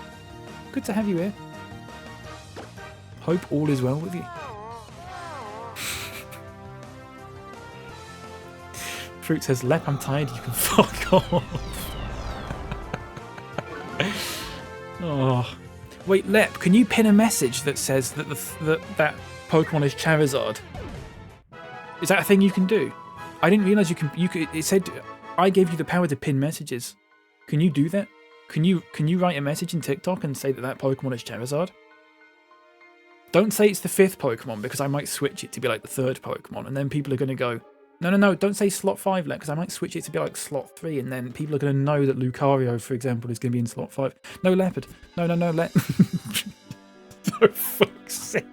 Good to have you here. Hope all is well with you. Fruit says, Lep, I'm tired, you can fuck off. Oh. Wait, Lep, can you pin a message that says that that Pokemon is Charizard? Is that a thing you can do? I didn't realize you could. It said I gave you the power to pin messages. Can you do that? Can you write a message in TikTok and say that Pokemon is Charizard? Don't say it's the 5th Pokemon because I might switch it to be like the 3rd Pokemon, and then people are going to go, no, don't say slot 5, Lep, because I might switch it to be like slot 3, and then people are going to know that Lucario, for example, is going to be in slot 5. No, Leopard. No, Lep. For fuck's sake.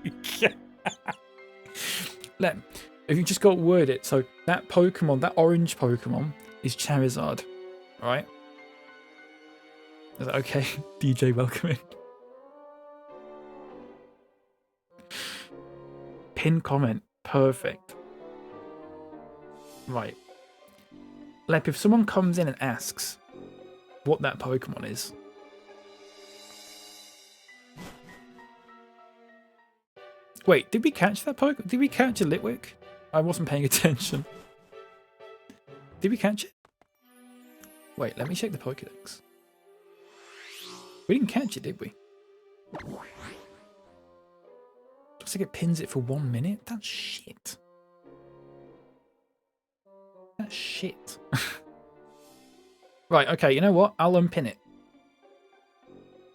Lep, if you just got to word it, so that Pokemon, that orange Pokemon, is Charizard. Alright? Is that okay? DJ, welcome in. Pin comment. Perfect. Right. Lep, if someone comes in and asks what that Pokemon is. Wait, did we catch that Pokemon? Did we catch a Litwick? I wasn't paying attention. Did we catch it? Wait, let me check the Pokédex. We didn't catch it, did we? Looks like it pins it for 1 minute. That's shit. That's shit. Right, okay, you know what? I'll unpin it.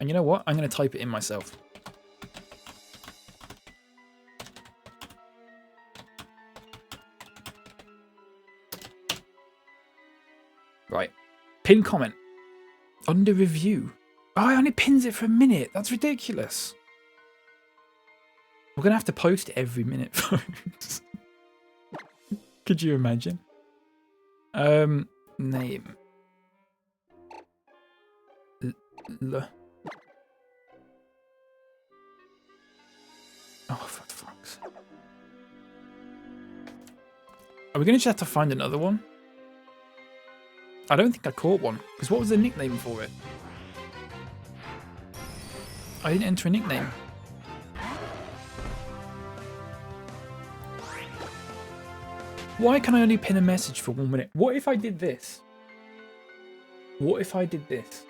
And you know what? I'm going to type it in myself. Right. Pin comment. Under review. Oh, it only pins it for a minute. That's ridiculous. We're going to have to post it every minute, folks. Could you imagine? Name. Oh, for fuck's sake. Are we going to just have to find another one? I don't think I caught one. Because what was the nickname for it? I didn't enter a nickname. Why can I only pin a message for 1 minute? What if I did this? What if I did this?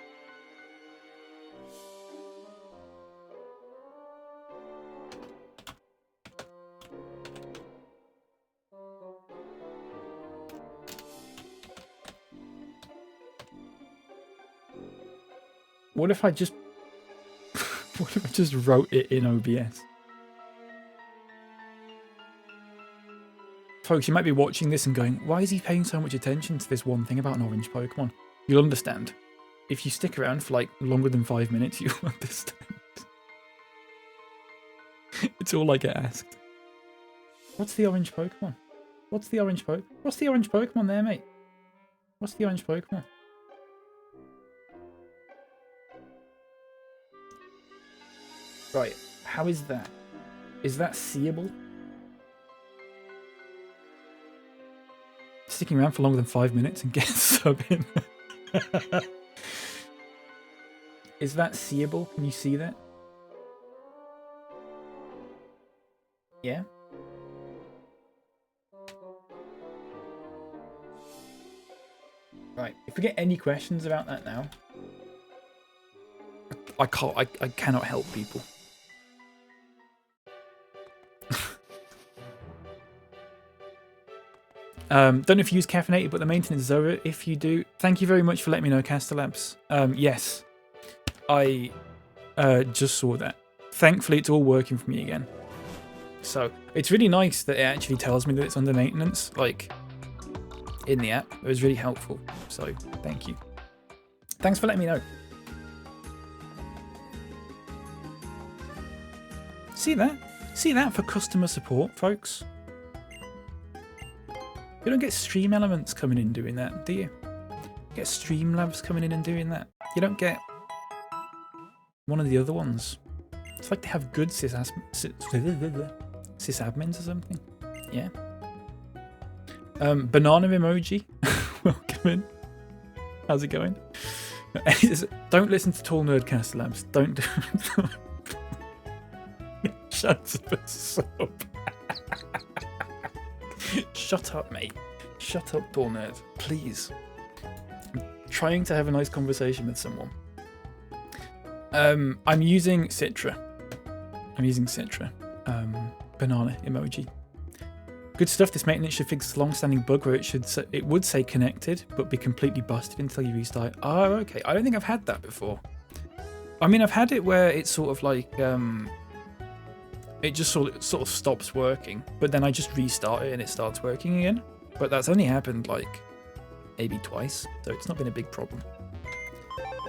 What if I just... what if I just wrote it in OBS? Folks, you might be watching this and going, why is he paying so much attention to this one thing about an orange Pokemon? You'll understand. If you stick around for like longer than 5 minutes, you'll understand. It's all I get asked. What's the orange Pokemon? What's the orange Pokemon? What's the orange Pokemon there, mate? What's the orange Pokemon? Right, how is that? Is that seeable? Sticking around for longer than 5 minutes and get a sub in. Is that seeable? Can you see that? Yeah? Right, if we get any questions about that now, I cannot help people. Don't know if you use caffeinated, but the maintenance is over. If you do, thank you very much for letting me know, Castellabs. Yes, I just saw that. Thankfully, it's all working for me again. So it's really nice that it actually tells me that it's under maintenance, like in the app. It was really helpful. So thank you. Thanks for letting me know. See that? See that for customer support, folks? You don't get Stream Elements coming in doing that, do you? You get Streamlabs coming in and doing that. You don't get one of the other ones. It's like they have good sysadmins or something. Yeah. Banana emoji. Welcome in. How's it going? Don't listen to Tall Nerdcast Labs. Don't do chance of a sub. Shut up, mate. Shut up, Tall Nerd. Please. I'm trying to have a nice conversation with someone. I'm using Citra. Banana emoji. Good stuff. This maintenance should fix a long-standing bug where it would say connected, but be completely busted until you restart. Oh, okay. I don't think I've had that before. I mean, I've had it where it's sort of like it just sort of stops working, but then I just restart it and it starts working again. But that's only happened like maybe twice, so it's not been a big problem.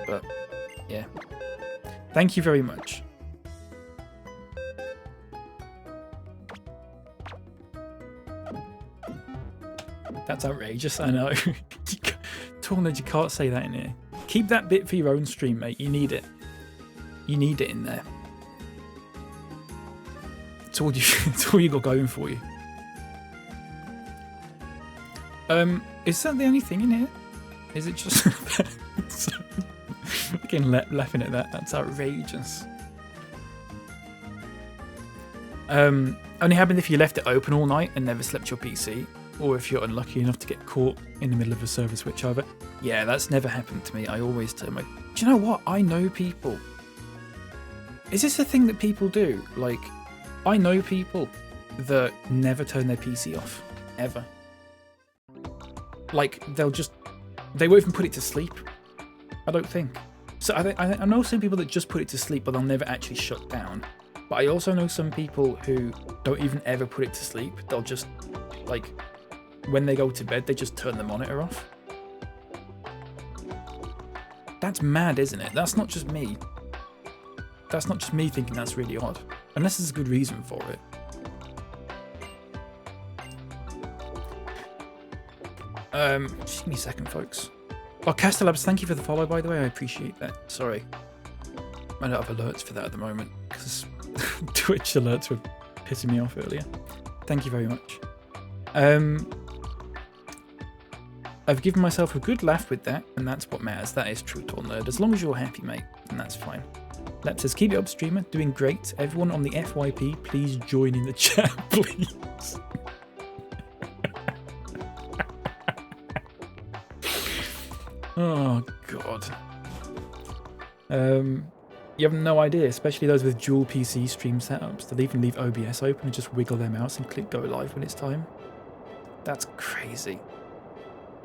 But yeah, thank you very much. That's outrageous, I know. Tornado, you can't say that in here. Keep that bit for your own stream, mate. You need it. You need it in there. It's all you got going for you. Is that the only thing in here? Is it just again laughing at that? That's outrageous. Only happened if you left it open all night and never slept your PC, or if you're unlucky enough to get caught in the middle of a server switch over. Yeah, that's never happened to me. I always turn my... Do you know what? I know people. Is this a thing that people do? Like, I know people that never turn their PC off. Ever. Like, they won't even put it to sleep. I don't think. So I know some people that just put it to sleep, but they'll never actually shut down. But I also know some people who don't even ever put it to sleep. They'll just, like, when they go to bed, they just turn the monitor off. That's mad, isn't it? That's not just me. That's not just me thinking that's really odd. Unless there's a good reason for it. Just give me a second, folks. Oh, Castellabs, thank you for the follow, by the way. I appreciate that. Sorry. I don't have alerts for that at the moment, because Twitch alerts were pissing me off earlier. Thank you very much. I've given myself a good laugh with that, and that's what matters. That is true, Tall Nerd. As long as you're happy, mate, then that's fine. Lep says, keep it up, streamer. Doing great. Everyone on the FYP, please join in the chat, please. Oh, God. You have no idea, especially those with dual PC stream setups. They'll even leave OBS open and just wiggle their mouse and click go live when it's time. That's crazy.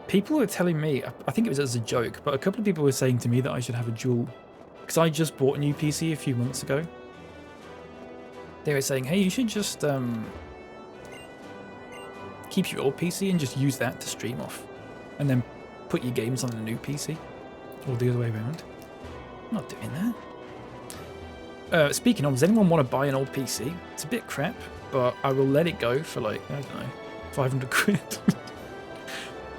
People were telling me, I think it was as a joke, but a couple of people were saying to me that I should have a dual, because I just bought a new PC a few months ago. They were saying, hey, you should just keep your old PC and just use that to stream off, and then put your games on the new PC, or the other way around. I'm not doing that. Speaking of, does anyone want to buy an old PC? It's a bit crap, but I will let it go for like, I don't know, 500 quid.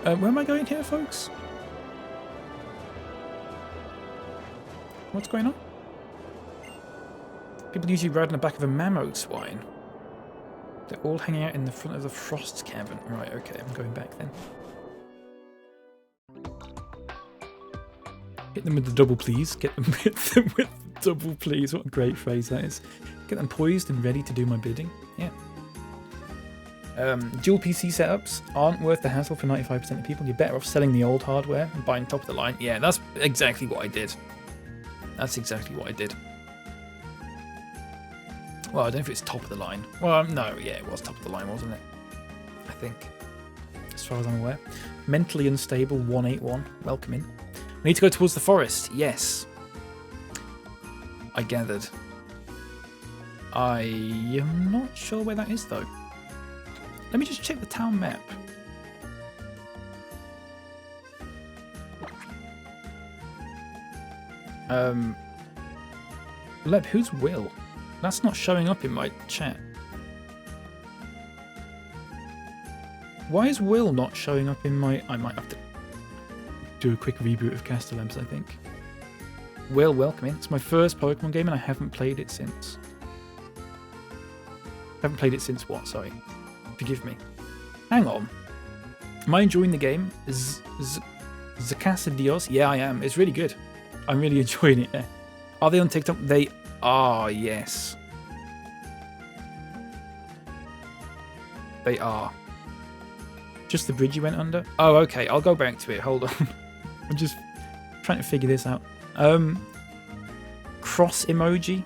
Where am I going here, folks? What's going on? People usually ride on the back of a mammoth swine. They're all hanging out in the front of the frost cavern. Right, okay, I'm going back then. Hit them with the double please. Get them with the double please. What a great phrase that is. Get them poised and ready to do my bidding. Yeah. Dual PC setups aren't worth the hassle for 95% of people. You're better off selling the old hardware and buying top of the line. Yeah, that's exactly what I did. That's exactly what I did. Well, I don't know if it's top of the line. Well, no, yeah, it was top of the line, wasn't it? I think. As far as I'm aware. Mentally unstable 181. Welcome in. We need to go towards the forest. Yes. I gathered. I am not sure where that is, though. Let me just check the town map. Leb, who's Will? That's not showing up in my chat. Why is Will not showing up in my... I might have to do a quick reboot of Castellabs, I think. Will, welcome in. It's my first Pokemon game and I haven't played it since. Haven't played it since what? Sorry. Forgive me. Hang on. Am I enjoying the game? Zacasa Dios? Yeah, I am. It's really good. I'm really enjoying it. Yeah. Are they on TikTok? They are, yes. They are. Just the bridge you went under? Oh, okay. I'll go back to it. Hold on. I'm just trying to figure this out. Cross emoji.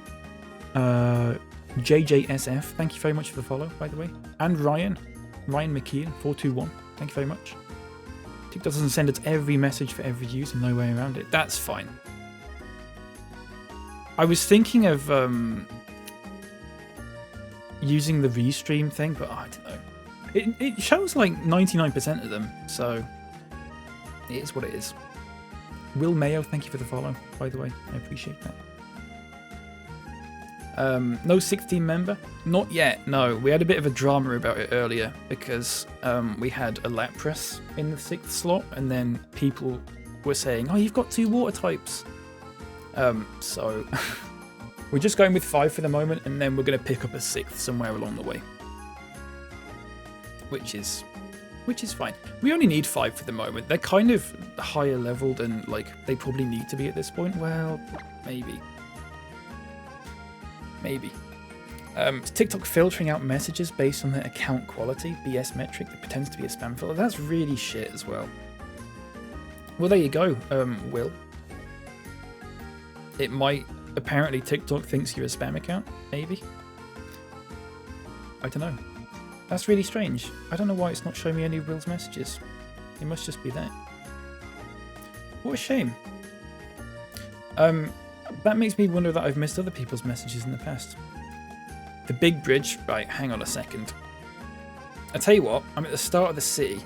JJSF. Thank you very much for the follow, by the way. And Ryan McKeon 421. Thank you very much. TikTok doesn't send us every message for every user. No way around it. That's fine. I was thinking of using the restream thing, but I don't know. It shows like 99% of them, so it is what it is. Will Mayo, thank you for the follow, by the way. I appreciate that. No 16 member? Not yet, no. We had a bit of a drama about it earlier because we had a Lapras in the 6th slot, and then people were saying, oh, you've got 2 water types. So we're just going with 5 for the moment, and then we're going to pick up a 6th somewhere along the way. Which is fine. We only need 5 for the moment. They're kind of higher level than like they probably need to be at this point. Well, maybe. Is TikTok filtering out messages based on their account quality, BS metric that pretends to be a spam filter? That's really shit as well. Well, there you go, Will. It might. Apparently, TikTok thinks you're a spam account. Maybe. I don't know. That's really strange. I don't know why it's not showing me any of Will's messages. It must just be that. What a shame. That makes me wonder that I've missed other people's messages in the past. The big bridge. Right, hang on a second. I tell you what, I'm at the start of the city.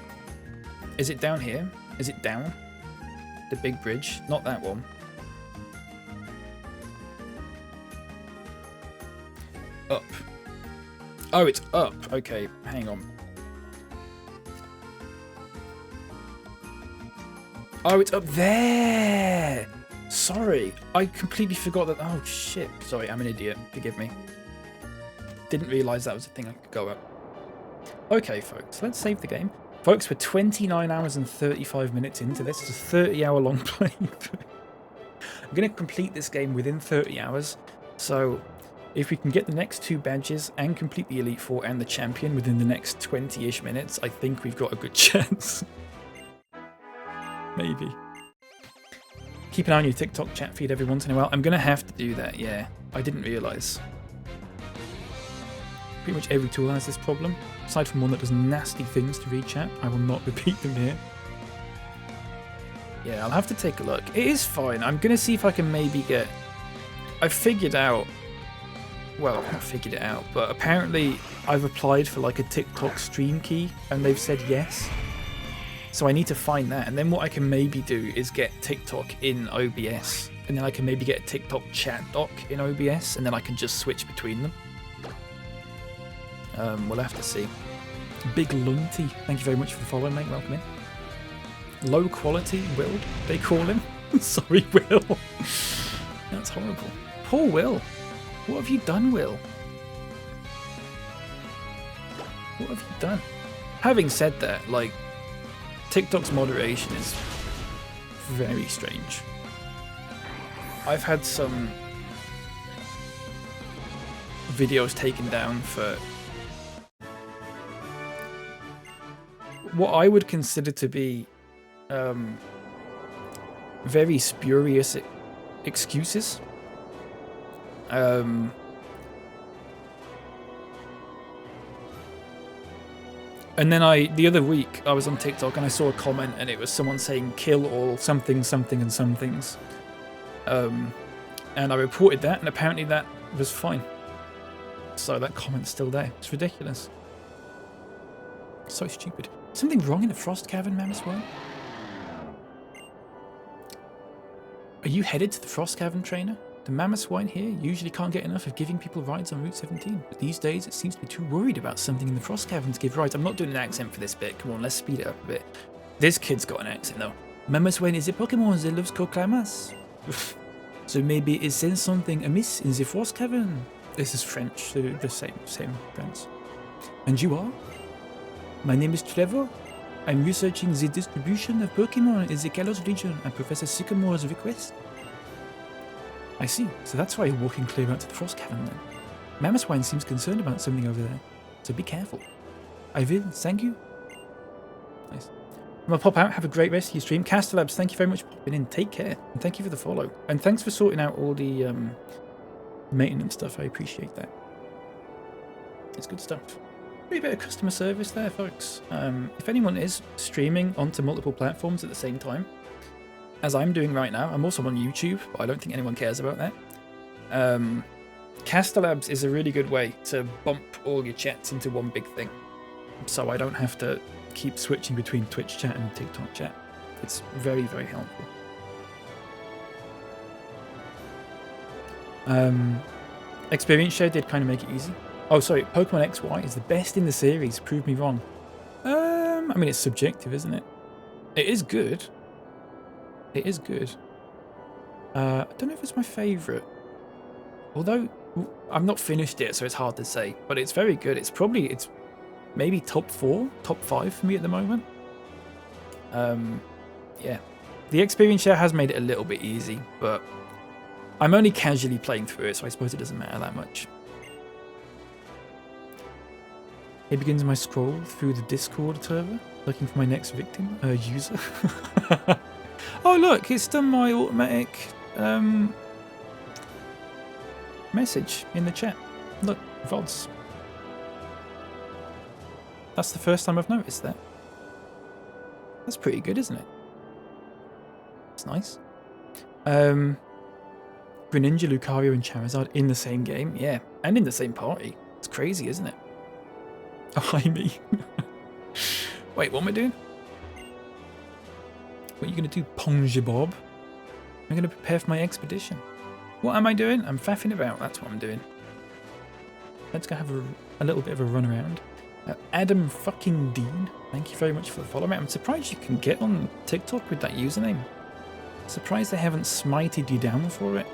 Is it down here? Is it down? The big bridge? Not that one. Up. Oh, it's up. Okay, hang on. Oh, it's up there! Sorry, I completely forgot that. Oh, shit. Sorry, I'm an idiot. Forgive me. Didn't realise that was a thing I could go up. Okay, folks, let's save the game. Folks, we're 29 hours and 35 minutes into this. It's a 30-hour long playthrough. I'm going to complete this game within 30 hours. So if we can get the next 2 badges and complete the Elite Four and the Champion within the next 20-ish minutes, I think we've got a good chance. Maybe. Keep an eye on your TikTok chat feed every once in a while. I'm going to have to do that, yeah. I didn't realise. Pretty much every tool has this problem. Aside from one that does nasty things to read chat, I will not repeat them here. Yeah, I'll have to take a look. It is fine. I'm going to see if I can maybe get... I've figured out... Well, I've not figured it out, but apparently I've applied for like a TikTok stream key and they've said yes. So I need to find that, and then what I can maybe do is get TikTok in OBS, and then I can maybe get a TikTok chat doc in OBS, and then I can just switch between them. We'll have to see. Big Lunty, thank you very much for the follow, mate. Welcome in. Low quality Will, they call him. Sorry, Will. That's horrible. Poor Will. What have you done, Will? What have you done? Having said that, like, TikTok's moderation is very strange. I've had some videos taken down for what I would consider to be very spurious excuses. And then the other week, I was on TikTok and I saw a comment and it was someone saying, kill all something, something, and some things. And I reported that, and apparently that was fine. So that comment's still there. It's ridiculous. So stupid. Something wrong in the Frost Cavern, Mammoth Worm? Are you headed to the Frost Cavern, trainer? The Mammoth Swine here usually can't get enough of giving people rides on Route 17, but these days it seems to be too worried about something in the Frost Cavern to give rides. I'm not doing an accent for this bit. Come on, let's speed it up a bit. This kid's got an accent though. Mammoth Swine is a Pokémon that loves Koklamas. So maybe it says something amiss in the Frost Cavern. This is French, so the same French. And you are? My name is Trevor. I'm researching the distribution of Pokémon in the Kalos region at Professor Sycamore's request. I see, so that's why you're walking clear out to the Frost Cavern then. Mammoth Swine seems concerned about something over there, so be careful. I will, thank you. Nice. I'm gonna pop out. Have a great rest of your stream. Castellabs, thank you very much for popping in. Take care. And thank you for the follow. And thanks for sorting out all the maintenance stuff. I appreciate that. It's good stuff. Pretty bit of customer service there, folks. If anyone is streaming onto multiple platforms at the same time, as I'm doing right now, I'm also on YouTube, but I don't think anyone cares about that. Castellabs is a really good way to bump all your chats into one big thing. So I don't have to keep switching between Twitch chat and TikTok chat. It's very, very helpful. Experience share did kind of make it easy. Oh, sorry, Pokemon XY is the best in the series. Prove me wrong. I mean, it's subjective, isn't it? It is good. It is good. I don't know if it's my favourite. Although, I've not finished it, so it's hard to say. But it's very good. It's maybe top 4, top 5 for me at the moment. Yeah. The experience share has made it a little bit easy, but I'm only casually playing through it, so I suppose it doesn't matter that much. It begins my scroll through the Discord server, looking for my next victim, user. Oh look, it's done my automatic message in the chat. Look, VODs. That's the first time I've noticed that. That's pretty good, isn't it? It's nice. Greninja, Lucario, and Charizard in the same game. Yeah, and in the same party. It's crazy, isn't it? Oh, hi, me. Wait, what am I doing? What are you going to do, Ponge Bob? I'm going to prepare for my expedition. What am I doing? I'm faffing about. That's what I'm doing. Let's go have a little bit of a run around. Adam fucking Dean, thank you very much for the follow, mate. I'm surprised you can get on TikTok with that username. Surprised they haven't smited you down for it.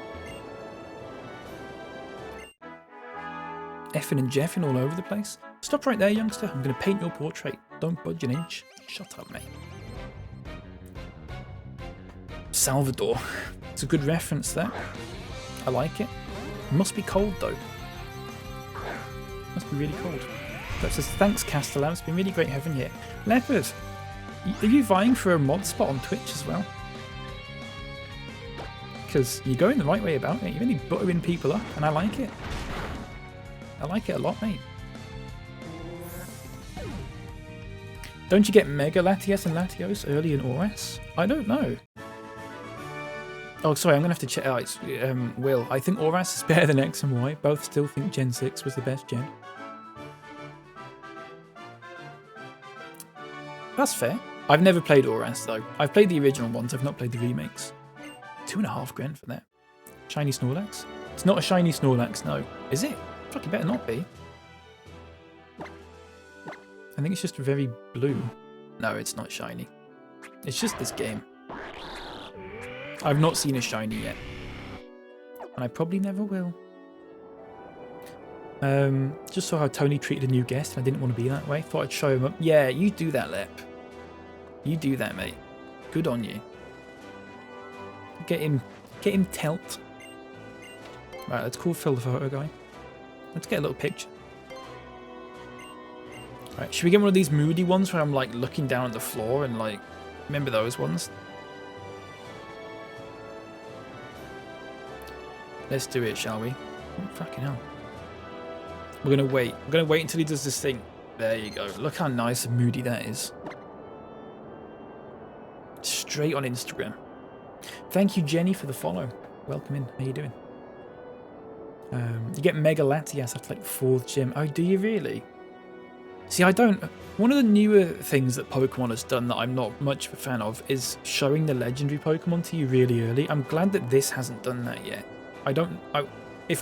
Effing and jeffing all over the place. Stop right there, youngster. I'm going to paint your portrait. Don't budge an inch. Shut up, mate. Salvador. It's a good reference there. I like it. Must be cold, though. Must be really cold. That says, thanks, Castellan. It's been really great having you here. Leopard, are you vying for a mod spot on Twitch as well? Because you're going the right way about it. You're really buttering people up, and I like it. I like it a lot, mate. Don't you get Mega Latias and Latios early in ORAS? I don't know. Oh, sorry, I'm going to have to check. Oh, it's Will. I think ORAS is better than X and Y. Both still think Gen 6 was the best gen. That's fair. I've never played ORAS, though. I've played the original ones. I've not played the remakes. $2.5 grand for that. Shiny Snorlax? It's not a shiny Snorlax, no. Is it? Fuck, it better not be. I think it's just very blue. No, it's not shiny. It's just this game. I've not seen a shiny yet. And I probably never will. Just saw how Tony treated a new guest and I didn't want to be that way. Thought I'd show him up. Yeah, you do that, Lep. You do that, mate. Good on you. Get him telt. Right, let's call Phil the photo guy. Let's get a little picture. Right, should we get one of these moody ones where I'm like looking down at the floor and like, remember those ones? Let's do it, shall we? Oh, fucking hell. We're gonna wait. We're gonna wait until he does this thing. There you go. Look how nice and moody that is. Straight on Instagram. Thank you, Jenny, for the follow. Welcome in. How you doing? You get Mega Latias after like 4th gym. Oh, do you really? See, I don't... One of the newer things that Pokemon has done that I'm not much of a fan of is showing the legendary Pokemon to you really early. I'm glad that this hasn't done that yet. If it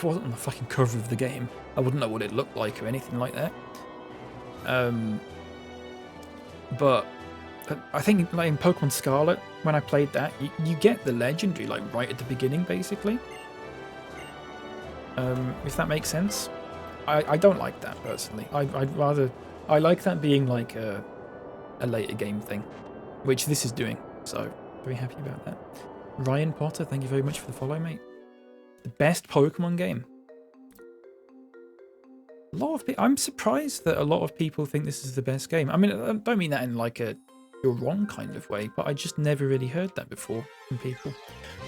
wasn't on the fucking cover of the game, I wouldn't know what it looked like or anything like that. But I think like in Pokemon Scarlet, when I played that, you get the legendary like right at the beginning, basically. If that makes sense. I don't like that personally. I like that being like a later game thing, which this is doing. So very happy about that. Ryan Potter, thank you very much for the follow, mate. The best Pokemon game. I'm surprised that a lot of people think this is the best game. I mean, I don't mean that in like a you're wrong kind of way, but I just never really heard that before from people.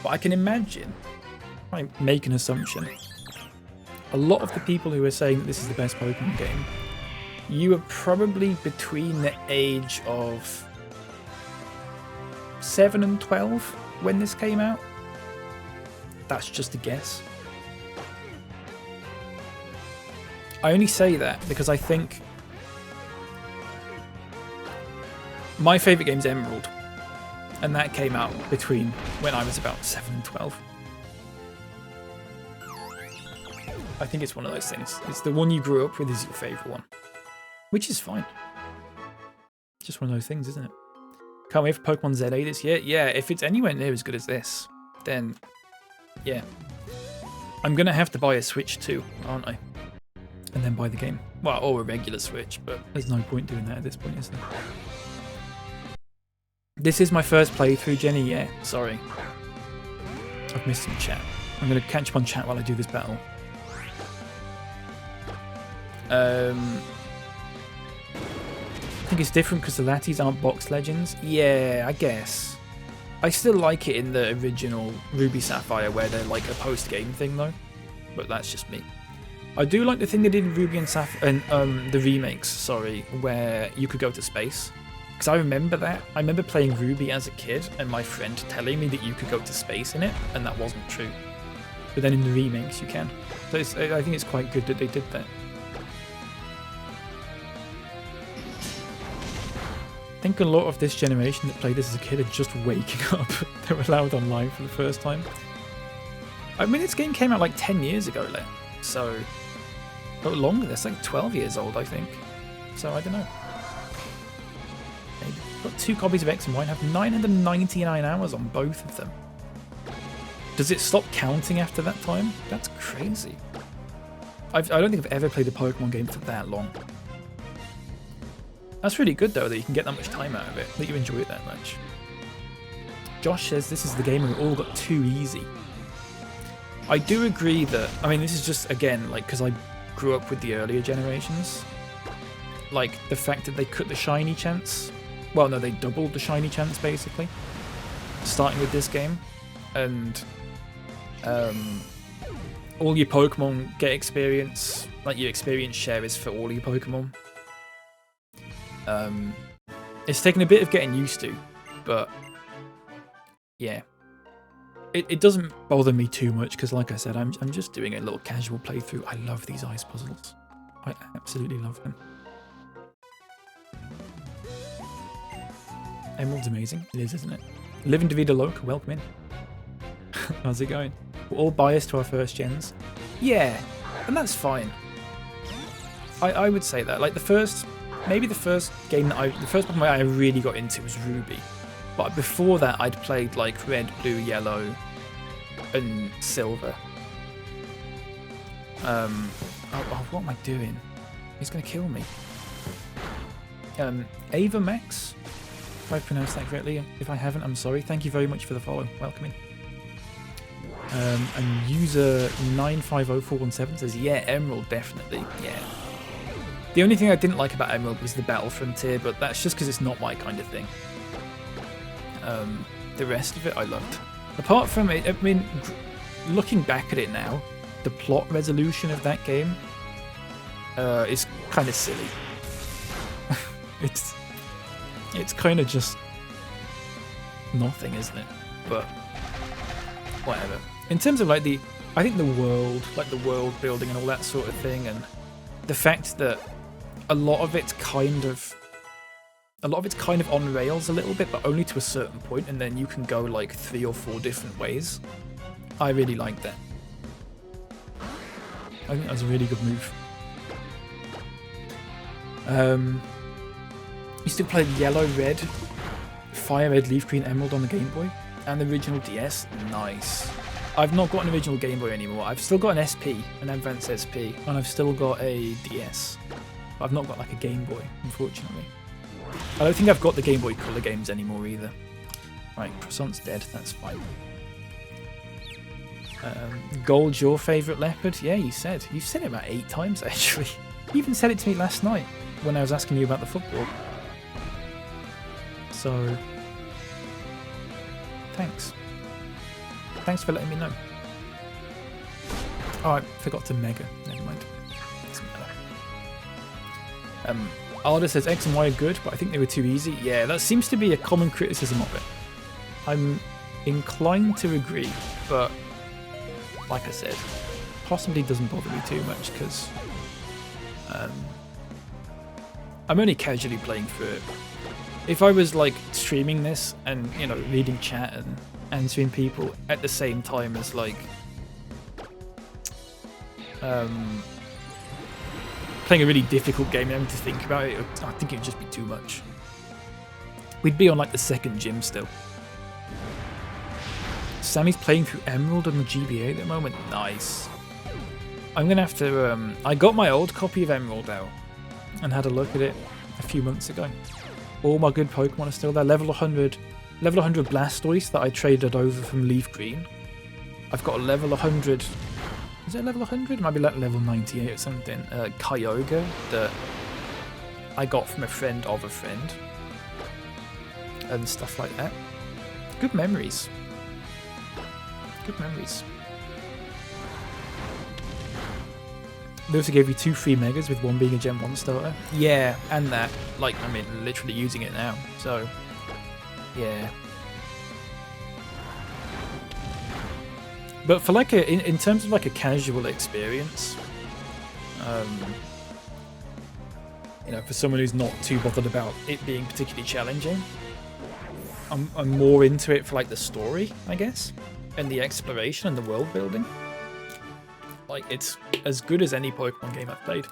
But I can imagine, I make an assumption, a lot of the people who are saying that this is the best Pokemon game, you were probably between the age of 7 and 12 when this came out. That's just a guess. I only say that because I think my favourite game is Emerald, and that came out between when I was about 7 and 12. I think it's one of those things. It's the one you grew up with is your favourite one, which is fine. Just one of those things, isn't it? Can't wait for Pokemon ZA this year. Yeah, if it's anywhere near as good as this, then yeah. I'm going to have to buy a Switch too, aren't I? And then buy the game. Well, or a regular Switch, but there's no point doing that at this point, is there? This is my first playthrough, Jenny. Yeah, sorry. I've missed some chat. I'm going to catch up on chat while I do this battle. I think it's different because the Latis aren't box legends. Yeah, I guess. I still like it in the original Ruby Sapphire where they're like a post-game thing though. But that's just me. I do like the thing they did in Ruby and Sapphire, and the remakes, sorry, where you could go to space. Because I remember that. I remember playing Ruby as a kid and my friend telling me that you could go to space in it, and that wasn't true. But then in the remakes you can. So I think it's quite good that they did that. I think a lot of this generation that played this as a kid are just waking up. They were allowed online for the first time. I mean, this game came out like 10 years ago, so a lot longer. It's like 12 years old, I think. So I don't know. Maybe. Got 2 copies of X and Y and have 999 hours on both of them. Does it stop counting after that time? That's crazy. I don't think I've ever played a Pokemon game for that long. That's really good though, that you can get that much time out of it, that you enjoy it that much. Josh says this is the game we all got too easy. I do agree that, I mean, this is just, again, like, because I grew up with the earlier generations. Like, the fact that they cut the shiny chance. Well, no, they doubled the shiny chance, basically. Starting with this game. And all your Pokemon get experience. Like, your experience share is for all your Pokemon. It's taken a bit of getting used to, but yeah. It doesn't bother me too much because, like I said, I'm just doing a little casual playthrough. I love these ice puzzles. I absolutely love them. Emerald's amazing. It is, isn't it? Living Davida Loca, welcome in. How's it going? We're all biased to our first gens. Yeah, and that's fine. I would say that. Like the first game that the first Pokemon I really got into was Ruby. But before that, I'd played like Red, Blue, Yellow, and Silver. What am I doing? He's gonna kill me. Ava Max, if I pronounced that correctly. If I haven't, I'm sorry. Thank you very much for the follow. Welcome in. And user 950417 says, yeah, Emerald, definitely. Yeah. The only thing I didn't like about Emerald was the Battle Frontier, but that's just because it's not my kind of thing. The rest of it I loved. Apart from it, I mean, looking back at it now, the plot resolution of that game is kind of silly. It's kind of just nothing, isn't it? But whatever. In terms of like I think the world, like the world building and all that sort of thing, and the fact that a lot of it's kind of on rails a little bit, but only to a certain point, and then you can go like 3 or 4 different ways. I really like that. I think that was a really good move. You still played Yellow, Red, Fire Red, Leaf Green, Emerald on the Game Boy, and the original DS. Nice. I've not got an original Game Boy anymore. I've still got an SP, an Advanced SP, and I've still got a DS. But I've not got like a Game Boy, unfortunately. I don't think I've got the Game Boy Color games anymore either. Right, Croissant's dead, that's fine. Gold's your favourite leopard? Yeah, you said. You've said it about 8 times actually. You even said it to me last night when I was asking you about the football. So, thanks. Thanks for letting me know. Oh, I forgot to mega. Never mind. Doesn't matter. Arda says X and Y are good, but I think they were too easy. Yeah, that seems to be a common criticism of it. I'm inclined to agree, but like I said, possibly doesn't bother me too much because I'm only casually playing through it. If I was like streaming this and, you know, reading chat and answering people at the same time as like playing a really difficult game and having to think about it, I think it would just be too much. We'd be on like the second gym still. Sammy's playing through Emerald on the GBA at the moment. Nice. I'm gonna have to. I got my old copy of Emerald out and had a look at it a few months ago. All my good Pokemon are still there. Level 100 Blastoise that I traded over from Leaf Green. I've got a level 100. Is it level 100? It might be like level 98 or something. Kyogre that I got from a friend of a friend and stuff like that. Good memories. Good memories. They also gave you 2 free megas, with one being a Gen 1 starter. Yeah, and that. Like, I mean, literally using it now. So, yeah. But for like in terms of like a casual experience, you know, for someone who's not too bothered about it being particularly challenging, I'm more into it for like the story, I guess, and the exploration and the world building. Like, it's as good as any Pokemon game I've played.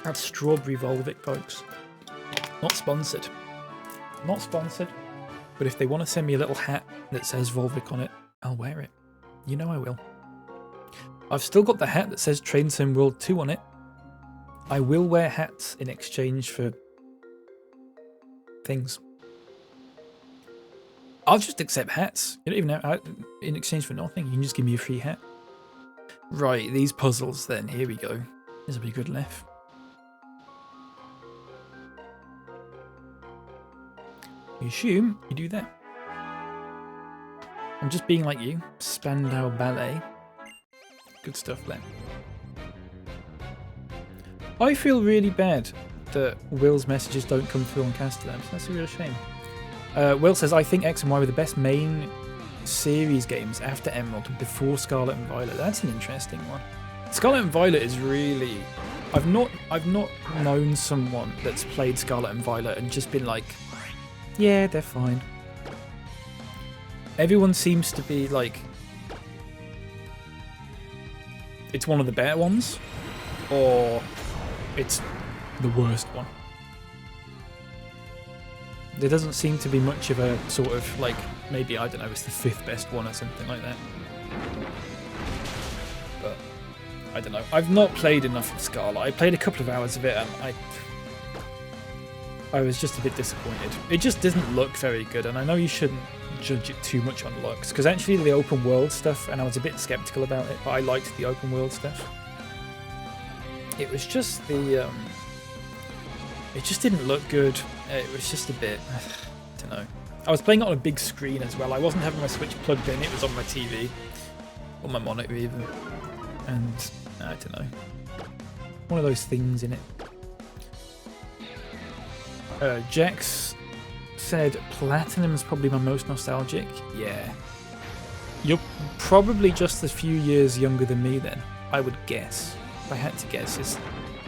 That's Strawberry Volvic, folks. Not sponsored. Not sponsored. But if they want to send me a little hat that says Volvic on it, I'll wear it. You know I will. I've still got the hat that says Train Sim World 2 on it. I will wear hats in exchange for things. I'll just accept hats. You don't even know, in exchange for nothing. You can just give me a free hat. Right, these puzzles then. Here we go. This will be good left. You assume you do that. I'm just being like you. Spandau Ballet. Good stuff, Len. I feel really bad that Will's messages don't come through on Castellabs. That's a real shame. Will says, I think X and Y were the best main series games after Emerald and before Scarlet and Violet. That's an interesting one. Scarlet and Violet is really... I've not known someone that's played Scarlet and Violet and just been like, yeah, they're fine. Everyone seems to be like, it's one of the better ones, or it's the worst one. There doesn't seem to be much of a sort of like, maybe, I don't know, it's the 5th best one or something like that. But I don't know. I've not played enough of Scarlet. I played a couple of hours of it and I was just a bit disappointed. It just didn't look very good, and I know you shouldn't judge it too much on looks, because actually the open world stuff, and I was a bit skeptical about it, but I liked the open world stuff. It was just the it just didn't look good. It was just a bit, I don't know. I was playing it on a big screen as well. I wasn't having my Switch plugged in, it was on my TV, or my monitor even, and I don't know. One of those things in it. Jax said Platinum is probably my most nostalgic. Yeah. You're probably just a few years younger than me then, I would guess. If I had to guess.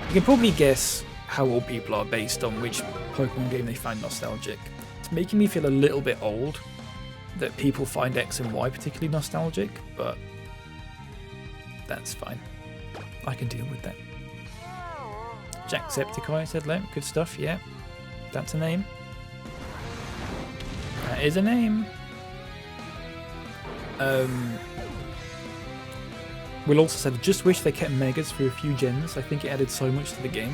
You can probably guess how old people are based on which Pokemon game they find nostalgic. It's making me feel a little bit old that people find X and Y particularly nostalgic, but that's fine. I can deal with that. Jacksepticeye said, good stuff, yeah. That's a name. That is a name. Will also said, just wish they kept Megas for a few gens. I think it added so much to the game.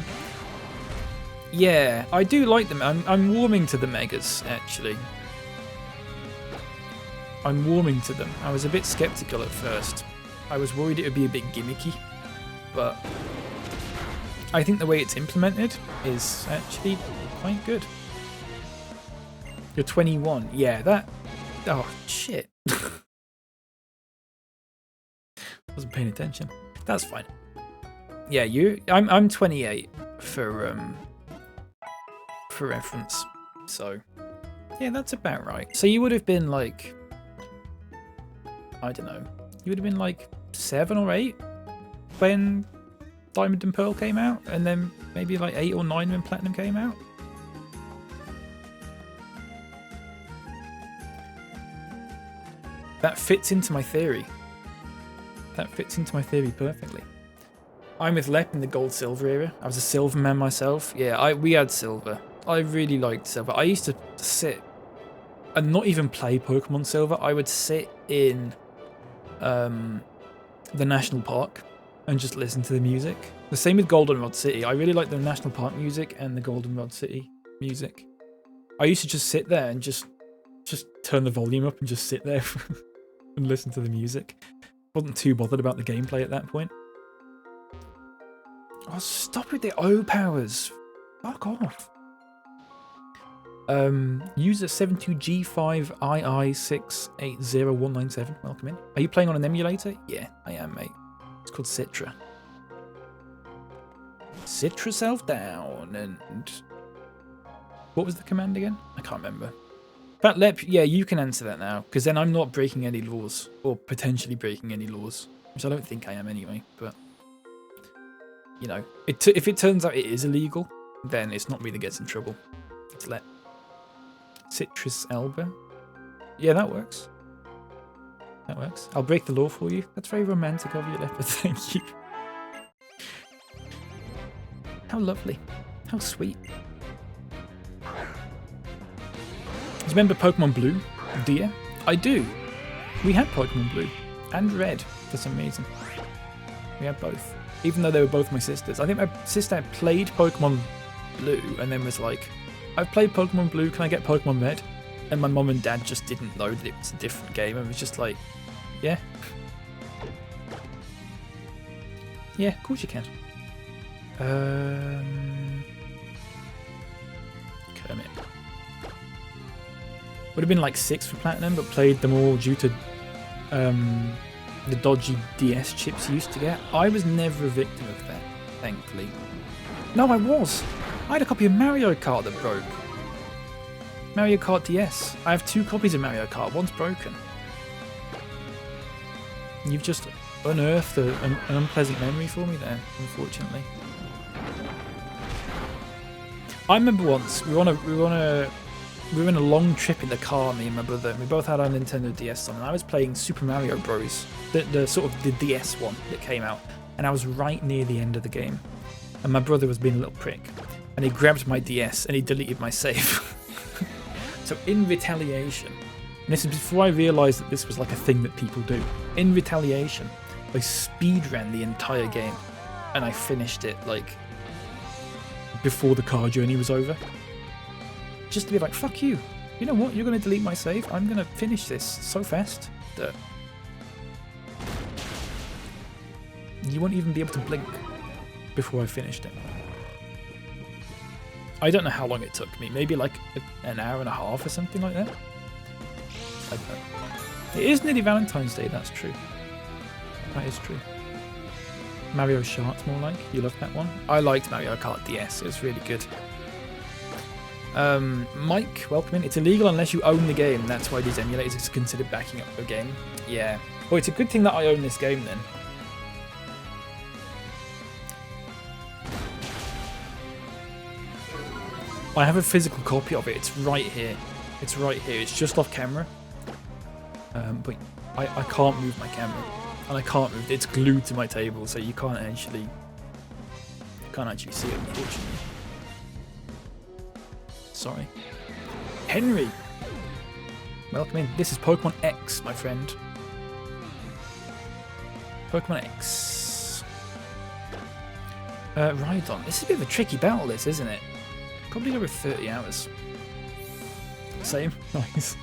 Yeah, I do like them. I'm warming to the Megas, actually. I'm warming to them. I was a bit skeptical at first. I was worried it would be a bit gimmicky, but I think the way it's implemented is actually quite good. You're 21. Yeah, that... Oh, shit. Wasn't paying attention. That's fine. Yeah, I'm 28 for reference. So, yeah, that's about right. So you would have been like... I don't know. You would have been like 7 or 8 when Diamond and Pearl came out, and then maybe like 8 or 9 when Platinum came out. That fits into my theory. That fits into my theory perfectly. I'm with Lep in the gold silver era. I was a silver man myself. Yeah, we had silver. I really liked silver. I used to sit and not even play Pokemon Silver. I would sit in the national park and just listen to the music. The same with Goldenrod City. I really like the national park music and the Goldenrod City music. I used to just sit there and just turn the volume up and just sit there and listen to the music. Wasn't too bothered about the gameplay at that point. Oh, stop with the O powers. Fuck off. User 72G5II680197. Welcome in. Are you playing on an emulator? Yeah, I am, mate. It's called Citra. Citra self down and... What was the command again? I can't remember. But Lep, yeah, you can answer that now, because then I'm not breaking any laws, or potentially breaking any laws, which I don't think I am anyway, but... You know, if it turns out it is illegal, then it's not me that gets in trouble. It's Lep. Citrus Elba. Yeah, that works. That works. I'll break the law for you. That's very romantic of you, Leopard. Thank you. How lovely. How sweet. Do you remember Pokemon Blue? Dear? I do. We had Pokemon Blue and Red for some reason. We had both. Even though they were both my sisters. I think my sister had played Pokemon Blue and then was like, I've played Pokemon Blue, can I get Pokemon Red? And my mum and dad just didn't know that it was a different game and was just like, yeah. Yeah, of course you can. Kermit. Would have been like 6 for Platinum, but played them all due to the dodgy DS chips you used to get. I was never a victim of that, thankfully. No, I was. I had a copy of Mario Kart that broke. Mario Kart DS. I have 2 copies of Mario Kart. One's broken. You've just unearthed an unpleasant memory for me there, unfortunately. I remember once we were in a long trip in the car, me and my brother. And we both had our Nintendo DS on, and I was playing Super Mario Bros. The sort of the DS one that came out, and I was right near the end of the game, and my brother was being a little prick, and he grabbed my DS and he deleted my save. So in retaliation, and this is before I realised that this was like a thing that people do. In retaliation, I speedran the entire game, and I finished it like before the car journey was over. Just to be like, fuck you. You know what? You're going to delete my save. I'm going to finish this so fast that you won't even be able to blink before I finished it. I don't know how long it took me. Maybe like an hour and a half or something like that. I don't know. It is nearly Valentine's Day, that's true. That is true. Mario Kart, more like. You loved that one? I liked Mario Kart DS. It was really good. Mike, welcome in. It's illegal unless you own the game. That's why these emulators are considered backing up the game. Yeah. Well, it's a good thing that I own this game then. I have a physical copy of it. It's right here. It's right here. It's just off camera. But I can't move my camera. And I can't move it. It's glued to my table, so you can't actually see it, unfortunately. Sorry. Henry! Welcome in. This is Pokemon X, my friend. Pokemon X. Rhydon. This is a bit of a tricky battle, this, isn't it? Probably over 30 hours. Same. Nice.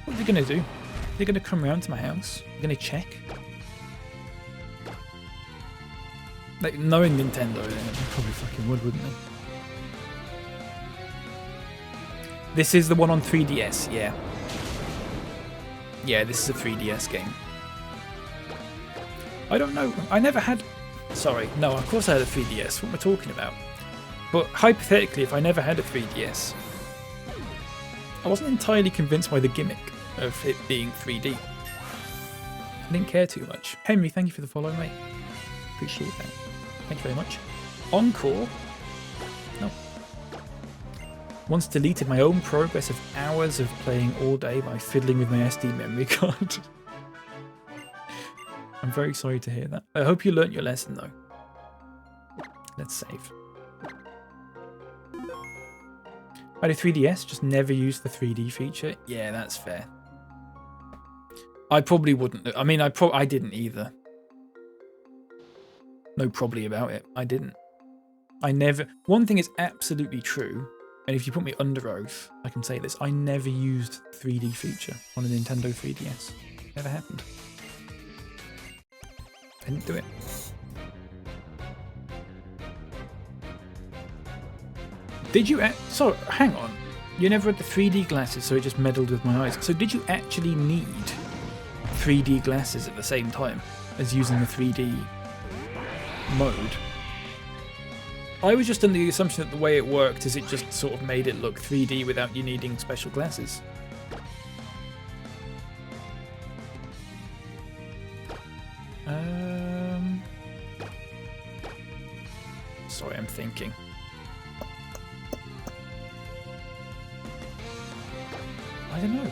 What are they going to do? They're going to come around to my house. They're going to check. Like, knowing Nintendo, they probably fucking would, wouldn't they? This is the one on 3DS, yeah. Yeah, this is a 3DS game. I don't know. I never had... Sorry, no, of course I had a 3DS. What am I talking about? But hypothetically, if I never had a 3DS, I wasn't entirely convinced by the gimmick of it being 3D. I didn't care too much. Henry, thank you for the follow, mate. Appreciate that. Thank you very much. Encore? No. Once deleted my own progress of hours of playing all day by fiddling with my SD memory card. I'm very sorry to hear that. I hope you learnt your lesson, though. Let's save. I had a 3DS, just never used the 3D feature. Yeah, that's fair. I probably wouldn't. I mean, I didn't either. No probably about it. I didn't. I never... One thing is absolutely true, and if you put me under oath, I can say this. I never used 3D feature on a Nintendo 3DS. Never happened. I didn't do it. Did you... So, hang on. You never had the 3D glasses, so it just meddled with my eyes. So did you actually need 3D glasses at the same time as using the 3D mode? I was just under the assumption that the way it worked is it just sort of made it look 3D without you needing special glasses. Sorry, I'm thinking. I don't know.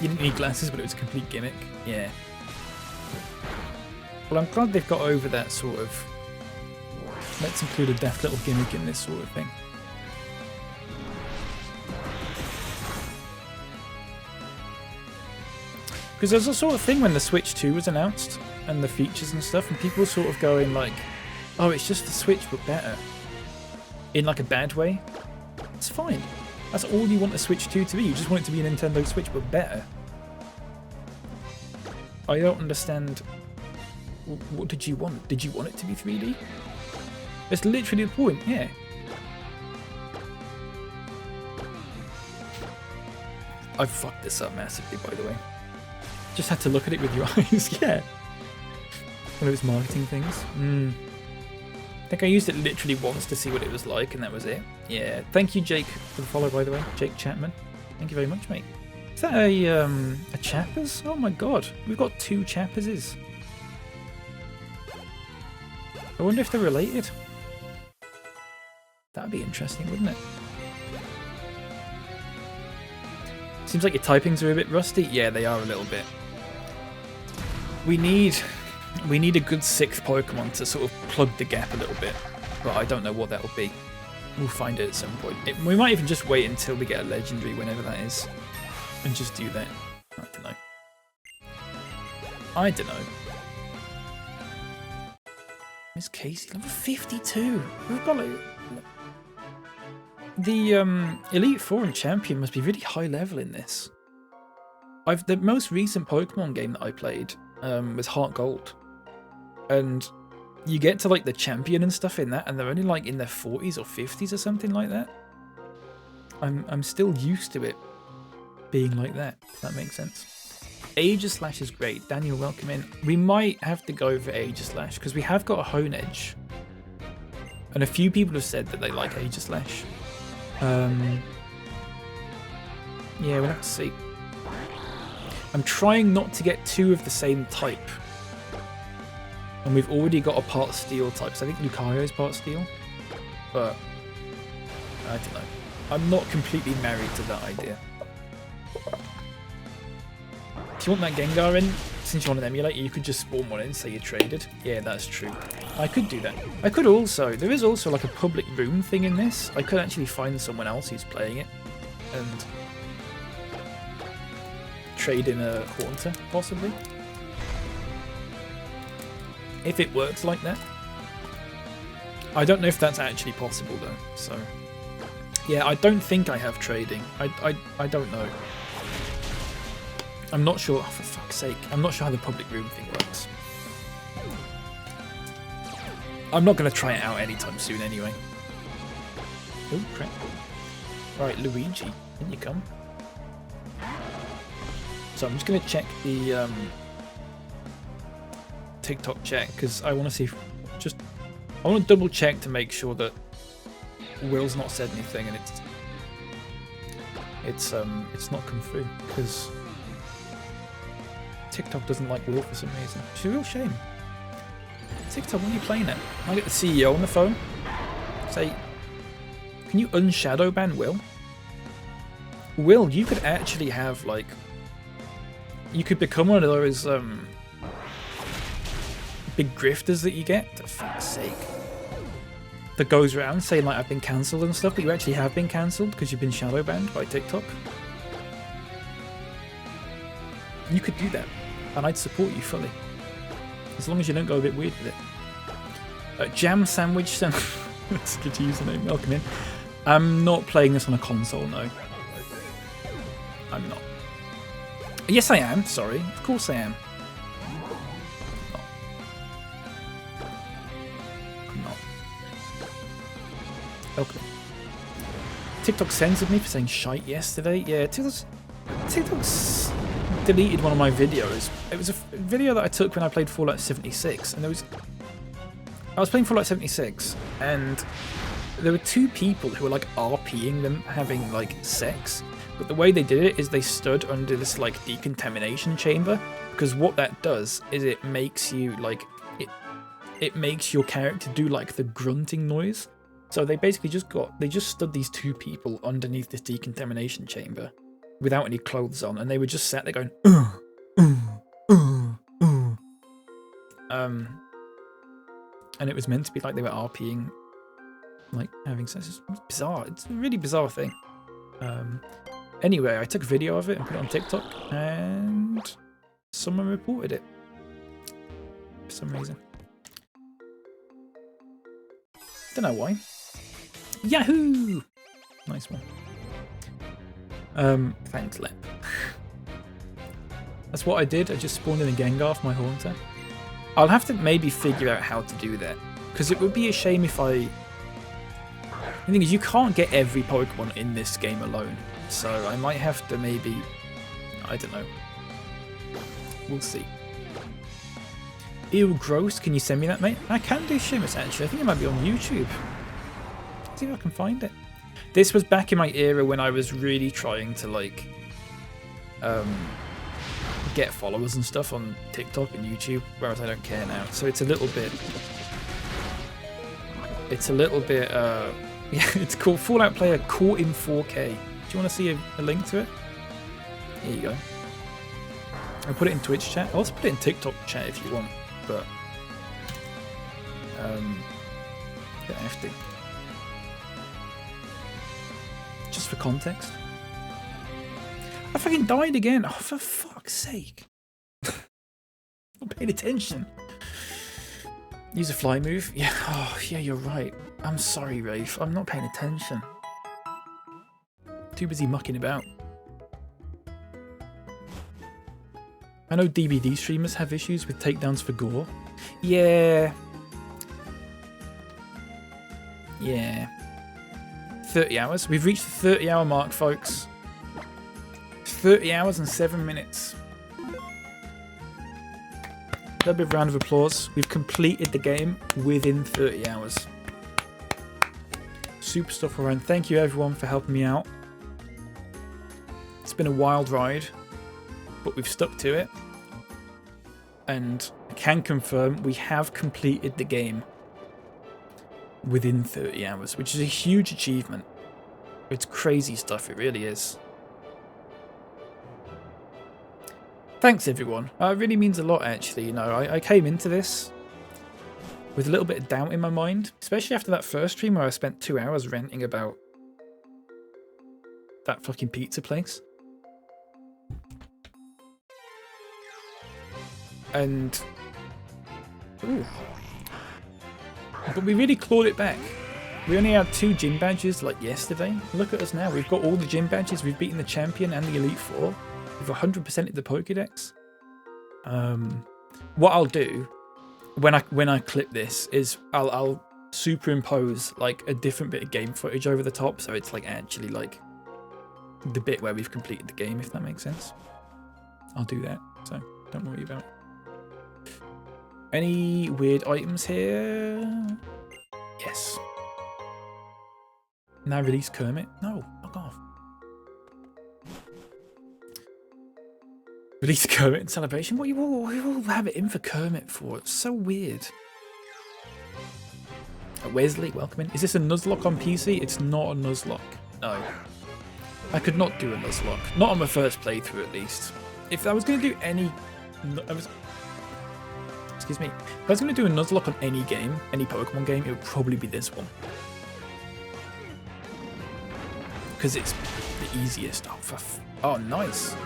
You didn't need glasses, but it was a complete gimmick. Yeah. Well, I'm glad they've got over that sort of... Let's include a daft little gimmick in this sort of thing. Because there's a sort of thing when the Switch 2 was announced, and the features and stuff, and people were sort of going like, oh, it's just the Switch, but better. In like a bad way. It's fine. That's all you want a Switch 2 to be. You just want it to be a Nintendo Switch, but better. I don't understand. What did you want? Did you want it to be 3D? That's literally the point, yeah. I fucked this up massively, by the way. Just had to look at it with your eyes, yeah. One of its marketing things. I think I used it literally once to see what it was like, and that was it. Yeah. Thank you, Jake, for the follow, by the way. Jake Chapman. Thank you very much, mate. Is that a Chappers? Oh my god. We've got 2 Chapperses. I wonder if they're related. That'd be interesting, wouldn't it? Seems like your typings are a bit rusty. Yeah, they are a little bit. We need a good 6th Pokemon to sort of plug the gap a little bit, but I don't know what that will be. We'll find it at some point. We might even just wait until we get a legendary, whenever that is, and just do that. I don't know. Miss Casey, level 52. We've got like... The Elite Four and Champion must be really high level in this. The most recent Pokemon game that I played was Heart Gold. And you get to like the Champion and stuff in that, and they're only like in their 40s or 50s or something like that. I'm still used to it being like that, if that makes sense. Aegislash is great. Daniel, welcome in. We might have to go for Aegislash because we have got a Hone Edge. And a few people have said that they like Aegislash. Yeah, we'll have to see. I'm trying not to get 2 of the same type. And we've already got a part Steel type, so I think Lucario is part Steel. But, I don't know. I'm not completely married to that idea. If you want that Gengar in, since you want an emulator, you could just spawn one in and say you traded. Yeah, that's true. I could do that. I could also, there is also like a public room thing in this. I could actually find someone else who's playing it and trade in a Haunter, possibly. If it works like that. I don't know if that's actually possible though, so Yeah, I don't think I have trading. I don't know. I'm not sure. Oh, for fuck's sake. I'm not sure how the public room thing works. I'm not going to try it out anytime soon anyway. Oh, crap. Right, Luigi, can you come? So I'm just going to check the TikTok chat because I want to see if I want to double check to make sure that Will's not said anything and it's not come through because TikTok doesn't like Will for some reason. It's a real shame. TikTok, when are you playing it? I get the CEO on the phone. Say, can you unshadow ban Will? Will, you could actually have like, you could become one of those big grifters that you get. For fuck's sake. That goes around saying like I've been cancelled and stuff, but you actually have been cancelled because you've been shadow banned by TikTok. You could do that, and I'd support you fully, as long as you don't go a bit weird with it. Jam Sandwich, that's a good username. Welcome in. I'm not playing this on a console, no. I'm not. Yes, I am. Sorry, of course I am. Okay. TikTok censored me for saying shite yesterday. Yeah, TikTok's deleted one of my videos. It was a video that I took when I played Fallout 76, and I was playing Fallout 76, and there were two people who were like RPing them having like sex, but the way they did it is they stood under this like decontamination chamber, because what that does is it makes you like it makes your character do like the grunting noise. So they basically just stood these two people underneath this decontamination chamber without any clothes on, and they were just sat there going, and it was meant to be like they were RPing, like having sex. It's bizarre. It's a really bizarre thing. Anyway, I took a video of it and put it on TikTok, and someone reported it for some reason. Don't know why. Yahoo! Nice one. Thanks, Lep. That's what I did. I just spawned in a Gengar for my Haunter. I'll have to maybe figure out how to do that, because it would be a shame if the thing is, you can't get every Pokemon in this game alone, so I might have to maybe, I don't know. We'll see. Ew, gross. Can you send me that, mate? I can do Shimmers, actually. I think it might be on YouTube. Let's see if I can find it. This was back in my era when I was really trying to, like, get followers and stuff on TikTok and YouTube, whereas I don't care now. So it's a little bit... yeah, it's called Fallout Player Caught in 4K. Do you want to see a link to it? Here you go. I'll put it in Twitch chat. I'll also put it in TikTok chat if you want, but don't have to. Just for context. I fucking died again. Oh, for fuck's sake. Not paying attention. Use a fly move. Yeah, oh, yeah, you're right. I'm sorry, Rafe. I'm not paying attention. Too busy mucking about. I know DBD streamers have issues with takedowns for gore. Yeah. Yeah. 30 hours. We've reached the 30-hour mark, folks. 30 hours and 7 minutes. A little bit of round of applause. We've completed the game within 30 hours. Super stuff around. Thank you everyone for helping me out. It's been a wild ride, but we've stuck to it. And I can confirm we have completed the game within 30 hours, which is a huge achievement. It's crazy stuff, it really is. Thanks everyone. It really means a lot, actually. You know, I came into this with a little bit of doubt in my mind, especially after that first stream where I spent 2 hours ranting about that fucking pizza place. And ooh. But we really clawed it back. We only had 2 gym badges like yesterday. Look at us now. We've got all the gym badges. We've beaten the champion and the Elite Four. We've 100%ed the Pokédex. What I'll do when I clip this is I'll superimpose like a different bit of game footage over the top, so it's like actually like the bit where we've completed the game, if that makes sense. I'll do that, so don't worry about it. Any weird items here? Yes. Now release Kermit? No, fuck off. Release Kermit in celebration? What you all have it in for Kermit for? It's so weird. Wesley, welcome in. Is this a Nuzlocke on PC? It's not a Nuzlocke. No. I could not do a Nuzlocke. Not on my first playthrough, at least. If I was going to do any... Excuse me. If I was going to do a Nuzlocke on any game, any Pokemon game, it would probably be this one. Because it's the easiest. Oh, nice.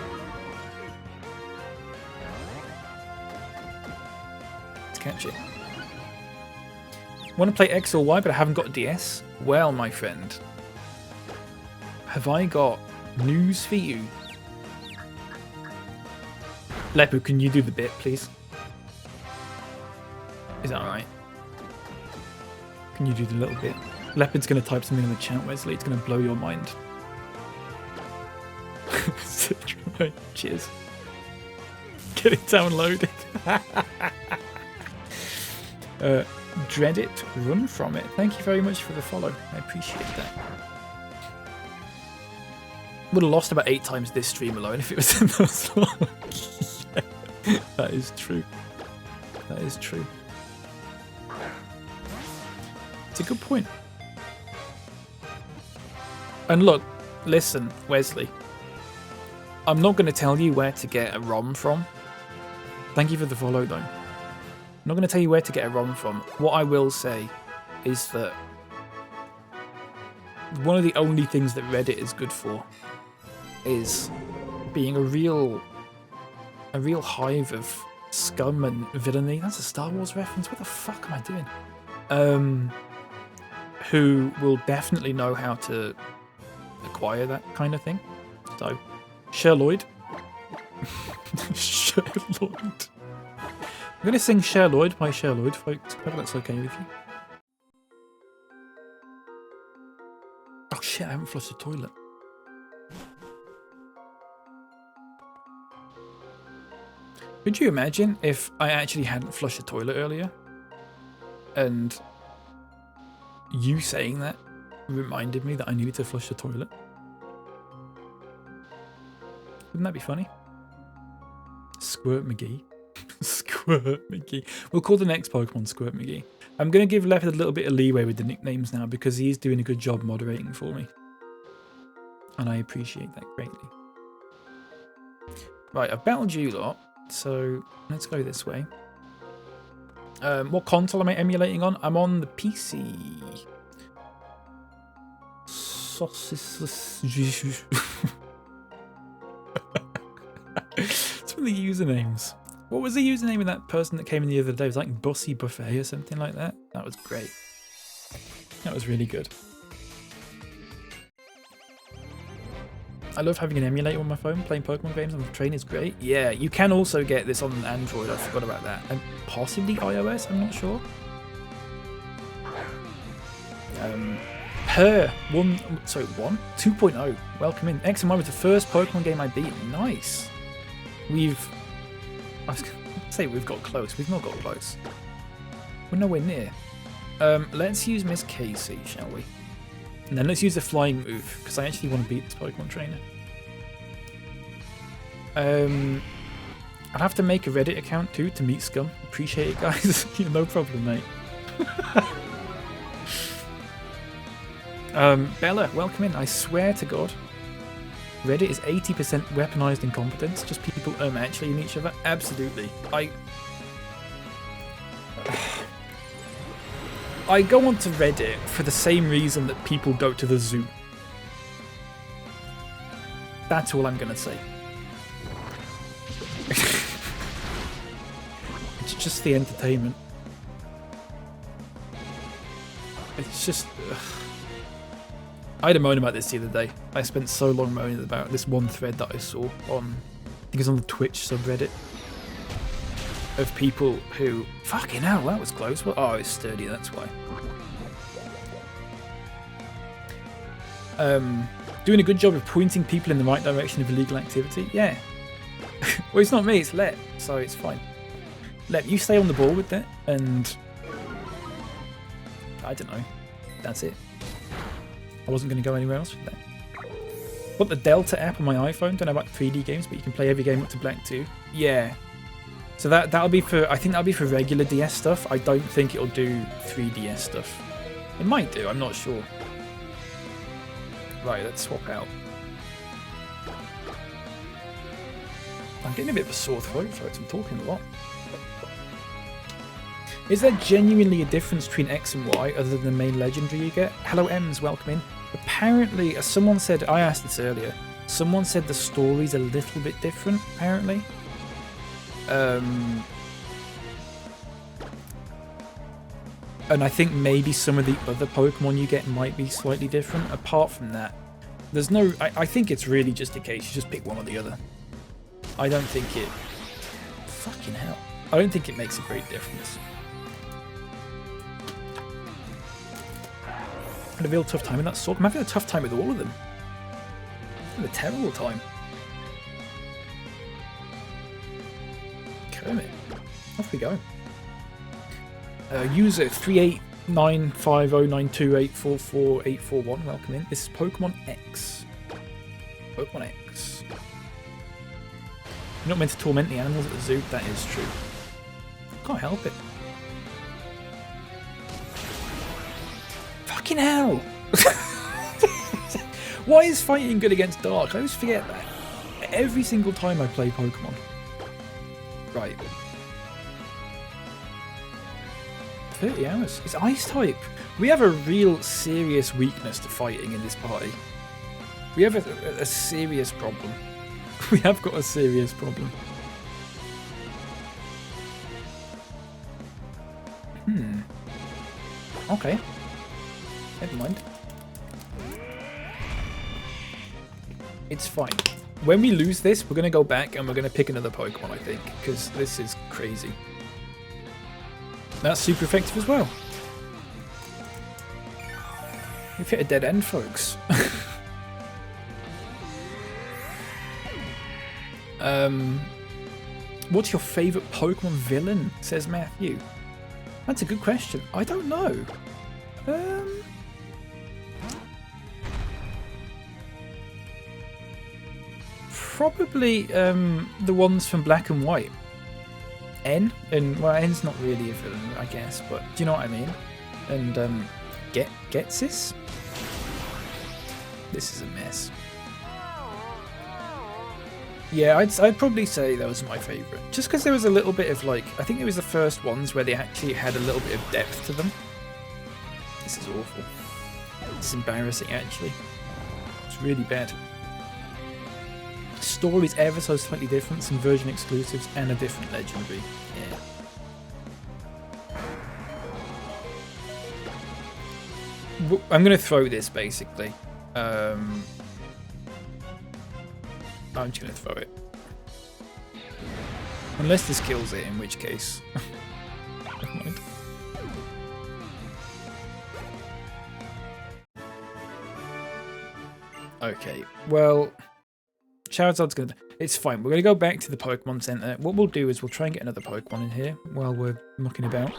Let's catch it. Want to play X or Y, but I haven't got a DS? Well, my friend, have I got news for you. Lepu, can you do the bit, please? Is that alright? Can you do the little bit? Leopard's going to type something in the chat, Wesley. It's going to blow your mind. Cheers. Get it downloaded. Dread it, run from it. Thank you very much for the follow. I appreciate that. Would have lost about 8 times this stream alone if it was in those logs. Yeah, that is true. That is true. It's a good point. And look, listen, Wesley. I'm not going to tell you where to get a ROM from. Thank you for the follow, though. I'm not going to tell you where to get a ROM from. What I will say is that one of the only things that Reddit is good for is being a real hive of scum and villainy. That's a Star Wars reference. What the fuck am I doing? Who will definitely know how to acquire that kind of thing. So, Sherloid. Sherloid. I'm going to sing Sherloid by Sherloid, folks. Hope that's okay with you. Oh shit, I haven't flushed the toilet. Could you imagine if I actually hadn't flushed the toilet earlier? And you saying that reminded me that I needed to flush the toilet? Wouldn't that be funny? Squirt McGee. Squirt McGee. We'll call the next Pokemon Squirt McGee. I'm going to give Leopard a little bit of leeway with the nicknames now because he's doing a good job moderating for me. And I appreciate that greatly. Right, I've battled you lot, so let's go this way. What console am I emulating on? I'm on the PC. It's one of the usernames. What was the username of that person that came in the other day? It was like Bossy Buffet or something like that. That was great. That was really good. I love having an emulator on my phone. Playing Pokemon games on the train is great. Yeah, you can also get this on Android. I forgot about that. And possibly iOS, I'm not sure. Her 2.0. Welcome in. X and Y was the first Pokemon game I beat. Nice. I was going to say we've got close. We've not got close. We're nowhere near. Let's use Miss Casey, shall we? And then let's use the flying move, because I actually want to beat this Pokemon trainer. I'll have to make a Reddit account too to meet Scum. Appreciate it, guys. No problem, mate. Bella, welcome in. I swear to God, Reddit is 80% weaponized incompetence. Just people actually in each other. Absolutely. I go onto Reddit for the same reason that people go to the zoo. That's all I'm going to say. It's just the entertainment. It's just... I had a moan about this the other day. I spent so long moaning about this one thread that I saw on... I think it's on the Twitch subreddit. Of people who... Fucking hell, that was close. Well, oh, it's sturdy, that's why. Doing a good job of pointing people in the right direction of illegal activity? Yeah. Well, it's not me, it's Let, so it's fine. Let, you stay on the ball with that, and... I don't know. That's it. I wasn't going to go anywhere else with that. What, the Delta app on my iPhone? Don't know about 3D games, but you can play every game up to Black 2. Yeah. So that'll be for... I think that'll be for regular DS stuff. I don't think it'll do 3DS stuff. It might do, I'm not sure. Right, let's swap out. I'm getting a bit of a sore throat, folks. I'm talking a lot. Is there genuinely a difference between X and Y other than the main legendary you get? Hello, M's, welcome in. Apparently, as someone said, I asked this earlier, someone said the story's a little bit different, apparently. And I think maybe some of the other Pokemon you get might be slightly different. Apart from that, there's no... I think it's really just a case you just pick one or the other. I don't think it... Fucking hell. I don't think it makes a great difference. I had a real tough time with that sword. I'm having a tough time with all of them. I'm having a terrible time. Kermit. Off we go. User 3895092844841. Welcome in. This is Pokemon X. Pokemon X. You're not meant to torment the animals at the zoo. That is true. Can't help it. Fucking hell! Why is fighting good against dark? I always forget that. Every single time I play Pokemon. Right. 30 hours. It's ice type. We have a real serious weakness to fighting in this party. We have a serious problem. We have got a serious problem. Okay. Never mind. It's fine. When we lose this, we're going to go back and we're going to pick another Pokemon, I think, because this is crazy. That's super effective as well. We've hit a dead end, folks. What's your favourite Pokemon villain? Says Matthew. That's a good question. I don't know. Probably the ones from Black and White. N, and well, N's not really a villain, I guess, but do you know what I mean? And Getsis? This is a mess. Yeah, I'd probably say that was my favourite. Just because there was a little bit of, like, I think it was the first ones where they actually had a little bit of depth to them. This is awful. It's embarrassing, actually. It's really bad. Story's ever so slightly different, some version exclusives and a different legendary. Yeah. I'm going to throw this, basically. I'm just going to throw it. Unless this kills it, in which case... Never mind. Okay, well... Charizard's gonna... It's fine, we're going to go back to the Pokemon Center. What we'll do is we'll try and get another Pokemon in here while we're mucking about.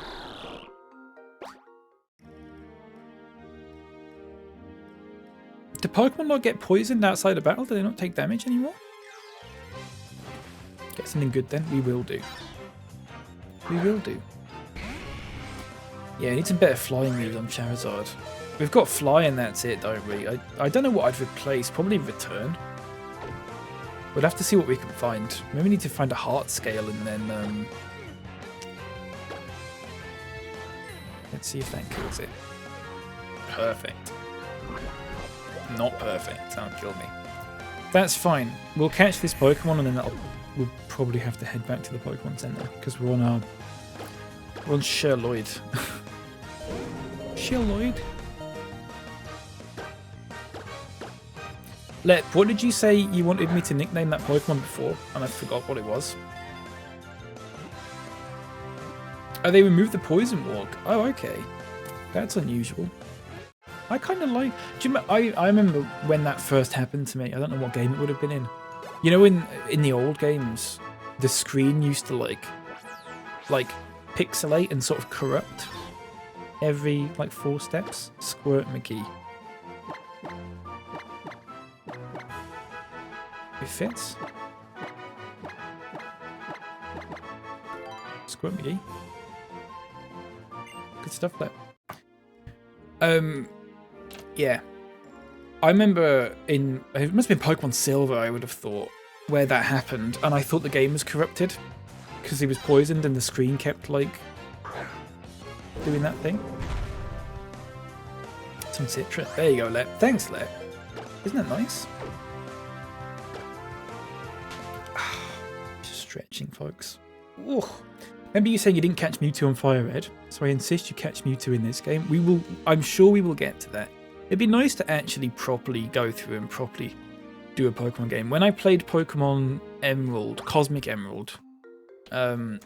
Do Pokemon not get poisoned outside of battle? Do they not take damage anymore? Get something good then? We will do. We will do. Yeah, I need some better flying moves on Charizard. We've got Fly and that's it, don't we? I don't know what I'd replace. Probably Return. We'll have to see what we can find. Maybe we need to find a heart scale and then... Let's see if that kills it. Perfect. Not perfect. That'll kill me. That's fine. We'll catch this Pokemon and then we'll probably have to head back to the Pokemon Center because we're on Sherloid. Chilloid. Lep, what did you say you wanted me to nickname that Pokemon before? And I forgot what it was. Oh, they removed the Poison Walk. Oh, okay. That's unusual. I kind of like... Do you remember, I remember when that first happened to me. I don't know what game it would have been in. You know, in the old games, the screen used to like pixelate and sort of corrupt every like 4 steps. Squirt McGee. It fits. Squirt McGee. Good stuff there. Yeah. I remember it must have been Pokemon Silver, I would have thought, where that happened, and I thought the game was corrupted because he was poisoned and the screen kept like doing that thing. Some Citra. There you go, Lep. Thanks, Lep. Isn't that nice? Just stretching, folks. Ooh. Remember you saying you didn't catch Mewtwo on Fire Red, so I insist you catch Mewtwo in this game. I'm sure we will get to that. It'd be nice to actually properly go through and properly do a Pokemon game. When I played Pokemon Emerald, Cosmic Emerald, I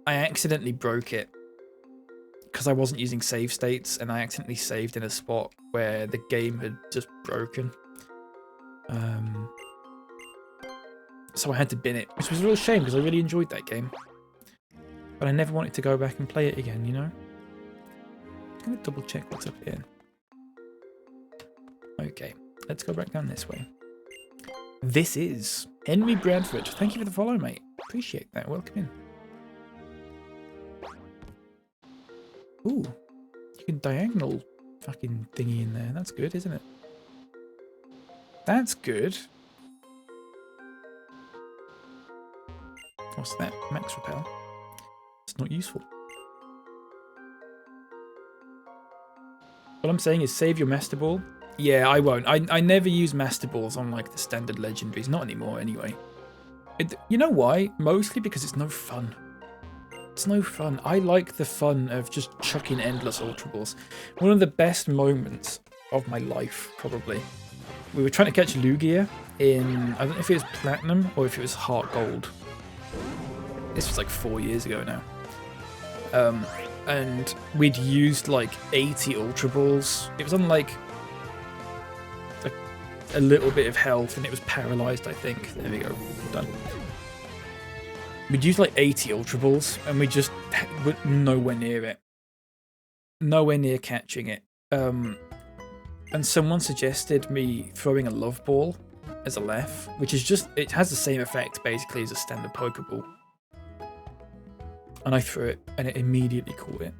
accidentally broke it because I wasn't using save states, and I accidentally saved in a spot where the game had just broken. So I had to bin it, which was a real shame because I really enjoyed that game. But I never wanted to go back and play it again, you know? I'm going to double check what's up here. Okay, let's go back down this way. This is Henry Bradford. Thank you for the follow, mate. Appreciate that. Welcome in. Ooh, you can diagonal fucking thingy in there. That's good, isn't it? That's good. What's that? Max Repel. It's not useful. What I'm saying is save your Master Ball. Yeah, I won't. I never use Master Balls on like the standard legendaries. Not anymore anyway. You know why? Mostly because it's no fun. It's no fun. I like the fun of just chucking endless Ultra Balls. One of the best moments of my life, probably. We were trying to catch Lugia in, I don't know if it was Platinum or if it was Heart Gold. This was like 4 years ago now. And we'd used like 80 Ultra Balls. It was on like a little bit of health and it was paralyzed, I think. There we go. Done. We'd used like 80 Ultra Balls and we just were nowhere near it. Nowhere near catching it. And someone suggested me throwing a Love Ball as a left, which is just, it has the same effect basically as a standard Pokeball. And I threw it, and it immediately caught it.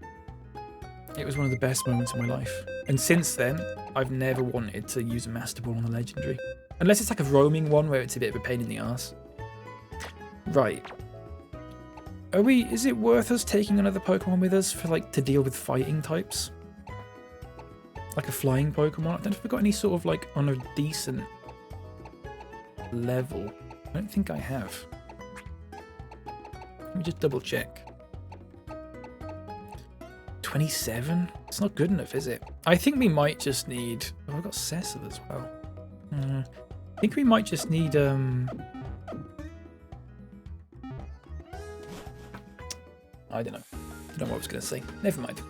It was one of the best moments of my life. And since then, I've never wanted to use a Master Ball on a Legendary. Unless it's like a roaming one where it's a bit of a pain in the ass. Right. Is it worth us taking another Pokemon with us for like to deal with fighting types? Like a flying Pokemon? I don't know if we've got any sort of like on a decent level. I don't think I have. Let me just double check. 27? It's not good enough, is it? I think we might just need... Oh, I've got Cecil as well. I think we might just need... I don't know. I don't know what I was going to say. Never mind.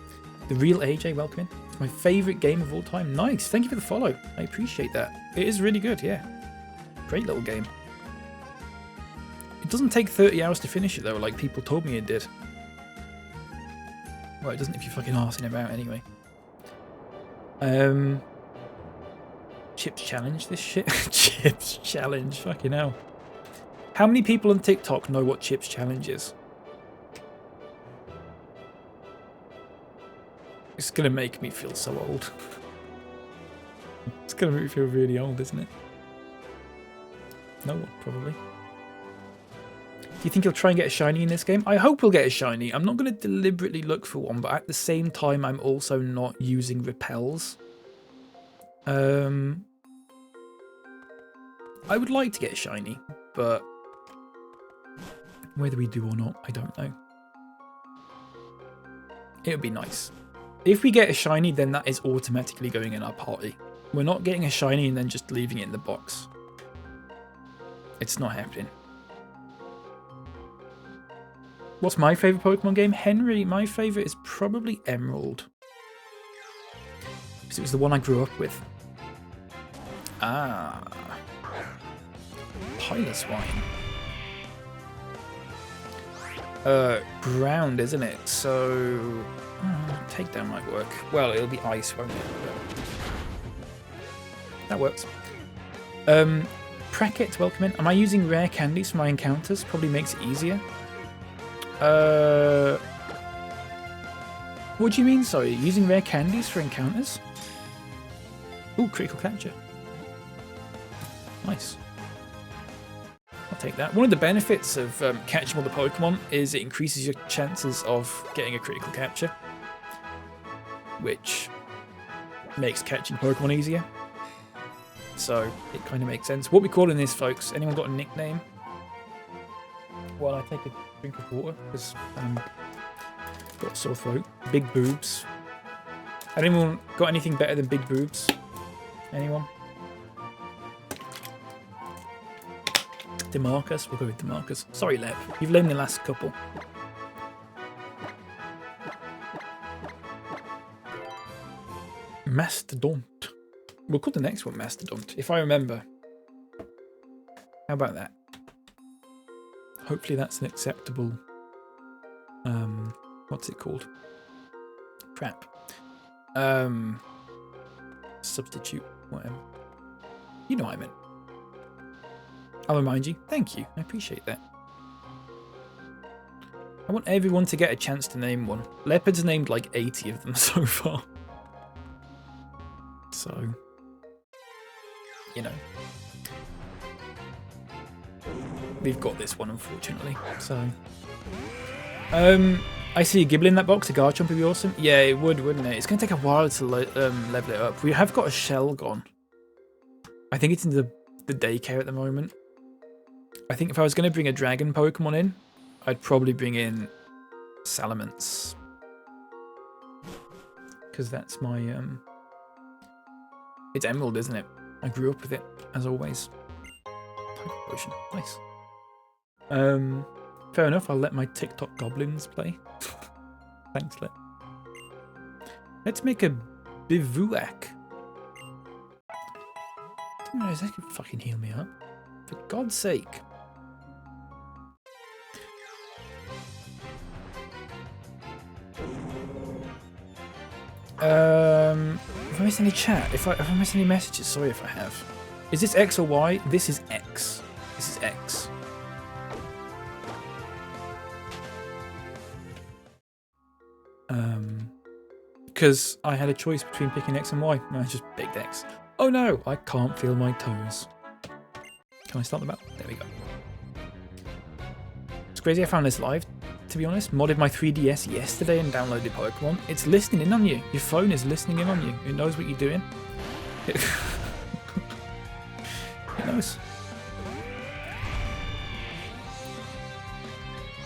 The Real AJ, welcome in. It's my favourite game of all time. Nice. Thank you for the follow. I appreciate that. It is really good, yeah. Great little game. It doesn't take 30 hours to finish it, though, like people told me it did. Well, it doesn't if you're fucking arsing about anyway. Chips challenge this shit? Chips challenge, fucking hell. How many people on TikTok know what chips challenge is? It's gonna make me feel so old. It's gonna make me feel really old, isn't it? No one, probably. Do you think he'll try and get a shiny in this game? I hope we'll get a shiny. I'm not going to deliberately look for one, but at the same time, I'm also not using repels. I would like to get a shiny, but whether we do or not, I don't know. It would be nice. If we get a shiny, then that is automatically going in our party. We're not getting a shiny and then just leaving it in the box. It's not happening. What's my favourite Pokemon game? Henry, my favourite is probably Emerald. Because it was the one I grew up with. Ah. Piloswine. Ground, isn't it? So... takedown might work. Well, it'll be ice, won't it? But that works. Pracket, welcome in. Am I using rare candies for my encounters? Probably makes it easier. What do you mean, sorry? Using rare candies for encounters? Ooh, critical capture. Nice. I'll take that. One of the benefits of catching all the Pokemon is it increases your chances of getting a critical capture, which makes catching Pokemon easier. So it kind of makes sense. What we calling this, folks? Anyone got a nickname? While I take a drink of water, because got a sore throat. Big boobs. Anyone got anything better than big boobs? Anyone? Demarcus? We'll go with Demarcus. Sorry, Lep. You've learned the last couple. Mastodont. We'll call the next one Mastodont, if I remember. How about that? Hopefully that's an acceptable... what's it called? Crap. Substitute, whatever. You know what I meant. I'll remind you. Thank you. I appreciate that. I want everyone to get a chance to name one. Leopard's named like 80 of them so far. So, you know. We've got this one, unfortunately. So, I see a Gible in that box. A Garchomp would be awesome. Yeah, it would, wouldn't it? It's going to take a while to level it up. We have got a shell gone. I think it's in the daycare at the moment. I think if I was going to bring a dragon Pokemon in, I'd probably bring in Salamence. Because that's my... It's Emerald, isn't it? I grew up with it, as always. Type Potion. Nice. Fair enough, I'll let my TikTok goblins play. Thanks, Let. Let's make a Bivouac. I didn't realize that could fucking heal me up. For God's sake. If I missed any chat, if I missed any messages, sorry if I have. Is this X or Y? This is X. This is X. Because I had a choice between picking X and Y, and I just picked X. Oh no, I can't feel my toes. Can I start the map? There we go. It's crazy I found this live, to be honest. Modded my 3DS yesterday and downloaded Pokemon. It's listening in on you. Your phone is listening in on you. It knows what you're doing. It knows.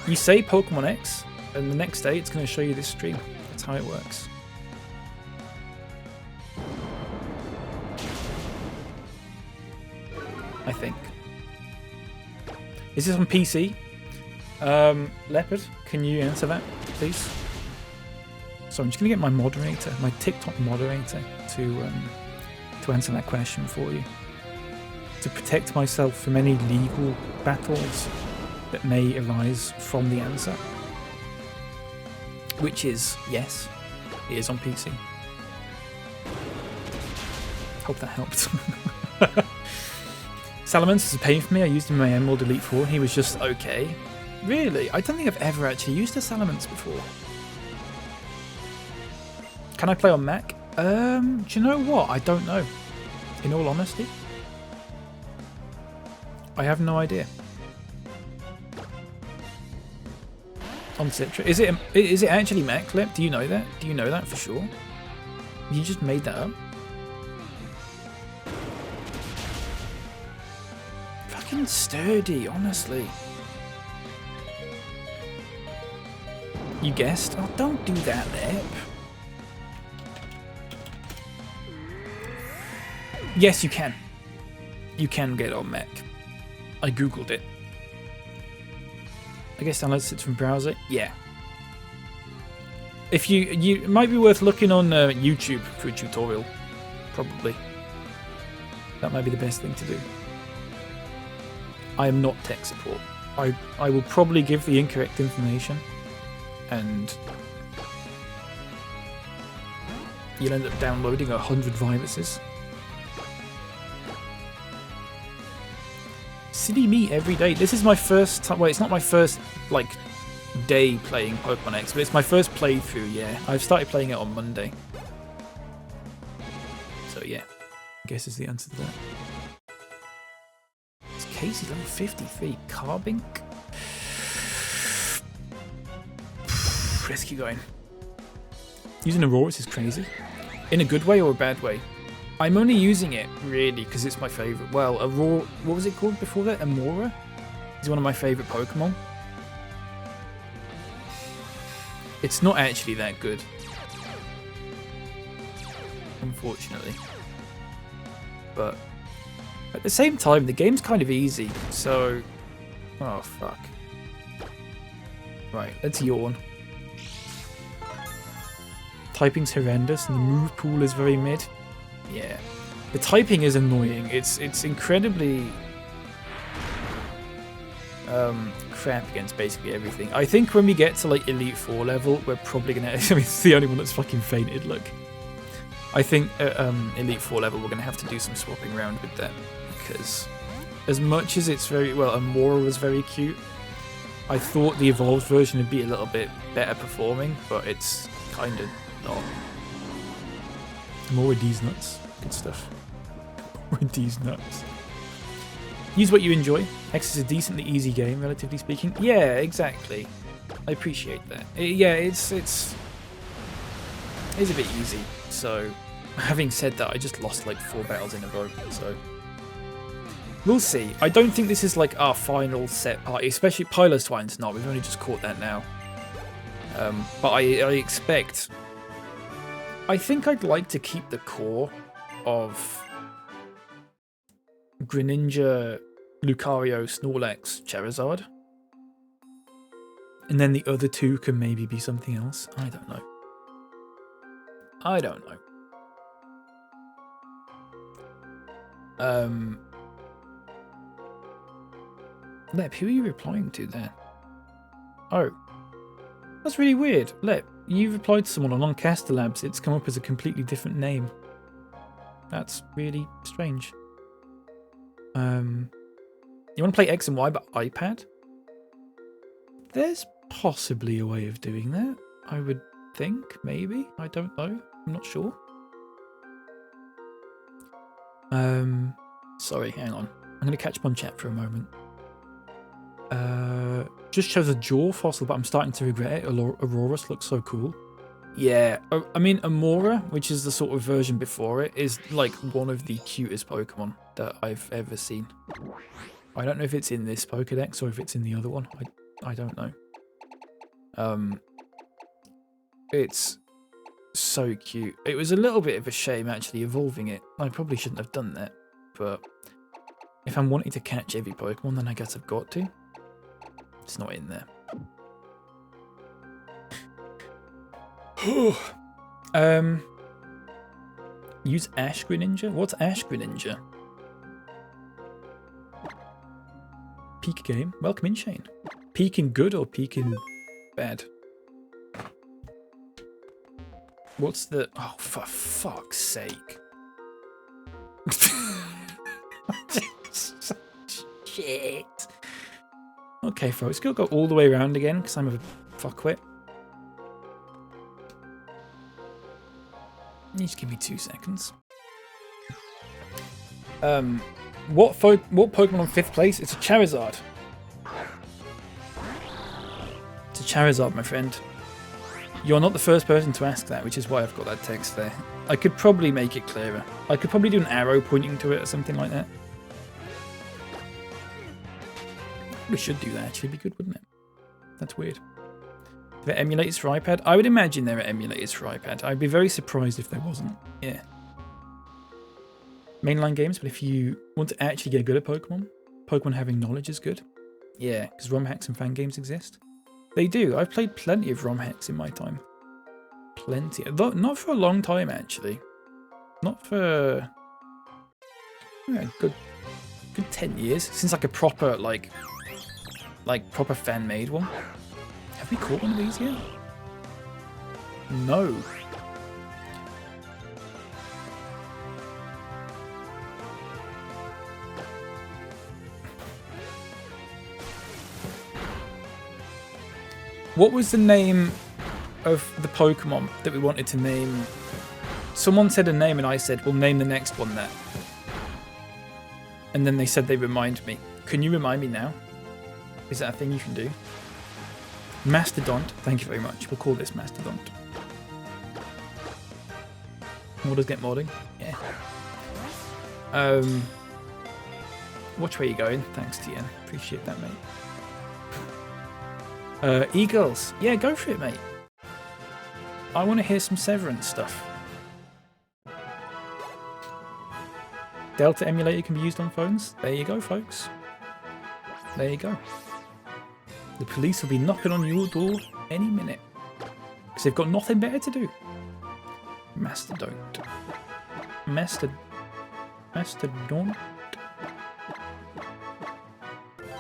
You say Pokemon X, and the next day it's going to show you this stream. That's how it works. I think. Is this on PC? Leopard, can you answer that, please? So I'm just going to get my moderator, my TikTok moderator, to answer that question for you. To protect myself from any legal battles that may arise from the answer. Which is, yes, it is on PC. Hope that helped. Salamence is a pain for me. I used him in my Emerald Elite Four. He was just okay. Really? I don't think I've ever actually used a Salamence before. Can I play on Mac? Do you know what? I don't know. In all honesty. I have no idea. On Citra. Is it actually Mac Clip? Do you know that? Do you know that for sure? You just made that up? Fucking sturdy, honestly. You guessed? Oh, don't do that, Lep. Yes, you can. You can get it on Mac. I googled it. I guess downloads it from browser. Yeah. If you it might be worth looking on YouTube for a tutorial. Probably. That might be the best thing to do. I am not tech support. I will probably give the incorrect information, and you'll end up downloading 100 viruses. Silly me every day. This is my first time. Well, it's not my first like day playing Pokemon X, but it's my first playthrough. Yeah, I've started playing it on Monday. So yeah, I guess is the answer to that. It's Casey level 53. Carbink. Let's keep going. Using Aurorus is crazy. In a good way or a bad way? I'm only using it, really, because it's my favourite. Well, Aurora... What was it called before that? Amora? Is one of my favourite Pokemon. It's not actually that good. Unfortunately. But... at the same time, the game's kind of easy, so... Oh, fuck. Right, let's yawn. Typing's horrendous and the move pool is very mid. Yeah. The typing is annoying. It's incredibly crap against basically everything. I think when we get to like Elite 4 level, we're probably gonna... I mean, it's the only one that's fucking fainted, look. I think at Elite 4 level, we're gonna have to do some swapping around with that. Because as much as it's very... Well, Amora was very cute. I thought the evolved version would be a little bit better performing, but it's kind of not. More with these nuts. Good stuff. More with these nuts. Use what you enjoy. X is a decently easy game, relatively speaking. Yeah, exactly. I appreciate that. Yeah, it's a bit easy. So, having said that, I just lost like 4 battles in a row. So, we'll see. I don't think this is like our final set party, especially Piloswine's not. We've only just caught that now. But I expect... I think I'd like to keep the core of Greninja, Lucario, Snorlax, Charizard. And then the other 2 can maybe be something else. I don't know. I don't know. Lep, who are you replying to there? Oh. That's really weird. Lep, you've replied to someone on Lancaster Labs. It's come up as a completely different name. That's really strange. You want to play X and Y but iPad? There's possibly a way of doing that. I would think, maybe. I don't know. I'm not sure. Sorry, hang on. I'm going to catch up on chat for a moment. Just chose a jaw fossil, but I'm starting to regret it. Aurorus looks so cool. Yeah, I mean, Amora, which is the sort of version before it, is like one of the cutest Pokemon that I've ever seen. I don't know if it's in this Pokedex or if it's in the other one. I don't know. It's so cute. It was a little bit of a shame actually evolving it. I probably shouldn't have done that, but if I'm wanting to catch every Pokemon, then I guess I've got to. It's not in there. Use Ash Greninja? What's Ash Greninja? Peak game. Welcome in, Shane. Peak in good or peak in bad? What's the... Oh, for fuck's sake. Shit. Okay, folks, go all the way around again because I'm a fuckwit. You just give me 2 seconds. What Pokemon on 5th place? It's a Charizard. It's a Charizard, my friend. You're not the first person to ask that, which is why I've got that text there. I could probably make it clearer. I could probably do an arrow pointing to it or something like that. We should do that, actually. It'd be good, wouldn't it? That's weird. There are emulators for iPad? I would imagine there are emulators for iPad. I'd be very surprised if there wasn't. Yeah. mainline games, but if you want to actually get good at Pokemon having knowledge is good. Yeah, because ROM hacks and fan games exist. They do. I've played plenty of ROM hacks in my time. Plenty. Though not for a long time, actually. Not for good 10 years since like a proper proper fan made one. Have we caught one of these yet? No. What was the name of the Pokemon that we wanted to name? Someone said a name and I said, we'll name the next one that. And then they said they remind me. Can you remind me now? Is that a thing you can do? Mastodont. Thank you very much. We'll call this Mastodont. Modders get modding. Yeah. Which way are you going? Thanks, TN. Appreciate that, mate. Eagles. Yeah, go for it, mate. I want to hear some Severance stuff. Delta emulator can be used on phones. There you go, folks. There you go. The police will be knocking on your door any minute. Because they've got nothing better to do. Mastodont. Mastodont.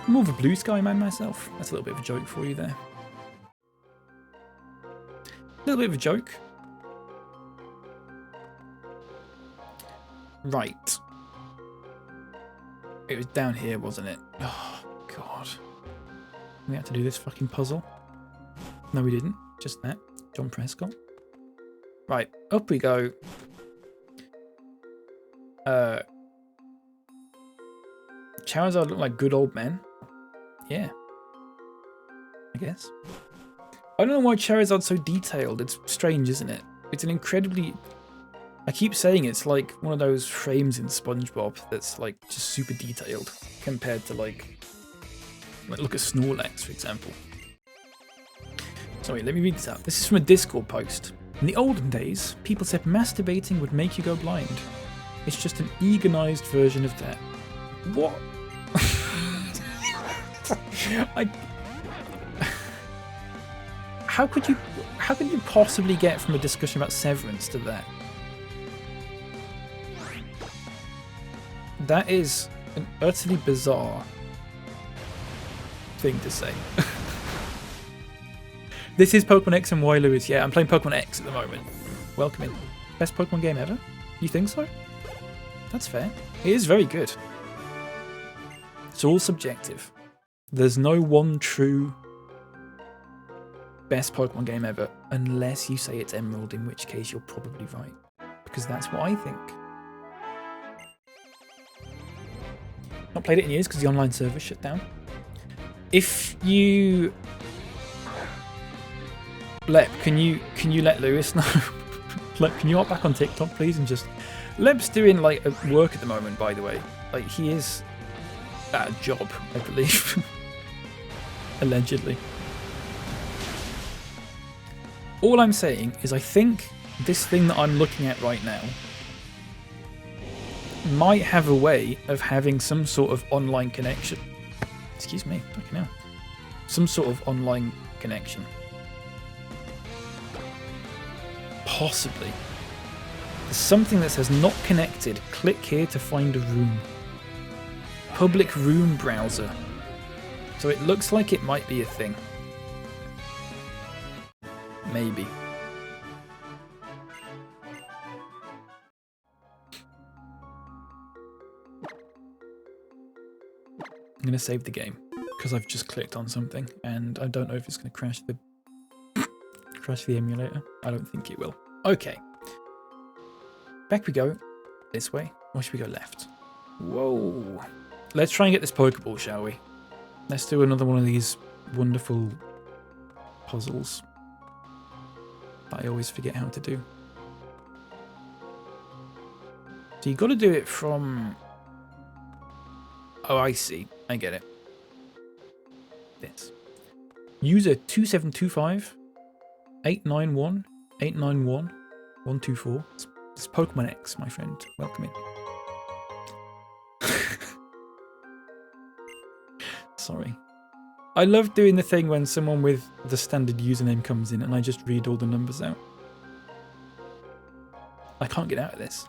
I'm more of a blue sky man myself. That's a little bit of a joke for you there. A little bit of a joke. Right. It was down here, wasn't it? Oh, God. We had to do this fucking puzzle. No, we didn't. Just that. John Prescott. Right. Up we go. Charizard look like good old men. Yeah. I guess. I don't know why Charizard's so detailed. It's strange, isn't it? It's an incredibly... I keep saying it's like one of those frames in SpongeBob that's like just super detailed compared to like look at Snorlax, for example. Sorry, let me read this out. This is from a Discord post. In the olden days, people said masturbating would make you go blind. It's just an eganized version of that. What? How could you possibly get from a discussion about Severance to that? That is an utterly bizarre thing to say. This is Pokemon X and Y, Lewis. Yeah, I'm playing Pokemon X at the moment. Welcome in. Best Pokemon game ever? You think so? That's fair. It is very good. It's all subjective. There's no one true best Pokemon game ever, unless you say it's Emerald, in which case you're probably right. Because that's what I think. Not played it in years because the online server shut down. If you... Lep, can you let Lewis know? Lep, can you hop back on TikTok, please, and just... Lep's doing, like, work at the moment, by the way. Like, he is at a job, I believe. Allegedly. All I'm saying is I think this thing that I'm looking at right now might have a way of having some sort of online connection. Excuse me, fucking hell. Some sort of online connection. Possibly. There's something that says not connected. Click here to find a room. Public room browser. So it looks like it might be a thing. Maybe. I'm going to save the game because I've just clicked on something and I don't know if it's going to crash the emulator. I don't think it will. Okay. Back we go. This way. Or should we go left? Whoa. Let's try and get this Pokeball, shall we? Let's do another one of these wonderful puzzles that I always forget how to do. So you got to do it from... Oh, I see. I get it. This. User 2725 891 891 124. It's Pokemon X, my friend. Welcome in. I love doing the thing when someone with the standard username comes in and I just read all the numbers out. I can't get out of this.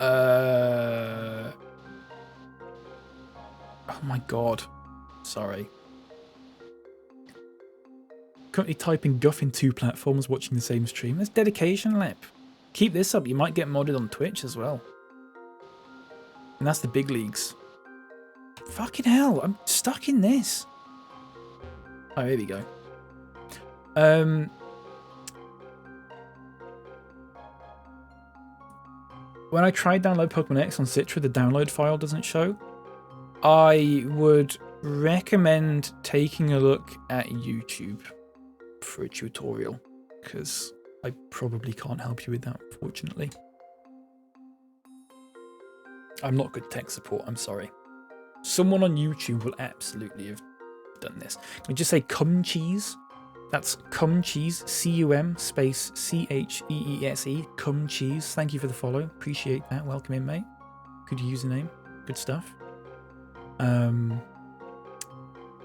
Oh my god. Sorry. Currently typing guff in 2 platforms, watching the same stream. That's dedication, Lep. Keep this up. You might get modded on Twitch as well. And that's the big leagues. Fucking hell, I'm stuck in this. Oh, here we go. When I tried download Pokemon X on Citra, the download file doesn't show. I would recommend taking a look at YouTube for a tutorial, because I probably can't help you with that, unfortunately. I'm not good tech support, I'm sorry. Someone on YouTube will absolutely have done this. Can we just say cum cheese? That's cum cheese, C-U-M space C-H-E-E-S-E, cum cheese. Thank you for the follow. Appreciate that. Welcome in, mate. Good username. Good stuff. Aren't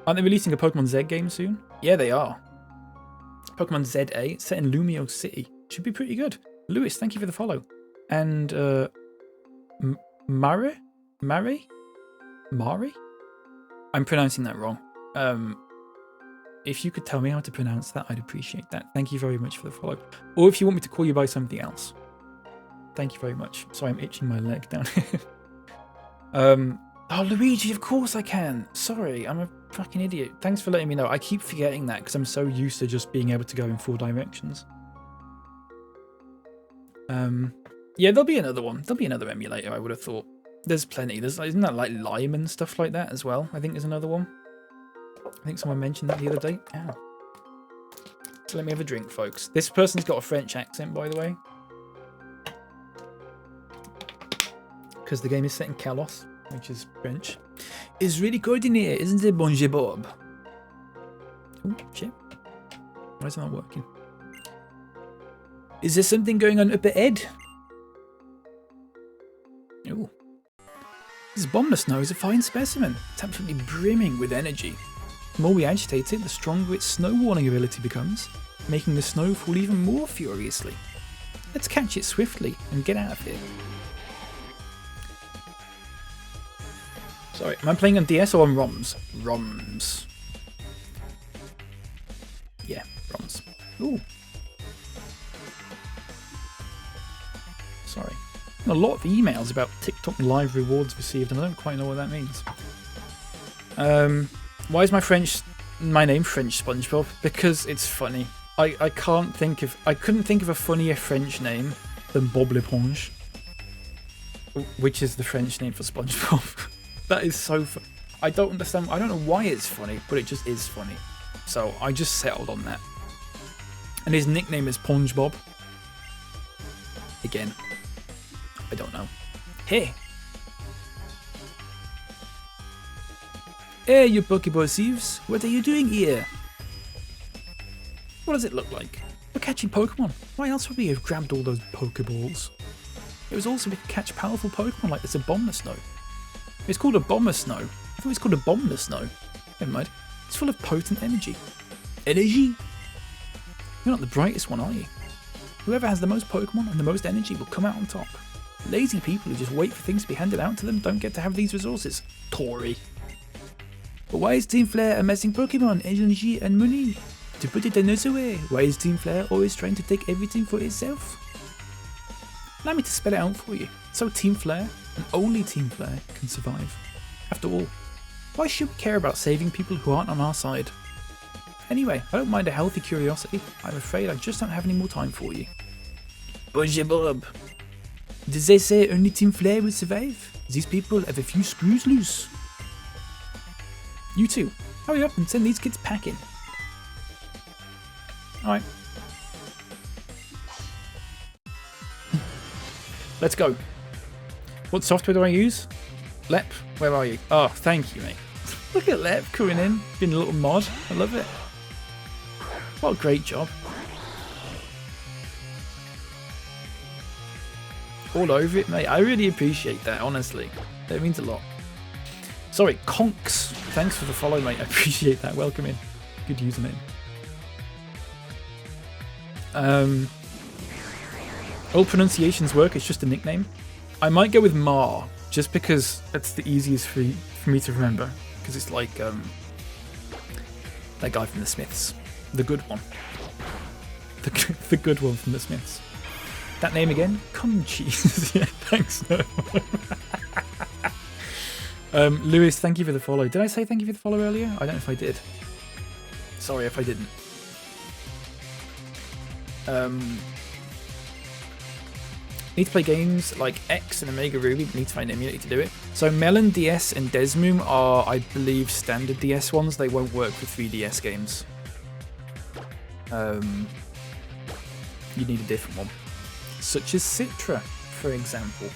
they releasing a Pokemon Z game soon? Yeah, they are. Pokemon ZA, set in Lumio City. Should be pretty good. Lewis, thank you for the follow. And Mari? I'm pronouncing that wrong. If you could tell me how to pronounce that, I'd appreciate that. Thank you very much for the follow. Or if you want me to call you by something else. Thank you very much. Sorry, I'm itching my leg down here. Oh, Luigi, of course I can. Sorry, I'm a fucking idiot. Thanks for letting me know. I keep forgetting that because I'm so used to just being able to go in 4 directions. Yeah, there'll be another one. There'll be another emulator, I would have thought. There's plenty. Isn't that like Lime and stuff like that as well? I think there's another one. I think someone mentioned that the other day. Ow. So let me have a drink, folks. This person's got a French accent, by the way. Because the game is set in Kalos, which is French. Is really good in here, isn't it, Bonjour Bob? Oh, shit. Why is it not working? Is there something going on up ahead? Oh. This Bomber Snow is a fine specimen. It's absolutely brimming with energy. The more we agitate it, the stronger its snow warning ability becomes, making the snow fall even more furiously. Let's catch it swiftly and get out of here. Sorry, am I playing on DS or on ROMs? ROMs. Yeah, ROMs. Ooh. Sorry. A lot of emails about TikTok live rewards received, and I don't quite know what that means. Why is my name French SpongeBob? Because it's funny. I couldn't think of a funnier French name than Bob L'Éponge, which is the French name for SpongeBob. That is so funny. I don't understand. I don't know why it's funny, but it just is funny. So I just settled on that. And his nickname is PongeBob. Again, I don't know. Hey. Hey, you Pokeball thieves. What are you doing here? What does it look like? We're catching Pokemon. Why else would we have grabbed all those Pokeballs? It was also we could catch powerful Pokemon like this Bomber Snow. It's called a Bomber Snow. I thought it was called a Bomber Snow. Never mind. It's full of potent energy. Energy? You're not the brightest one, are you? Whoever has the most Pokemon and the most energy will come out on top. Lazy people who just wait for things to be handed out to them don't get to have these resources. Tory. But why is Team Flare amassing Pokemon, energy and money? To put it another way, why is Team Flare always trying to take everything for itself? Allow me to spell it out for you. So Team Flare, and only Team Flare, can survive. After all, why should we care about saving people who aren't on our side? Anyway, I don't mind a healthy curiosity. I'm afraid I just don't have any more time for you. Bonjour Bob. Did they say only Team Flare will survive? These people have a few screws loose. You two, hurry up and send these kids packing. Alright. Let's go. What software do I use? Lep, where are you? Oh, thank you, mate. Look at Lep coming in, being a little mod. I love it. What a great job. All over it, mate. I really appreciate that, honestly. That means a lot. Sorry, Conks. Thanks for the follow, mate. I appreciate that. Welcome in. Good username. All pronunciations work. It's just a nickname. I might go with Mar, just because that's the easiest for me to remember. Because it's like that guy from the Smiths, the good one, the good one from the Smiths. That name again? Conchis. Yeah, thanks. Lewis, thank you for the follow. Did I say thank you for the follow earlier? I don't know if I did. Sorry if I didn't. Need to play games like X and Omega Ruby, but need to find an emulator to do it. So Melon DS and Desmoom are, I believe, standard DS ones. They won't work with 3DS games. You need a different one. Such as Citra, for example.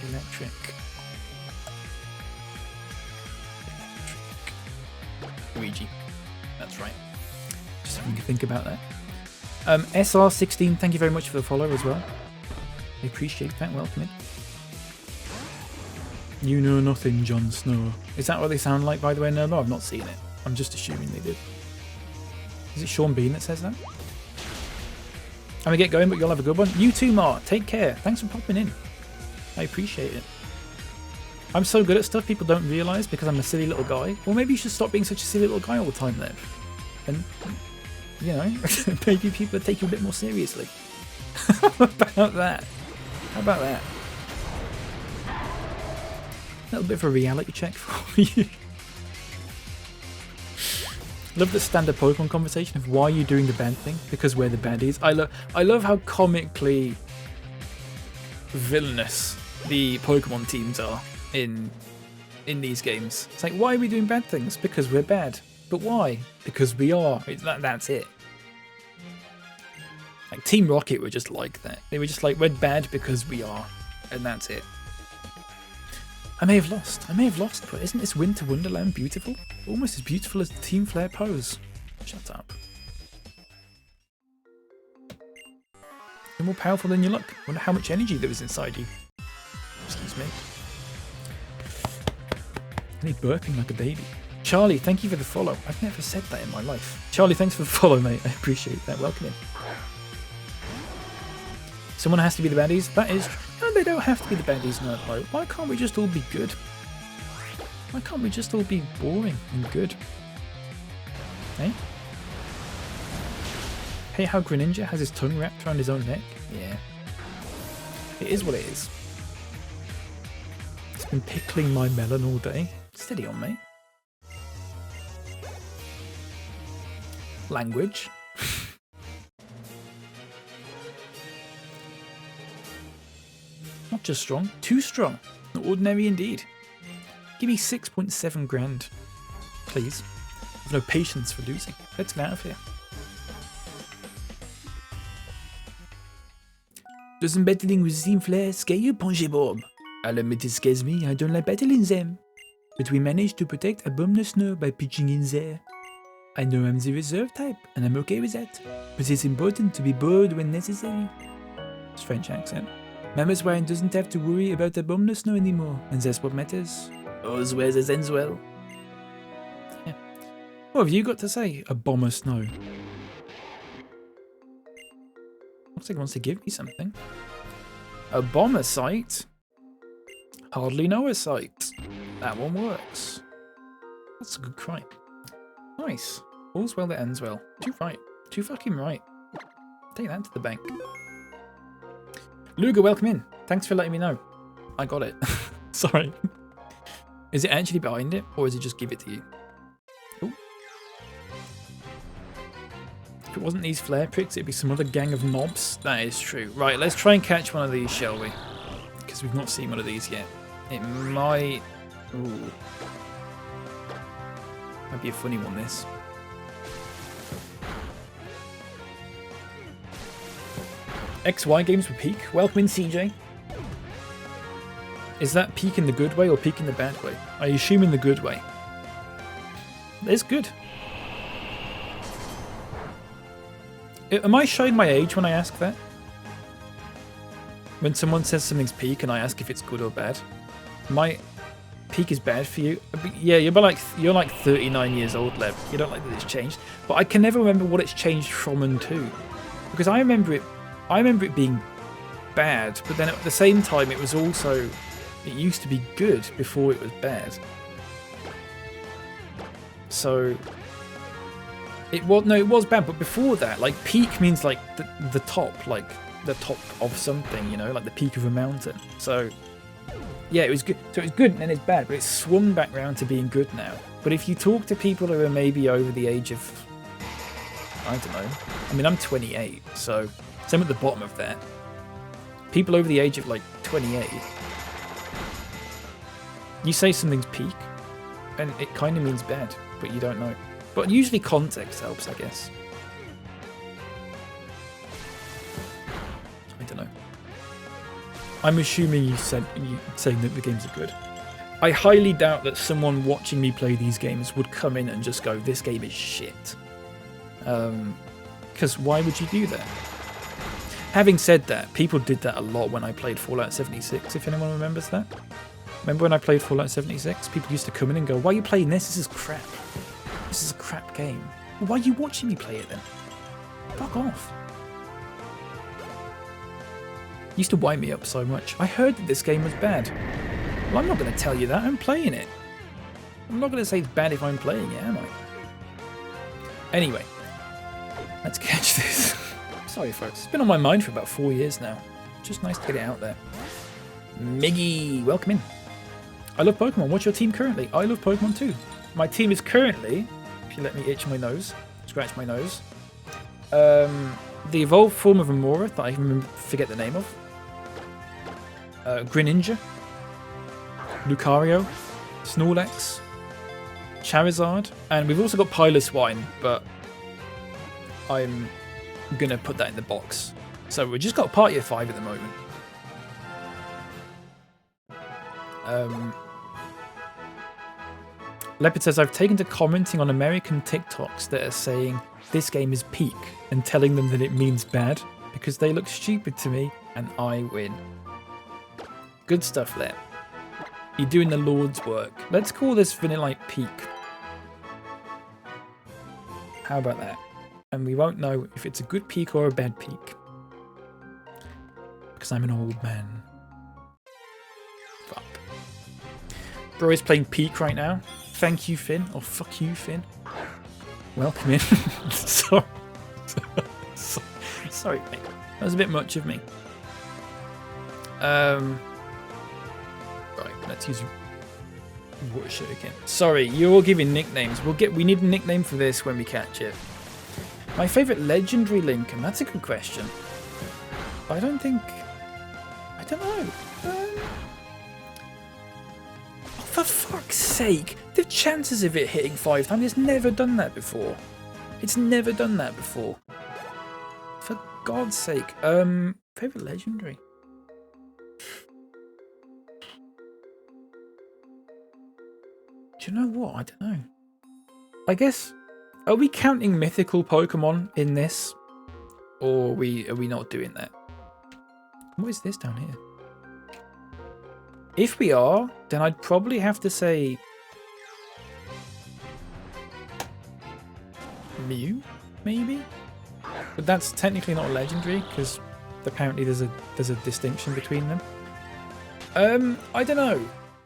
Electric. Luigi. That's right. Just having to think about that. SR16, thank you very much for the follow as well. I appreciate that. Welcome in. You know nothing, Jon Snow. Is that what they sound like, by the way? No, I've not seen it. I'm just assuming they did. Is it Sean Bean that says that? I'm gonna get going, but you'll have a good one. You too, Mark. Take care. Thanks for popping in. I appreciate it. I'm so good at stuff people don't realise because I'm a silly little guy. Well, maybe you should stop being such a silly little guy all the time then. And, you know, maybe people would take you a bit more seriously. How about that? How about that? A little bit of a reality check for you. Love the standard Pokemon conversation of why are you doing the bad thing? Because we're the baddies. I love how comically villainous the Pokemon teams are in these games. It's like, why are we doing bad things? Because we're bad. But why? Because we are. That's it. Like Team Rocket were just like that. They were just like, we're bad because we are. And that's it. I may have lost, but isn't this Winter Wonderland beautiful? Almost as beautiful as the Team Flare pose. Shut up. You're more powerful than you look. Wonder how much energy there was inside you. Excuse me. I need burping like a baby. Charlie, thank you for the follow. I've never said that in my life. Charlie, thanks for the follow, mate. I appreciate that. Welcome in. Someone has to be the baddies. That is... No, they don't have to be the baddies, Nerdlo. Why can't we just all be good? Why can't we just all be boring and good? Hey? Hey, how Greninja has his tongue wrapped around his own neck? Yeah. It is what it is. It's been pickling my melon all day. Steady on, mate. Language. Not just strong, too strong. Ordinary indeed. Give me 6.7 grand, please. I've no patience for losing. Let's get out of here. Doesn't battling with Team Flare scare you, Pongy Bob? I'll admit it scares me, I don't like battling them. But we managed to protect Abominable by pitching in there. I know I'm the reserve type, and I'm okay with that. But it's important to be bold when necessary. It's French accent. Mama's Wine doesn't have to worry about Abominable anymore, and that's what matters. All's well that ends well. Yeah. What have you got to say, Bomber Snow? Looks like he wants to give me something. A bomber site? Hardly know a site. That one works. That's a good cry. Nice. All's well that ends well. Too right. Too fucking right. Take that to the bank. Luger, welcome in. Thanks for letting me know. I got it. Sorry. Is it actually behind it, or is it just give it to you? Ooh. If it wasn't these flare pricks, it'd be some other gang of knobs. That is true. Right, let's try and catch one of these, shall we? Because we've not seen one of these yet. It might... Ooh. Might be a funny one, this. XY games with peak. Welcome in, CJ. Is that peak in the good way or peak in the bad way? I assume in the good way. It's good. Am I showing my age when I ask that? When someone says something's peak and I ask if it's good or bad, my peak is bad for you. Yeah, you're like 39 years old, Lev. You don't like that it's changed, but I can never remember what it's changed from and to, because I remember it being bad, but then at the same time it used to be good before it was bad. So it was bad, but before that, like peak means like the top, like the top of something, you know, like the peak of a mountain. So yeah, it was good. So it's good and then it's bad, but it's swung back round to being good now. But if you talk to people who are maybe over the age of, I don't know, I mean, I'm 28, so I'm at the bottom of that. People over the age of like 28, you say something's peak, and it kind of means bad, but you don't know. But usually context helps, I guess. I don't know. I'm assuming you saying that the games are good. I highly doubt that someone watching me play these games would come in and just go, this game is shit. Because why would you do that? Having said that, people did that a lot when I played Fallout 76, if anyone remembers that. Remember when I played Fallout 76? People used to come in and go, why are you playing this? This is crap. This is a crap game. Well, why are you watching me play it then? Fuck off. Used to wind me up so much. I heard that this game was bad. Well, I'm not going to tell you that. I'm playing it. I'm not going to say it's bad if I'm playing it, am I? Anyway, let's catch this. Sorry, folks. It's been on my mind for about 4 years now. Just nice to get it out there. Miggy, welcome in. I love Pokemon. What's your team currently? I love Pokemon too. My team is currently, if you let me itch my nose, scratch my nose, the evolved form of Amora that I forget the name of, Greninja, Lucario, Snorlax, Charizard, and we've also got Piloswine, but I'm going to put that in the box. So we've just got a party of 5 at the moment. Leopard says, I've taken to commenting on American TikToks that are saying this game is peak and telling them that it means bad because they look stupid to me and I win. Good stuff, Lep. You're doing the Lord's work. Let's call this Vanillite peak. How about that? And we won't know if it's a good peak or a bad peak. Because I'm an old man. Fuck. Bro is playing peak right now. Thank you, Finn. Or fuck you, Finn. Welcome in. Sorry. Sorry, mate. That was a bit much of me. Right, let's use water shirt again. Sorry, you're all giving nicknames. We need a nickname for this when we catch it. My favourite legendary Lincoln. That's a good question. I don't know. For fuck's sake, the chances of it hitting 5 times, it's never done that before. It's never done that before. For God's sake. Favourite legendary. Do you know what? I don't know. I guess, are we counting mythical Pokemon in this? Or are we not doing that? What is this down here? If we are, then I'd probably have to say Mew, maybe? But that's technically not a legendary, because apparently there's a distinction between them. I don't know.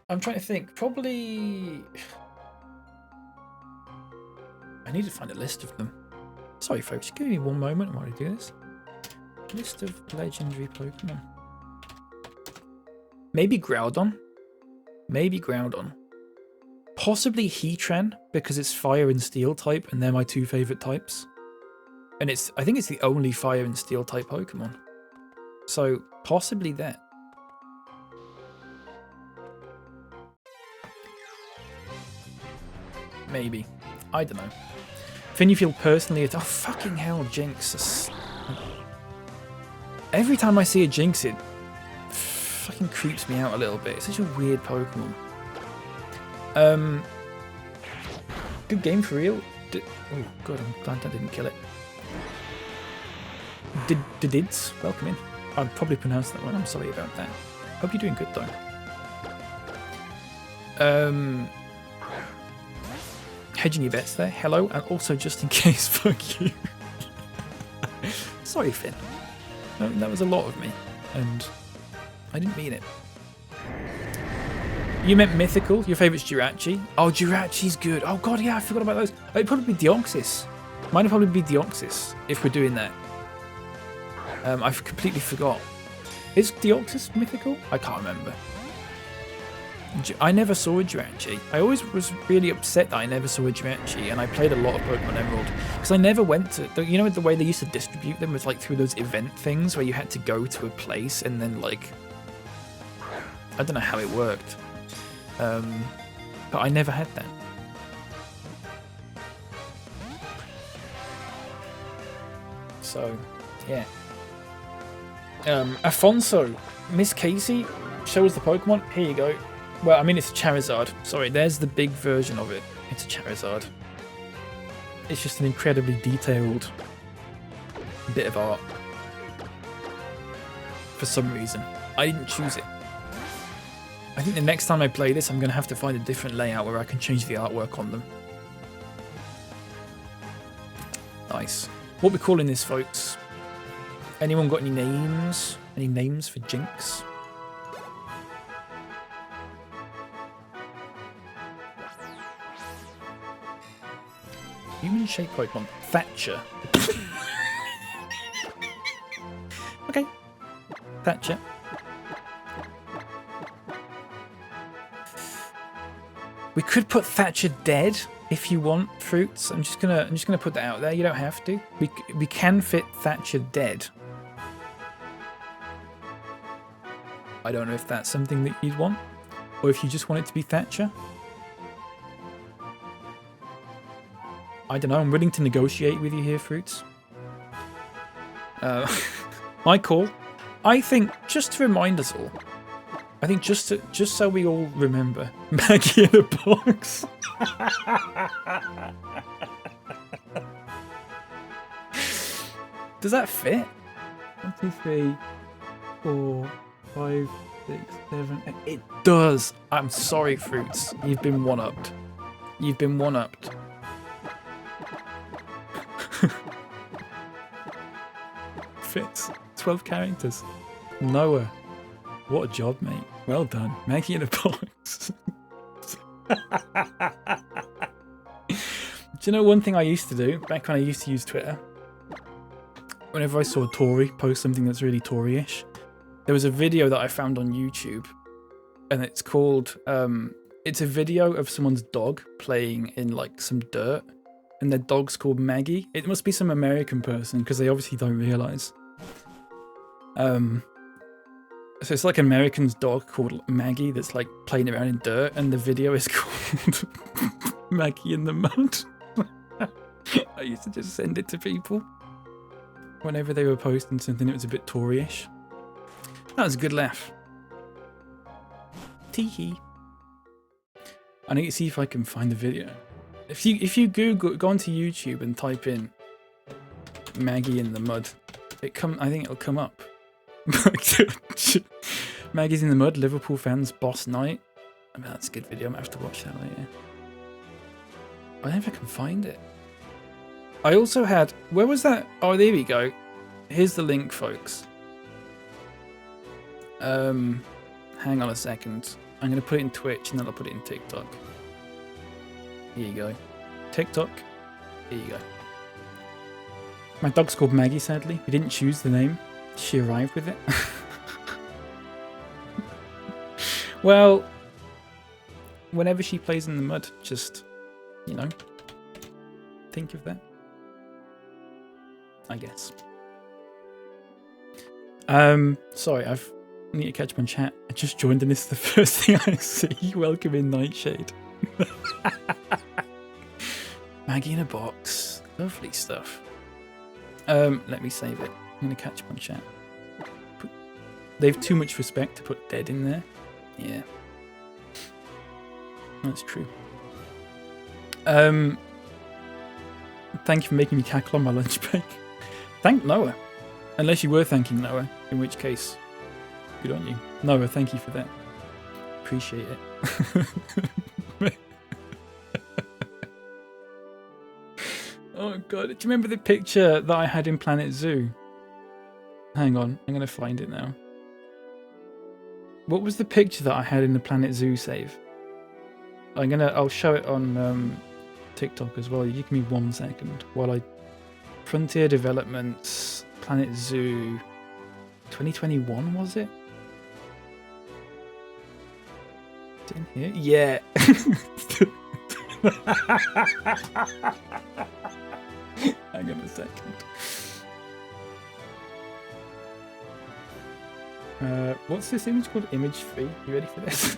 I'm trying to think. Probably... I need to find a list of them. Sorry, folks. Just give me one moment while I do this. List of legendary Pokemon. Maybe Groudon. Maybe Groudon. Possibly Heatran, because it's Fire and Steel type, and they're my 2 favourite types. And I think it's the only Fire and Steel type Pokemon. So, possibly that. Maybe. I don't know. Finn, you feel personally... Oh, fucking hell, Jinx. Every time I see a Jinx, it fucking creeps me out a little bit. It's such a weird Pokemon. Good game for real. Oh, God, I'm glad I didn't kill it. Dids, welcome in. I'd probably pronounced that one. I'm sorry about that. Hope you're doing good though. Hedging your bets there. Hello, and also just in case, fuck you. Sorry, Finn. No, that was a lot of me, and I didn't mean it. You meant mythical. Your favourite's Jirachi. Oh, Jirachi's good. Oh god, yeah, I forgot about those. It'd probably be Deoxys. Might probably be Deoxys if we're doing that. I completely forgot. Is Deoxys mythical? I can't remember. I never saw a Jirachi. I always was really upset that I never saw a Jirachi, and I played a lot of Pokemon Emerald because I never went to. You know the way they used to distribute them was like through those event things where you had to go to a place and then like I don't know how it worked, but I never had that. So yeah. Afonso, Miss Casey, show us the Pokemon. Here you go. Well, I mean, it's a Charizard. Sorry, there's the big version of it. It's a Charizard. It's just an incredibly detailed bit of art. For some reason. I didn't choose it. I think the next time I play this, I'm going to have to find a different layout where I can change the artwork on them. Nice. What we're calling this, folks? Anyone got any names? Any names for Jinx? Human-shaped Pokemon. Thatcher. Okay. Thatcher. We could put Thatcher dead if you want, Fruits. I'm just gonna put that out there. You don't have to. We can fit Thatcher dead. I don't know if that's something that you'd want, or if you just want it to be Thatcher. I don't know. I'm willing to negotiate with you here, Fruits. My call. I think just to remind us all. I think just so we all remember, Maggie in a box. Does that fit? 1, 2, 3, 4, 5, 6, 7, 8. It does. I'm sorry, Fruits. You've been one-upped. You've been one-upped. Fits. 12 characters. Noah. What a job, mate. Well done. Maggie in a box. Do you know one thing I used to do back when I used to use Twitter? Whenever I saw a Tory post something that's really Tory-ish, there was a video that I found on YouTube, and it's called, it's a video of someone's dog playing in like some dirt, and their dog's called Maggie. It must be some American person because they obviously don't realise. So it's like an American's dog called Maggie that's like playing around in dirt, and the video is called Maggie in the Mud. I used to just send it to people whenever they were posting something that was a bit Tory-ish. That was a good laugh. Tee-hee. I need to see if I can find the video. If you go onto YouTube and type in Maggie in the Mud, I think it'll come up. Maggie's in the Mud, Liverpool fans boss night. I mean, that's a good video. I might have to watch that later. I don't know if I can find it. I also had, where was that? Oh, there we go. Here's the link, folks. Hang on a second. I'm going to put it in Twitch and then I'll put it in TikTok. Here you go. TikTok. Here you go. My dog's called Maggie, sadly. We didn't choose the name. She arrived with it. Well, whenever she plays in the mud, just, you know, think of that. I guess. Sorry, I need to catch my chat. I just joined and this is the first thing I see. Welcome in, Nightshade. Maggie in a box. Lovely stuff. Let me save it. I'm going to catch my chat. They have too much respect to put dead in there. Yeah. That's true. Thank you for making me cackle on my lunch break. Thank Noah. Unless you were thanking Noah, in which case, good on you. Noah, thank you for that. Appreciate it. Oh god, do you remember the picture that I had in Planet Zoo? Hang on, I'm going to find it now. What was the picture that I had in the Planet Zoo save? I'll show it on TikTok as well. You give me 1 second while I... Frontier Developments, Planet Zoo, 2021 was it? Is it in here? Yeah. Hang on a second. What's this image called? Image 3. You ready for this?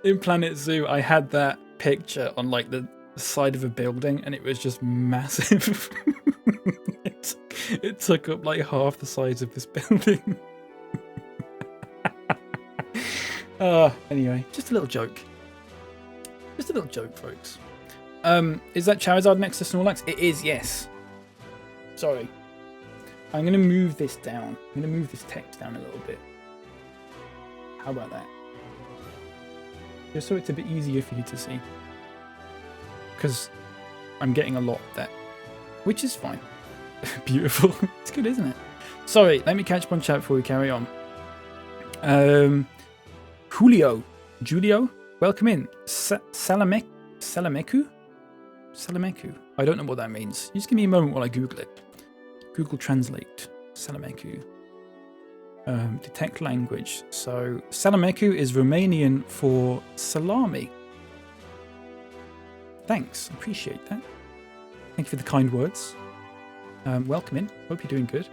In Planet Zoo, I had that picture on like the side of a building, and it was just massive. it took up like half the size of this building. Anyway, just a little joke. Just a little joke, folks. Is that Charizard next to Snorlax? It is, yes. Sorry. I'm going to move this down. I'm going to move this text down a little bit. How about that? Just so it's a bit easier for you to see. Because I'm getting a lot of that. Which is fine. Beautiful. It's good, isn't it? Sorry, let me catch up on chat before we carry on. Julio. Welcome in. Salameku? I don't know what that means. Just give me a moment while I Google it. Google Translate. Salameku. Detect language. So, Salameku is Romanian for salami. Thanks. Appreciate that. Thank you for the kind words. Welcome in. Hope you're doing good.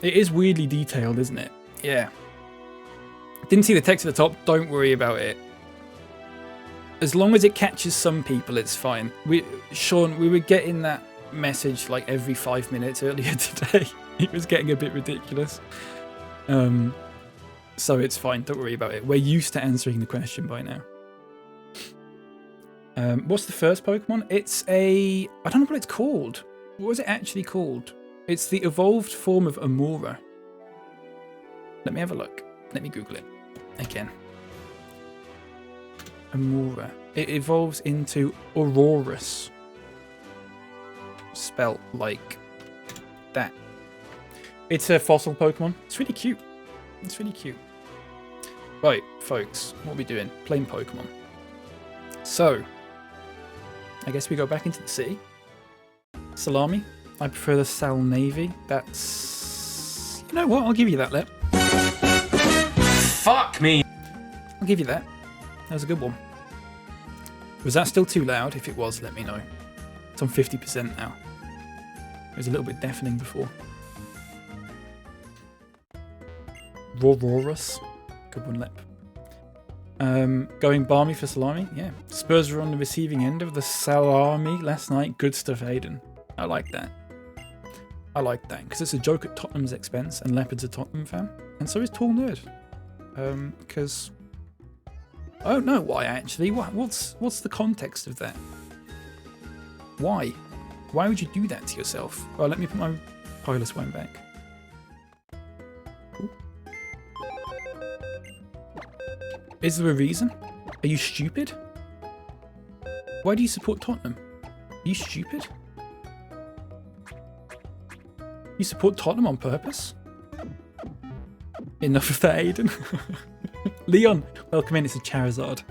It is weirdly detailed, isn't it? Yeah. Didn't see the text at the top. Don't worry about it. As long as it catches some people, it's fine. Sean, we were getting that message like every 5 minutes earlier today. It was getting a bit ridiculous. So it's fine. Don't worry about it. We're used to answering the question by now. What's the first Pokemon? It's a... I don't know what it's called. What was it actually called? It's the evolved form of Amora. Let me have a look. Let me Google it again. Amora. It evolves into Aurorus. Spelt like that. It's a fossil Pokemon. It's really cute. It's really cute. Right, folks. What are we doing? Playing Pokemon. So, I guess we go back into the city. Salami. I prefer the Sal Navy. That's... You know what? I'll give you that, Lep. Fuck me. I'll give you that. That was a good one. Was that still too loud? If it was, let me know. It's on 50% now. It was a little bit deafening before. Rororus. Good one, Lep. Going balmy for salami. Yeah. Spurs were on the receiving end of the salami last night. Good stuff, Aiden. I like that. I like that. Because it's a joke at Tottenham's expense, and Leopard's a Tottenham fan. And so is Tall Nerd. Because... I don't know why, actually. What's the context of that? Why? Why would you do that to yourself? Oh, let me put my Pilot Wine back. Ooh. Is there a reason? Are you stupid? Why do you support Tottenham? Are you stupid? You support Tottenham on purpose? Enough of that, Aiden. Leon, welcome in. It's a Charizard.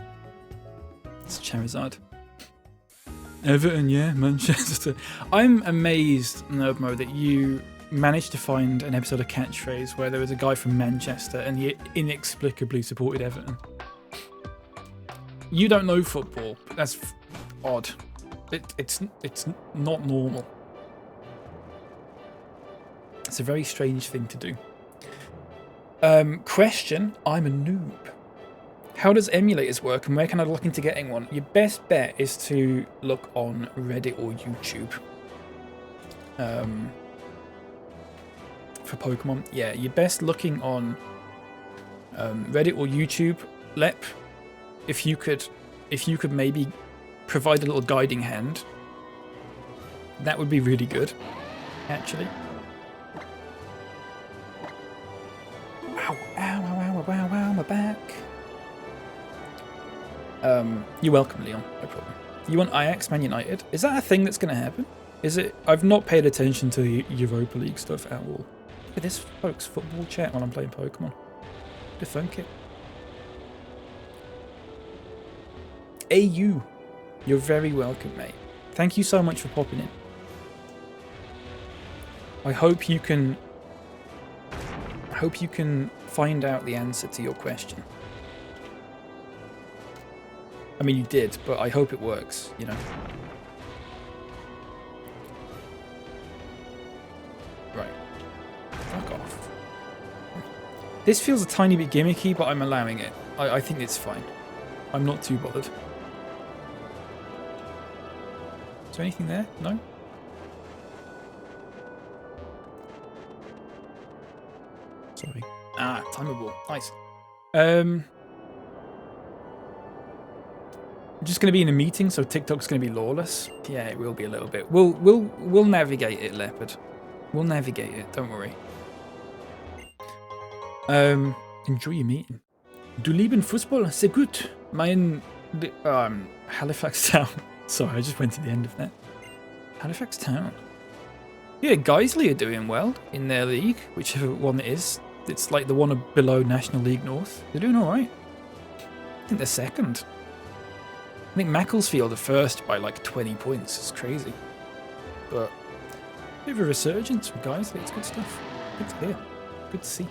It's a Charizard. Everton, yeah, Manchester. I'm amazed, Nerdmo, that you managed to find an episode of Catchphrase where there was a guy from Manchester and he inexplicably supported Everton. You don't know football. That's odd. It's not normal. It's a very strange thing to do. Question, I'm a noob. How does emulators work and where can I look into getting one? Your best bet is to look on Reddit or YouTube. For Pokemon. Yeah, you're best looking on Reddit or YouTube. Lep, if you could maybe provide a little guiding hand. That would be really good, actually. Ow, ow, ow, ow, ow, ow, my back. You're welcome, Leon. No problem. You want Ajax Man United? Is that a thing that's going to happen? Is it? I've not paid attention to the Europa League stuff at all. Look at this, folks. Football chat while I'm playing Pokemon. To funk it. AU, you're very welcome, mate. Thank you so much for popping in. I hope you can find out the answer to your question. I mean, you did, but I hope it works, you know. Right. Fuck off. This feels a tiny bit gimmicky, but I'm allowing it. I think it's fine. I'm not too bothered. Is there anything there? No? Sorry. Ah, timeable. Nice. I'm just going to be in a meeting, so TikTok's going to be lawless. Yeah, it will be a little bit. We'll navigate it, Leopard. We'll navigate it. Don't worry. Enjoy your meeting. Du lieben Fußball, sehr gut. Halifax Town. Sorry, I just went to the end of that. Halifax Town. Yeah, Guiseley are doing well in their league, whichever one it is. It's like the one below National League North. They're doing all right. I think they're second. I think Macclesfield are first by like 20 points. It's crazy. But a bit of a resurgence from Guiseley. It's good stuff. Good to hear. Good to see.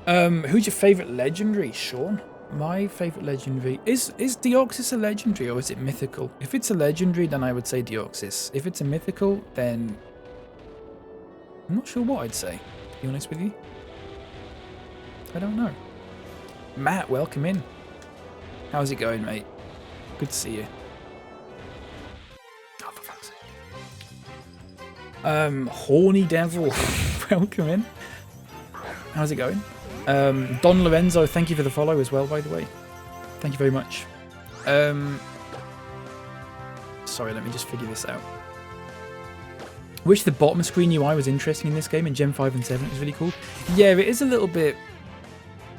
Who's your favourite legendary, Sean? My favourite legendary is Deoxys a legendary or is it mythical? If it's a legendary, then I would say Deoxys. If it's a mythical, then I'm not sure what I'd say, to be honest with you. I don't know. Matt, welcome in. How's it going, mate? Good to see you. Oh, for fuck's sake. Horny Devil, welcome in. How's it going? Don Lorenzo, thank you for the follow as well, by the way. Thank you very much. Sorry, let me just figure this out. Wish the bottom screen UI was interesting in this game in Gen 5 and 7. It was really cool. Yeah, it is a little bit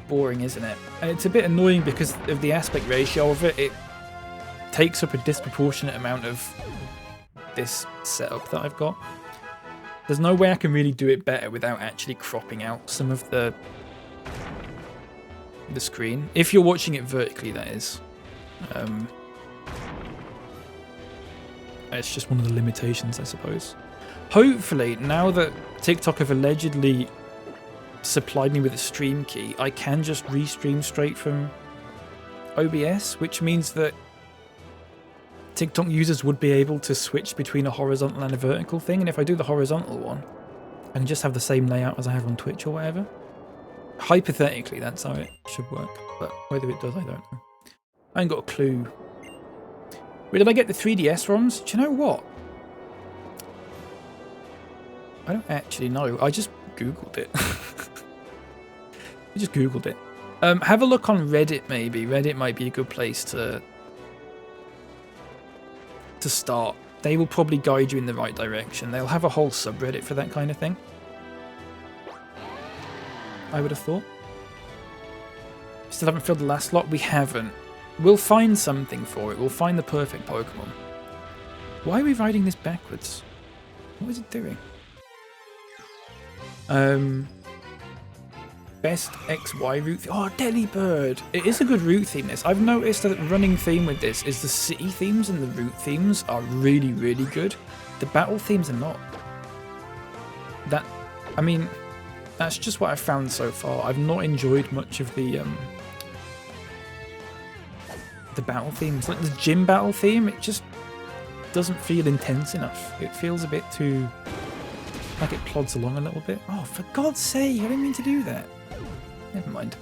boring, isn't it? And it's a bit annoying because of the aspect ratio of it. It takes up a disproportionate amount of this setup that I've got. There's no way I can really do it better without actually cropping out some of the screen. If you're watching it vertically, that is. It's just one of the limitations, I suppose. Hopefully, now that TikTok have allegedly supplied me with a stream key, I can just restream straight from OBS, which means that TikTok users would be able to switch between a horizontal and a vertical thing, and if I do the horizontal one, I can just have the same layout as I have on Twitch or whatever. Hypothetically, that's how it should work, but whether it does, I don't know. I ain't got a clue. Where did I get the 3DS ROMs? Do you know what? I don't actually know. I just Googled it. I just Googled it. Have a look on Reddit, maybe. Reddit might be a good place to start. They will probably guide you in the right direction. They'll have a whole subreddit for that kind of thing, I would have thought. Still haven't filled the last slot? We haven't. We'll find something for it. We'll find the perfect Pokemon. Why are we riding this backwards? What is it doing? Best XY route. Oh, Delibird. It is a good route theme, this. I've noticed that the running theme with this is the city themes and the route themes are really, really good. The battle themes are not. I mean, that's just what I've found so far. I've not enjoyed much of the battle themes. Like the gym battle theme, it just doesn't feel intense enough. It feels a bit too... like it plods along a little bit. Oh, for God's sake, I didn't mean to do that. Never mind.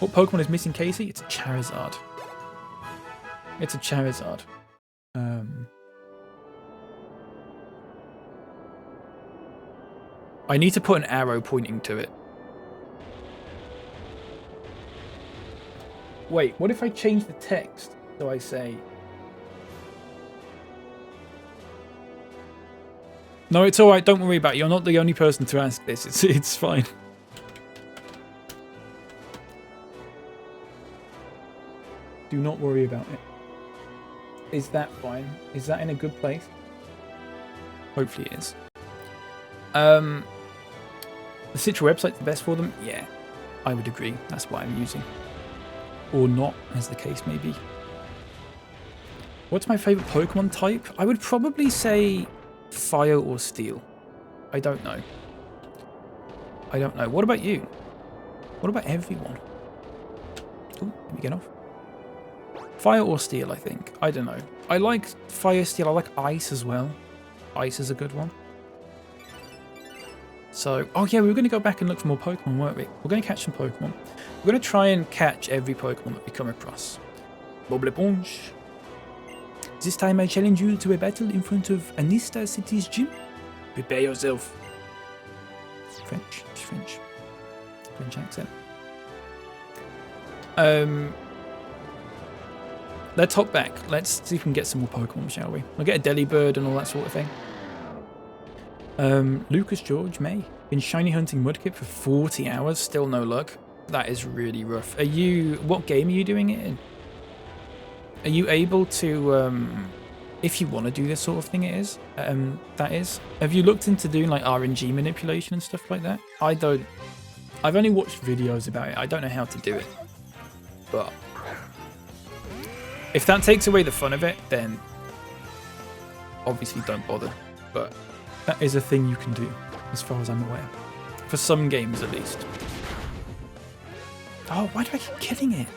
What Pokemon is missing, Casey? It's a Charizard. It's a Charizard. I need to put an arrow pointing to it. Wait, what if I change the text? So I say... No, it's alright. Don't worry about it. You're not the only person to ask this. It's fine. Do not worry about it. Is that fine? Is that in a good place? Hopefully it is. The Citra website's the best for them? Yeah, I would agree. That's what I'm using. Or not, as the case may be. What's my favourite Pokemon type? I would probably say Fire or Steel. I don't know. I don't know. What about you? What about everyone? Oh, let me get off. Fire or Steel, I think. I don't know. I like Fire, Steel. I like Ice as well. Ice is a good one. So, oh yeah, we were going to go back and look for more Pokemon, weren't we? We're going to catch some Pokemon. We're going to try and catch every Pokemon that we come across. Boblebonge. This time I challenge you to a battle in front of Anista City's gym. Prepare yourself. French. French accent. Let's hop back. Let's see if we can get some more Pokemon, shall we? We'll get a Delibird and all that sort of thing. Lucas George May. Been shiny hunting Mudkip for 40 hours. Still no luck. That is really rough. What game are you doing it in? Are you able to, if you want to do this sort of thing that is. Have you looked into doing like RNG manipulation and stuff like that? I've only watched videos about it. I don't know how to do it. But if that takes away the fun of it, then obviously don't bother. But that is a thing you can do, as far as I'm aware. For some games, at least. Oh, why do I keep killing it?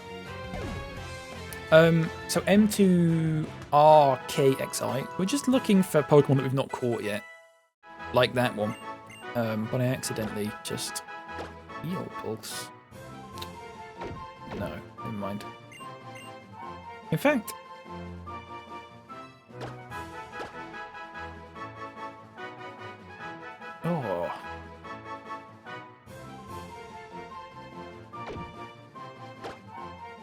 So M2RKXI, we're just looking for Pokemon that we've not caught yet. Like that one. But I accidentally just... Pulse. No, never mind. In fact... Oh.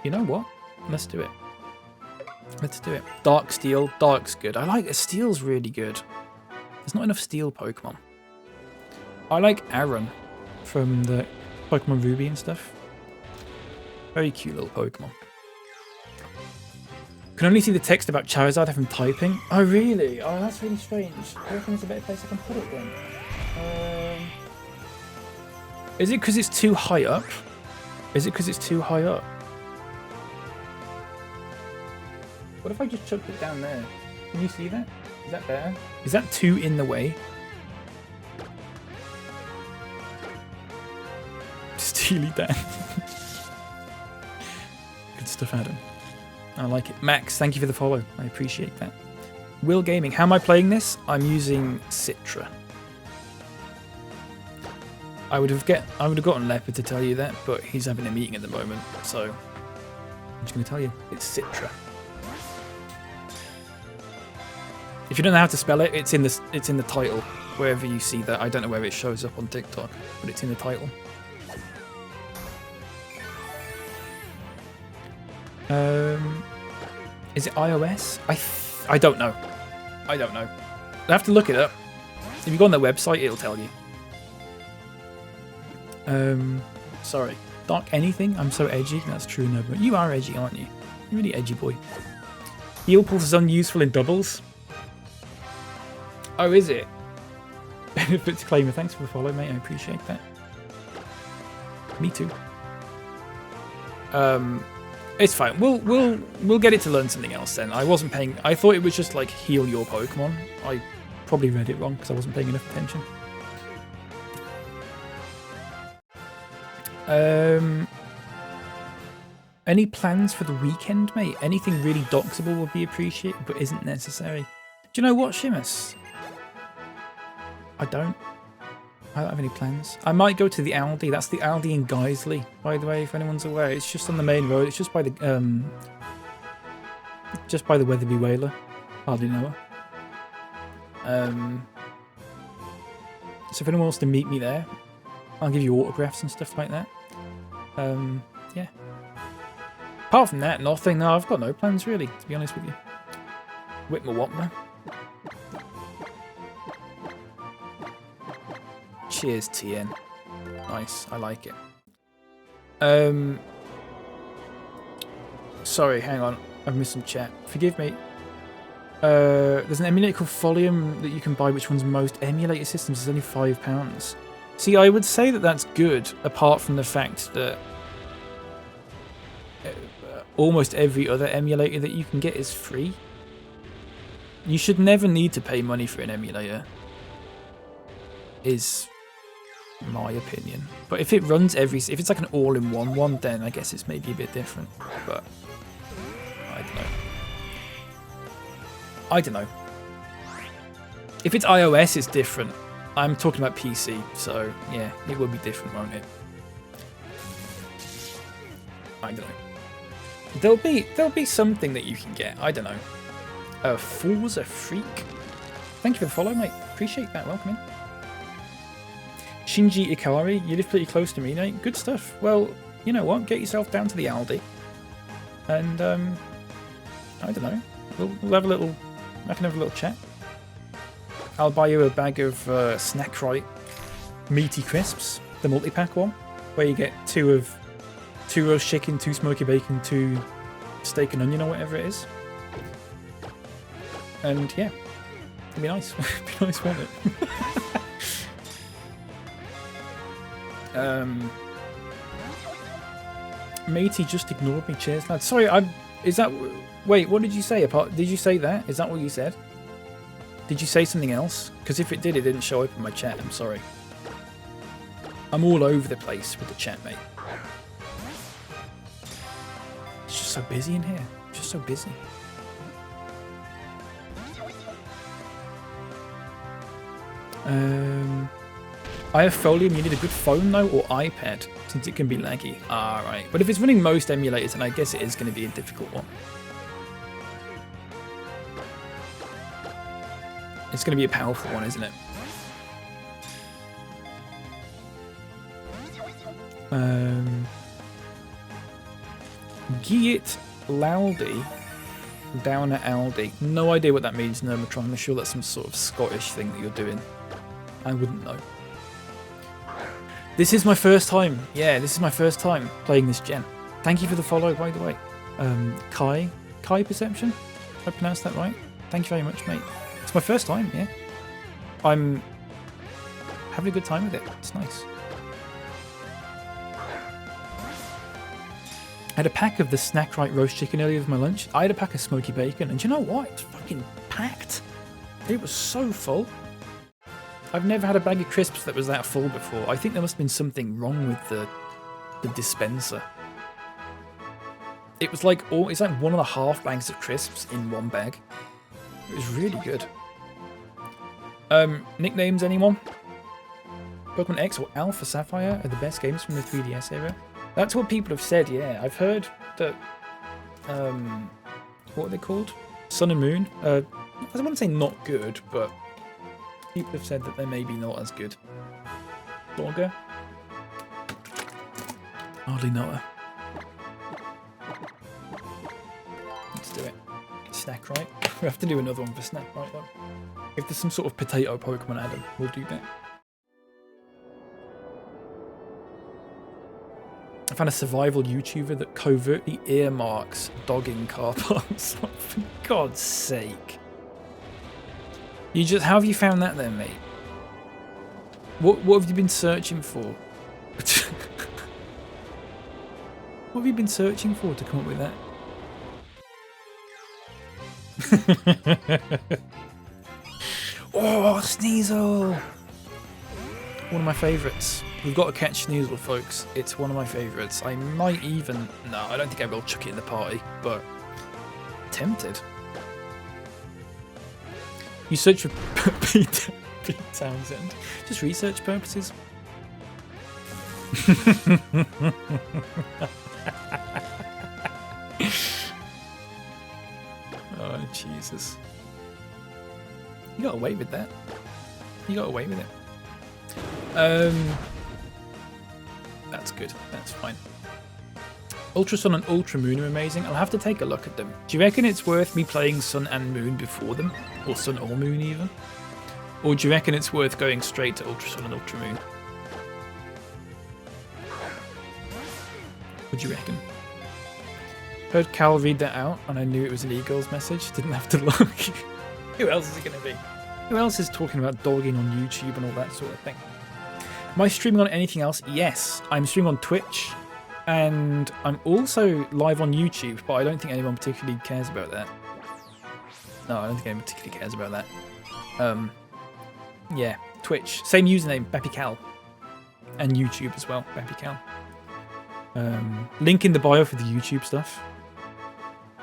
You know what? Let's do it. Let's do it. Dark Steel. Dark's good. I like it. Steel's really good. There's not enough Steel Pokemon. I like Aaron from the Pokemon Ruby and stuff. Very cute little Pokemon. Can only see the text about Charizard from typing. Oh, really? Oh, that's really strange. I reckon there's a better place I can put it then. Is it because it's too high up? Is it because it's too high up? What if I just chucked it down there? Can you see that? Is that better? Is that too in the way? Steely Dan. Good stuff, Adam. I like it. Max, thank you for the follow. I appreciate that. Will Gaming, how am I playing this? I'm using Citra. I would have gotten Leopard to tell you that, but he's having a meeting at the moment, so I'm just going to tell you it's Citra. If you don't know how to spell it, it's in the title. Wherever you see that, I don't know where it shows up on TikTok, but it's in the title. Is it iOS? I don't know. I don't know. I have to look it up. If you go on their website, it'll tell you. Sorry. Dark anything? I'm so edgy. That's true, no, but you are edgy, aren't you? You're really edgy boy. Heal Pulse is unuseful in doubles. Oh, is it? Benefits Claimer, thanks for the follow, mate. I appreciate that. Me too. It's fine. We'll get it to learn something else then. I wasn't paying. I thought it was just like heal your Pokemon. I probably read it wrong because I wasn't paying enough attention. Any plans for the weekend, mate? Anything really doxable would be appreciated, but isn't necessary. Do you know what, Shimus? I don't have any plans. I might go to the Aldi. That's the Aldi in Guiseley, by the way, if anyone's aware. It's just on the main road. It's just by the Weatherby Whaler. Hardly know her. So if anyone wants to meet me there, I'll give you autographs and stuff like that. Yeah. Apart from that, nothing. No, I've got no plans really, to be honest with you. Whitmer Whopper. Cheers, TN. Nice, I like it. Sorry, hang on. I've missed some chat. Forgive me. There's an emulator called Folium that you can buy which runs most emulator systems. It's only £5. See, I would say that that's good, apart from the fact that almost every other emulator that you can get is free. You should never need to pay money for an emulator, is my opinion. But if it runs if it's like an all-in-one one, then I guess it's maybe a bit different. But I don't know. I don't know. If it's iOS, it's different. I'm talking about PC, so yeah, it will be different, won't it? I don't know. There'll be something that you can get. I don't know. Fool's a freak. Thank you for the follow, mate. Appreciate that. Welcome in. Shinji Ikari, you live pretty close to me, mate. Good stuff. Well, you know what? Get yourself down to the Aldi, and I don't know. We'll have a little. I can have a little chat. I'll buy you a bag of Snack Right meaty crisps, the multi-pack one, where you get two roast chicken, 2 smoky bacon, 2 steak and onion, or whatever it is. And yeah, it'd be nice. It'd be nice, won't it? Matey just ignored me. Cheers, lad. Sorry, wait, what did you say? Did you say that? Is that what you said? Did you say something else? Because if it did, it didn't show up in my chat. I'm sorry. I'm all over the place with the chat, mate. It's just so busy in here. Just so busy. I have Folium. You need a good phone though, or iPad, since it can be laggy. Ah, right. But if it's running most emulators, then I guess it is going to be a difficult one. It's going to be a powerful one, isn't it? Giet Laldi down at Aldi. No idea what that means, Nermatron. I'm sure that's some sort of Scottish thing that you're doing. I wouldn't know. This is my first time. Yeah, this is my first time playing this gen. Thank you for the follow, by the way. Kai Perception? Did I pronounce that right? Thank you very much, mate. It's my first time, yeah. I'm having a good time with it. It's nice. I had a pack of the Snack Right roast chicken earlier with my lunch. I had a pack of smoky bacon, and do you know what? It's fucking packed. It was so full. I've never had a bag of crisps that was that full before. I think there must have been something wrong with the dispenser. It was like it's like 1.5 bags of crisps in one bag. It was really good. Nicknames, anyone? Pokemon X or Alpha Sapphire are the best games from the 3DS era. That's what people have said, yeah. I've heard that, what are they called? Sun and Moon. I don't want to say not good, but people have said that they may be not as good. Dogger? Hardly know her. Let's do it. Snack Right. We have to do another one for Snack Right though. If there's some sort of potato Pokemon Adam, we'll do that. I found a survival YouTuber that covertly earmarks dogging car parks. For God's sake. How have you found that then, mate? What have you been searching for? What have you been searching for to come up with that? Oh, Sneasel! One of my favourites. We've got to catch Sneasel, folks. It's one of my favourites. I might even... No, I don't think I will chuck it in the party, but... tempted. You search for Pete Townsend. Just research purposes. Oh, Jesus. You got away with that. You got away with it. That's good. That's fine. Ultra Sun and Ultra Moon are amazing. I'll have to take a look at them. Do you reckon it's worth me playing Sun and Moon before them? Or Sun or Moon even? Or do you reckon it's worth going straight to Ultra Sun and Ultra Moon? What do you reckon? Heard Cal read that out, and I knew it was an e-girls message. Didn't have to look. Who else is it going to be? Who else is talking about dogging on YouTube and all that sort of thing? Am I streaming on anything else? Yes, I'm streaming on Twitch, and I'm also live on YouTube, but I don't think anyone particularly cares about that. No, I don't think anyone particularly cares about that. Yeah, Twitch. Same username, BapyCal. And YouTube as well, BapyCal. Link in the bio for the YouTube stuff.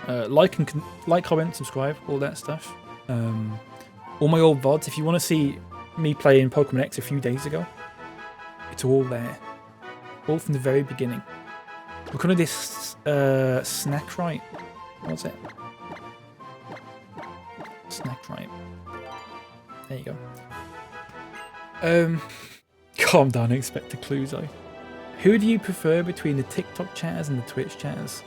Like, comment, subscribe, all that stuff. All my old VODs, if you want to see me playing Pokemon X a few days ago, it's all there. All from the very beginning. We're calling this snack right. What's it? Snack right. There you go. Calm down, expect the clues though. Who do you prefer between the TikTok chatters and the Twitch chatters?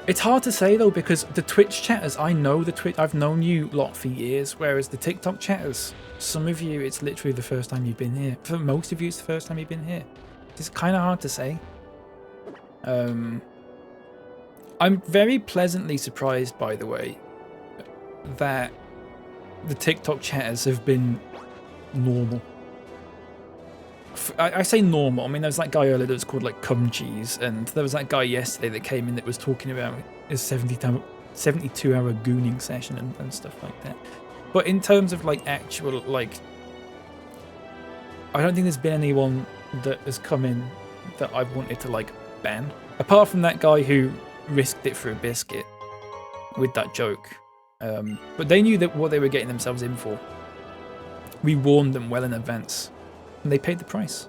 It's hard to say though, because the Twitch chatters, I know I've known you lot for years, whereas the TikTok chatters, some of you, it's literally the first time you've been here. For most of you, it's the first time you've been here. It's kind of hard to say. I'm very pleasantly surprised, by the way, that the TikTok chatters have been normal. I say normal. I mean, there was that guy earlier that was called like Cum Cheese, and there was that guy yesterday that came in that was talking about his 72-hour gooning session and stuff like that. But in terms of like actual, like, I don't think there's been anyone that has come in that I've wanted to like ban, apart from that guy who risked it for a biscuit with that joke. But they knew that what they were getting themselves in for. We warned them well in advance, and they paid the price.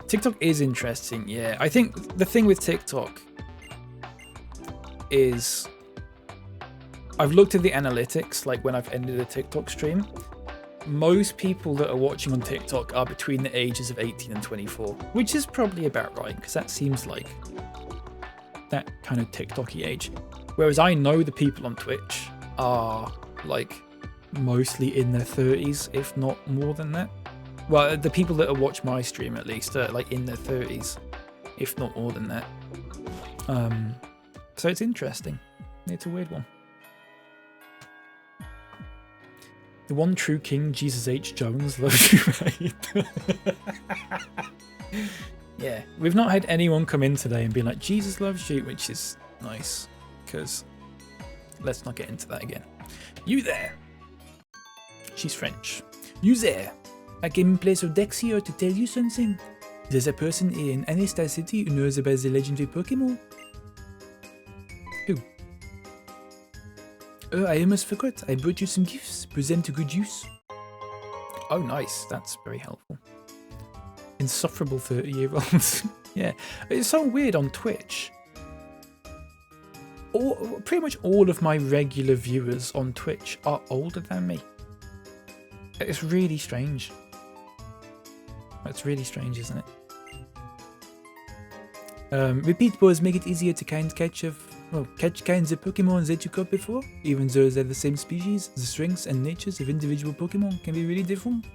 TikTok is interesting, yeah. I think the thing with TikTok is I've looked at the analytics, like when I've ended a TikTok stream. Most people that are watching on TikTok are between the ages of 18 and 24, which is probably about right, because that seems like that kind of TikTok-y age. Whereas I know the people on Twitch are like mostly in their 30s, if not more than that. Well, the people that watch my stream at least are like in their 30s, if not more than that. So it's interesting. It's a weird one. The one true king, Jesus H. Jones, loves you, mate. Yeah, we've not had anyone come in today and be like, Jesus loves you, which is nice, because let's not get into that again. You there. She's French. You there. I came in place of Dex here to tell you something. There's a person in Anistar City who knows about the legendary Pokémon. Who? Oh, I almost forgot. I brought you some gifts. Put them to good use. Oh, nice. That's very helpful. Insufferable 30-year-olds. Yeah. It's so weird on Twitch. Pretty much all of my regular viewers on Twitch are older than me. It's really strange. It's really strange, isn't it? Repeat balls make it easier to catch kinds of Pokemon that you caught before. Even though they're the same species, the strengths and natures of individual Pokemon can be really different.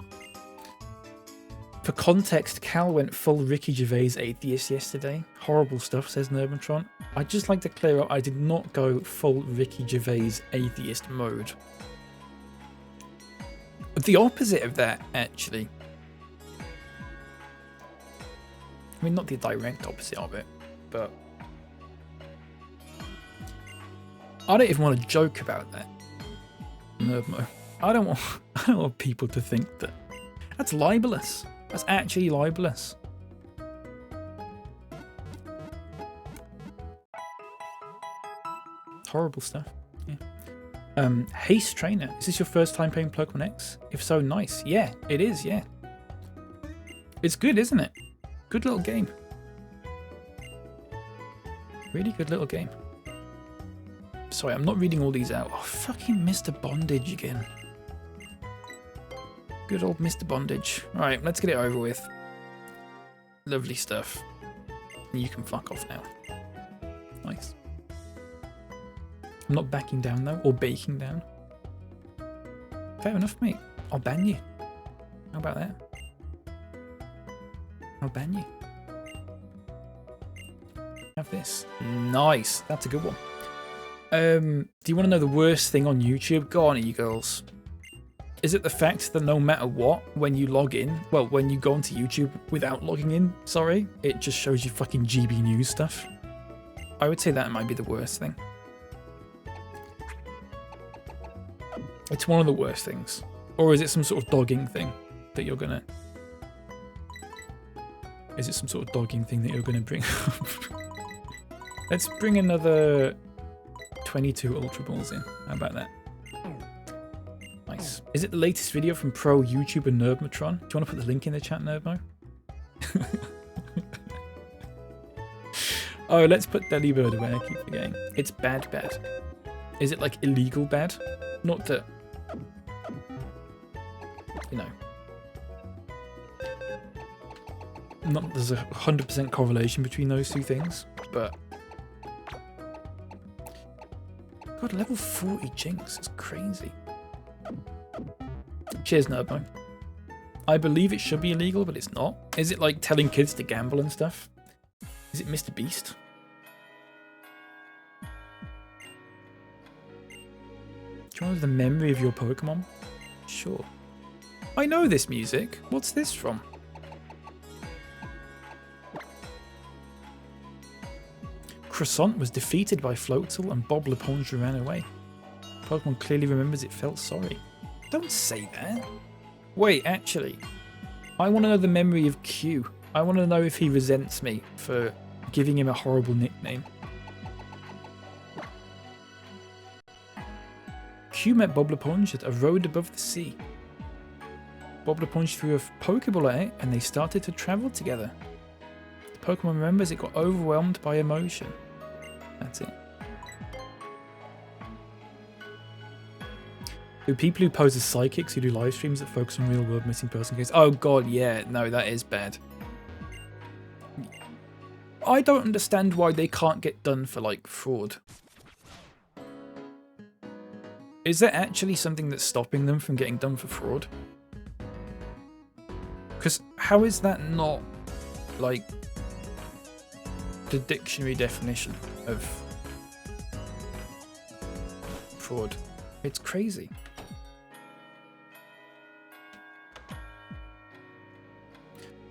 For context, Cal went full Ricky Gervais atheist yesterday. Horrible stuff, says Nervantron. I'd just like to clear up, I did not go full Ricky Gervais atheist mode. The opposite of that, actually. I mean, not the direct opposite of it, but I don't even want to joke about that. Nervmo. I don't want people to think that that's libelous. That's actually libelous. Horrible stuff. Yeah. Haste Trainer. Is this your first time playing Pokemon X? If so, nice. Yeah, it is, yeah. It's good, isn't it? Good little game. Really good little game. Sorry, I'm not reading all these out. Oh, fucking Mr. Bondage again. Good old Mr. Bondage. Alright, let's get it over with. Lovely stuff. You can fuck off now. Nice. I'm not backing down though, or baking down. Fair enough, mate. I'll ban you. How about that? I'll ban you. Have this. Nice. That's a good one. Do you want to know the worst thing on YouTube? Go on, e-girls. Is it the fact that no matter what, when you log in, well, when you go onto YouTube without logging in, sorry, it just shows you fucking GB News stuff? I would say that might be the worst thing. It's one of the worst things. Or is it some sort of dogging thing that you're gonna... Is it some sort of dogging thing that you're gonna bring up? Let's bring another 22 Ultra Balls in. How about that? Nice. Is it the latest video from pro YouTuber Nerdmatron? Do you want to put the link in the chat, Nerdmo? Oh, let's put Delibird away. I keep forgetting. It's bad. Is it like illegal bad? Not that, you know, not there's a 100% correlation between those two things, but God, level 40 Jinx is crazy. Cheers, Nerdmo. I believe it should be illegal, but it's not. Is it like telling kids to gamble and stuff? Is it Mr. Beast? Do you want the memory of your Pokemon? Sure. I know this music. What's this from? Croissant was defeated by Floatzel and Bob LePonge ran away. Pokemon clearly remembers it felt sorry. Don't say that. Wait, actually. I want to know the memory of Q. I want to know if he resents me for giving him a horrible nickname. Q met Bob LePonge at a road above the sea. Bob LePonge threw a Pokeball at it and they started to travel together. The Pokemon remembers it got overwhelmed by emotion. That's it. Do people who pose as psychics who do live streams that focus on real world missing person cases? Oh god, yeah, no, that is bad. I don't understand why they can't get done for like fraud. Is there actually something that's stopping them from getting done for fraud? Because how is that not like the dictionary definition of fraud? It's crazy.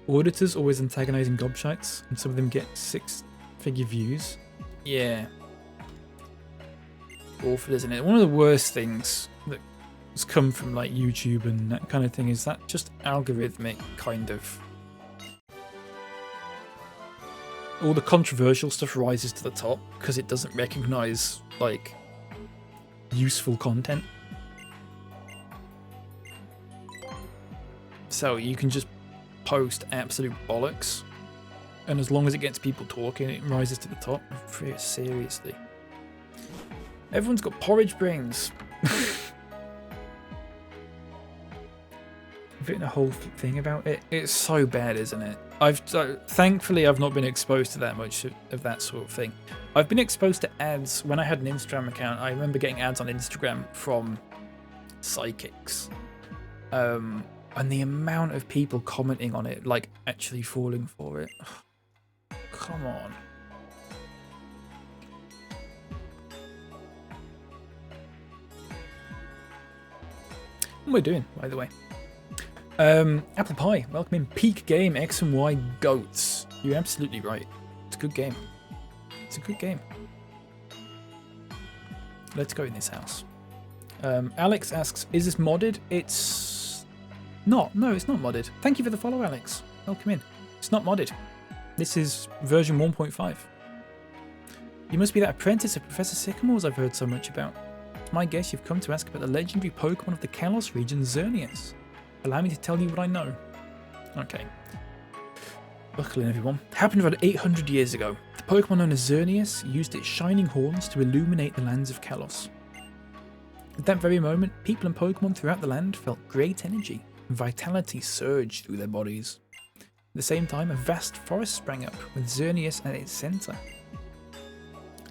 Auditors always antagonizing gobshites, and some of them get 6-figure views. Yeah. Awful, isn't it? One of the worst things that has come from like YouTube and that kind of thing is that just algorithmic kind of... all the controversial stuff rises to the top because it doesn't recognize like useful content. So you can just post absolute bollocks, and as long as it gets people talking, it rises to the top. Seriously. Everyone's got porridge brains. I've written a whole thing about it. It's so bad, isn't it? Thankfully, I've not been exposed to that much of that sort of thing. I've been exposed to ads when I had an Instagram account. I remember getting ads on Instagram from psychics. And the amount of people commenting on it, like actually falling for it. Come on. What am I doing, by the way? Apple Pie, welcome in. Peak game, X and Y goats. You're absolutely right. It's a good game. It's a good game. Let's go in this house. Alex asks, is this modded? It's not. No, it's not modded. Thank you for the follow, Alex. Welcome in. It's not modded. This is version 1.5. You must be that apprentice of Professor Sycamore's I've heard so much about. It's my guess you've come to ask about the legendary Pokemon of the Kalos region, Xerneas. Allow me to tell you what I know. Okay. Buckle in, everyone. Happened around 800 years ago. The Pokemon known as Xerneas used its shining horns to illuminate the lands of Kalos. At that very moment, people and Pokemon throughout the land felt great energy, and vitality surged through their bodies. At the same time, a vast forest sprang up, with Xerneas at its centre.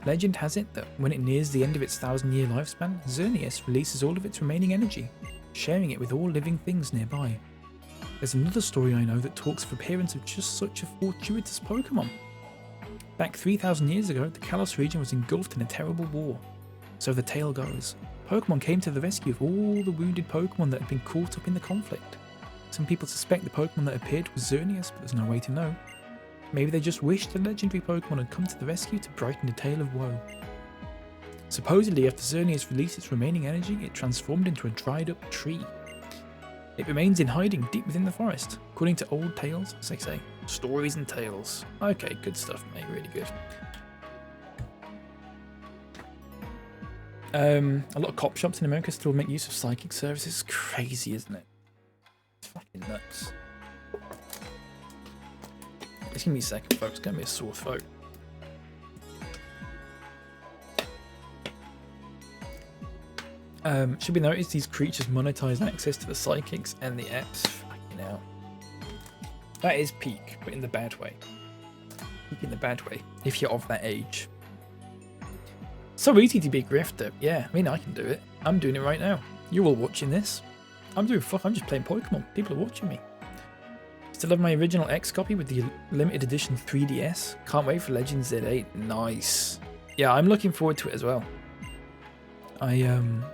Legend has it that when it nears the end of its 1,000-year lifespan, Xerneas releases all of its remaining energy, sharing it with all living things nearby. There's another story I know that talks of the appearance of just such a fortuitous Pokemon. Back 3,000 years ago, the Kalos region was engulfed in a terrible war. So the tale goes. Pokemon came to the rescue of all the wounded Pokemon that had been caught up in the conflict. Some people suspect the Pokemon that appeared was Xerneas, but there's no way to know. Maybe they just wished the legendary Pokemon had come to the rescue to brighten the tale of woe. Supposedly, after Xerneas released its remaining energy, it transformed into a dried up tree. It remains in hiding deep within the forest, according to old tales, as they say. Stories and tales. Okay, good stuff, mate, really good. A lot of cop shops in America still make use of psychic services. Crazy, isn't it? It's fucking nuts. Just give me a second, folks. It's going to be a sore throat. Should be noticed these creatures monetize access to the psychics and the apps. Fucking hell. That is peak, but in the bad way. Peak in the bad way, if you're of that age. So easy to be a grifter. Yeah, I mean, I can do it. I'm doing it right now. You're all watching this. I'm just playing Pokemon. People are watching me. Still have my original X copy with the limited edition 3DS. Can't wait for Legends Z8. Nice. Yeah, I'm looking forward to it as well. I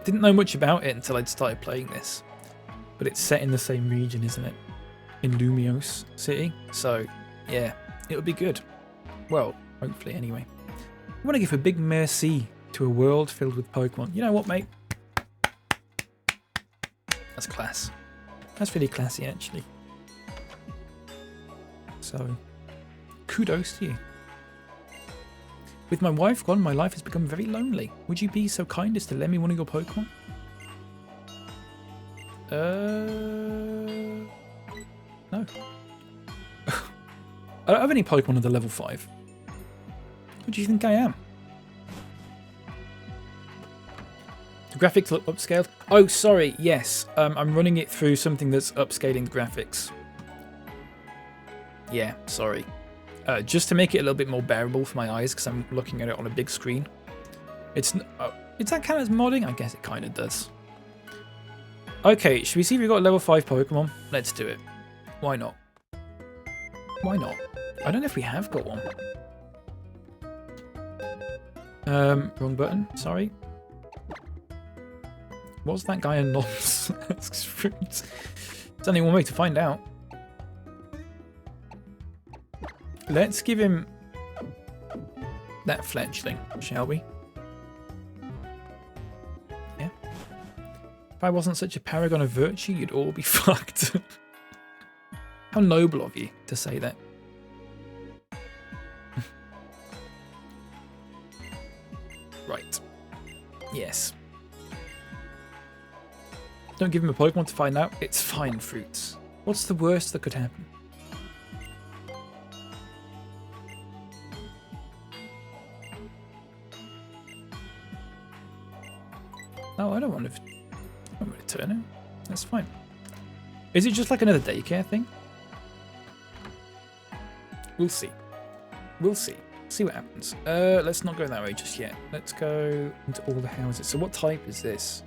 didn't know much about it until I'd started playing this. But it's set in the same region, isn't it? In Lumiose City. So, yeah, it'll be good. Well, hopefully anyway. I want to give a big merci to a world filled with Pokemon. You know what, mate? That's class. That's really classy, actually. So, kudos to you. With my wife gone, my life has become very lonely. Would you be so kind as to lend me one of your Pokemon? No. I don't have any Pokemon at the level 5. Who do you think I am? The graphics look upscaled. Oh, sorry. Yes, I'm running it through something that's upscaling the graphics. Yeah, sorry. Just to make it a little bit more bearable for my eyes, because I'm looking at it on a big screen. Does that count as modding? I guess it kind of does. Okay, should we see if we've got a level 5 Pokemon? Let's do it. Why not? Why not? I don't know if we have got one. Wrong button. Sorry. Was that guy a nonce? There's only one way to find out. Let's give him that fledgling, shall we? Yeah. If I wasn't such a paragon of virtue, you'd all be fucked. How noble of you to say that. Right. Yes. Don't give him a Pokemon to find out. It's fine, fruits. What's the worst that could happen? No, I don't want to turn it. That's fine. Is it just like another daycare thing? We'll see. We'll see. See what happens. Let's not go that way just yet. Let's go into all the houses. So what type is this?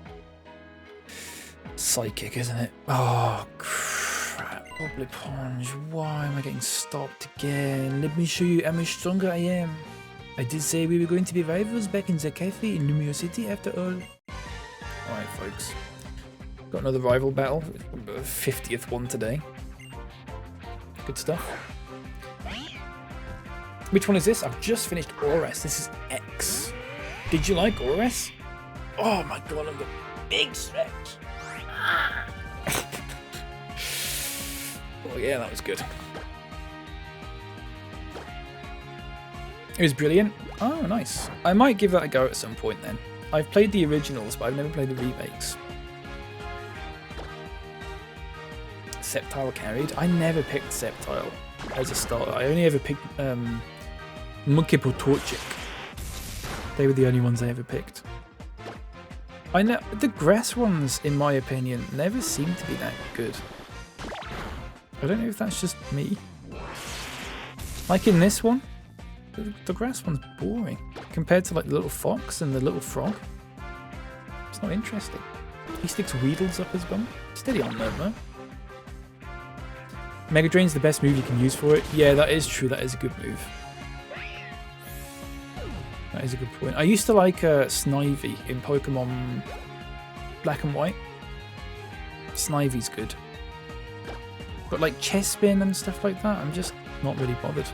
Psychic, isn't it? Oh, crap. Obliponge. Why am I getting stopped again? Let me show you how much stronger I am. I did say we were going to be rivals back in the cafe in Lumiose City after all. Alright, folks. Got another rival battle. 50th one today. Good stuff. Which one is this? I've just finished Ores. This is X. Did you like Ores? Oh my god, I've got big stretch. Oh yeah, that was good. It was brilliant. Oh, nice. I might give that a go at some point then. I've played the originals, but I've never played the remakes. Sceptile carried. I never picked Sceptile as a starter. I only ever picked Munkip or Torchic. They were the only ones I ever picked. I know the grass ones, in my opinion, never seem to be that good. I don't know if that's just me. Like in this one, the grass one's boring compared to like the little fox and the little frog. It's not interesting. He sticks Weedles up his bum. Steady on there, though. Mega Drain's the best move you can use for it. Yeah, that is true. That is a good move. That is a good point. I used to like Snivy in Pokemon Black and White. Snivy's good. But like Chespin and stuff like that, I'm just not really bothered.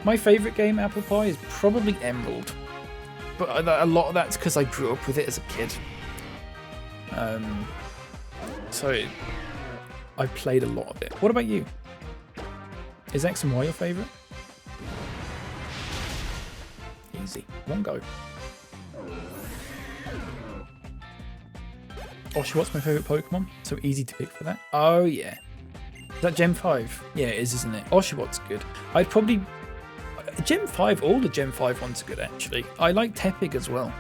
My favourite game, Apple Pie, is probably Emerald. But a lot of that's because I grew up with it as a kid. So I played a lot of it. What about you? Is X and Y your favourite? Easy. One go. Oshawott my favourite Pokemon, so easy to pick for that. Oh yeah. Is that Gen 5? Yeah, it is, isn't it? Oshawott's good. I'd probably... Gen 5, all the Gen 5 ones are good actually. I like Tepig as well.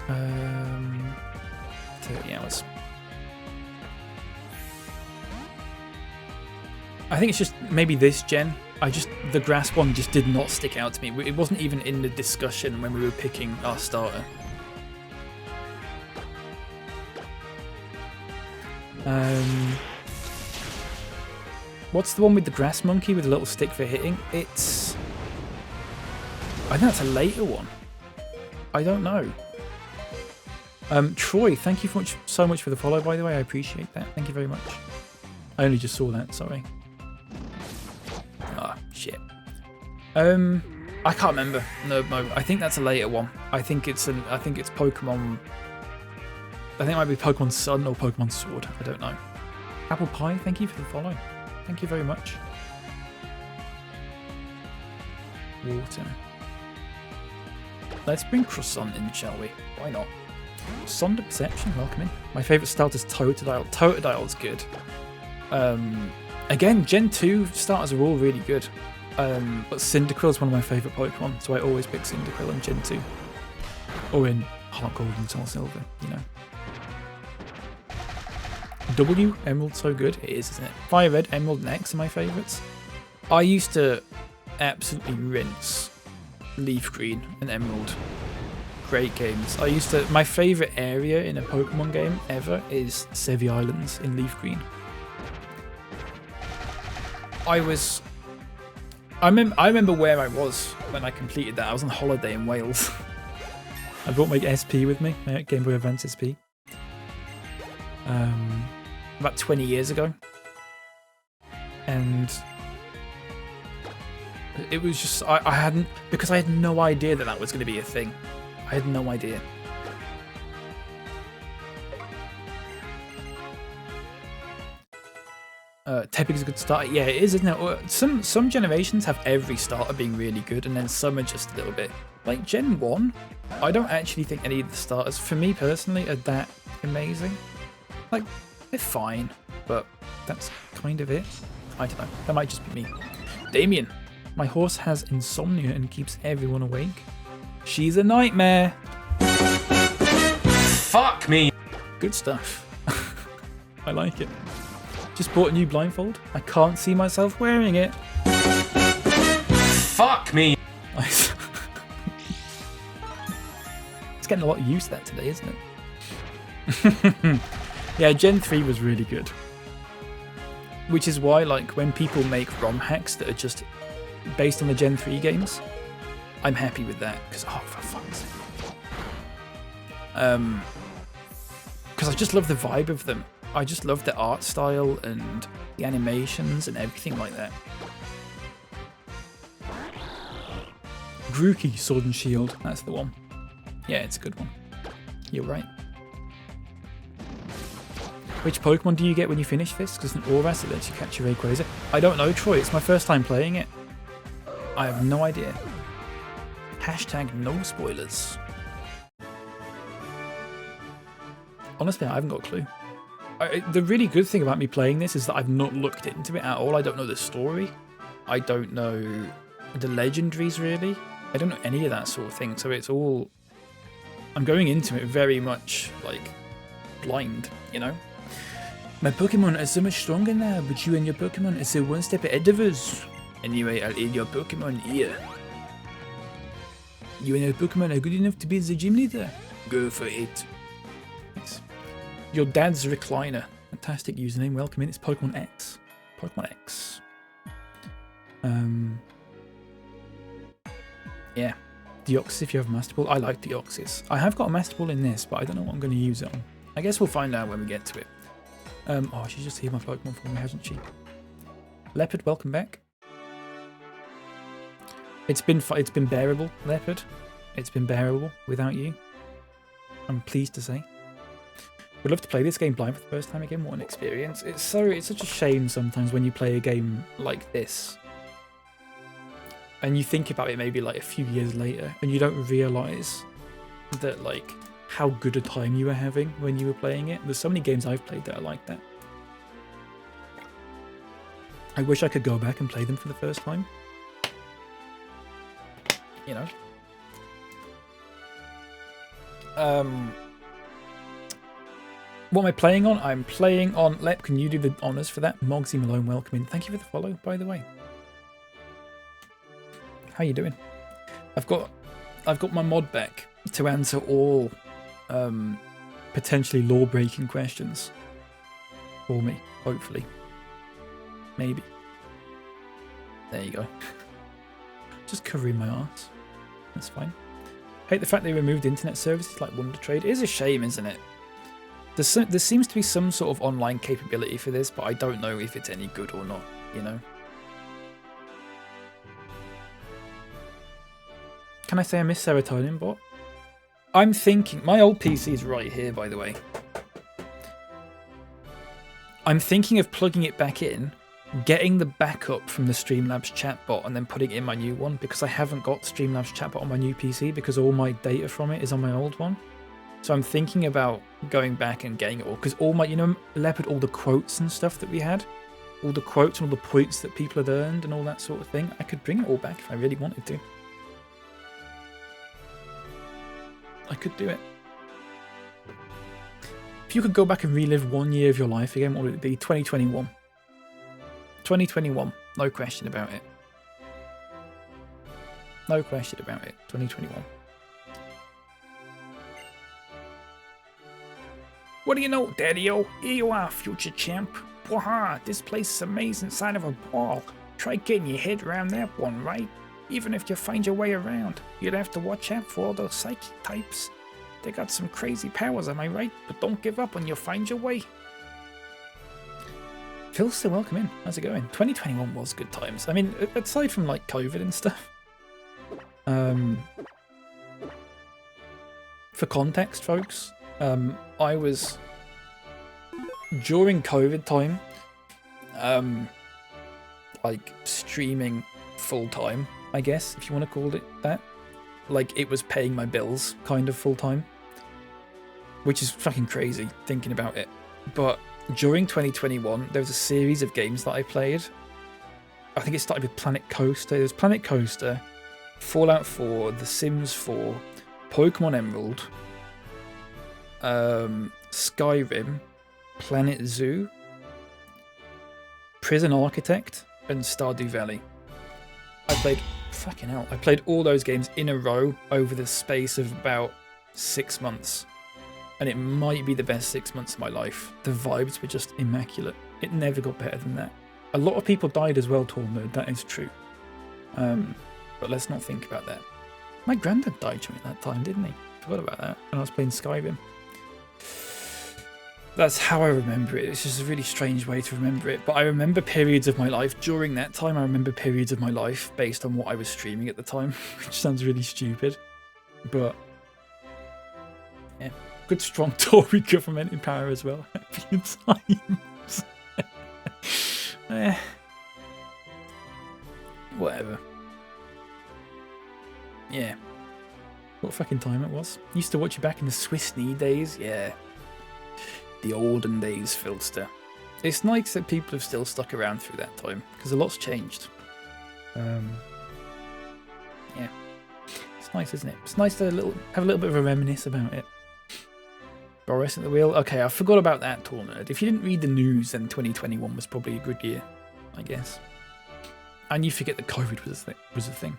30 hours. I think it's just maybe this gen. The grass one just did not stick out to me. It wasn't even in the discussion when we were picking our starter. What's the one with the grass monkey with a little stick for hitting? I think that's a later one. I don't know. Troy, thank you so much for the follow, by the way. I appreciate that. Thank you very much. I only just saw that, sorry. Ah, shit. I can't remember. No, I think that's a later one. I think it's Pokemon. I think it might be Pokemon Sun or Pokemon Sword. I don't know. Apple Pie, thank you for the follow. Thank you very much. Water. Let's bring Croissant in, shall we? Why not? Sonder Perception, welcome in. My favourite starter is Totodile. Totodile's good. Again, Gen 2 starters are all really good. But Cyndaquil is one of my favourite Pokemon, so I always pick Cyndaquil in Gen 2. Or in Heart Gold and Soul Silver, you know. W, Emerald's so good. It is, isn't it? Fire Red, Emerald, and X are my favourites. I used to absolutely rinse Leaf Green and Emerald. Great games. My favourite area in a Pokemon game ever is Sevi Islands in Leaf Green. I remember where I was when I completed that. I was on holiday in Wales. I brought my SP with me, my Game Boy Advance SP. About 20 years ago. And it was just, because I had no idea that was going to be a thing. I had no idea. Tepig's a good starter. Yeah, it is, isn't it? Some generations have every starter being really good, and then some are just a little bit... Like Gen 1, I don't actually think any of the starters, for me personally, are that amazing. Like, they're fine, but that's kind of it. I don't know. That might just be me. Damien. My horse has insomnia and keeps everyone awake. She's a nightmare. Fuck me. Good stuff. I like it. Just bought a new blindfold. I can't see myself wearing it. Fuck me. Nice. It's getting a lot of use of that today, isn't it? Yeah, Gen 3 was really good. Which is why, like, when people make ROM hacks that are just based on the Gen 3 games, I'm happy with that, because, oh, for fuck's sake. Because I just love the vibe of them. I just love the art style and the animations and everything like that. Grookey, Sword and Shield, that's the one. Yeah, it's a good one. You're right. Which Pokemon do you get when you finish this? Because an Auras that lets you catch a Rayquaza. I don't know, Troy. It's my first time playing it. I have no idea. Hashtag no spoilers. Honestly, I haven't got a clue. The really good thing about me playing this is that I've not looked into it at all. I don't know the story. I don't know the legendaries, really. I don't know any of that sort of thing. So it's all... I'm going into it very much, like, blind, you know? My Pokemon are so much stronger now, but you and your Pokemon are still one step ahead of us. Anyway, I'll aid your Pokemon here. You and your Pokemon are good enough to be the gym leader. Go for it. Thanks. Your dad's recliner. Fantastic username. Welcome in. It's Pokemon X. Pokemon X. Yeah. Deoxys if you have a Master Ball. I like Deoxys. I have got a Master Ball in this, but I don't know what I'm going to use it on. I guess we'll find out when we get to it. Oh, she's just healed my Pokemon for me, hasn't she? Leopard, welcome back. It's been bearable, Leopard. It's been bearable without you. I'm pleased to say. Would love to play this game blind for the first time again. What an experience! It's such a shame sometimes when you play a game like this, and you think about it maybe like a few years later, and you don't realise that like how good a time you were having when you were playing it. There's so many games I've played that are like that. I wish I could go back and play them for the first time. You know. What am I playing on? I'm playing on... Lep, can you do the honours for that? Mogsy Malone, welcome in. Thank you for the follow, by the way. How you doing? I've got my mod back to answer all potentially law-breaking questions for me, hopefully. Maybe. There you go. Just covering my arse. That's fine. Hate the fact they removed internet services like Wonder Trade. It is a shame, isn't it? There seems to be some sort of online capability for this, but I don't know if it's any good or not, you know? Can I say I miss Serotonin Bot? I'm thinking... My old PC is right here, by the way. I'm thinking of plugging it back in, getting the backup from the Streamlabs chatbot, and then putting it in my new one, because I haven't got Streamlabs chatbot on my new PC, because all my data from it is on my old one. So I'm thinking about going back and getting it all, because all my, you know, Leopard, all the quotes and stuff that we had, all the quotes and all the points that people had earned and all that sort of thing, I could bring it all back if I really wanted to. I could do it. If you could go back and relive 1 year of your life again, what would it be? 2021. 2021, no question about it. No question about it, 2021. What do you know, Daddy-o? Here you are, future champ. Waha, this place is amazing inside of a ball. Try getting your head around that one, right? Even if you find your way around, you'd have to watch out for all those psychic types. They got some crazy powers, am I right? But don't give up when you find your way. Phil's still welcome in. How's it going? 2021 was good times. I mean, aside from like COVID and stuff. For context, folks, I was during COVID time, like streaming full time, I guess, if you want to call it that. Like it was paying my bills kind of full time, which is fucking crazy thinking about it. But during 2021, there was a series of games that I played. I think it started with Planet Coaster. There was Planet Coaster, Fallout 4, The Sims 4, Pokémon Emerald, Skyrim, Planet Zoo, Prison Architect, and Stardew Valley. I played all those games in a row over the space of about 6 months. And it might be the best 6 months of my life. The vibes were just immaculate. It never got better than that. A lot of people died as well, Tormod, that is true. But let's not think about that. My granddad died during that time, didn't he? Forgot about that. And I was playing Skyrim. That's how I remember it. It's just a really strange way to remember it. But I remember periods of my life. During that time, I remember periods of my life based on what I was streaming at the time. Which sounds really stupid. But yeah. Good strong Tory government in power as well. Happy times. Whatever. Yeah. What fucking time it was. Used to watch you back in the Swiss knee days. Yeah. The olden days, Filster. It's nice that people have still stuck around through that time, because a lot's changed. Yeah. It's nice, isn't it? It's nice to have a little bit of a reminisce about it. Boris at the wheel. Okay, I forgot about that, Tornerd. If you didn't read the news, then 2021 was probably a good year, I guess. And you forget that COVID was a thing.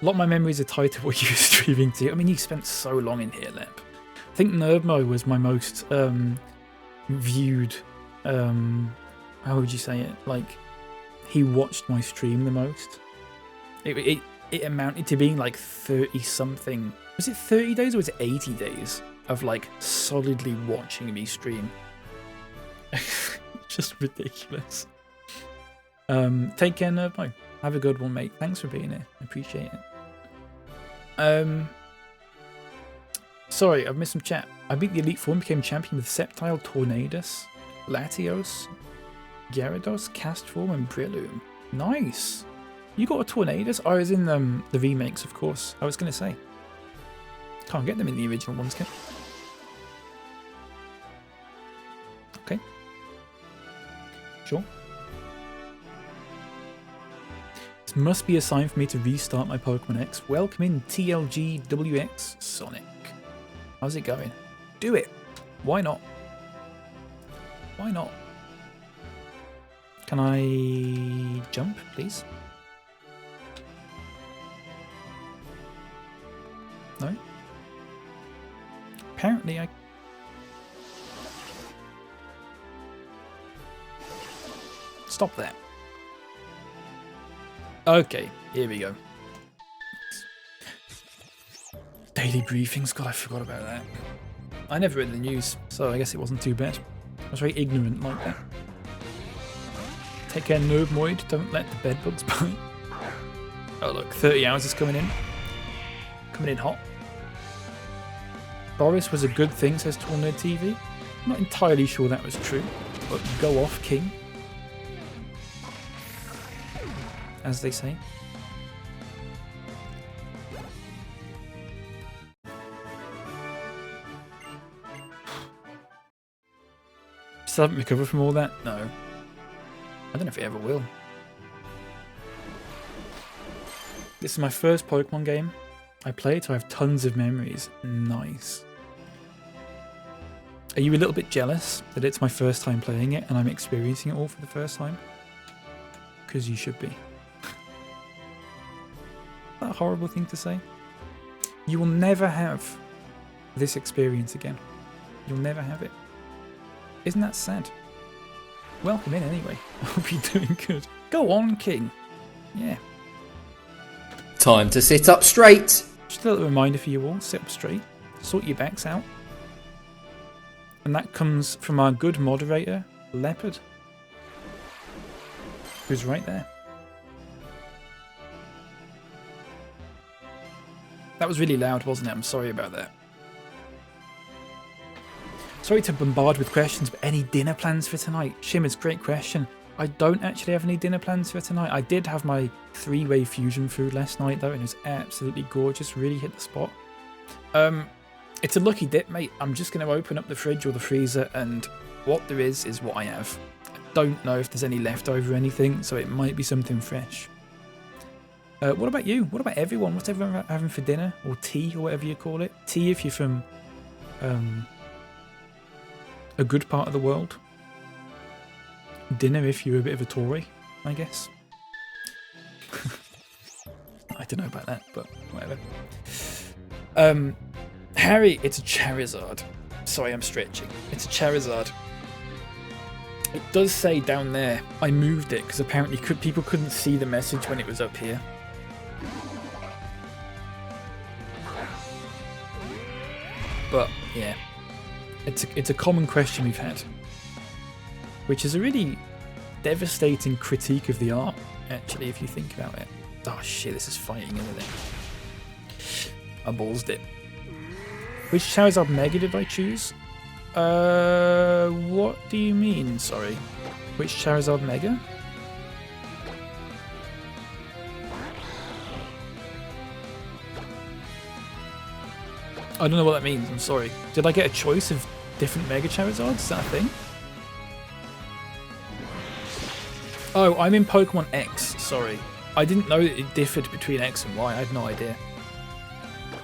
A lot of my memories are tied to what you were streaming to. I mean, you spent so long in here, Lep. I think Nerdmo was my most viewed how would you say it? Like, he watched my stream the most. It amounted to being like 30 something. Was it 30 days or was it 80 days of like solidly watching me stream? Just ridiculous. Take care, Nerdboy. Have a good one, mate. Thanks for being here. I appreciate it. Sorry, I've missed some chat. I beat the Elite Four and became champion with Sceptile, Tornadus, Latios, Gyarados, Castform, and Breloom. Nice. You got a Tornadus? I was in the remakes, of course. I was going to say. Can't get them in the original ones, can Okay. Sure. This must be a sign for me to restart my Pokemon X. Welcome in TLGWX Sonic. How's it going? Do it. Why not? Why not? Can I jump, please? No? Apparently I... Stop that. Okay, here we go. Daily briefings, God, I forgot about that. I never read the news, so I guess it wasn't too bad. I was very ignorant like that. Take care, Nerdmoid. Don't let the bedbugs bite. Oh look, 30 hours is coming in. Coming in hot. Boris was a good thing, says Tornado TV. I'm not entirely sure that was true, but go off, King. As they say. Still haven't recovered from all that? No. I don't know if it ever will. This is my first Pokemon game. I played, so I have tons of memories. Nice. Are you a little bit jealous that it's my first time playing it and I'm experiencing it all for the first time? Because you should be. Is that a horrible thing to say? You will never have this experience again. You'll never have it. Isn't that sad? Welcome in anyway. I hope you're doing good. Go on, King. Yeah. Time to sit up straight. Just a little reminder for you all, sit up straight, sort your backs out. And that comes from our good moderator, Leopard, who's right there. That was really loud, wasn't it? I'm sorry about that. Sorry to bombard with questions, but any dinner plans for tonight? Shimmer's great question. I don't actually have any dinner plans for tonight. I did have my 3-way fusion food last night though, and it was absolutely gorgeous. Really hit the spot. It's a lucky dip, mate. I'm just going to open up the fridge or the freezer, and what there is what I have. I don't know if there's any leftover or anything, so it might be something fresh. What about you? What about everyone? What's everyone having for dinner? Or tea, or whatever you call it? Tea if you're from a good part of the world. Dinner if you're a bit of a Tory, I guess. I don't know about that, but whatever. Harry, it's a Charizard. Sorry, I'm stretching. It's a Charizard. It does say down there, I moved it because apparently people couldn't see the message when it was up here. But yeah, it's a common question we've had, which is a really devastating critique of the art, actually, if you think about it. Oh shit, this is fighting, isn't it? I ballsed it. Which Charizard Mega did I choose? What do you mean, sorry? Which Charizard Mega? I don't know what that means, I'm sorry. Did I get a choice of different Mega Charizards? Is that a thing? Oh, I'm in Pokemon X, sorry. I didn't know that it differed between X and Y, I had no idea.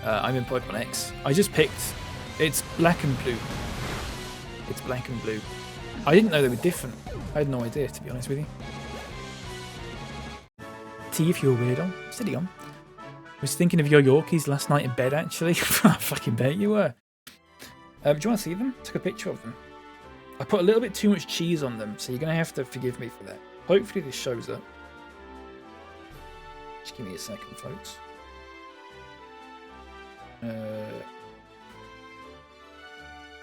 I'm in Pokemon X. I just picked... It's black and blue. It's black and blue. I didn't know they were different. I had no idea, to be honest with you. T if you're a weirdo. Steady on. I was thinking of your Yorkies last night in bed, actually. I fucking bet you were. Do you want to see them? Took a picture of them. I put a little bit too much cheese on them, so you're going to have to forgive me for that. Hopefully this shows up. Just give me a second, folks.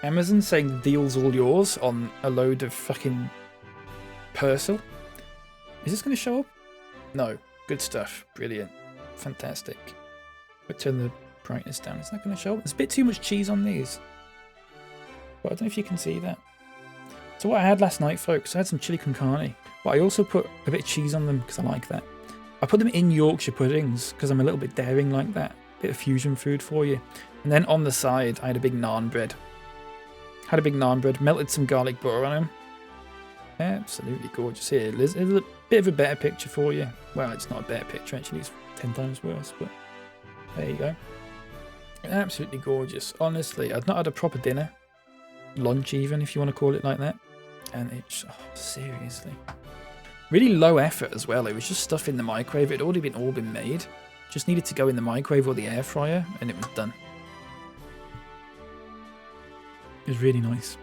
Amazon saying the deal's all yours on a load of fucking Purcell. Is this going to show up? No. Good stuff. Brilliant. Fantastic. I'll turn the brightness down. Is that going to show up? There's a bit too much cheese on these. But I don't know if you can see that. So what I had last night, folks, I had some chili con carne. But I also put a bit of cheese on them because I like that. I put them in Yorkshire puddings because I'm a little bit daring like that. Bit of fusion food for you. And then on the side, I had a big naan bread. Had a big naan bread, melted some garlic butter on them. Absolutely gorgeous. Here, there's a bit of a better picture for you. Well, it's not a better picture, actually. It's 10 times worse, but there you go. Absolutely gorgeous. Honestly, I've not had a proper dinner. Lunch even, if you want to call it like that. And it's, oh, seriously. Really low effort as well. It was just stuff in the microwave. It had already all been made. Just needed to go in the microwave or the air fryer, and it was done. It was really nice.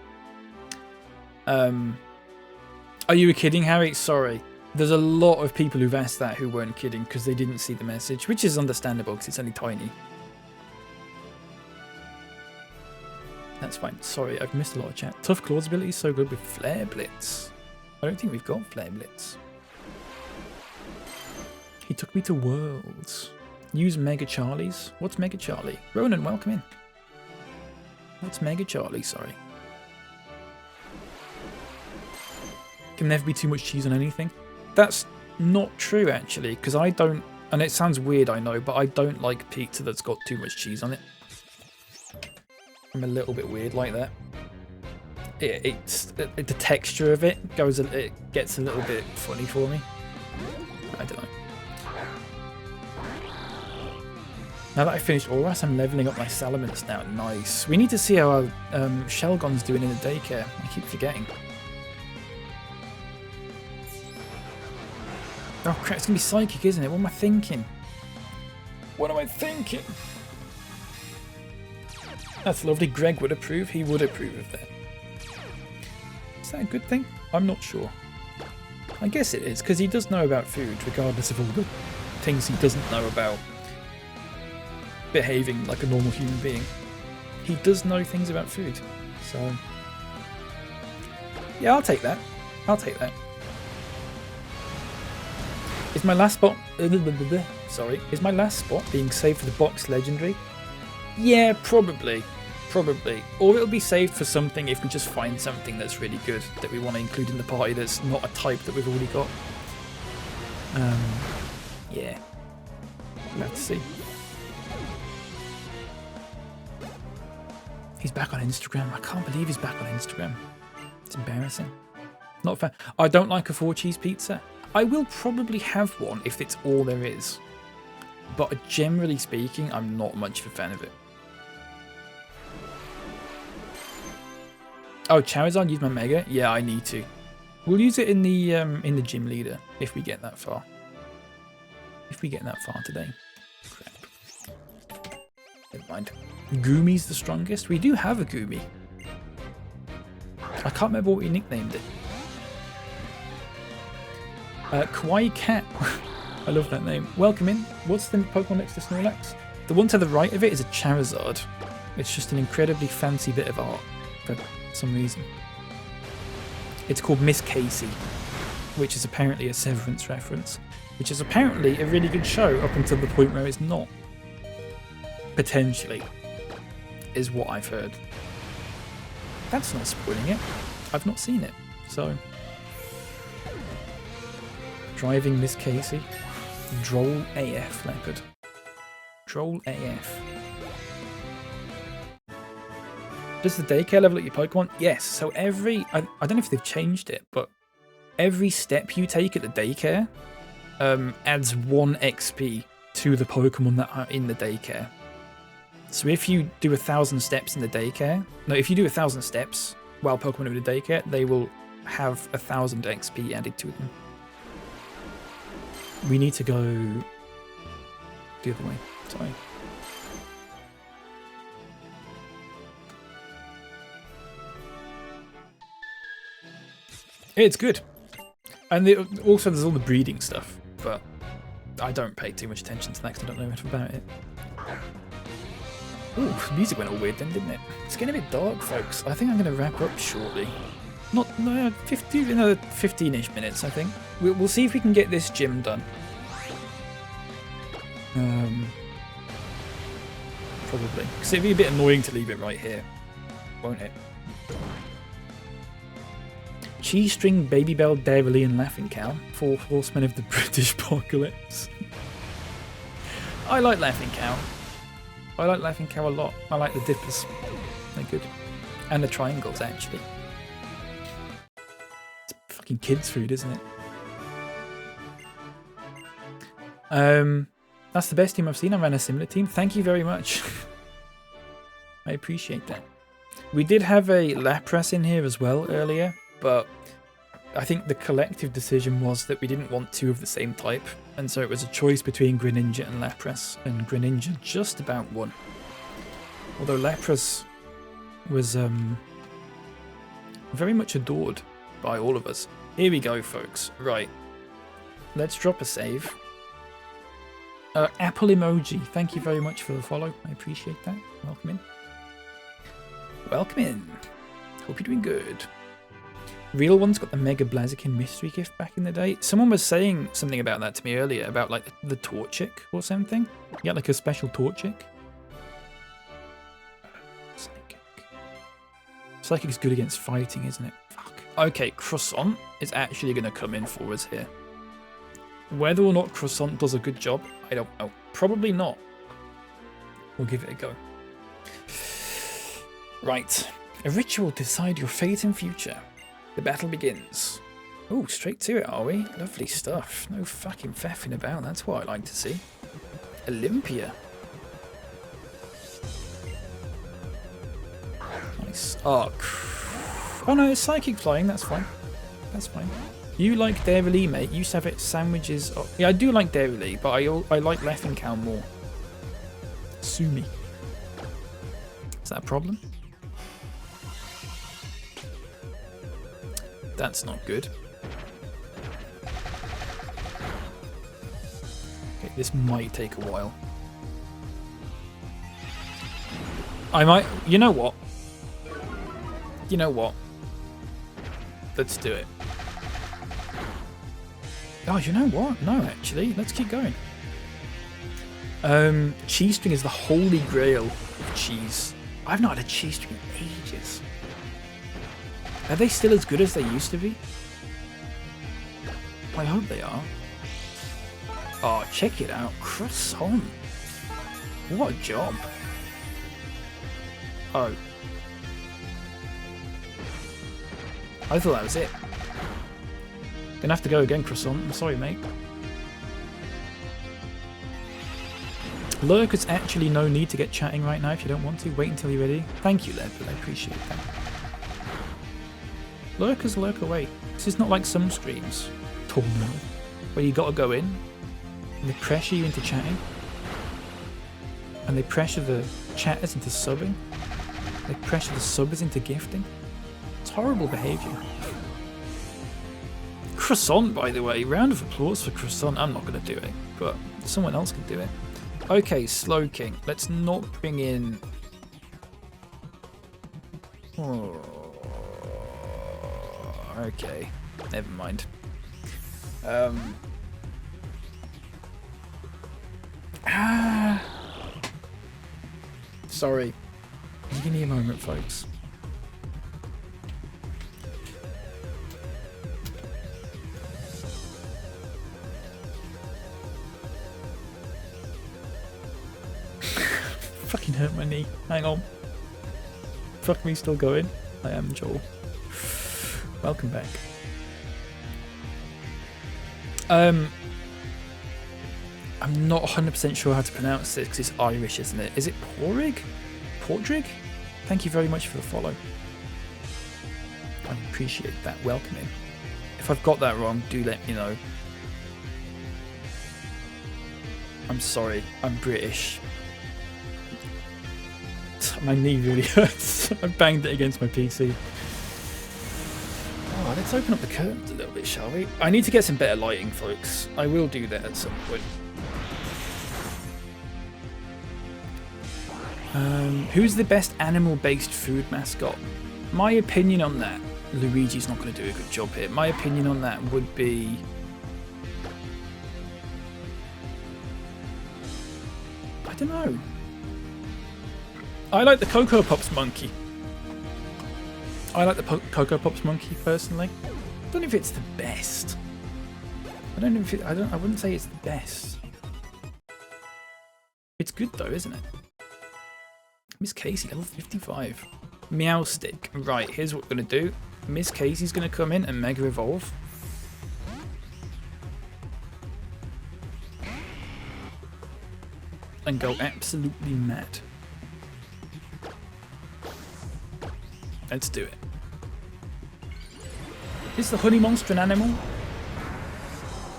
Are you kidding, Harry? Sorry. There's a lot of people who've asked that who weren't kidding because they didn't see the message, which is understandable because it's only tiny. That's fine. Sorry, I've missed a lot of chat. Tough Claw's ability is so good with Flare Blitz. I don't think we've got Flare Blitz. He took me to Worlds. Use Mega Charlie's. What's Mega Charlie? Ronan, welcome in. What's Mega Charlie? Sorry. Can never be too much cheese on anything. That's not true, actually, because I don't... And it sounds weird, I know, but I don't like pizza that's got too much cheese on it. I'm a little bit weird like that. The texture of it goes... It gets a little bit funny for me. I don't know. Now that I finished Auras, I'm leveling up my Salamence now. Nice. We need to see how our Shelgon's doing in the daycare. I keep forgetting. Oh crap, it's going to be psychic, isn't it? What am I thinking? What am I thinking? That's lovely. Greg would approve. He would approve of that. Is that a good thing? I'm not sure. I guess it is, because he does know about food, regardless of all the things he doesn't know about behaving like a normal human being. He does know things about food. So, yeah, I'll take that. I'll take that. Is my last spot... Sorry. Is my last spot being saved for the box legendary? Yeah, probably. Probably. Or it'll be saved for something if we just find something that's really good that we want to include in the party that's not a type that we've already got. Yeah. We'll have to see. He's back on Instagram. I can't believe he's back on Instagram. It's embarrassing. Not a fan. I don't like a 4-cheese pizza. I will probably have one if it's all there is. But generally speaking, I'm not much of a fan of it. Oh, Charizard used my Mega? Yeah, I need to. We'll use it in the gym leader if we get that far. If we get that far today. Crap. Never mind. Gumi's the strongest? We do have a Gumi. I can't remember what we nicknamed it. Kawaii Cat. I love that name. Welcome in. What's the Pokemon next to Snorlax? The one to the right of it is a Charizard. It's just an incredibly fancy bit of art for some reason. It's called Miss Casey, which is apparently a Severance reference, which is apparently a really good show up until the point where it's not. Potentially, is what I've heard. That's not spoiling it. I've not seen it, so... Driving Miss Casey. Droll AF, Leopard. Droll AF. Does the daycare level up your Pokemon? Yes, so every... I don't know if they've changed it, but every step you take at the daycare adds 1 XP to the Pokemon that are in the daycare. So if you do 1,000 steps in the daycare... No, if you do 1,000 steps while Pokemon are in the daycare, they will have 1,000 XP added to them. We need to go the other way. Sorry. It's good. And also there's all the breeding stuff, but I don't pay too much attention to that because I don't know enough about it. Ooh, the music went all weird then, didn't it? It's getting a bit dark, folks. I think I'm going to wrap up shortly. Not another 15-ish minutes, I think. We'll see if we can get this gym done. Probably. Because it'd be a bit annoying to leave it right here, won't it? Cheese String, Babybel, Dairy and Laughing Cow. 4 horsemen of the British apocalypse. I like Laughing Cow. I like Laughing Cow a lot. I like the dippers. They're good. And the triangles, actually. It's fucking kids' food, isn't it? That's the best team I've seen. I ran a similar team. Thank you very much. I appreciate that. We did have a Lapras in here as well earlier, but I think the collective decision was that we didn't want 2 of the same type, and so it was a choice between Greninja and Lapras, and Greninja just about won. Although Lapras was very much adored by all of us. Here we go, folks. Right. Let's drop a save. Apple Emoji, thank you very much for the follow. I appreciate that. Welcome in. Welcome in. Hope you're doing good. Real One's got the Mega Blaziken mystery gift back in the day. Someone was saying something about that to me earlier, about like the Torchic or something. You get like a special Torchic. Psychic. Psychic's good against fighting, isn't it? Fuck. Okay, Croissant is actually going to come in for us here. Whether or not Croissant does a good job, I don't know. Probably not. We'll give it a go. Right. A ritual to decide your fate and future. The battle begins. Oh, straight to it, are we? Lovely stuff. No fucking faffing about. That's what I like to see. Olympia. Nice. Oh no, it's psychic flying. That's fine. That's fine. You like Dairy, mate. You used to have it sandwiches. Oh, yeah, I do like Dairy, but I like Laughing Cow more. Sue me. Is that a problem? That's not good. Okay, this might take a while. I might... You know what? You know what? Let's do it. Oh, you know what? No, actually. Let's keep going. Cheese string is the holy grail of cheese. I've not had a cheese string in ages. Are they still as good as they used to be? I hope they are. Oh, check it out. Croissant. What a job. Oh. I thought that was it. Gonna have to go again, Croissant. I'm sorry, mate. Lurker's actually no need to get chatting right now if you don't want to. Wait until you're ready. Thank you, Leopard. I appreciate that. Lurkers lurk away. This is not like some streams, where you gotta go in, and they pressure you into chatting, and they pressure the chatters into subbing, they pressure the subbers into gifting. It's horrible behaviour. Croissant, by the way. Round of applause for Croissant. I'm not gonna do it, but someone else can do it. Okay, Slow King. Let's not bring in... Oh. Okay, never mind. Sorry. Give me a moment, folks. Fucking hurt my knee. Hang on. Fuck me, still going. I am Joel. Welcome back. I'm not 100% sure how to pronounce this because it's Irish, isn't it? Is it Porrig? Portrig? Thank you very much for the follow. I appreciate that. Welcome in. If I've got that wrong, do let me know. I'm sorry. I'm British. My knee really hurts. I banged it against my PC. Oh, Let's open up the curtains a little bit, shall we? I need to get some better lighting, folks. I will do that at some point. Who's the best animal-based food mascot? My opinion on that, Luigi's not going to do a good job here. My opinion on that would be... I don't know. I like the Cocoa Pops monkey. I like the Cocoa Pops monkey personally. I don't know if it's the best. I don't know if it, I wouldn't say it's the best. It's good though, isn't it? Miss Casey, level 55. Meow Stick. Right, here's what we're gonna do. Miss Casey's gonna come in and Mega Evolve. And go absolutely mad. Let's do it. Is the honey monster an animal?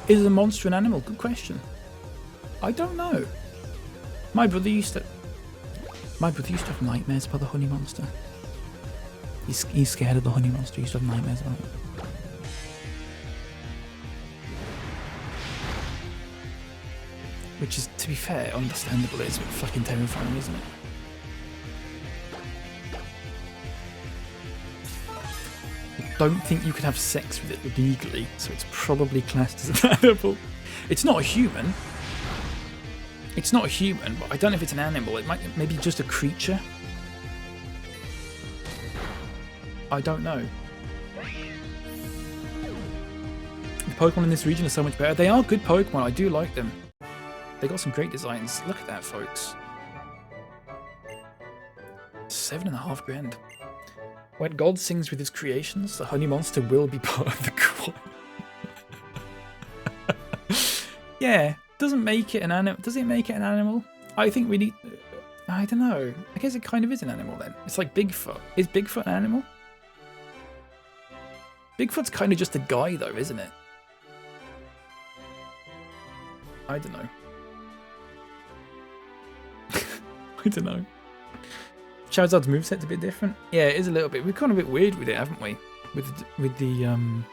Is the monster an animal? Good question. I don't know. My brother used to have nightmares about the honey monster. He's scared of the honey monster. He used to have nightmares about it. Which is, to be fair, understandable. It's a bit fucking terrifying, isn't it? I don't think you could have sex with it legally, so it's probably classed as an animal. It's not a human. It's not a human, but I don't know if it's an animal. It might maybe just a creature. I don't know. The Pokemon in this region are so much better. They are good Pokemon. I do like them. They got some great designs. Look at that, folks. 7.5 grand. When God sings with his creations, the honey monster will be part of the choir. Yeah, doesn't make it an animal. Does it make it an animal? I think we need... I don't know. I guess it kind of is an animal then. It's like Bigfoot. Is Bigfoot an animal? Bigfoot's kind of just a guy though, isn't it? I don't know. I don't know. Charizard's moveset's a bit different. Yeah, it is a little bit. We've gone a bit weird with it, haven't we? With the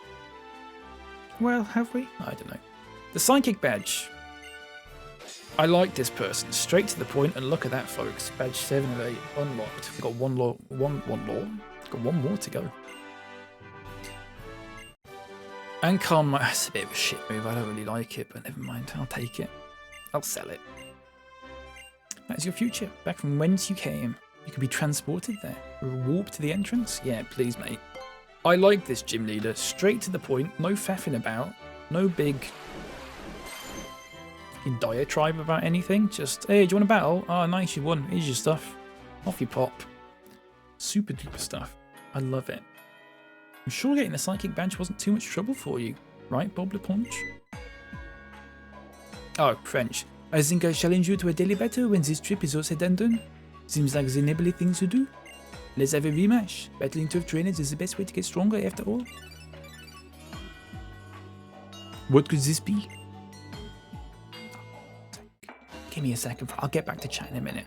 well, have we? I don't know. The Psychic Badge. I like this person. Straight to the point, and look at that, folks. Badge 7 of 8 unlocked. We've got one more. Got one more to go. And Calm. That's a bit of a shit move. I don't really like it, but never mind. I'll take it. I'll sell it. That's your future. Back from whence you came. You can be transported there. Warp to the entrance? Yeah, please, mate. I like this gym leader. Straight to the point. No faffing about. No big diatribe about anything. Just, hey, do you want a battle? Oh, nice, you won. Here's your stuff. Off you pop. Super duper stuff. I love it. I'm sure getting the Psychic Badge wasn't too much trouble for you. Right, Bob Le Punch? Oh, French. I think I challenge you to a daily battle when this trip is all said and done. Seems like the neighborly thing to do. Let's have a rematch. Battling tough trainers is the best way to get stronger after all. What could this be? Give me a second. I'll get back to chat in a minute.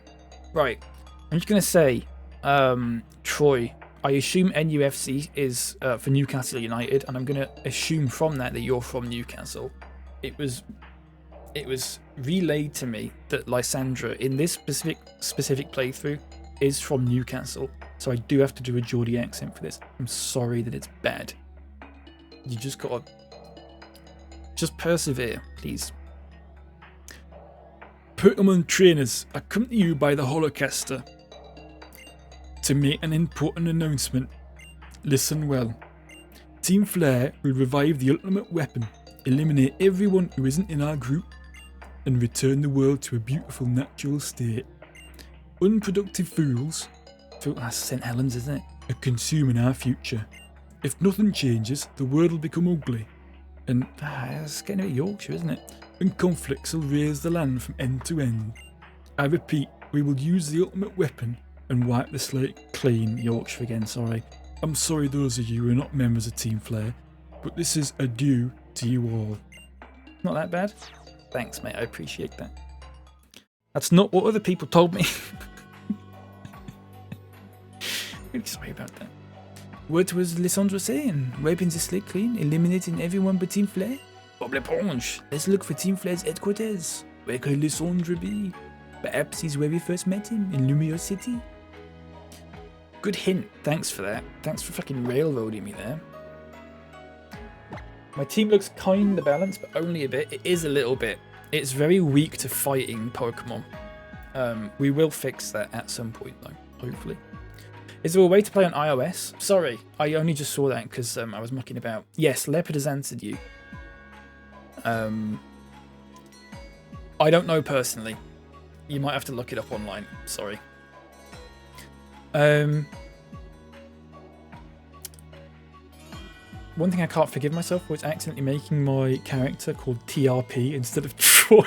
Right. I'm just going to say, Troy, I assume NUFC is for Newcastle United, and I'm going to assume from that you're from Newcastle. It was relayed to me that Lysandra in this specific playthrough is from Newcastle, so I do have to do a Geordie accent for this. I'm sorry that it's bad. You just gotta persevere, please. Pokemon trainers, I come to you by the Holocaster to make an important announcement. Listen well. Team Flare will revive the ultimate weapon, eliminate everyone who isn't in our group, and return the world to a beautiful natural state. Unproductive fools, that's St. Helens, isn't it, are consuming our future. If nothing changes, the world will become ugly. And it's getting a bit Yorkshire, isn't it? And conflicts will raise the land from end to end. I repeat, we will use the ultimate weapon and wipe the slate clean. Yorkshire again, sorry. I'm sorry those of you who are not members of Team Flare, but this is adieu to you all. Not that bad? Thanks, mate, I appreciate that. That's not what other people told me. Really sorry about that. What was Lissandra saying? Wiping the slate clean, eliminating everyone but Team Flare? Bob Leponge, let's look for Team Flare's headquarters. Where could Lissandra be? Perhaps he's where we first met him, in Lumio City? Good hint, thanks for that. Thanks for fucking railroading me there. My team looks kinda balanced, but only a bit. It is a little bit. It's very weak to fighting Pokemon. We will fix that at some point though, hopefully. Is there a way to play on iOS? Sorry, I only just saw that because I was mucking about. Yes, Leopard has answered you. I don't know personally. You might have to look it up online. Sorry. One thing I can't forgive myself was accidentally making my character called TRP instead of Troy.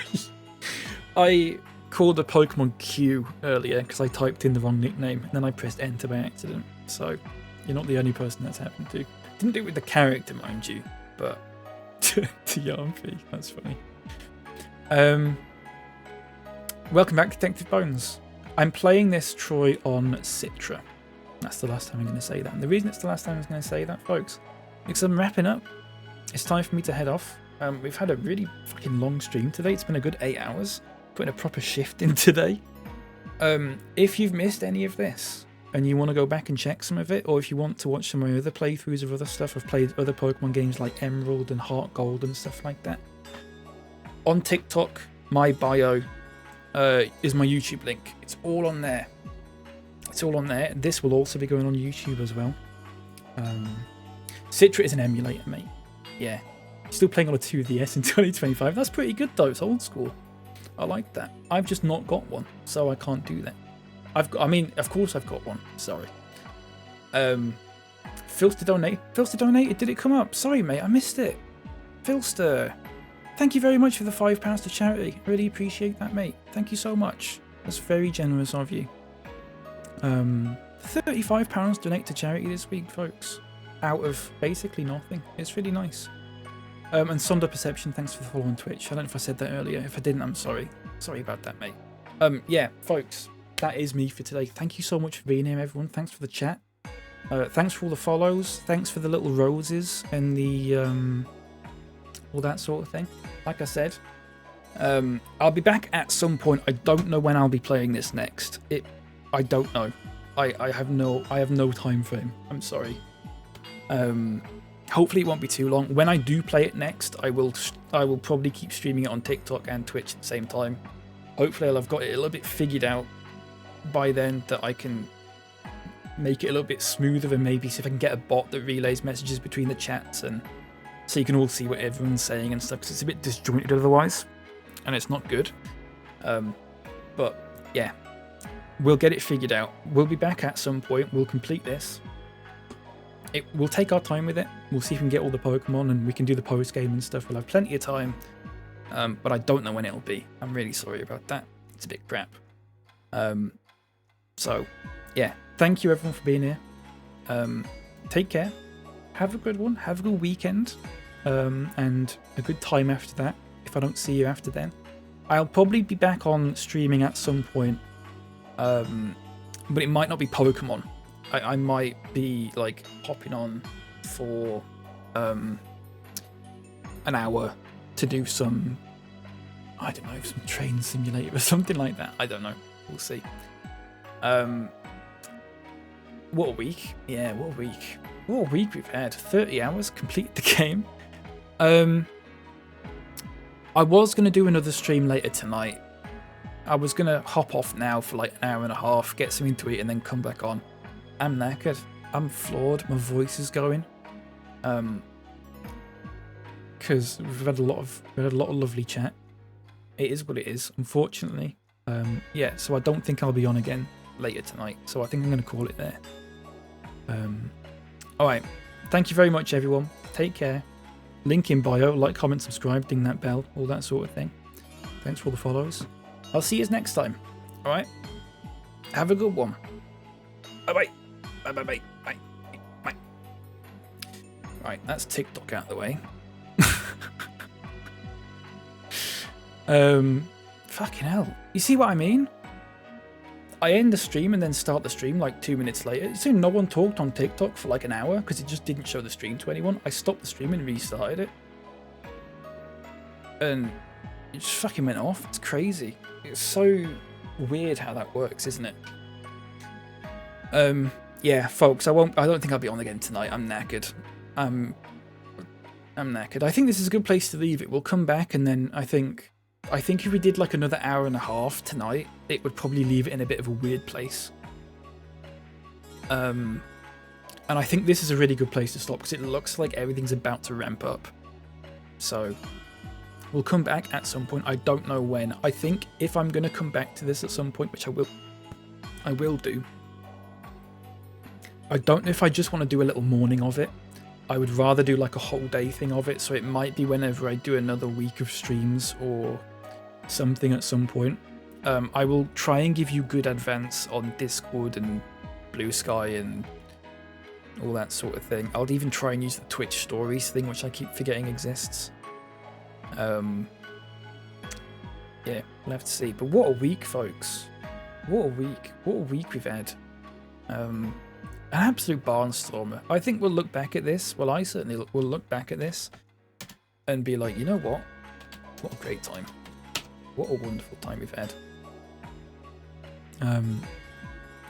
I called a Pokemon Q earlier because I typed in the wrong nickname and then I pressed enter by accident. So you're not the only person that's happened to. Didn't do it with the character, mind you, but TRP. That's funny. Welcome back, Detective Bones. I'm playing this Troy on Citra. That's the last time I'm going to say that. And the reason it's the last time I'm going to say that, folks, because I'm wrapping up. It's time for me to head off. We've had a really fucking long stream today. It's been a good 8 hours. Putting a proper shift in today. If you've missed any of this and you want to go back and check some of it, or if you want to watch some of my other playthroughs of other stuff, I've played other Pokemon games like Emerald and Heart Gold and stuff like that. On TikTok, my bio is my YouTube link. It's all on there. It's all on there. This will also be going on YouTube as well. Citra is an emulator, mate. Yeah. Still playing on a 2DS in 2025. That's pretty good though. It's old school. I like that. I've just not got one, so I can't do that. I mean, of course I've got one. Sorry. Filster donate. Filster donated. Did it come up? Sorry, mate. I missed it. Filster. Thank you very much for the £5 to charity. I really appreciate that, mate. Thank you so much. That's very generous of you. £35 donate to charity this week, folks. Out of basically nothing. It's really nice. And Sonder Perception, thanks for the follow on Twitch. I don't know if I said that earlier. If I didn't, I'm sorry. Sorry about that, mate. Yeah, folks, that is me for today. Thank you so much for being here, everyone. Thanks for the chat. Thanks for all the follows. Thanks for the little roses and the all that sort of thing. Like I said, I'll be back at some point. I don't know when I'll be playing this next. I don't know. I have no time frame. I'm sorry. Hopefully it won't be too long. When I do play it next, I will probably keep streaming it on TikTok and Twitch at the same time. Hopefully I'll have got it a little bit figured out by then that I can make it a little bit smoother and maybe see if I can get a bot that relays messages between the chats and so you can all see what everyone's saying and stuff because it's a bit disjointed otherwise and it's not good. But yeah, we'll get it figured out. We'll be back at some point. We'll complete this. We'll take our time with it. We'll see if we can get all the Pokemon and we can do the post game and stuff. We'll have plenty of time, but I don't know when it'll be. I'm really sorry about that. It's a bit crap. So, yeah. Thank you everyone for being here. Take care. Have a good one. Have a good weekend. And a good time after that. If I don't see you after then. I'll probably be back on streaming at some point. But it might not be Pokemon. I might be like hopping on for an hour to do some, I don't know, some train simulator or something like that. I don't know. We'll see. What a week. Yeah, what a week. What a week we've had. 30 hours, completed the game. I was going to do another stream later tonight. I was going to hop off now for like an hour and a half, get something to eat and then come back on. I'm knackered. I'm floored. My voice is going. Because we've had a lot of lovely chat. It is what it is, unfortunately. Yeah, so I don't think I'll be on again later tonight. So I think I'm going to call it there. Alright. Thank you very much, everyone. Take care. Link in bio. Like, comment, subscribe, ding that bell, all that sort of thing. Thanks for all the follows. I'll see you next time. Alright? Have a good one. Bye-bye. Bye. Right, that's TikTok out of the way. Fucking hell. You see what I mean? I end the stream and then start the stream like 2 minutes later. Soon no one talked on TikTok for like an hour because it just didn't show the stream to anyone. I stopped the stream and restarted it. And it just fucking went off. It's crazy. It's so weird how that works, isn't it? Yeah, folks, I don't think I'll be on again tonight. I'm knackered. I'm knackered. I think this is a good place to leave it. We'll come back and then I think if we did like another hour and a half tonight, it would probably leave it in a bit of a weird place. And I think this is a really good place to stop because it looks like everything's about to ramp up. So we'll come back at some point. I don't know when. I think if I'm going to come back to this at some point, which I will do. I don't know if I just want to do a little morning of it. I would rather do like a whole day thing of it. So it might be whenever I do another week of streams or something at some point. I will try and give you good advance on Discord and Blue Sky and all that sort of thing. I'll even try and use the Twitch stories thing, which I keep forgetting exists. Yeah, we'll have to see. But what a week, folks. What a week. What a week we've had. An absolute barnstormer. I think we'll look back at this. Well, I certainly will look back at this and be like, you know what? What a great time. What a wonderful time we've had.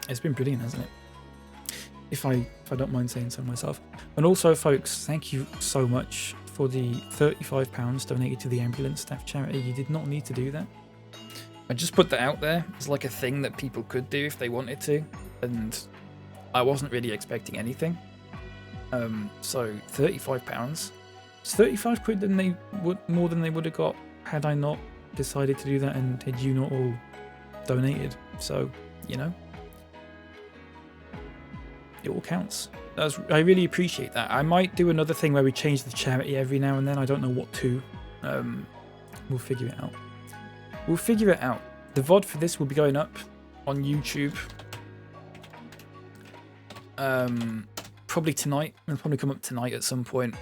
It's been brilliant, hasn't it? If I don't mind saying so myself. And also, folks, thank you so much for the £35 donated to the ambulance staff charity. You did not need to do that. I just put that out there as like a thing that people could do if they wanted to, and I wasn't really expecting anything. So £35. It's 35 quid more than they would have got had I not decided to do that and had you not all donated. So, you know, it all counts. I really appreciate that. I might do another thing where we change the charity every now and then. I don't know what to. We'll figure it out. We'll figure it out. The VOD for this will be going up on YouTube. Probably tonight. It'll probably come up tonight at some point.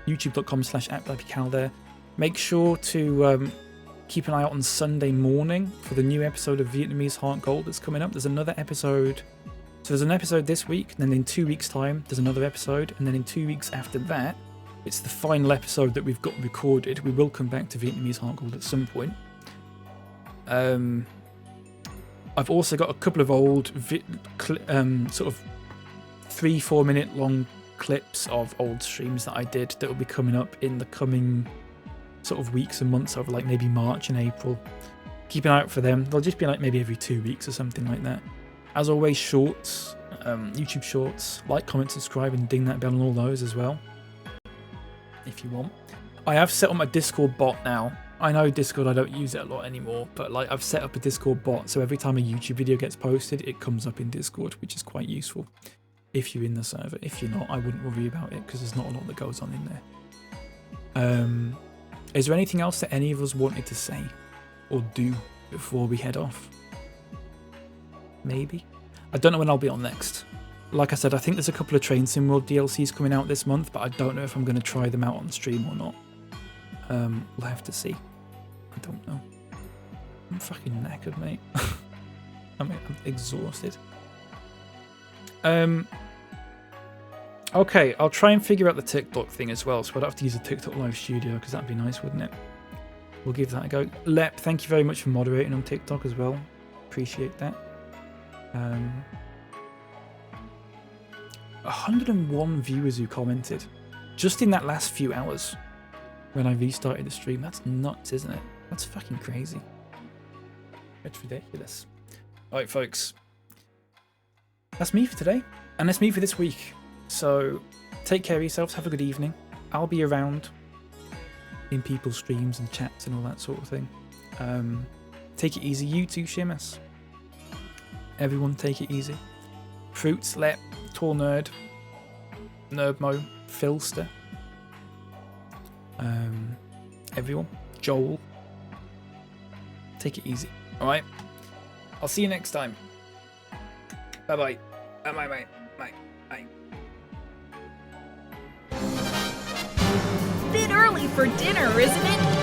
youtube.com/@BapyCal there. Make sure to keep an eye out on Sunday morning for the new episode of Vietnamese Heart Gold that's coming up. There's another episode. So there's an episode this week, and then in 2 weeks' time, there's another episode, and then in 2 weeks after that, it's the final episode that we've got recorded. We will come back to Vietnamese Heart Gold at some point. I've also got a couple of old sort of 3-4 minute long clips of old streams that I did that will be coming up in the coming sort of weeks and months of like maybe March and April. Keep an eye out for them. They'll just be like maybe every 2 weeks or something like that. As always, shorts, YouTube shorts. Like, comment, subscribe, and ding that bell on all those as well, if you want. I have set up my Discord bot now. I know Discord, I don't use it a lot anymore, but like I've set up a Discord bot, so every time a YouTube video gets posted, it comes up in Discord, which is quite useful if you're in the server. If you're not, I wouldn't worry about it because there's not a lot that goes on in there. Is there anything else that any of us wanted to say or do before we head off? Maybe. I don't know when I'll be on next. Like I said, I think there's a couple of Train Sim World DLCs coming out this month, but I don't know if I'm going to try them out on stream or not. We'll have to see. I don't know. I'm fucking knackered, mate. I'm exhausted. Okay, I'll try and figure out the TikTok thing as well, so I'd have to use a TikTok live studio, because that'd be nice, wouldn't it? We'll give that a go. Lep, thank you very much for moderating on TikTok as well. Appreciate that. 101 viewers who commented just in that last few hours when I restarted the stream. That's nuts, isn't it? That's fucking crazy. It's ridiculous. Alright, folks. That's me for today. And that's me for this week. So, take care of yourselves. Have a good evening. I'll be around in people's streams and chats and all that sort of thing. Take it easy. You too, Shimas. Everyone take it easy. Fruits, Lep, Tall Nerd, Nerdmo, Filster. Everyone. Joel. Take it easy. Alright? I'll see you next time. Bye-bye. Bye-bye, mate. Bye. Bye. Bit early for dinner, isn't it?